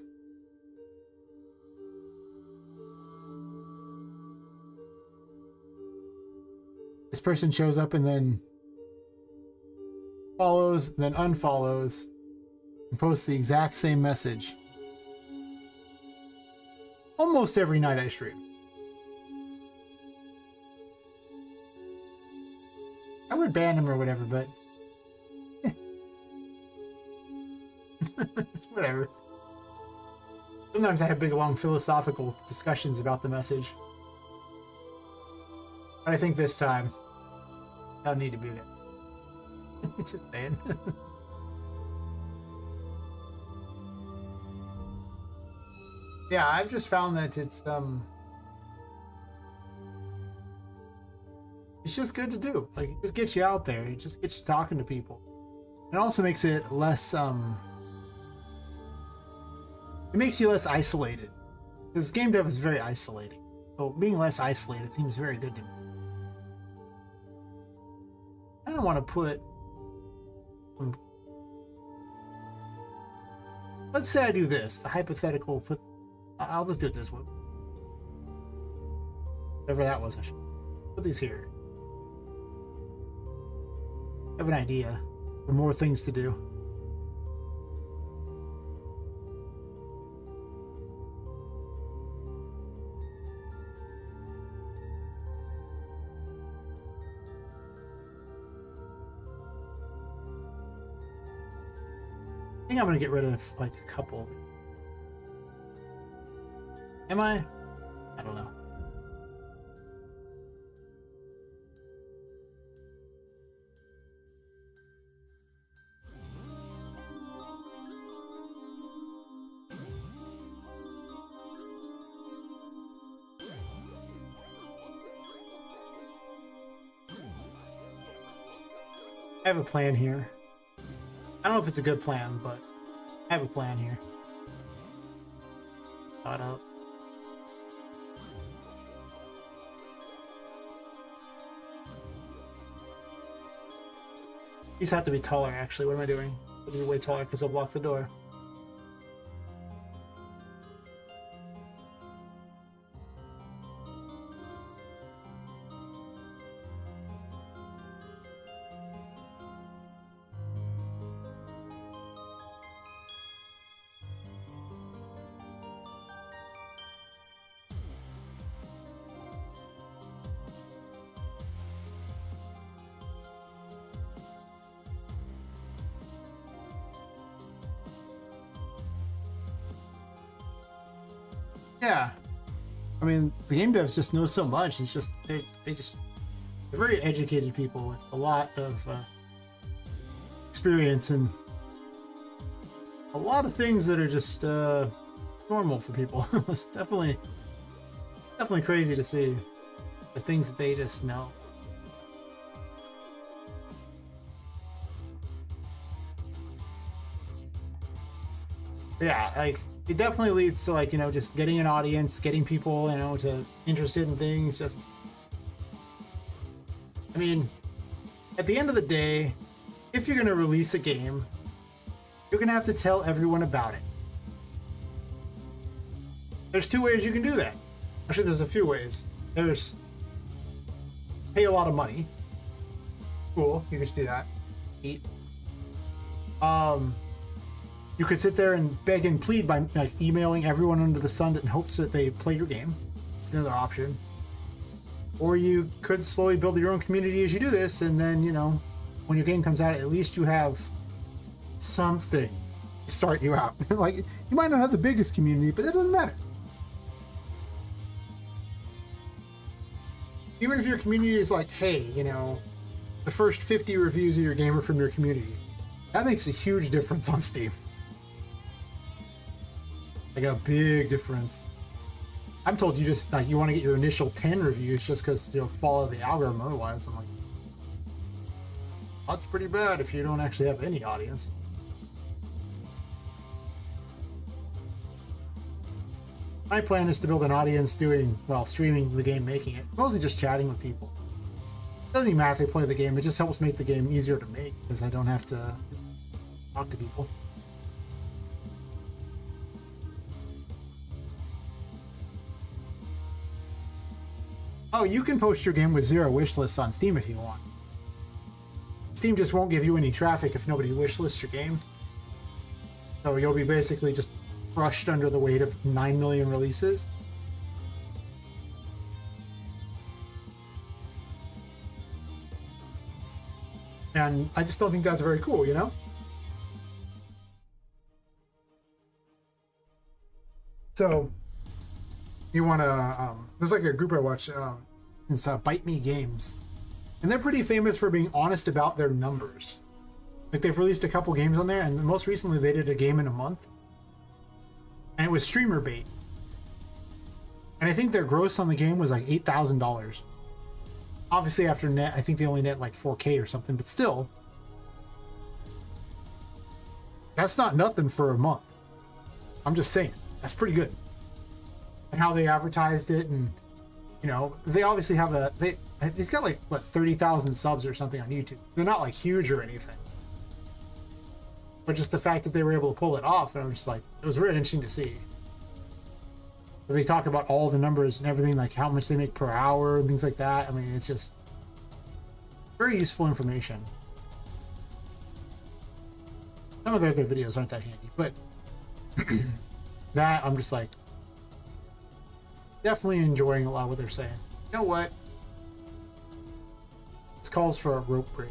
This person shows up and then follows, then unfollows, and posts the exact same message. Almost every night I stream. I would ban him or whatever, but it's whatever. Sometimes I have big, long philosophical discussions about the message. But I think this time, I'll need to be there. It's just saying. Yeah, I've just found that it's just good to do. Like, it just gets you out there. It just gets you talking to people. It also makes it less, it makes you less isolated. Because game dev is very isolating. So being less isolated seems very good to me. I don't want to put... Let's say I do this. The hypothetical put... I'll just do it this way. Whatever that was, I should put these here. I have an idea for more things to do. I think I'm gonna get rid of like a couple. Am I? I don't know. I have a plan here. I don't know if it's a good plan, but I have a plan here. Thought up. These have to be taller, actually. What am I doing? They'll be way taller because they'll block the door. Yeah, I mean, the game devs just know so much. It's just they're very educated people with a lot of experience and a lot of things that are just normal for people. It's definitely crazy to see the things that they just know. Yeah, like it definitely leads to, like, you know, just getting an audience, getting people, you know, to interested in things. Just, I mean, at the end of the day, if you're going to release a game, you're going to have to tell everyone about it. There's two ways you can do that. Actually, there's a few ways. There's pay a lot of money. Cool, you can just do that. Eat. You could sit there and beg and plead by, like, emailing everyone under the sun in hopes that they play your game. It's another option. Or you could slowly build your own community as you do this, and then, you know, when your game comes out, at least you have something to start you out. Like, you might not have the biggest community, but that doesn't matter. Even if your community is like, hey, you know, the first 50 reviews of your game are from your community, that makes a huge difference on Steam. Like a big difference. I'm told you just, like, you want to get your initial 10 reviews just because you'll follow the algorithm. Otherwise, I'm like, that's pretty bad if you don't actually have any audience. My plan is to build an audience doing, well, streaming the game, making it, mostly just chatting with people. It doesn't even matter if they play the game, it just helps make the game easier to make because I don't have to talk to people. Oh, you can post your game with 0 wish lists on Steam if you want. Steam just won't give you any traffic if nobody wishlists your game. So you'll be basically just crushed under the weight of 9 million releases. And I just don't think that's very cool, you know? So you want to, there's like a group I watch, it's Bite Me Games. And they're pretty famous for being honest about their numbers. Like, they've released a couple games on there, and most recently they did a game in a month. And it was streamer bait. And I think their gross on the game was like $8,000. Obviously after net, I think they only net like 4K or something, but still. That's not nothing for a month. I'm just saying, that's pretty good. And how they advertised it, and, you know, they obviously have it's got like, what, 30,000 subs or something on YouTube. They're not like huge or anything. But just the fact that they were able to pull it off, and I'm just like, it was really interesting to see. But they talk about all the numbers and everything, like how much they make per hour and things like that. I mean, it's just very useful information. Some of their other videos aren't that handy, but that, I'm just like, definitely enjoying a lot of what they're saying. You know what? This calls for a rope bridge.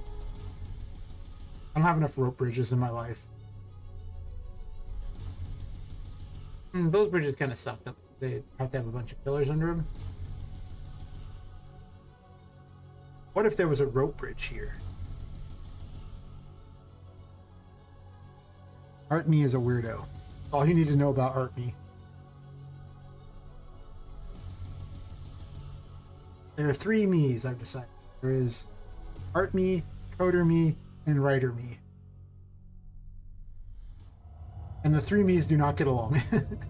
I don't have enough rope bridges in my life. Those bridges kind of suck. They have to have a bunch of pillars under them. What if there was a rope bridge here? Artme is a weirdo. All you need to know about Artme. There are 3 me's, I've decided. There is Artme, Coder-me, and Writer-me. And the 3 me's do not get along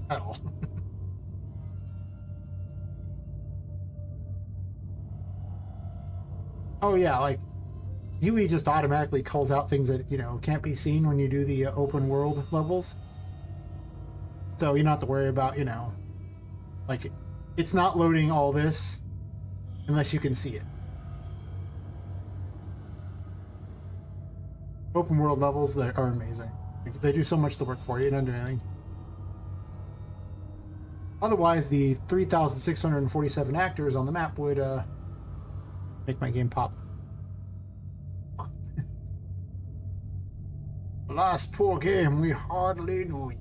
at all. Oh yeah, like, UE just automatically calls out things that, you know, can't be seen when you do the open world levels. So you don't have to worry about, you know, like, it's not loading all this unless you can see it. Open world levels, they are amazing. They do so much to work for you, you don't do anything. Otherwise, the 3,647 actors on the map would make my game pop. Last poor game, we hardly knew you.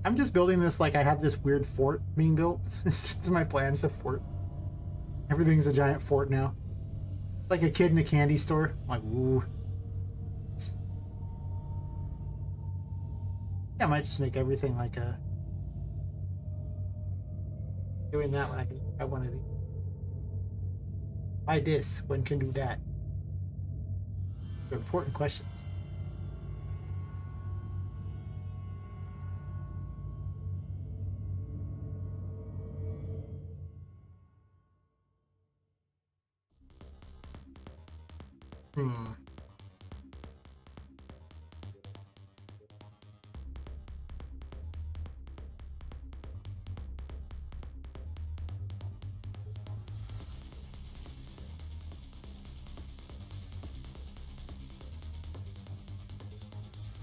I'm just building this like I have this weird fort being built. This is my plan, it's a fort. Everything's a giant fort now. Like a kid in a candy store. I'm like, ooh. Yeah, I might just make everything like a... Doing that when I can have one of these. Buy this, when can do that? They're important questions.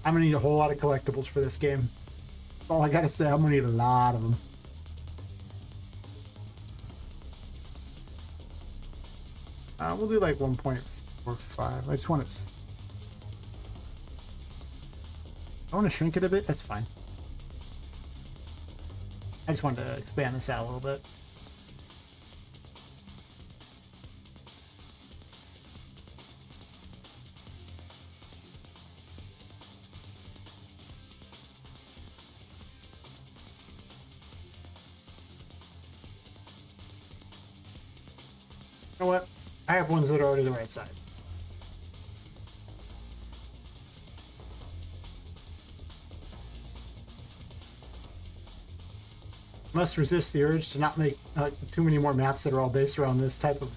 I'm gonna need a whole lot of collectibles for this game. That's all I gotta say. I'm gonna need a lot of them. We'll do like 1.45. I just want it. I want to shrink it a bit. That's fine. I just wanted to expand this out a little bit. You know what? I have ones that are already the right size. Must resist the urge to not make too many more maps that are all based around this type of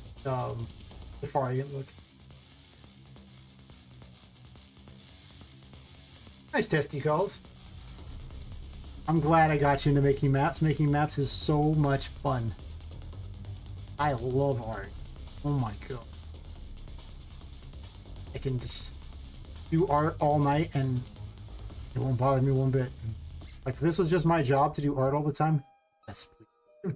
Safari look. Nice testy calls. I'm glad I got you into making maps. Making maps is so much fun. I love art. Oh my god. I can just do art all night and it won't bother me one bit. Like, if this was just my job to do art all the time, yes, please.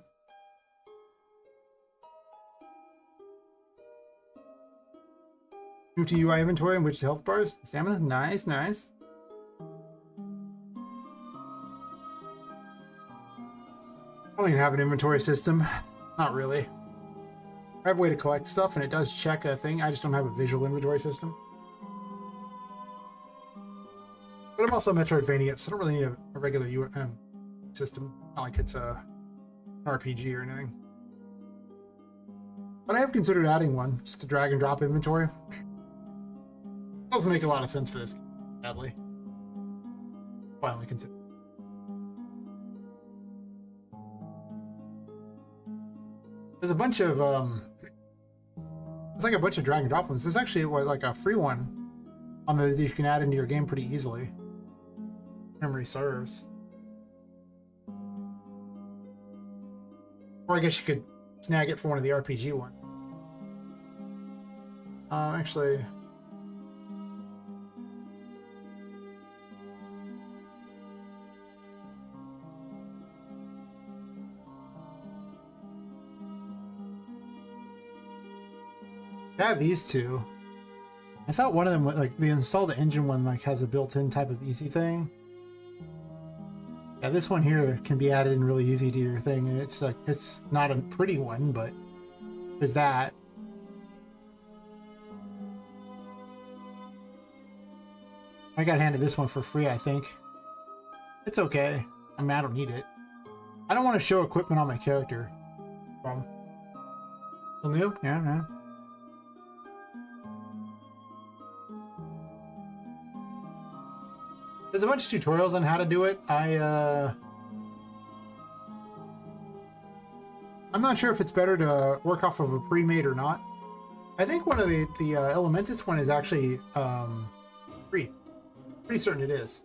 Move to UI inventory and which health bars? Stamina? Nice, nice. I don't even have an inventory system. Not really. I have a way to collect stuff, and it does check a thing. I just don't have a visual inventory system. But I'm also Metroidvania, so I don't really need a regular system. Not like it's a RPG or anything. But I have considered adding one, just to drag and drop inventory. Doesn't make a lot of sense for this game, sadly. Finally consider. There's a bunch of it's like a bunch of drag and drop ones. There's actually like a free one on that you can add into your game pretty easily. Memory serves. Or I guess you could snag it for one of the RPG ones. Actually, I have these two. I thought one of them, like the install the engine one, like has a built-in type of easy thing. Yeah, this one here can be added in really easy to your thing, and it's like, it's not a pretty one, but there's that. I got handed this one for free, I think. It's okay. I mean, I don't need it. I don't want to show equipment on my character. Problem. Still new? Yeah, yeah. There's a bunch of tutorials on how to do it. I'm not sure if it's better to work off of a pre-made or not. I think one of the Elementus one is actually free. Pretty certain it is.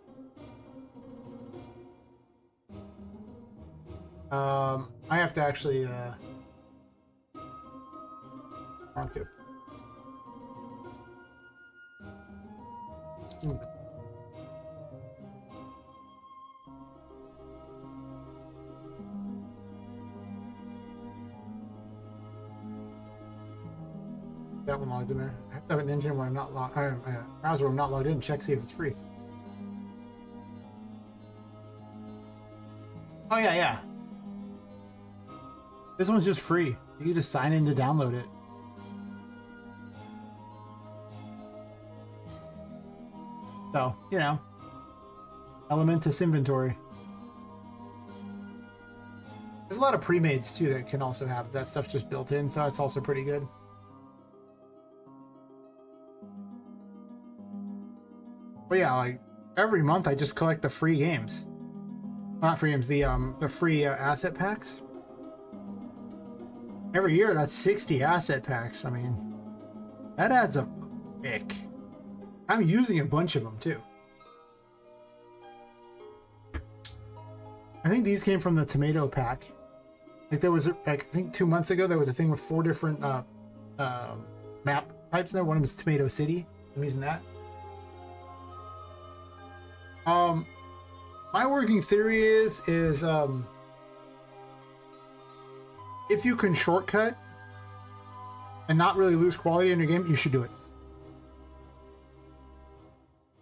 I have to actually mark it. That one logged in there. I have to have an engine where I'm not logged. Browser where I'm not logged in. Check see if it's free. Oh yeah. This one's just free. You can just sign in to download it. So, you know, Elementus inventory. There's a lot of pre-mades too that can also have that stuff just built in, so it's also pretty good. But yeah, like every month I just collect the free games. Not free games, the free asset packs. Every year that's 60 asset packs. I mean, that adds up quick. I'm using a bunch of them too. I think these came from the tomato pack. Like there was, like, I think 2 months ago there was a thing with 4 different map types in there. One of them was Tomato City. I'm using that. My working theory is if you can shortcut and not really lose quality in your game, you should do it.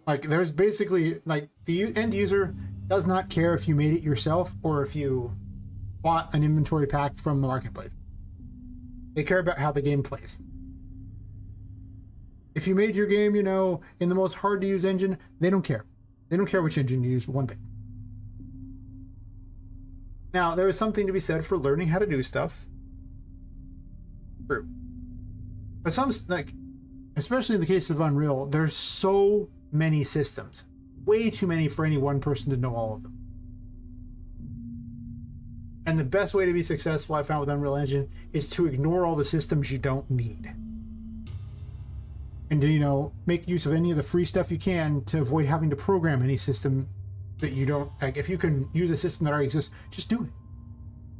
Like, there's basically, like, the end user does not care if you made it yourself or if you bought an inventory pack from the marketplace. They care about how the game plays. If you made your game, you know, in the most hard to use engine, they don't care. They don't care which engine you use one bit. Now, there is something to be said for learning how to do stuff. True. But some, like, especially in the case of Unreal, there's so many systems. Way too many for any one person to know all of them. And the best way to be successful, I found with Unreal Engine, is to ignore all the systems you don't need. And to, you know, make use of any of the free stuff you can to avoid having to program any system that you don't, like, if you can use a system that already exists, just do it.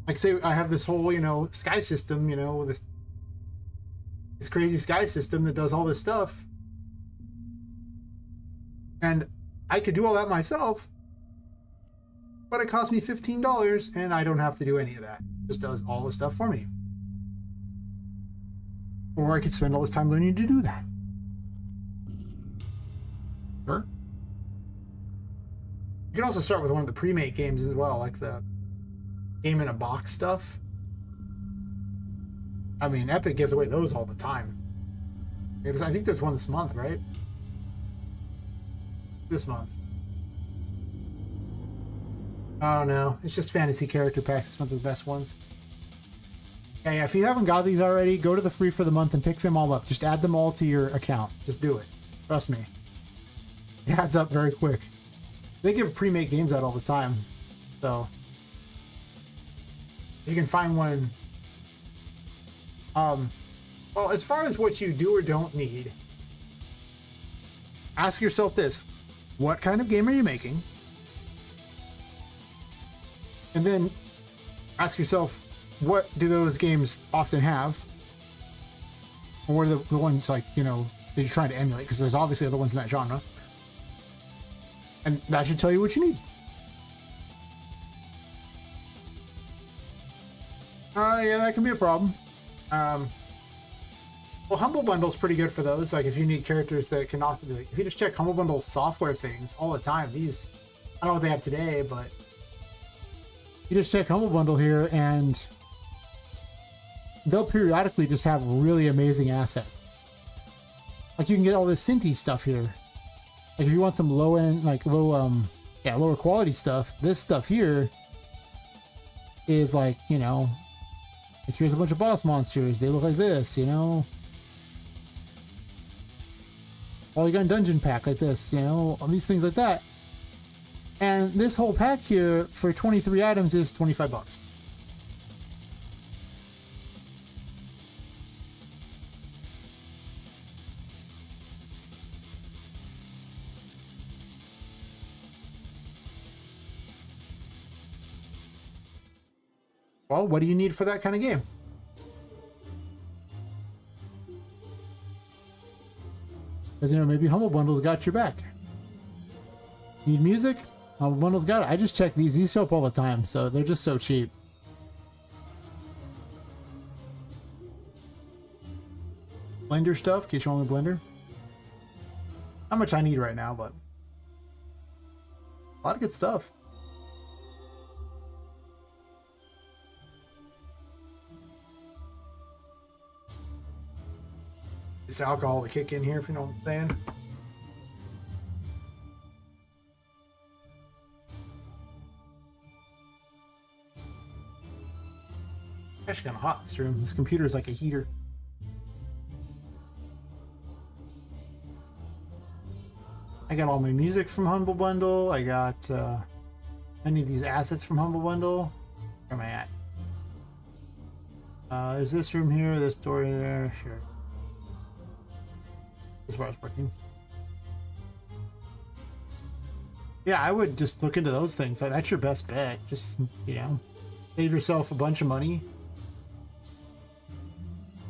Like, say I have this whole, you know, sky system, you know, this crazy sky system that does all this stuff. And I could do all that myself, but it cost me $15 and I don't have to do any of that. It just does all the stuff for me. Or I could spend all this time learning to do that. Sure. You can also start with one of the pre-made games as well, like the game in a box stuff. I mean, Epic gives away those all the time. I think there's one this month, right? This month. Oh no, it's just fantasy character packs. It's one of the best ones. Yeah, if you haven't got these already, go to the free for the month and pick them all up. Just add them all to your account. Just do it. Trust me. It adds up very quick. They give pre-made games out all the time. So you can find one. Well, as far as what you do or don't need, ask yourself this. What kind of game are you making? And then ask yourself, what do those games often have? Or what are the ones, like, you know, that you're trying to emulate? Because there's obviously other ones in that genre. And that should tell you what you need. Yeah, that can be a problem. Well, Humble Bundle's pretty good for those. Like, if you need characters that can often, like, if you just check Humble Bundle software things all the time, these, I don't know what they have today, but you just check Humble Bundle here and they'll periodically just have really amazing assets. Like, you can get all this Cinti stuff here. Like, if you want some low end, like lower quality stuff, this stuff here is like, you know, like, here's a bunch of boss monsters. They look like this, you know. Polygon dungeon pack like this, you know, all these things like that. And this whole pack here for 23 items is $25. Well, what do you need for that kind of game? Because, you know, maybe Humble Bundle's got your back. Need music? Humble Bundle's got it. I just check these. These show up all the time, so they're just so cheap. Blender stuff, in case you want the blender. How much I need right now, but a lot of good stuff. It's alcohol to kick in here, if you know what I'm saying. Actually kind of hot in this room. This computer is like a heater. I got all my music from Humble Bundle. I got many of these assets from Humble Bundle. Where am I at? There's this room here, this door there. Sure. This is where I was working. Yeah, I would just look into those things. That's your best bet. Just, you know, save yourself a bunch of money.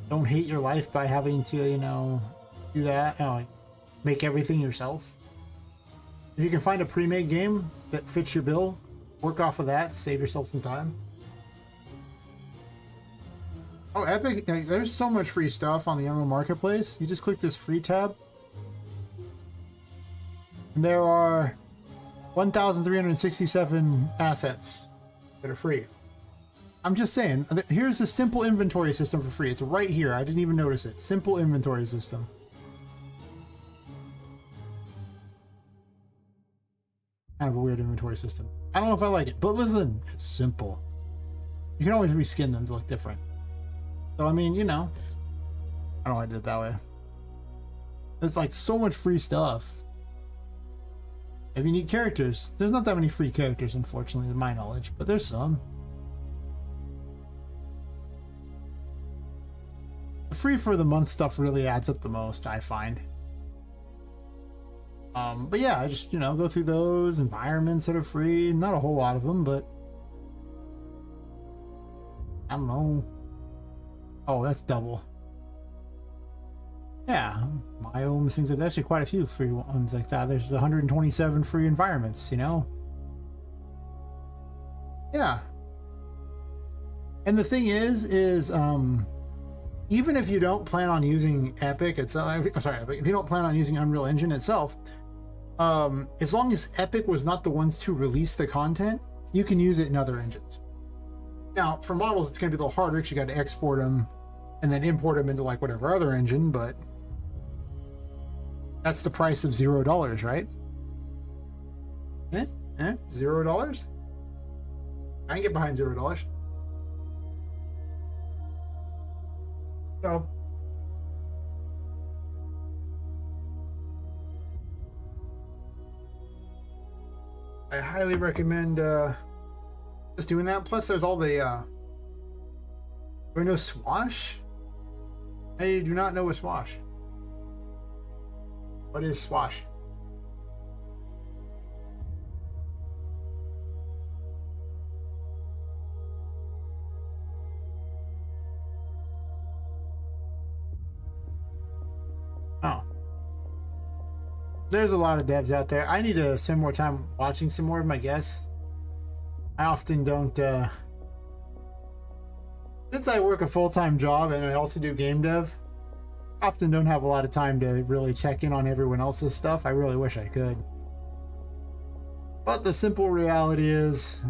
Don't hate your life by having to, you know, do that. Make everything yourself. If you can find a pre-made game that fits your bill, work off of that to save yourself some time. Oh, Epic, there's so much free stuff on the Unreal Marketplace. You just click this free tab. And there are 1,367 assets that are free. I'm just saying, here's a simple inventory system for free. It's right here. I didn't even notice it. Simple inventory system. Kind of a weird inventory system. I don't know if I like it, but listen, it's simple. You can always reskin them to look different. So, I mean, you know, I don't know why I did it that way. There's like so much free stuff. If you need characters, there's not that many free characters, unfortunately, to my knowledge, but there's some. The free for the month stuff really adds up the most, I find. But yeah, I just, you know, go through those environments that are free. Not a whole lot of them, but I don't know. Oh, that's double. Yeah, biomes, things like that. Actually, quite a few free ones like that. There's 127 free environments, you know? Yeah. And the thing is even if you don't plan on using Epic itself, if you don't plan on using Unreal Engine itself, as long as Epic was not the ones to release the content, you can use it in other engines. Now, for models, it's going to be a little harder because you got to export them and then import them into like whatever other engine, but that's the price of $0, right? $0? I can get behind $0. So, I highly recommend just doing that. Plus, there's all the. Do I know Swash? I do not know a Swash. What is Swash? Oh. There's a lot of devs out there. I need to spend more time watching some more of my guests. I often don't, since I work a full-time job and I also do game dev, I often don't have a lot of time to really check in on everyone else's stuff. I really wish I could. But the simple reality is,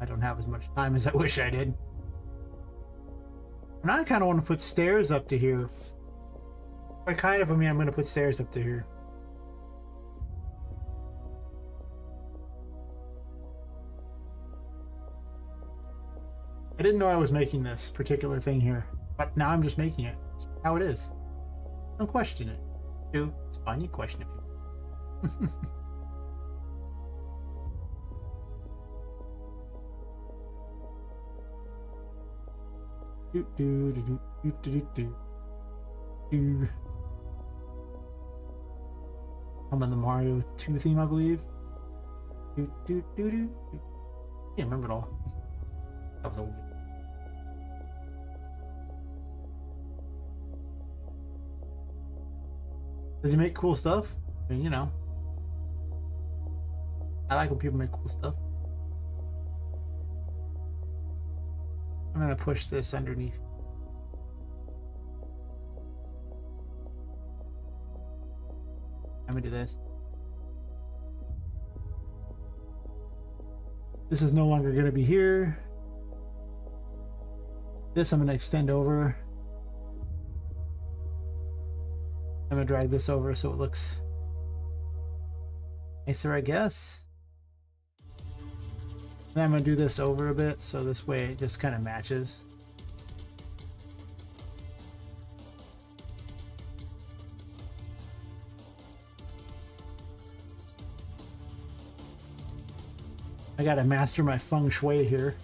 I don't have as much time as I wish I did. And I kind of want to put stairs up to here. I'm going to put stairs up to here. I didn't know I was making this particular thing here, but now I'm just making it. It's how it is. Don't question it. It's fine. You question it. I'm in the Mario 2 theme, I believe. Can't remember it all. That was a weird. Does he make cool stuff? I mean, you know. I like when people make cool stuff. I'm gonna push this underneath. I'm gonna do this. This is no longer gonna be here. This I'm gonna extend over. I'm gonna drag this over so it looks nicer, I guess. Then I'm gonna do this over a bit so this way it just kind of matches. I gotta master my feng shui here.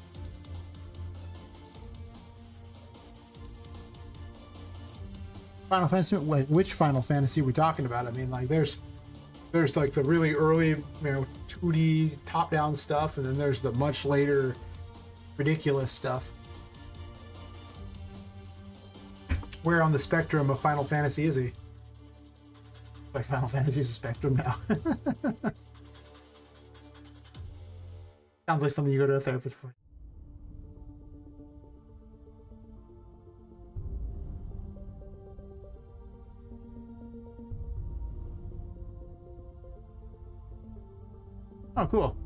Final Fantasy, which Final Fantasy are we talking about? I mean, like there's like the really early, you know, 2D top-down stuff, and then there's the much later ridiculous stuff. Where on the spectrum of Final Fantasy is he? Like Final Fantasy is a spectrum now. Sounds like something you go to a therapist for. Oh, cool.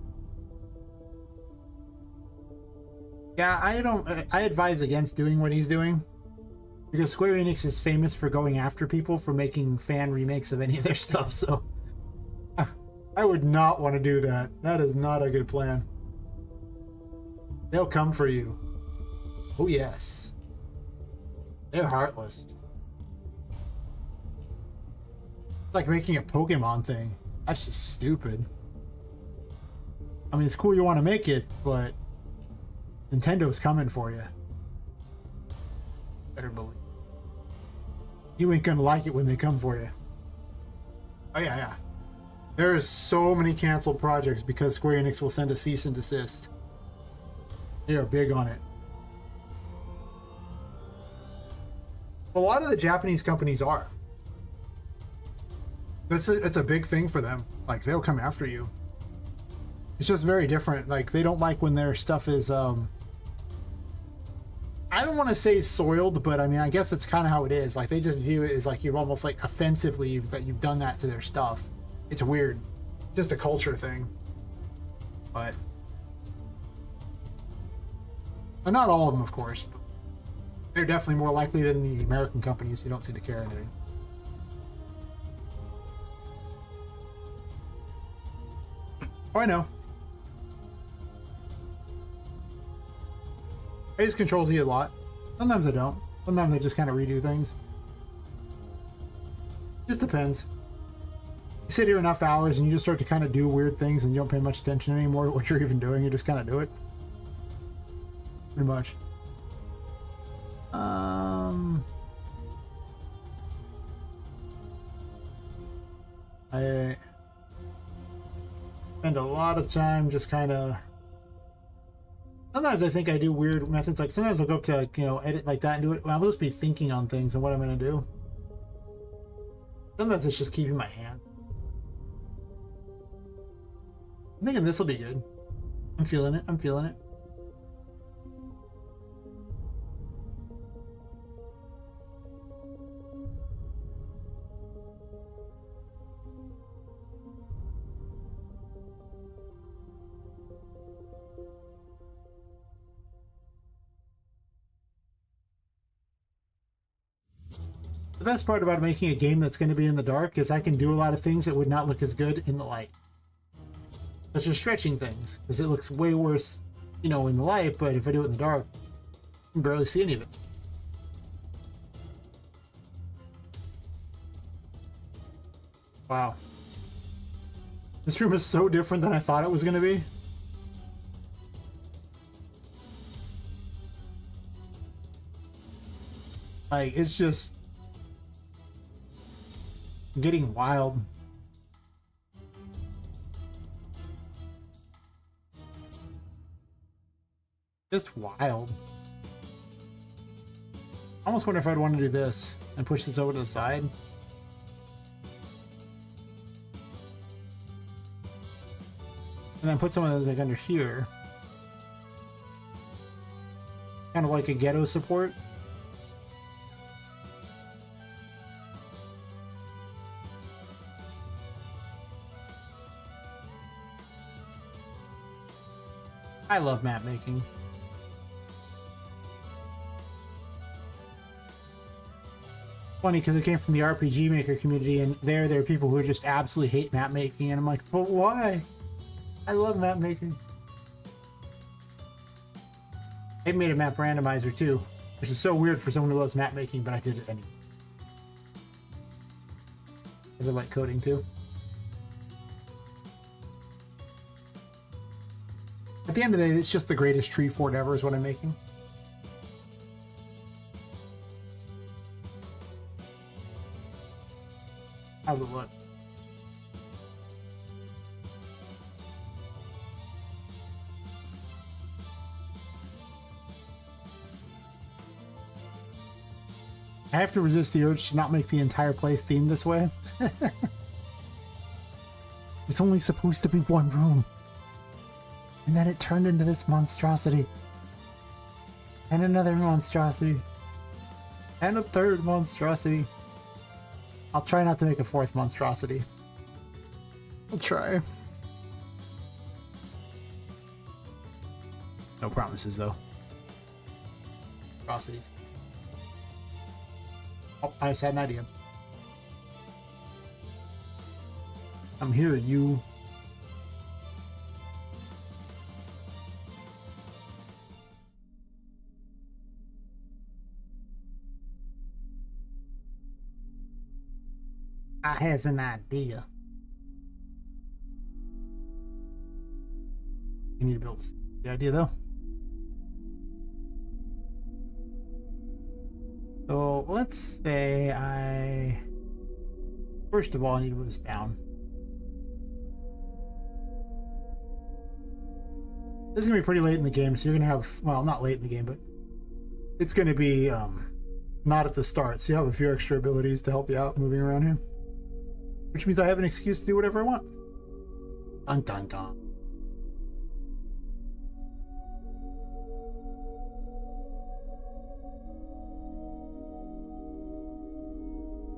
Yeah, I advise against doing what he's doing. Because Square Enix is famous for going after people for making fan remakes of any of their stuff, so... I would not want to do that. That is not a good plan. They'll come for you. Oh, yes. They're heartless. It's like making a Pokemon thing. That's just stupid. I mean, it's cool you want to make it, but Nintendo's coming for you. Better believe. You ain't gonna like it when they come for you. Oh yeah, yeah. There's so many canceled projects because Square Enix will send a cease and desist. They are big on it. A lot of the Japanese companies are. It's a big thing for them. Like, they'll come after you. It's just very different. Like, they don't like when their stuff is, I don't want to say soiled, but I mean, I guess it's kind of how it is. Like, they just view it as like you're almost like offensively that you've done that to their stuff. It's weird. Just a culture thing. But not all of them, of course. But they're definitely more likely than the American companies who don't seem to care anything. Oh, I know. I use Control Z a lot. Sometimes I don't. Sometimes I just kind of redo things. Just depends. You sit here enough hours and you just start to kind of do weird things and you don't pay much attention anymore to what you're even doing. You just kind of do it. Pretty much. I spend a lot of time just kind of... Sometimes I think I do weird methods. Like sometimes I'll go up to, like, you know, edit like that and do it. I'll just be thinking on things and what I'm going to do. Sometimes it's just keeping my hand. I'm thinking this will be good. I'm feeling it. I'm feeling it. The best part about making a game that's going to be in the dark is I can do a lot of things that would not look as good in the light. Such as stretching things, because it looks way worse, you know, in the light, but if I do it in the dark, you can barely see any of it. Wow. This room is so different than I thought it was going to be. Like, it's just... getting wild. Just wild. I almost wonder if I'd want to do this and push this over to the side. And then put some of those like under here. Kind of like a ghetto support. I love map making. Funny because it came from the RPG maker community, and there are people who just absolutely hate map making, and I'm like, but why? I love map making. I made a map randomizer too, which is so weird for someone who loves map making, but I did it anyway. Because I like coding too. At the end of the day, it's just the greatest tree fort ever is what I'm making. How's it look? I have to resist the urge to not make the entire place themed this way. It's only supposed to be one room. And then it turned into this monstrosity. And another monstrosity. And a third monstrosity. I'll try not to make a fourth monstrosity. I'll try. No promises, though. Monstrosities. Oh, I just had an idea. I'm here, you. I has an idea. You need to build the idea, though. So let's say first of all, I need to move this down. This is gonna be pretty late in the game, so you're gonna have, well, not late in the game, but it's gonna be not at the start, so you have a few extra abilities to help you out moving around here. Which means I have an excuse to do whatever I want. Dun dun dun.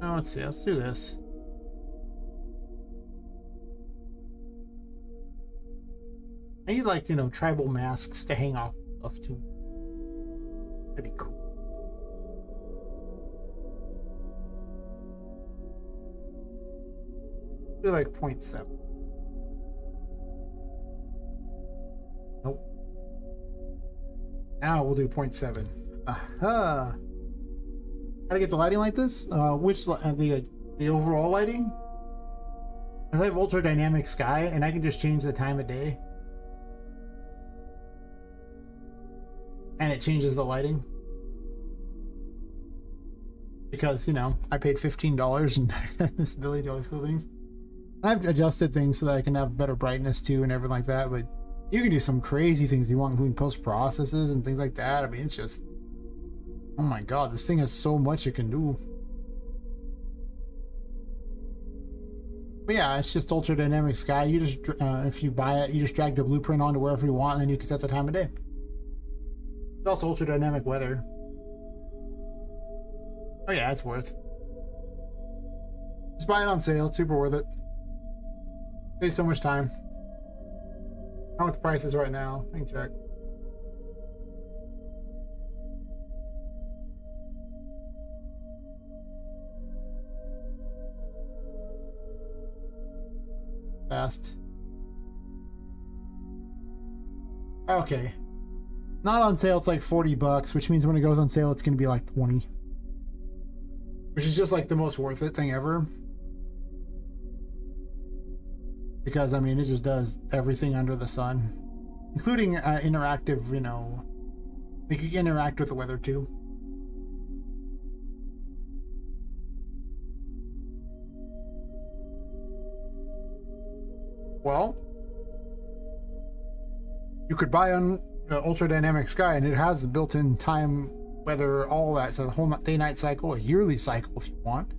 Now let's see, let's do this. I need, like, you know, tribal masks to hang off stuff too. That'd be cool. Do like 0.7. Nope. Now we'll do 0.7. Aha! How to get the lighting like this? The overall lighting? I have ultra dynamic sky, and I can just change the time of day. And it changes the lighting. Because, you know, I paid $15 and this ability to do all these cool things. I've adjusted things so that I can have better brightness too and everything like that, but you can do some crazy things you want, including post processes and things like that. I mean, it's just, oh my god, this thing has so much it can do. But yeah, it's just ultra dynamic sky. You just if you buy it, you just drag the blueprint onto wherever you want, and then you can set the time of day. It's also ultra dynamic weather. Oh yeah, it's worth. Just buy it on sale. It's super worth it. Saves so much time. I know what the price is right now. I can check. Fast. Okay. Not on sale, it's like $40, which means when it goes on sale, it's going to be like 20. Which is just like the most worth it thing ever. Because, I mean, it just does everything under the sun. Including interactive, you know... You can interact with the weather, too. Well... You could buy ultra dynamic sky, and it has the built-in time, weather, all that. So the whole day-night cycle, a yearly cycle if you want.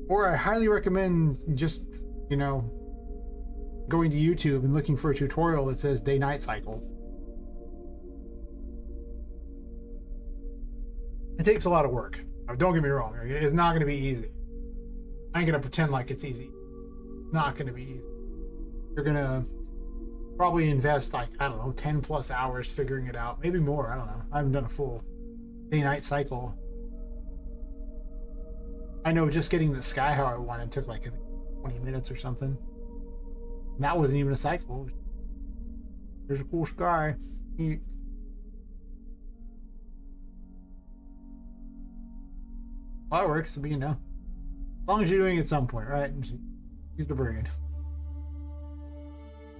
Or I highly recommend just, you know, going to YouTube and looking for a tutorial that says day-night cycle. It takes a lot of work. Don't get me wrong. It's not going to be easy. I ain't going to pretend like it's easy. It's not going to be easy. You're going to probably invest, like, I don't know, 10 plus hours figuring it out. Maybe more. I don't know. I haven't done a full day-night cycle. I know just getting the sky how I wanted took like 20 minutes or something. And that wasn't even a cycle. There's a cool sky. Well, that works, but you know. As long as you're doing it at some point, right? Use the brain.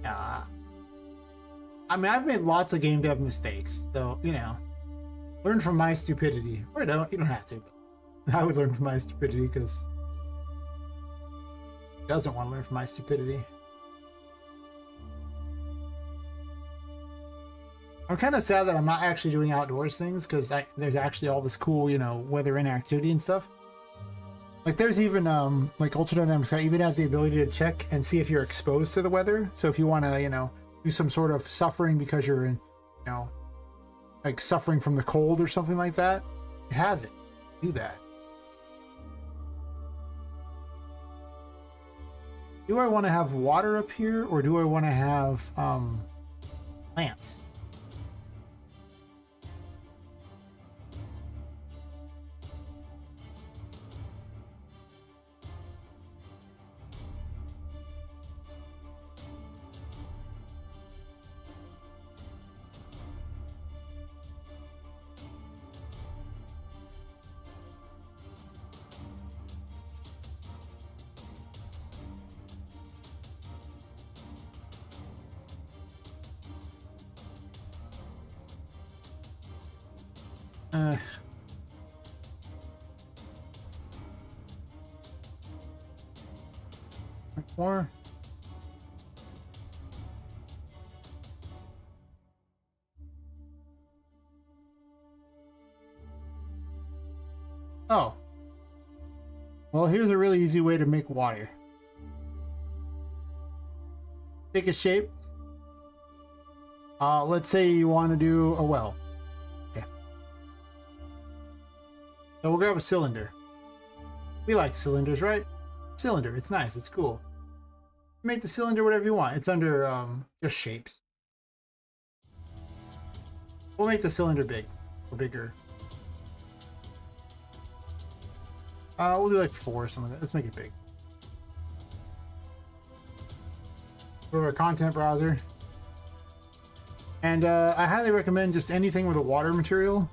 I mean, I've made lots of game dev mistakes, so, you know. Learn from my stupidity. Or don't. You don't have to. But I would learn from my stupidity, because he doesn't want to learn from my stupidity. I'm kind of sad that I'm not actually doing outdoors things, because there's actually all this cool, you know, weather and activity and stuff. Like there's even like Ultra Dynamic Sky even has the ability to check and see if you're exposed to the weather. So if you want to, you know, do some sort of suffering because you're in, you know, like suffering from the cold or something like that, it has it. Do that. Do I want to have water up here, or do I want to have plants? More. Oh. Well, here's a really easy way to make water. Take a shape. Let's say you want to do a well. Okay. So we'll grab a cylinder. We like cylinders, right? Cylinder, it's nice, it's cool. Make the cylinder whatever you want. It's under just shapes. We'll make the cylinder big or bigger. We'll do like 4 or something like that. Let's make it big. Go to our content browser. And I highly recommend just anything with a water material.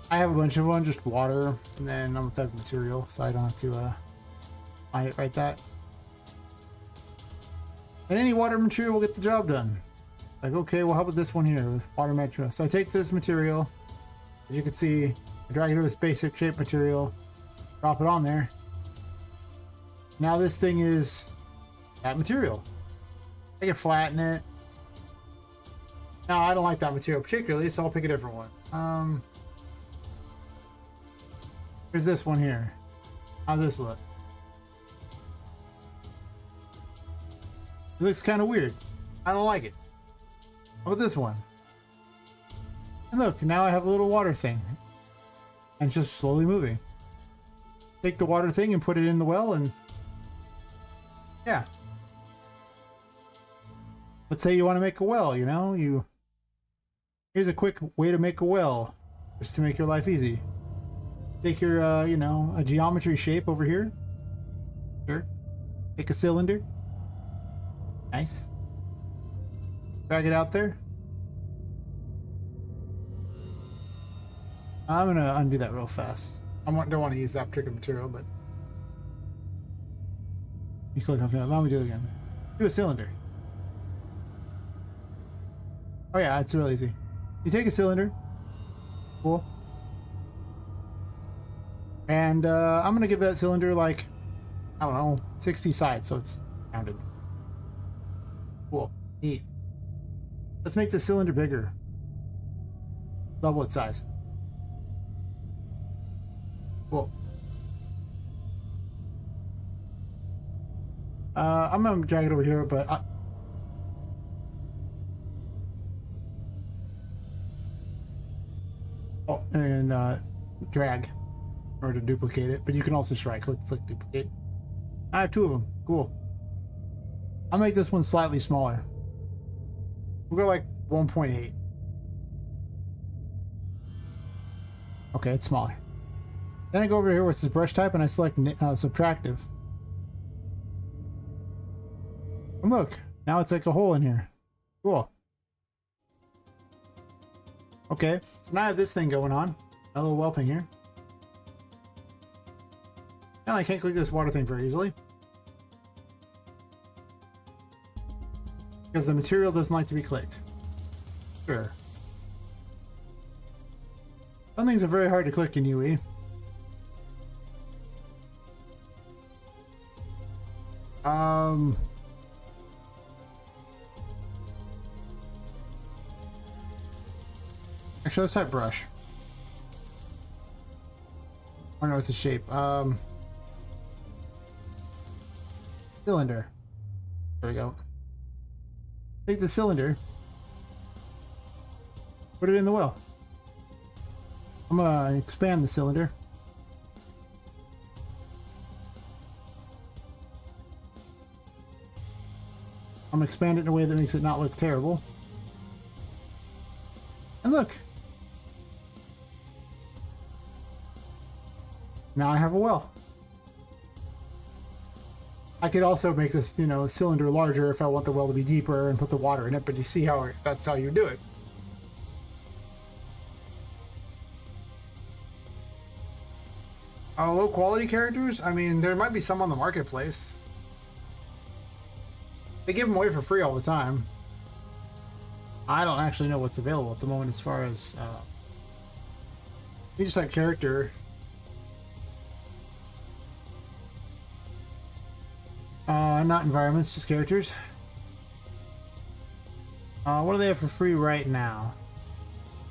I have a bunch of them, just water, and then I'm the type of material, so I don't have to find it right that. And any water material will get the job done. Like, okay, well, how about this one here with water material? So I take this material, as you can see, I drag it to this basic shape material, drop it on there. Now this thing is that material. I can flatten it. Now I don't like that material particularly, so I'll pick a different one. Here's this one here. How's this look? It looks kind of weird. I don't like it. How about this one? And look, now I have a little water thing. And it's just slowly moving. Take the water thing and put it in the well, and yeah. Let's say you want to make a well, you know? Here's a quick way to make a well, just to make your life easy. Take your, you know, a geometry shape over here. Sure. Take a cylinder. Nice. Drag it out there. I'm gonna undo that real fast. I don't want to use that particular material, but you click on it. Allow me to do it again. Do a cylinder. Oh yeah, it's real easy. You take a cylinder. Cool. And I'm gonna give that cylinder like, I don't know, 60 sides, so it's rounded. Cool. Neat. Let's make the cylinder bigger. Double its size. Cool. I'm gonna drag it over here, but oh, and drag or to duplicate it. But you can also just right click duplicate. I have 2 of them. Cool. I'll make this one slightly smaller. We'll go like 1.8. Okay, it's smaller. Then I go over here where it says brush type and I select subtractive. And look, now it's like a hole in here. Cool. Okay, so now I have this thing going on. A little well thing here. Now I can't click this water thing very easily. Because the material doesn't like to be clicked. Sure. Some things are very hard to click in UE. Actually, let's type brush. Oh no, it's a shape. Cylinder. There we go. Take the cylinder. Put it in the well. I'm gonna expand the cylinder. I'm gonna expand it in a way that makes it not look terrible. And look! Now I have a well. I could also make this, you know, cylinder larger if I want the well to be deeper and put the water in it, but you see how that's how you do it. Low quality characters? I mean, there might be some on the marketplace. They give them away for free all the time. I don't actually know what's available at the moment as far as you just like character. Not environments, just characters. What do they have for free right now?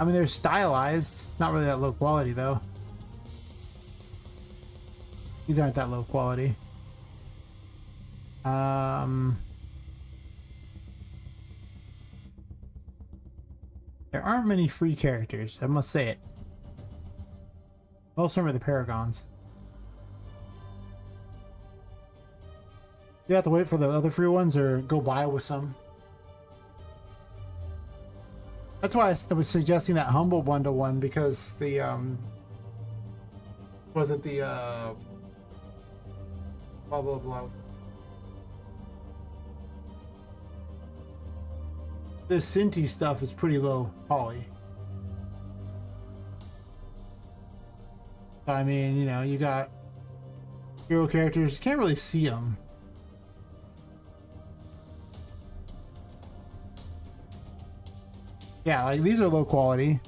I mean, they're stylized. Not really that low quality though. These aren't that low quality. There aren't many free characters, I must say it. Most of them are the Paragons. You have to wait for the other free ones or go buy with some. That's why I was suggesting that Humble Bundle one, because the was it the blah blah blah. This Cinti stuff is pretty low poly. I mean, you know, you got hero characters, you can't really see them. Yeah, like these are low quality.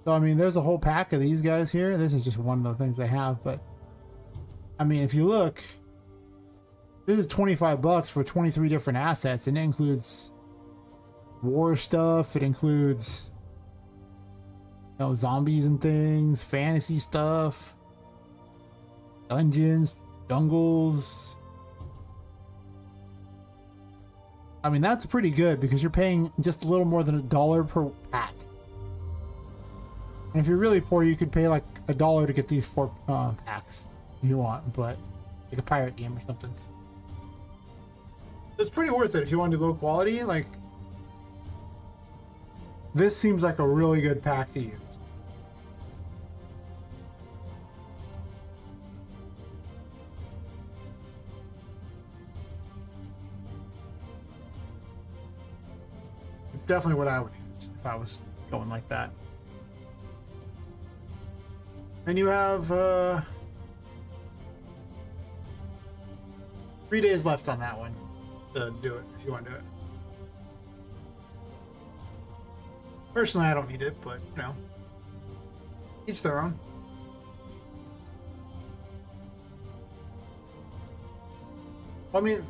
So I mean, there's a whole pack of these guys here. This is just one of the things I have, but I mean, if you look, this is $25 for 23 different assets, and it includes war stuff. It includes, you know, zombies and things, fantasy stuff, dungeons, jungles. I mean, that's pretty good because you're paying just a little more than $1 per pack. And if you're really poor, you could pay like $1 to get these 4 packs if you want, but like a pirate game or something. It's pretty worth it if you want to do low quality. Like, this seems like a really good pack to use. It's definitely what I would use if I was going like that. And you have 3 days left on that one to do it if you want to do it. Personally, I don't need it, but you know, each their own. I mean,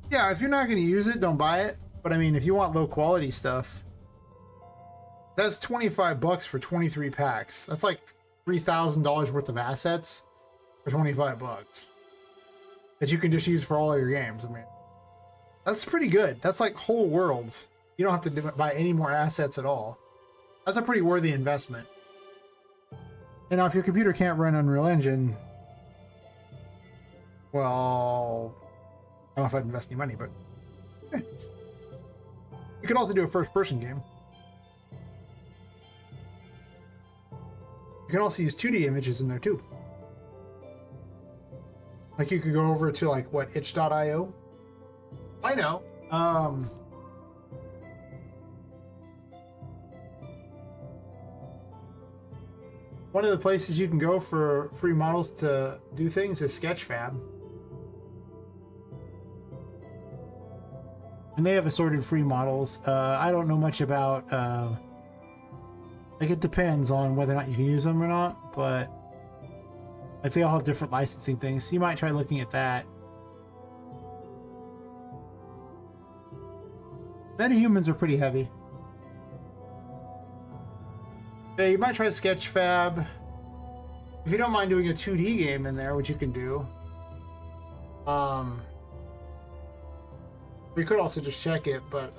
yeah, if you're not going to use it, don't buy it. But I mean, if you want low quality stuff, that's $25 for 23 packs. That's like $3,000 worth of assets for $25 that you can just use for all of your games. I mean, that's pretty good. That's like whole worlds. You don't have to buy any more assets at all. That's a pretty worthy investment. And now if your computer can't run Unreal Engine, well, I don't know if I'd invest any money, but you could also do a first-person game. You can also use 2D images in there too. Like you could go over to like what, itch.io? I know. One of the places you can go for free models to do things is Sketchfab. And they have assorted free models. I don't know much about, like it depends on whether or not you can use them or not, but like they all have different licensing things. So you might try looking at that. Metahumans are pretty heavy. Yeah, you might try Sketchfab. If you don't mind doing a 2D game in there, which you can do. We could also just check it, but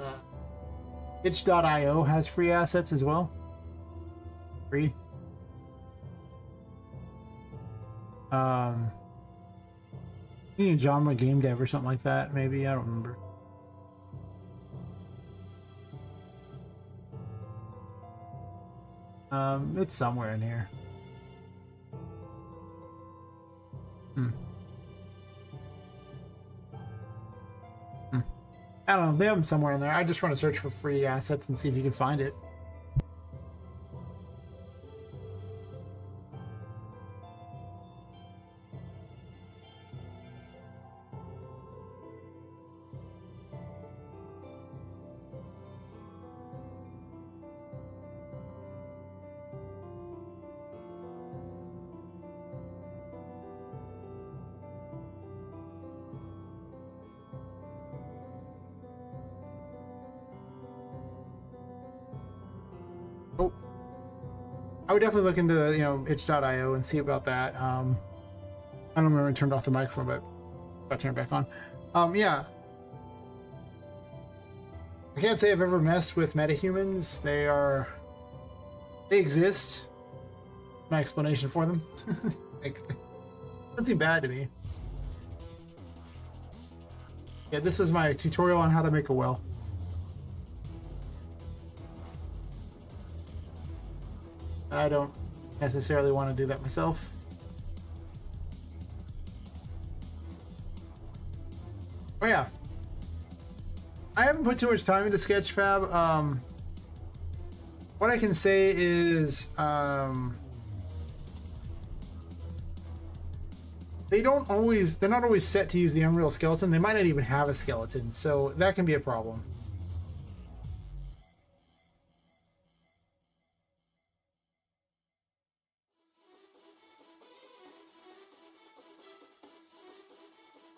itch.io has free assets as well. Free. You need genre game dev or something like that, maybe. I don't remember. It's somewhere in here. I don't know. They have them somewhere in there. I just want to search for free assets and see if you can find it. Oh, I would definitely look into, you know, itch.io and see about that. I don't remember when I turned off the microphone, but I'll turn it back on. Yeah. I can't say I've ever messed with metahumans. They exist. My explanation for them. Like, doesn't seem bad to me. Yeah, this is my tutorial on how to make a well. I don't necessarily want to do that myself. Oh yeah. I haven't put too much time into Sketchfab. What I can say is they're not always set to use the Unreal skeleton. They might not even have a skeleton, so that can be a problem.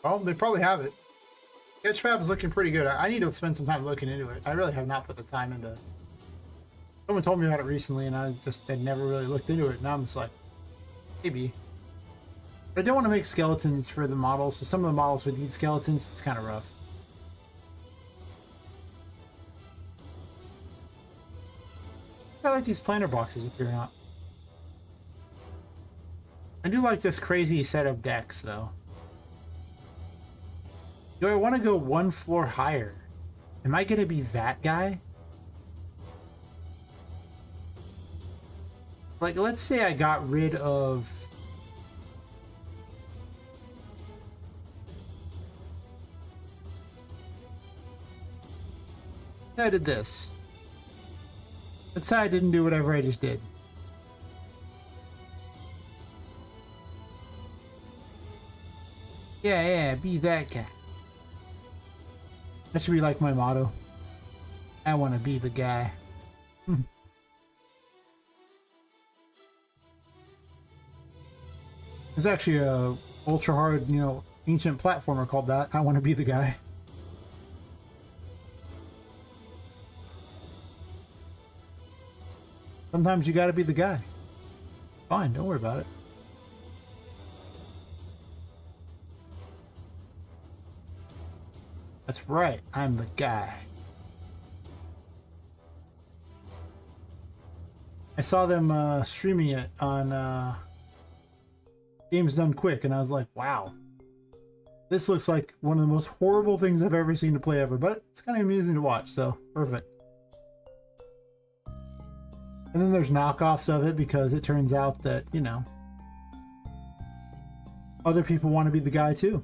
Well, they probably have it. Sketchfab is looking pretty good. I need to spend some time looking into it. I really have not put the time into. Someone told me about it recently, and I had never really looked into it. Now I'm just like, maybe. But I don't want to make skeletons for the models, so some of the models would need skeletons. It's kind of rough. I like these planter boxes up here or not. I do like this crazy set of decks, though. Do I want to go one floor higher? Am I going to be that guy? Like, let's say I got rid of... I did this. Let's say I didn't do whatever I just did. Yeah, be that guy. That should be like my motto. I want to be the guy. There's actually a ultra hard, you know, ancient platformer called that. I want to be the guy. Sometimes you got to be the guy. Fine, don't worry about it. That's right, I'm the guy. I saw them streaming it on Games Done Quick, and I was like, wow. This looks like one of the most horrible things I've ever seen to play ever, but it's kind of amusing to watch, so perfect. And then there's knockoffs of it because it turns out that, you know, other people want to be the guy too.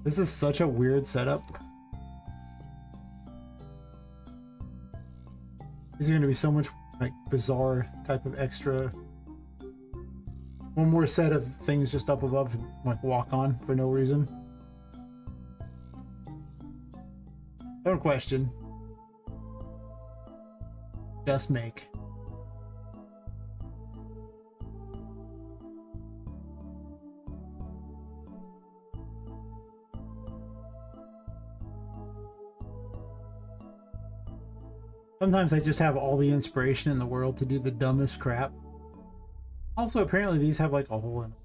This is such a weird setup. These are going to be so much like bizarre type of extra. One more set of things just up above to like walk on for no reason. Don't question. Just make. Sometimes I just have all the inspiration in the world to do the dumbest crap. Also, apparently these have like a hole in them.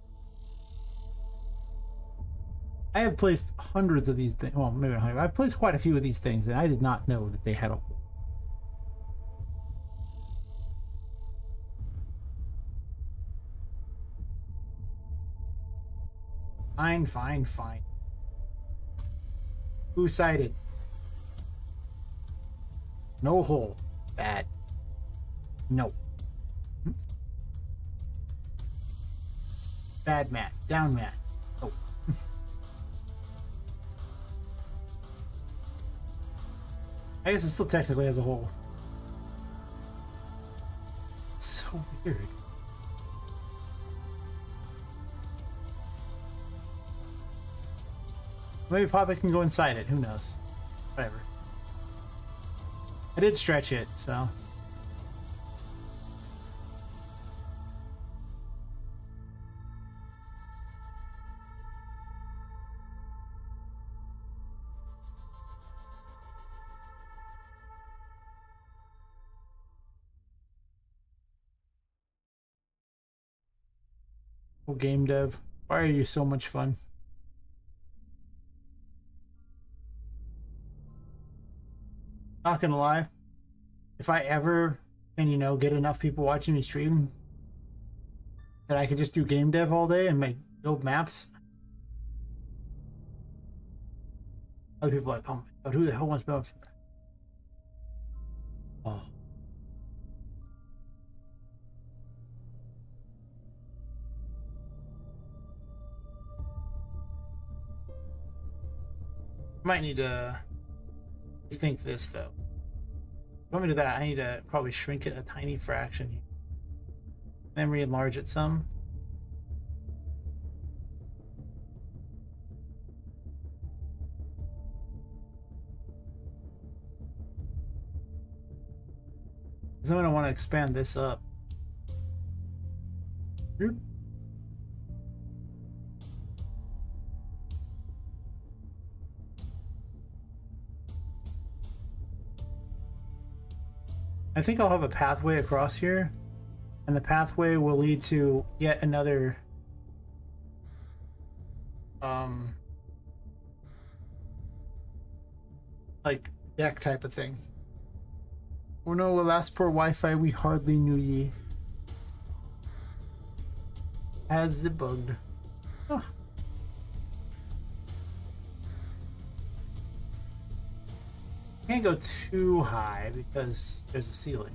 I have placed hundreds of these things. Well, maybe not hundreds. I've placed quite a few of these things, and I did not know that they had a hole. Fine, fine, fine. Who cited? No hole. Bad. No. Bad mat. Down mat. Oh. I guess it still technically has a hole. It's so weird. Maybe Poppet can go inside it. Who knows? Whatever. I did stretch it, so. Oh, game dev, why are you so much fun? Not gonna lie, if I ever can, you know, get enough people watching me stream that I could just do game dev all day and build maps. Other people are like, oh my god, who the hell wants maps? Oh. Might need to rethink this though. Want me to do that? I need to probably shrink it a tiny fraction here. Then re-enlarge it some. Because I'm going to want to expand this up. Here. I think I'll have a pathway across here, and the pathway will lead to yet another like deck type of thing. Oh no, alas poor Wi-Fi, we hardly knew ye. Has it bugged? Oh. Can't go too high because there's a ceiling.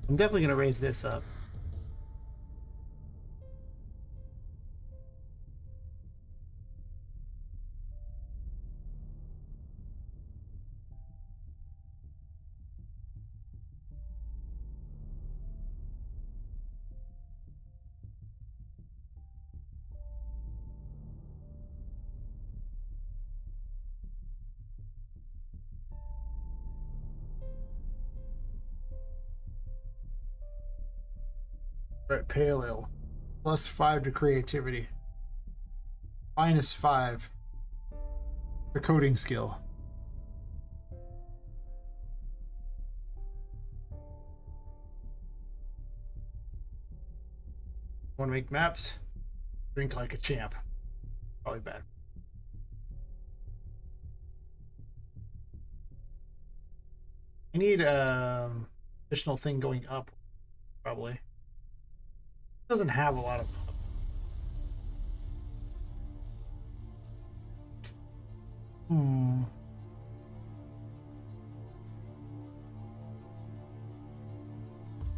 I'm definitely going to raise this up. Right, pale ale. +5 to creativity. -5 to coding skill. Want to make maps? Drink like a champ. Probably bad. I need additional thing going up, probably. Doesn't have a lot of.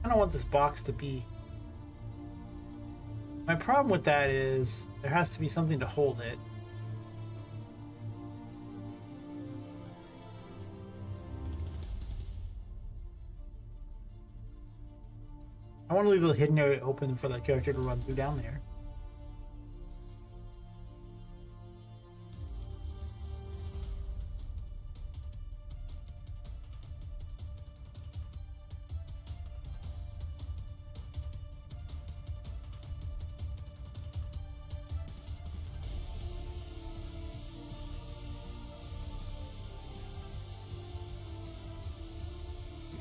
I don't want this box to be. My problem with that is there has to be something to hold it. I want to leave the hidden area open for the character to run through down there.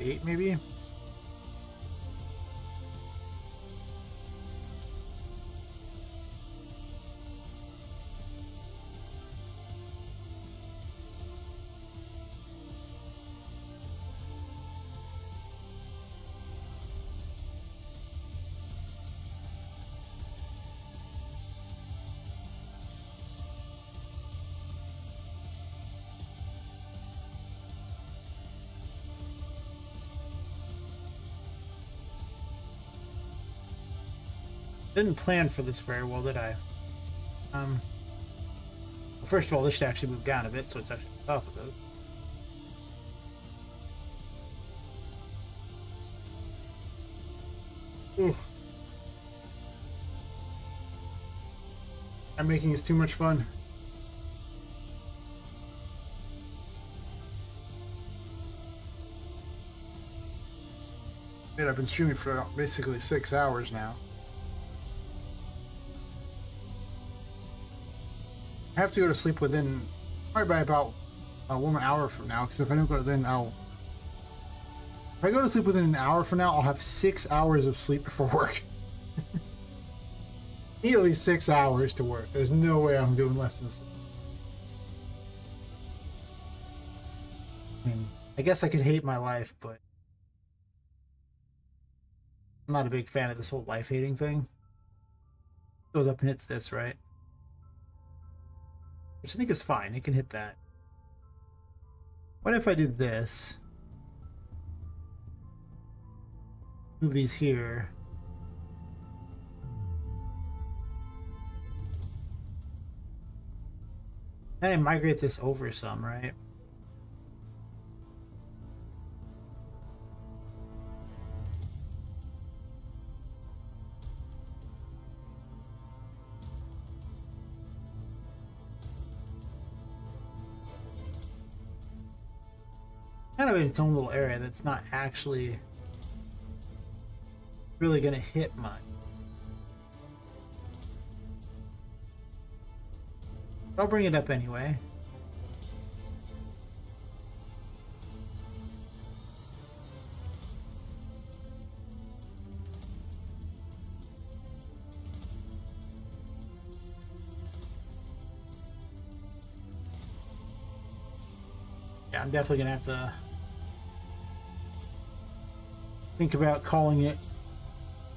Eight, maybe? Didn't plan for this very well, did I? Well, first of all, this should actually move down a bit, so it's actually on top of those. Oof. I'm making this too much fun. Man, I've been streaming for basically 6 hours now. I have to go to sleep within probably by about 1 hour from now, because if I don't go then if I go to sleep within an hour from now, I'll have 6 hours of sleep before work. Need at least 6 hours to work. There's no way I'm doing less than this. I mean, I guess I could hate my life, but I'm not a big fan of this whole life hating thing. Goes up and hits this, right? Which I think is fine. It can hit that. What if I do this? Move these here. And I migrate this over some, right? Kind of in its own little area that's not actually really going to hit much. I'll bring it up anyway. Yeah, I'm definitely going to have to think about calling it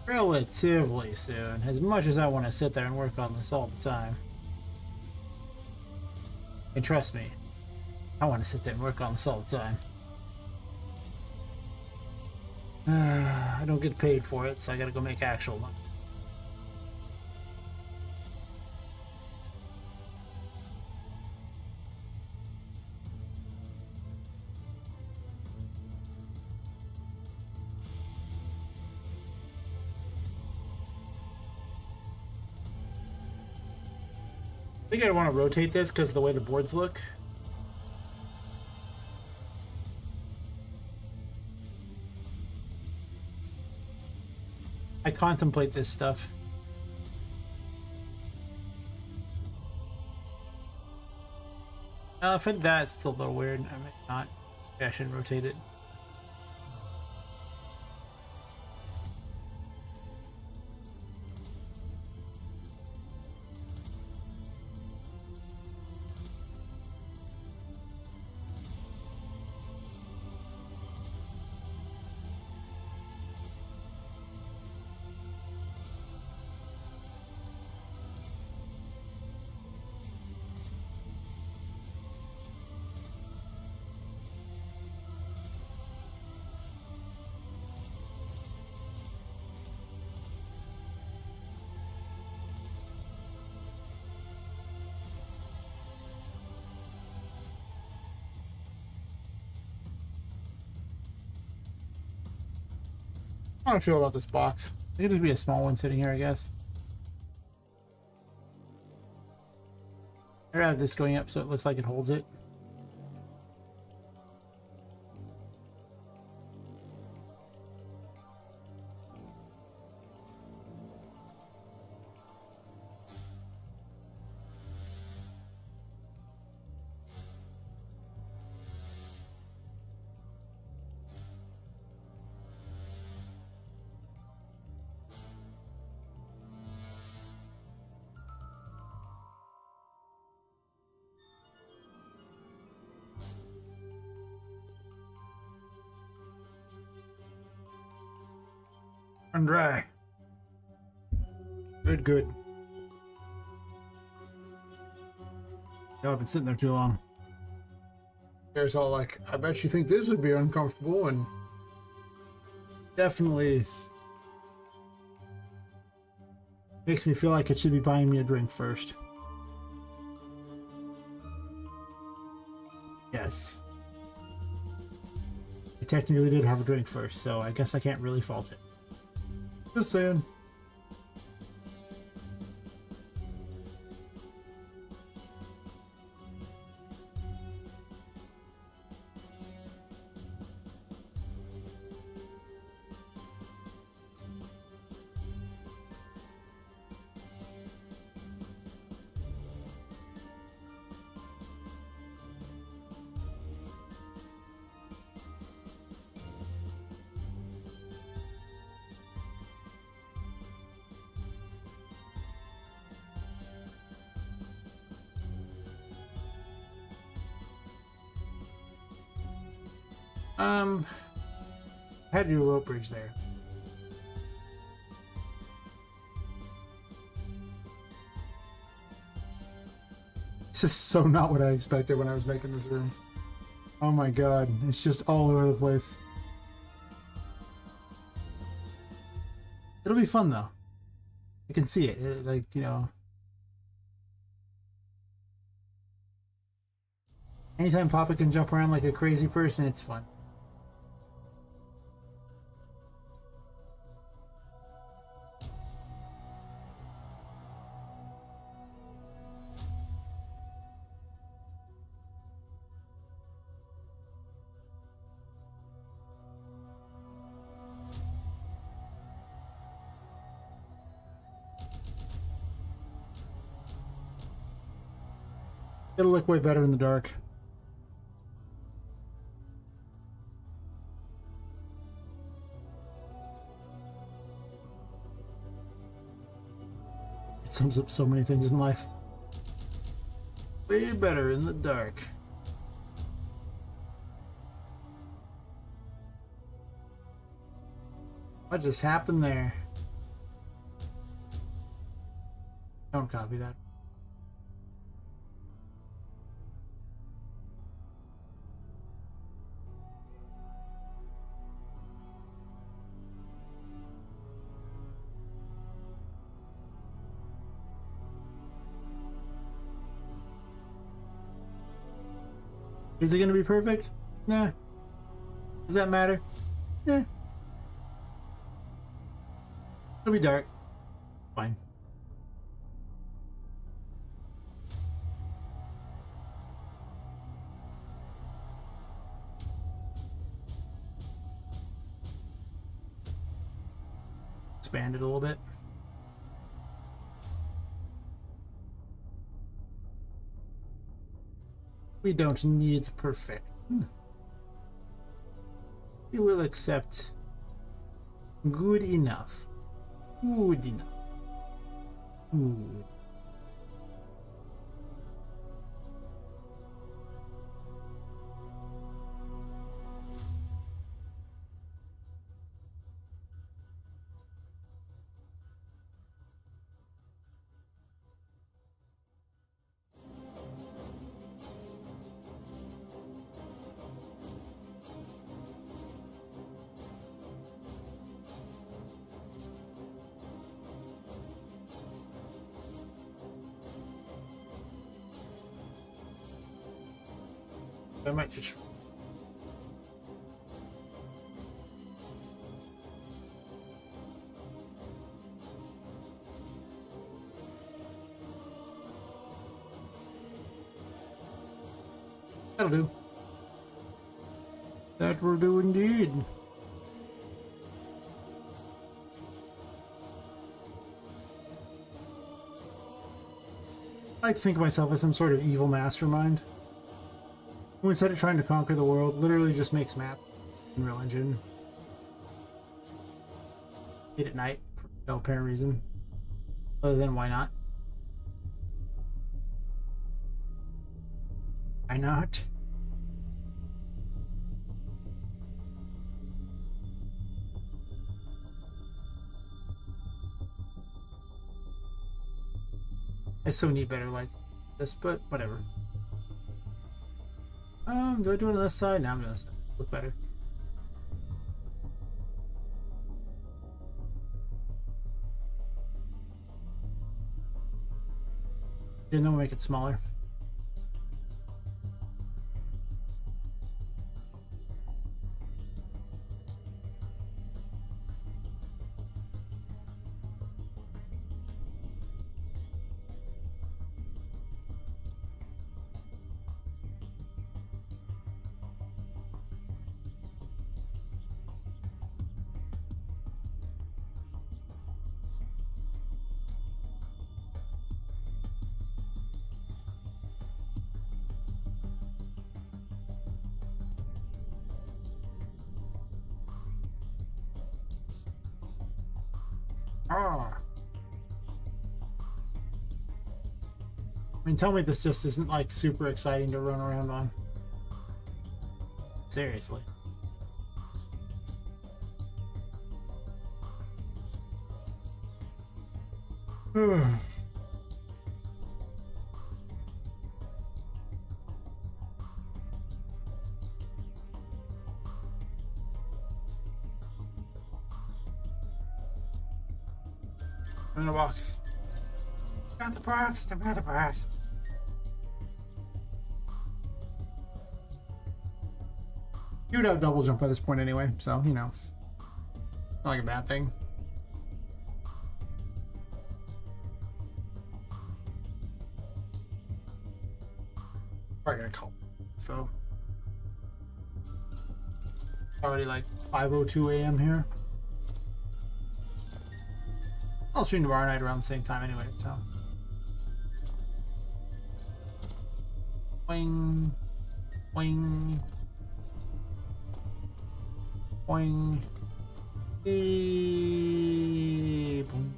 relatively soon, as much as I want to sit there and work on this all the time. And trust me, I want to sit there and work on this all the time. I don't get paid for it, so I gotta go make actual money. I think I want to rotate this because of the way the boards look. I contemplate this stuff. For that, it's still a little weird. I might not. Maybe I shouldn't rotate it. How do I feel about this box? It could just be a small one sitting here, I guess. I'd have this going up so it looks like it holds it. Run dry. Good, good. No, I've been sitting there too long. There's all like, I bet you think this would be uncomfortable, and definitely makes me feel like it should be buying me a drink first. Yes. I technically did have a drink first, so I guess I can't really fault it. Just saying. I had to do a rope bridge there. This is so not what I expected when I was making this room. Oh my god, it's just all over the place. It'll be fun though. I can see it, like, you know. Anytime Poppet can jump around like a crazy person, it's fun. It'll look way better in the dark. It sums up so many things in life. Way better in the dark. What just happened there? Don't copy that. Is it gonna be perfect? Nah. Does that matter? Yeah. It'll be dark. Fine. Expand it a little bit. We don't need perfection. We will accept good enough. Good enough. Good. I might just. That'll do. That will do indeed. I like to think of myself as some sort of evil mastermind. Who instead of trying to conquer the world, literally just makes map in Unreal Engine. Late at night, for no apparent reason. Other than why not? Why not? I so need better lights than this, but whatever. Do I do it on this side? No, I'm doing this side. Look better. And then we'll make it smaller. Ah. I mean, tell me this just isn't like super exciting to run around on. Seriously. In a box. Got the box, got the box. You would have double jump by this point anyway, so, you know. Not like a bad thing. Probably gonna call. So. Already like 5:02 a.m. here. I'll stream tomorrow night around the same time anyway, so. Boing. Boing. Boing. Boing.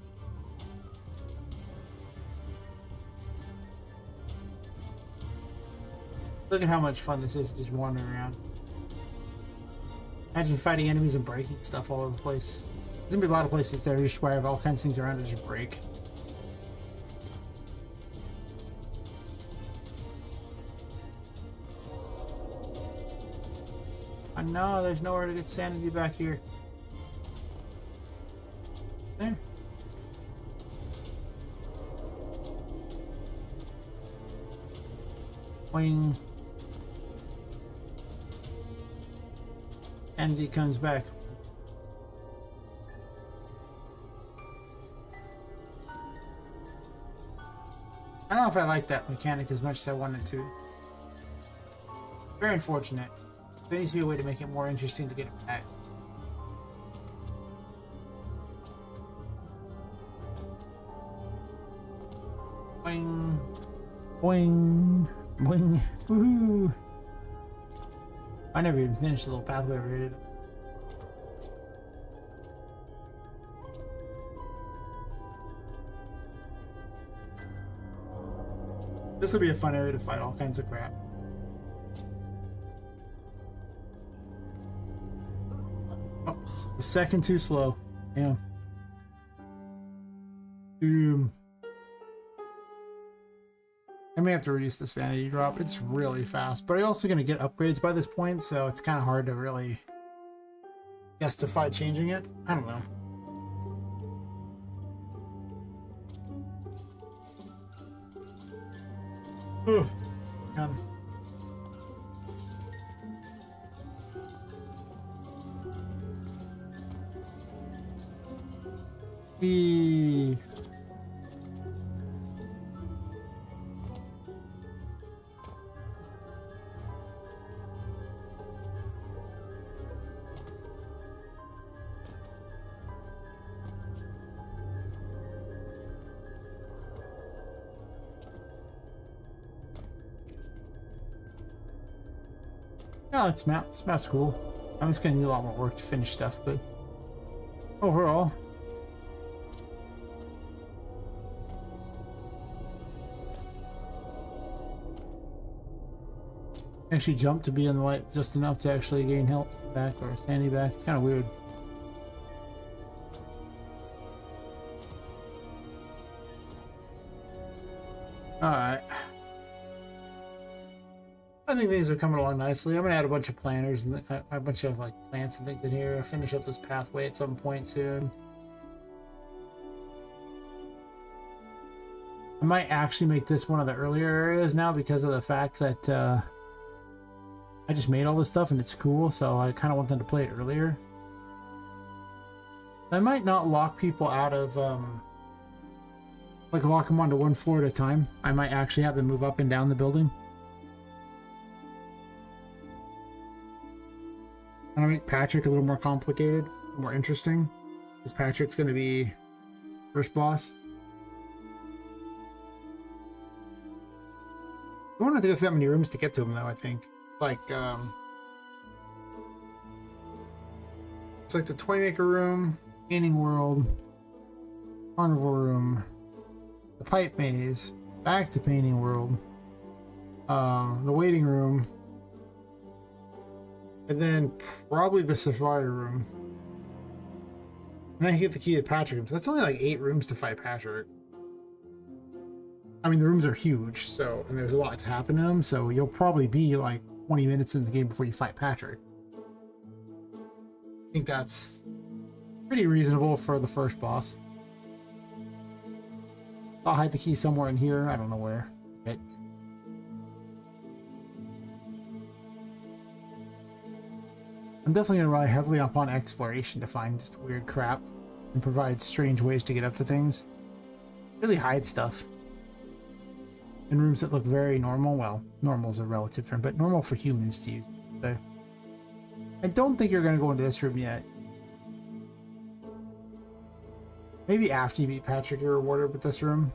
Look at how much fun this is just wandering around. Imagine fighting enemies and breaking stuff all over the place. There's gonna be a lot of places that are just where I have all kinds of things around to just break. I know there's nowhere to get sanity back here. There. Boing. And he comes back. I don't know if I like that mechanic as much as I wanted to. Very unfortunate. There needs to be a way to make it more interesting to get it back. Boing. Boing. Boing. Woohoo. I never even finished the little pathway I rated. This will be a fun area to fight all kinds of crap. Oh, the second too slow. Yeah. Boom. I may have to reduce the sanity drop. It's really fast, but I'm also going to get upgrades by this point, so it's kind of hard to really justify changing it. I don't know. Ugh. Eee. Yeah, this map's cool. I'm just gonna need a lot more work to finish stuff, but overall, actually jumped to be in the light just enough to actually gain health back or sanity back. It's kind of weird. All right. I think things are coming along nicely. I'm gonna add a bunch of planters and a bunch of like plants and things in here. I'll finish up this pathway at some point soon. I might actually make this one of the earlier areas now because of the fact that I just made all this stuff and it's cool, so I kind of want them to play it earlier. I might not lock people out of like lock them onto one floor at a time. I might actually have them move up and down the building. I'm gonna make Patrick a little more complicated, more interesting, because Patrick's gonna be first boss. I don't have to go through that many rooms to get to him, though. I think like it's like the toy maker room, painting world, carnival room, the pipe maze, back to painting world, the waiting room. And then probably the safari room. And then you get the key to Patrick. So that's only like 8 rooms to fight Patrick. I mean, the rooms are huge, so, and there's a lot to happen in them, so you'll probably be like 20 minutes in the game before you fight Patrick. I think that's pretty reasonable for the first boss. I'll hide the key somewhere in here. I don't know where. But I'm definitely going to rely heavily upon exploration to find just weird crap and provide strange ways to get up to things. Really hide stuff in rooms that look very normal. Well, normal is a relative term, but normal for humans to use. So I don't think you're going to go into this room yet. Maybe after you beat Patrick, you're rewarded with this room.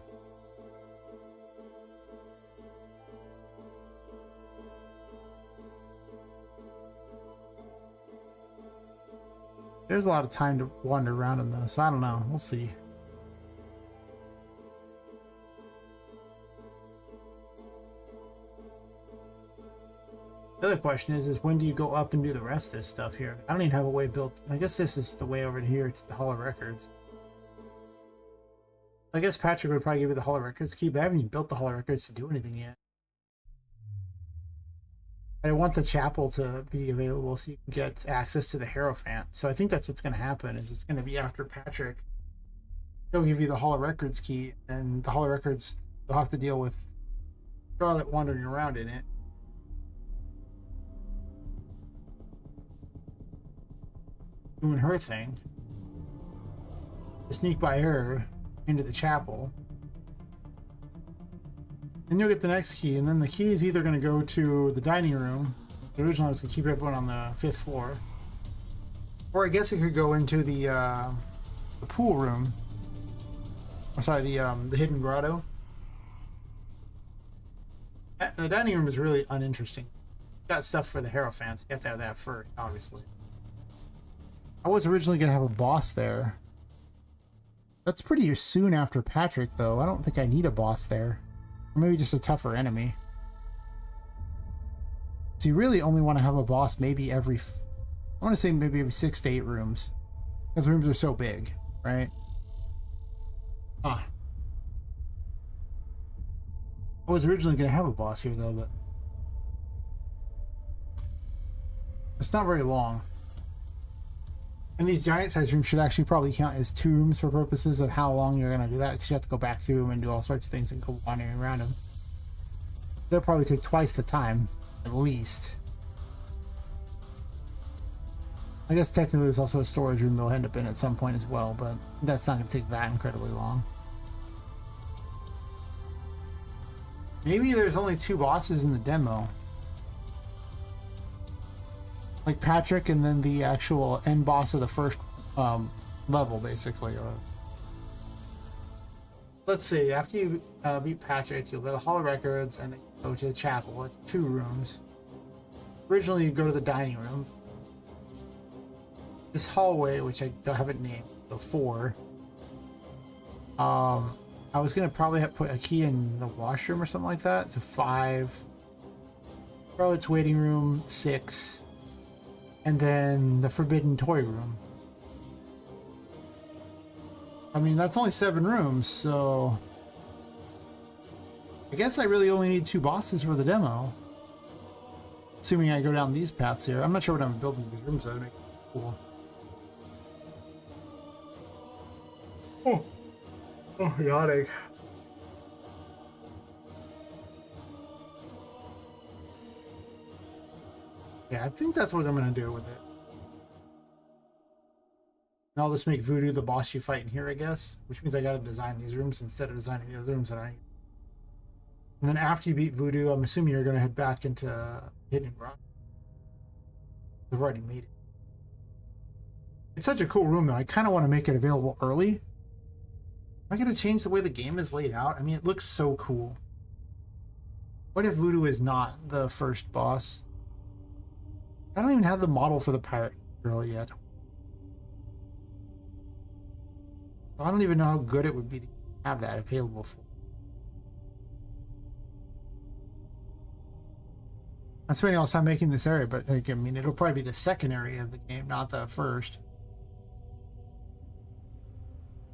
There's a lot of time to wander around in those, so I don't know. We'll see. The other question is when do you go up and do the rest of this stuff here? I don't even have a way built. I guess this is the way over here to the Hall of Records. I guess Patrick would probably give you the Hall of Records key, but I haven't even built the Hall of Records to do anything yet. I want the chapel to be available so you can get access to the Hierophant. So I think that's what's going to happen, is it's going to be after Patrick. He'll give you the Hall of Records key, and the Hall of Records, they'll have to deal with Charlotte wandering around in it. doing her thing. Sneak by her into the chapel. Then you'll get the next key, and then the key is either going to go to the dining room. Originally, I was going to keep everyone on the 5th floor. Or I guess it could go into the pool room. I'm sorry, the hidden grotto. The dining room is really uninteresting. Got stuff for the Hierophants. You have to have that first, obviously. I was originally going to have a boss there. That's pretty soon after Patrick, though. I don't think I need a boss there. Or maybe just a tougher enemy. So you really only want to have a boss maybe every... I want to say maybe every 6 to 8 rooms. Because rooms are so big, right? I was originally going to have a boss here, though, but... it's not very long. And these giant-sized rooms should actually probably count as 2 rooms for purposes of how long you're going to do that, because you have to go back through them and do all sorts of things and go wandering around them. They'll probably take twice the time, at least. I guess technically there's also a storage room they'll end up in at some point as well, but that's not going to take that incredibly long. Maybe there's only 2 bosses in the demo. Like Patrick and then the actual end boss of the first level, basically. Or let's see, after you beat Patrick, you'll go to the Hall of Records and then go to the chapel. It's 2 rooms. Originally, you go to the dining room. This hallway, which I haven't named, before. I was gonna probably put a key in the washroom or something like that. It's a 5. Charlotte's waiting room, 6. And then the forbidden toy room. I mean, that's only 7 rooms, so I guess I really only need 2 bosses for the demo. Assuming I go down these paths here. I'm not sure what I'm building these rooms out to make it cool. Oh, yawning. Yeah, I think that's what I'm going to do with it. And I'll just make Voodoo the boss you fight in here, I guess. Which means I got to design these rooms instead of designing the other rooms that I need. And then after you beat Voodoo, I'm assuming you're going to head back into Hidden Rock. I've already made it. It's such a cool room, though. I kind of want to make it available early. Am I going to change the way the game is laid out? I mean, it looks so cool. What if Voodoo is not the first boss? I don't even have the model for the pirate girl yet. I don't even know how good it would be to have that available for. I'm spending all this time making this area, but like, I mean, it'll probably be the second area of the game, not the first.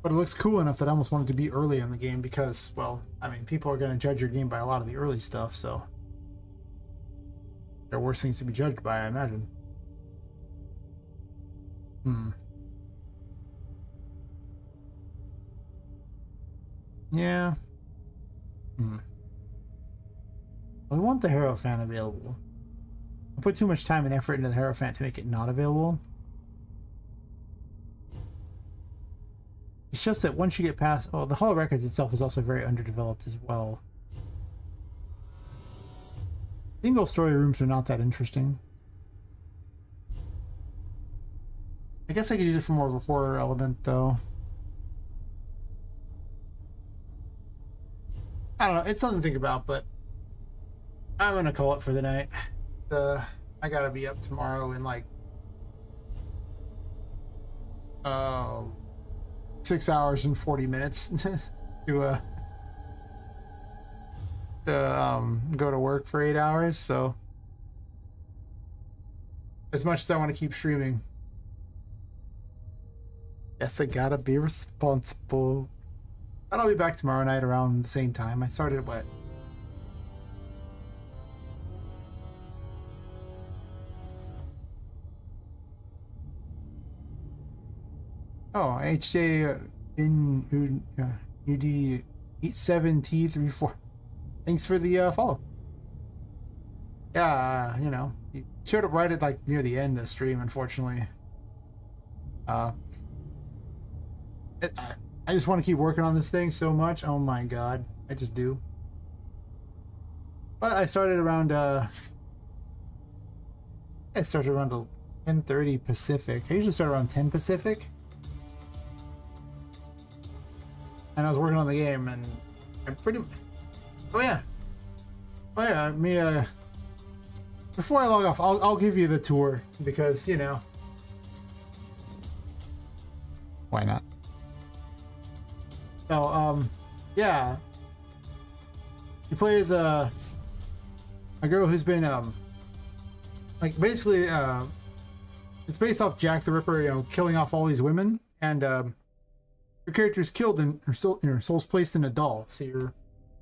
But it looks cool enough that I almost want it to be early in the game because, well, I mean, people are going to judge your game by a lot of the early stuff, so there are worse things to be judged by, I imagine. Yeah. I want the Hierophant available. I put too much time and effort into the Hierophant to make it not available. It's just that once you get past... Oh, the Hall of Records itself is also very underdeveloped as well. Single story rooms are not that interesting. I guess I could use it for more of a horror element, though. I don't know. It's something to think about, but I'm going to call it for the night. I got to be up tomorrow in like 6 hours and 40 minutes to go to work for 8 hours. So as much as I want to keep streaming, guess I gotta be responsible. But I'll be back tomorrow night around the same time. I started at what? Oh, HJ in UD 87T34. Thanks for the follow. Yeah, you know, you showed up right at like near the end of the stream, unfortunately. Uh, I just want to keep working on this thing so much. Oh my god, I just do. But I started around I started around 10:30 Pacific. I usually start around 10 Pacific. And I was working on the game, and I'm pretty. Oh yeah. Oh yeah. Before I log off, I'll give you the tour because you know. Why not? So yeah. You play as a girl who's been like basically it's based off Jack the Ripper, you know, killing off all these women, and her character's killed and her soul's placed in a doll. So you're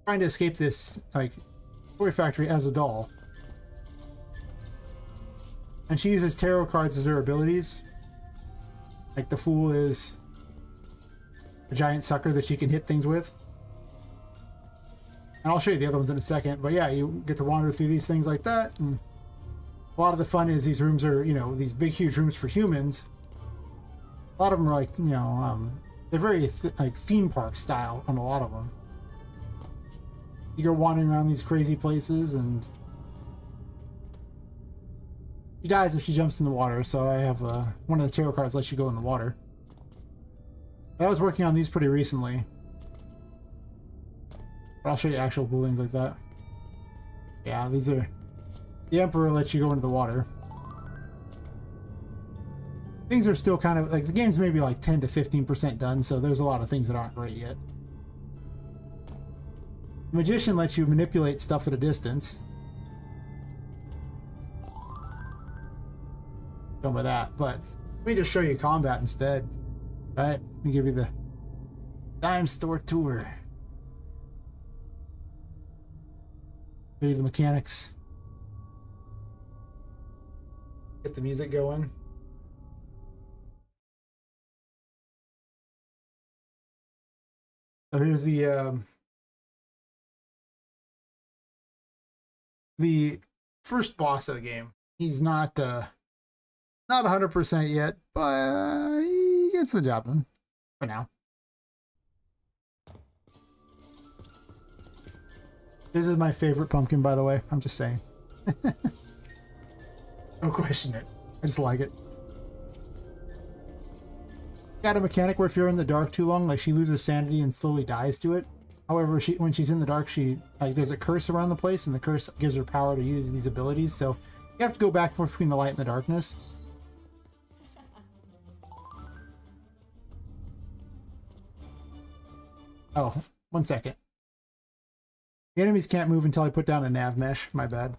trying to escape this like toy factory as a doll. And she uses tarot cards as her abilities. Like the Fool is a giant sucker that she can hit things with. And I'll show you the other ones in a second. But yeah, you get to wander through these things like that. And a lot of the fun is these rooms are, you know, these big, huge rooms for humans. A lot of them are like, you know, they're very like theme park style on a lot of them. You go wandering around these crazy places, and she dies if she jumps in the water. So I have one of the tarot cards lets you go in the water. I was working on these pretty recently. But I'll show you actual cool things like that. Yeah, these are... The Emperor lets you go into the water. Things are still kind of... Like, the game's maybe like 10 to 15% done, so there's a lot of things that aren't great yet. The Magician lets you manipulate stuff at a distance. Going with that, but let me just show you combat instead. All right, let me give you the Dime Store tour. Show you the mechanics. Get the music going. So here's the first boss of the game. He's not 100% yet, but he gets the job done for now. This is my favorite pumpkin, by the way. I'm just saying. Don't question it. I just like it. Got a mechanic where if you're in the dark too long, like she loses sanity and slowly dies to it. However, when she's in the dark, there's a curse around the place, and the curse gives her power to use these abilities. So you have to go back and forth between the light and the darkness. Oh, 1 second. The enemies can't move until I put down a nav mesh. My bad.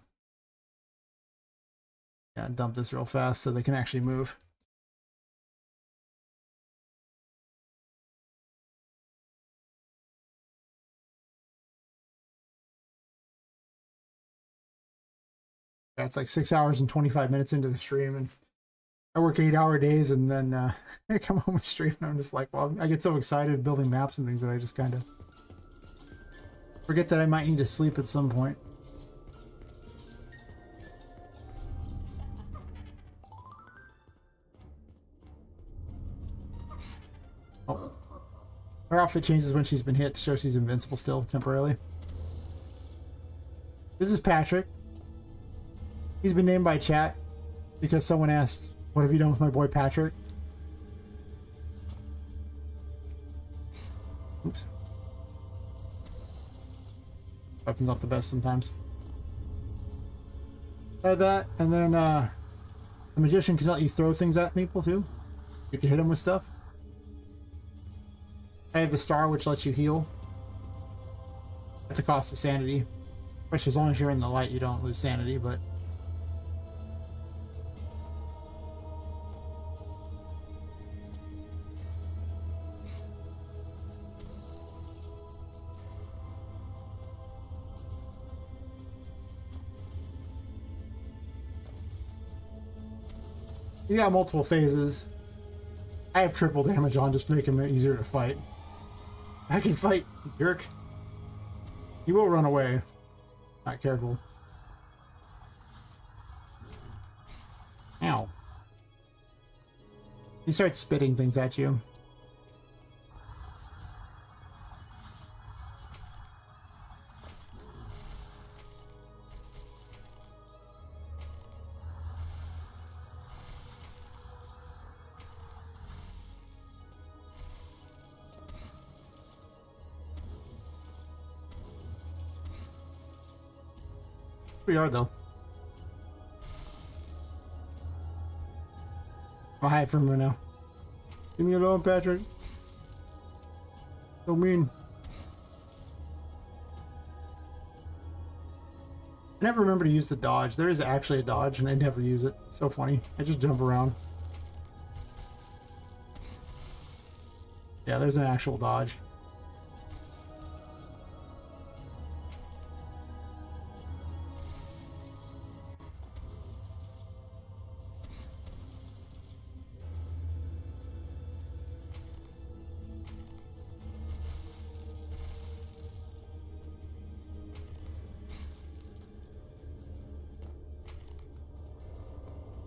Yeah, dump this real fast so they can actually move. Yeah, it's like 6 hours and 25 minutes into the stream, and I work 8-hour days, and then I come home and stream, and I'm just like, well, I get so excited building maps and things that I just kind of forget that I might need to sleep at some point. Oh. Her outfit changes when she's been hit to show she's invincible still, temporarily. This is Patrick. He's been named by chat because someone asked, what have you done with my boy Patrick? Oops. Weapons not the best sometimes. That, and then the Magician can let you throw things at people too. You can hit him with stuff. I have the Star, which lets you heal at the cost of sanity. Which, as long as you're in the light, you don't lose sanity, but... You got multiple phases. I have triple damage on just to make him easier to fight. I can fight, jerk. He will run away. Not careful. Ow. He starts spitting things at you. We are though. I'll hide from her now. Leave me alone, Patrick. So mean. I never remember to use the dodge. There is actually a dodge, and I never use it. So funny. I just jump around. Yeah, there's an actual dodge.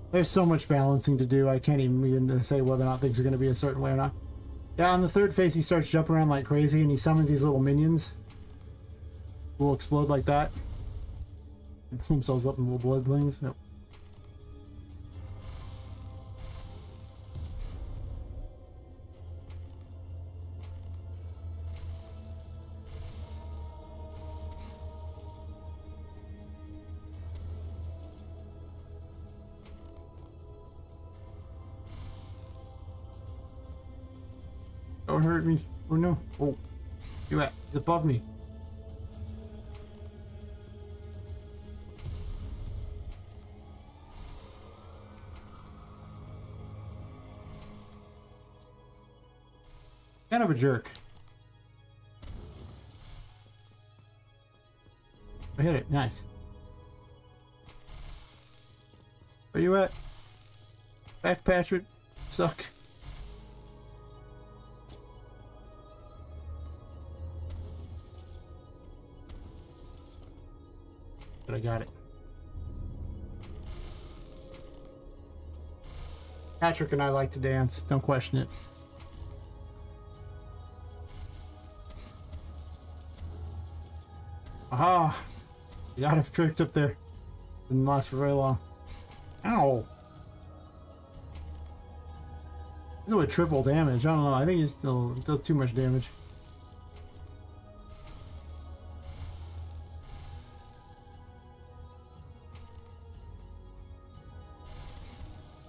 There's so much balancing to do, I can't even begin to say whether or not things are going to be a certain way or not. Yeah, on the third phase, he starts jumping around like crazy, and he summons these little minions who will explode like that. And blow themselves up in little blood things. Yep. Don't hurt me. Oh no. Oh. You at? He's above me. Kind of a jerk. I hit it. Nice. Where you at? Back, Patrick. Suck. But I got it. Patrick and I like to dance. Don't question it. Aha! You got him tricked up there. Didn't last for very long. Ow! This is with triple damage. I don't know. I think he still does too much damage.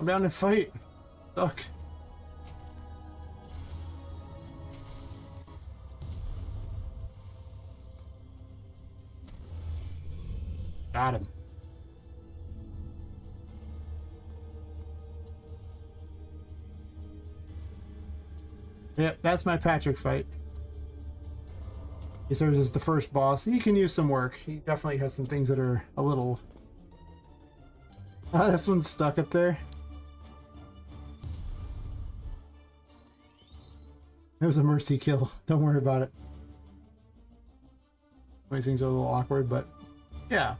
I'm down to fight. Suck. Got him. Yep, that's my Patrick fight. He serves as the first boss. He can use some work. He definitely has some things that are a little... Oh, this one's stuck up there. It was a mercy kill. Don't worry about it. These things are a little awkward, but yeah.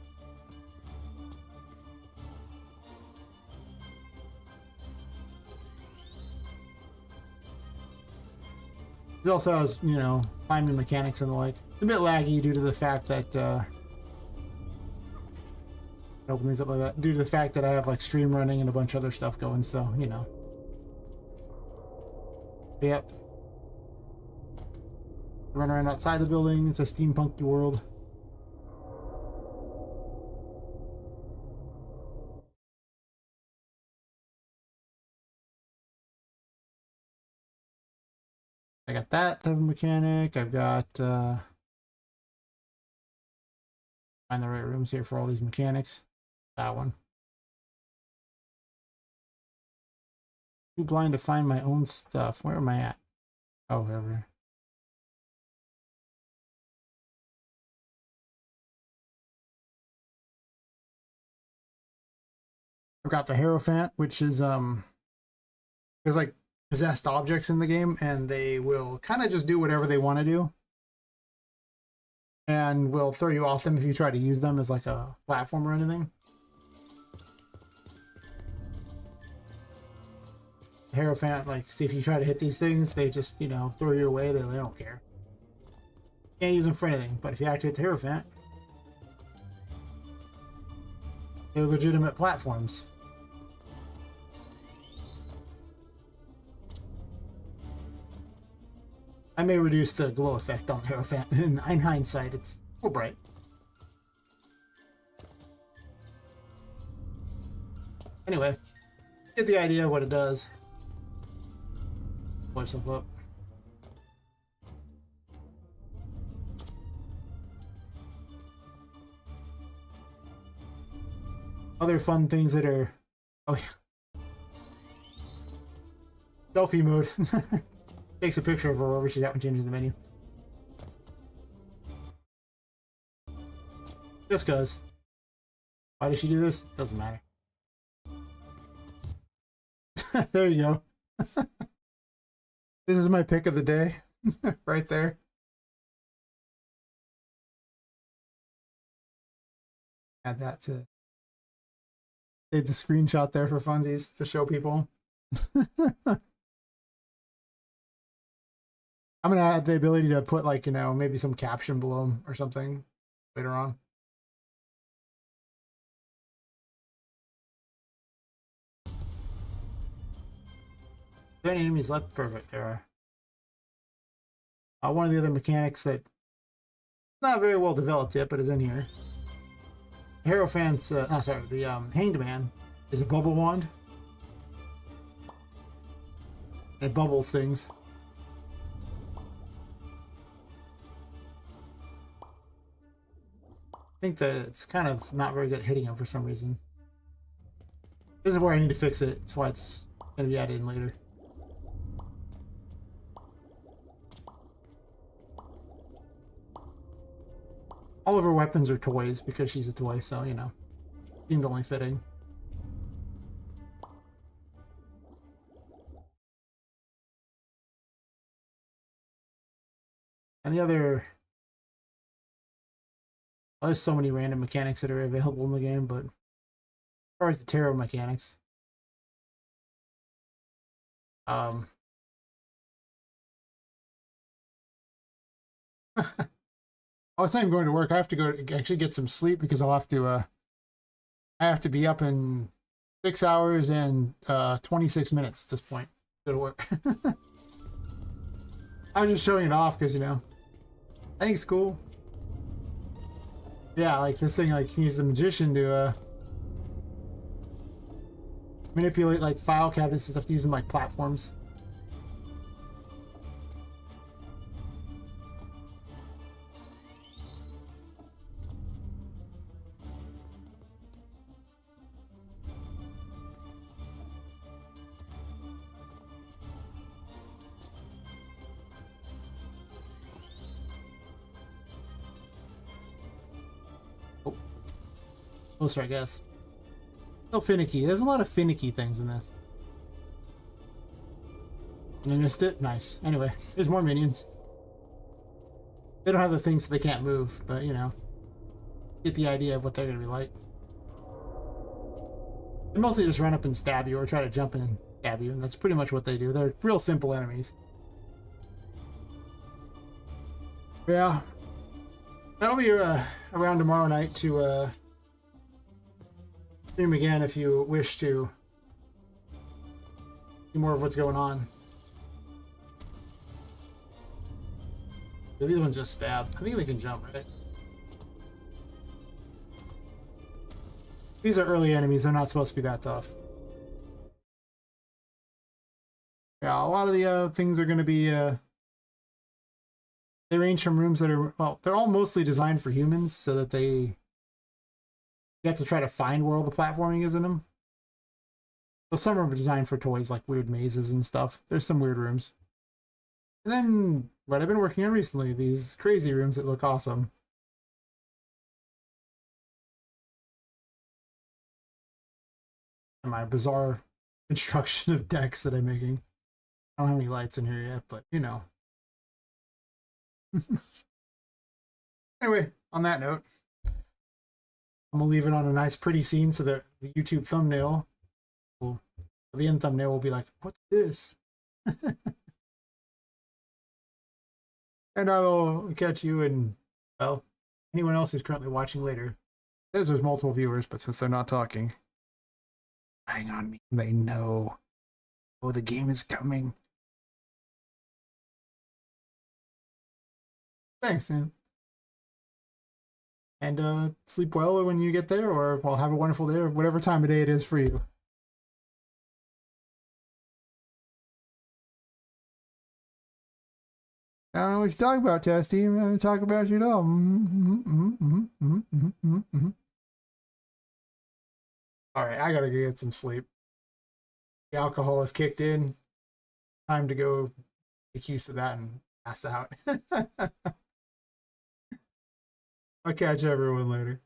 It also has, you know, climbing mechanics and the like. It's a bit laggy due to the fact that open these up like that. Due to the fact that I have like stream running and a bunch of other stuff going, so you know. Yep. Run around outside the building. It's a steampunky world. I got that type of mechanic. I've got find the right rooms here for all these mechanics. That one. Too blind to find my own stuff. Where am I at? Oh, wherever. I've got the Hierophant, which is there's like possessed objects in the game, and they will kind of just do whatever they want to do, and will throw you off them if you try to use them as like a platform or anything. Hierophant, like, see if you try to hit these things, they just, you know, throw you away. They don't care. Can't use them for anything. But if you activate the Hierophant, they're legitimate platforms. I may reduce the glow effect on the Hierophant. In hindsight, it's a little bright. Anyway, get the idea of what it does. Pull yourself up. Other fun things that are... Oh, yeah. Selfie mode. Takes a picture of her wherever she's at when changes the menu. Just cause. Why does she do this? Doesn't matter. There you go. This is my pick of the day. Right there. Add that to... Save the screenshot there for funsies to show people. I'm gonna add the ability to put, like, you know, maybe some caption below them or something later on. If any enemies left, perfect. There are. One of the other mechanics that not very well developed yet, but is in here. Hierophant's, sorry, the Hanged Man is a bubble wand. It bubbles things. I think that it's kind of not very good at hitting him for some reason. This is where I need to fix it. That's why it's going to be added in later. All of her weapons are toys because she's a toy, so, you know, seemed only fitting. And the other... Oh, there's so many random mechanics that are available in the game, but as far as the tarot mechanics, I was not even going to work. I have to go actually get some sleep because I have to be up in 6 hours and 26 minutes at this point. Go to work. I was just showing it off because, you know, I think it's cool. Yeah, like this thing, like, you can use the magician to manipulate, like, file cabinets and stuff to use them like platforms. Closer, I guess. So finicky. There's a lot of finicky things in this. And I missed it? Nice. Anyway, there's more minions. They don't have the things so they can't move, but, you know, get the idea of what they're going to be like. They mostly just run up and stab you or try to jump in and stab you, and that's pretty much what they do. They're real simple enemies. Yeah. That'll be around tomorrow night to stream again if you wish to see more of what's going on. These ones just stab. I think they can jump, right? These are early enemies. They're not supposed to be that tough. Yeah, a lot of the things are going to be... they range from rooms that are... Well, they're all mostly designed for humans so that they... You have to try to find where all the platforming is in them. So some are designed for toys, like weird mazes and stuff. There's some weird rooms. And then, what I've been working on recently, these crazy rooms that look awesome. And my bizarre construction of decks that I'm making. I don't have any lights in here yet, but you know. Anyway, on that note, I'm gonna leave it on a nice pretty scene so that the YouTube thumbnail will The end thumbnail will be like, what's this? And I will catch you and, well, anyone else who's currently watching later. It says there's multiple viewers, but since they're not talking, hang on me. They know. Oh, the game is coming. Thanks, man. And sleep well when you get there, or well, have a wonderful day, or whatever time of day it is for you. I don't know what you're talking about, Testy. I'm going to talk about you at all. All right, I gotta go get some sleep. The alcohol has kicked in. Time to go make use of that and pass out. I'll catch everyone later.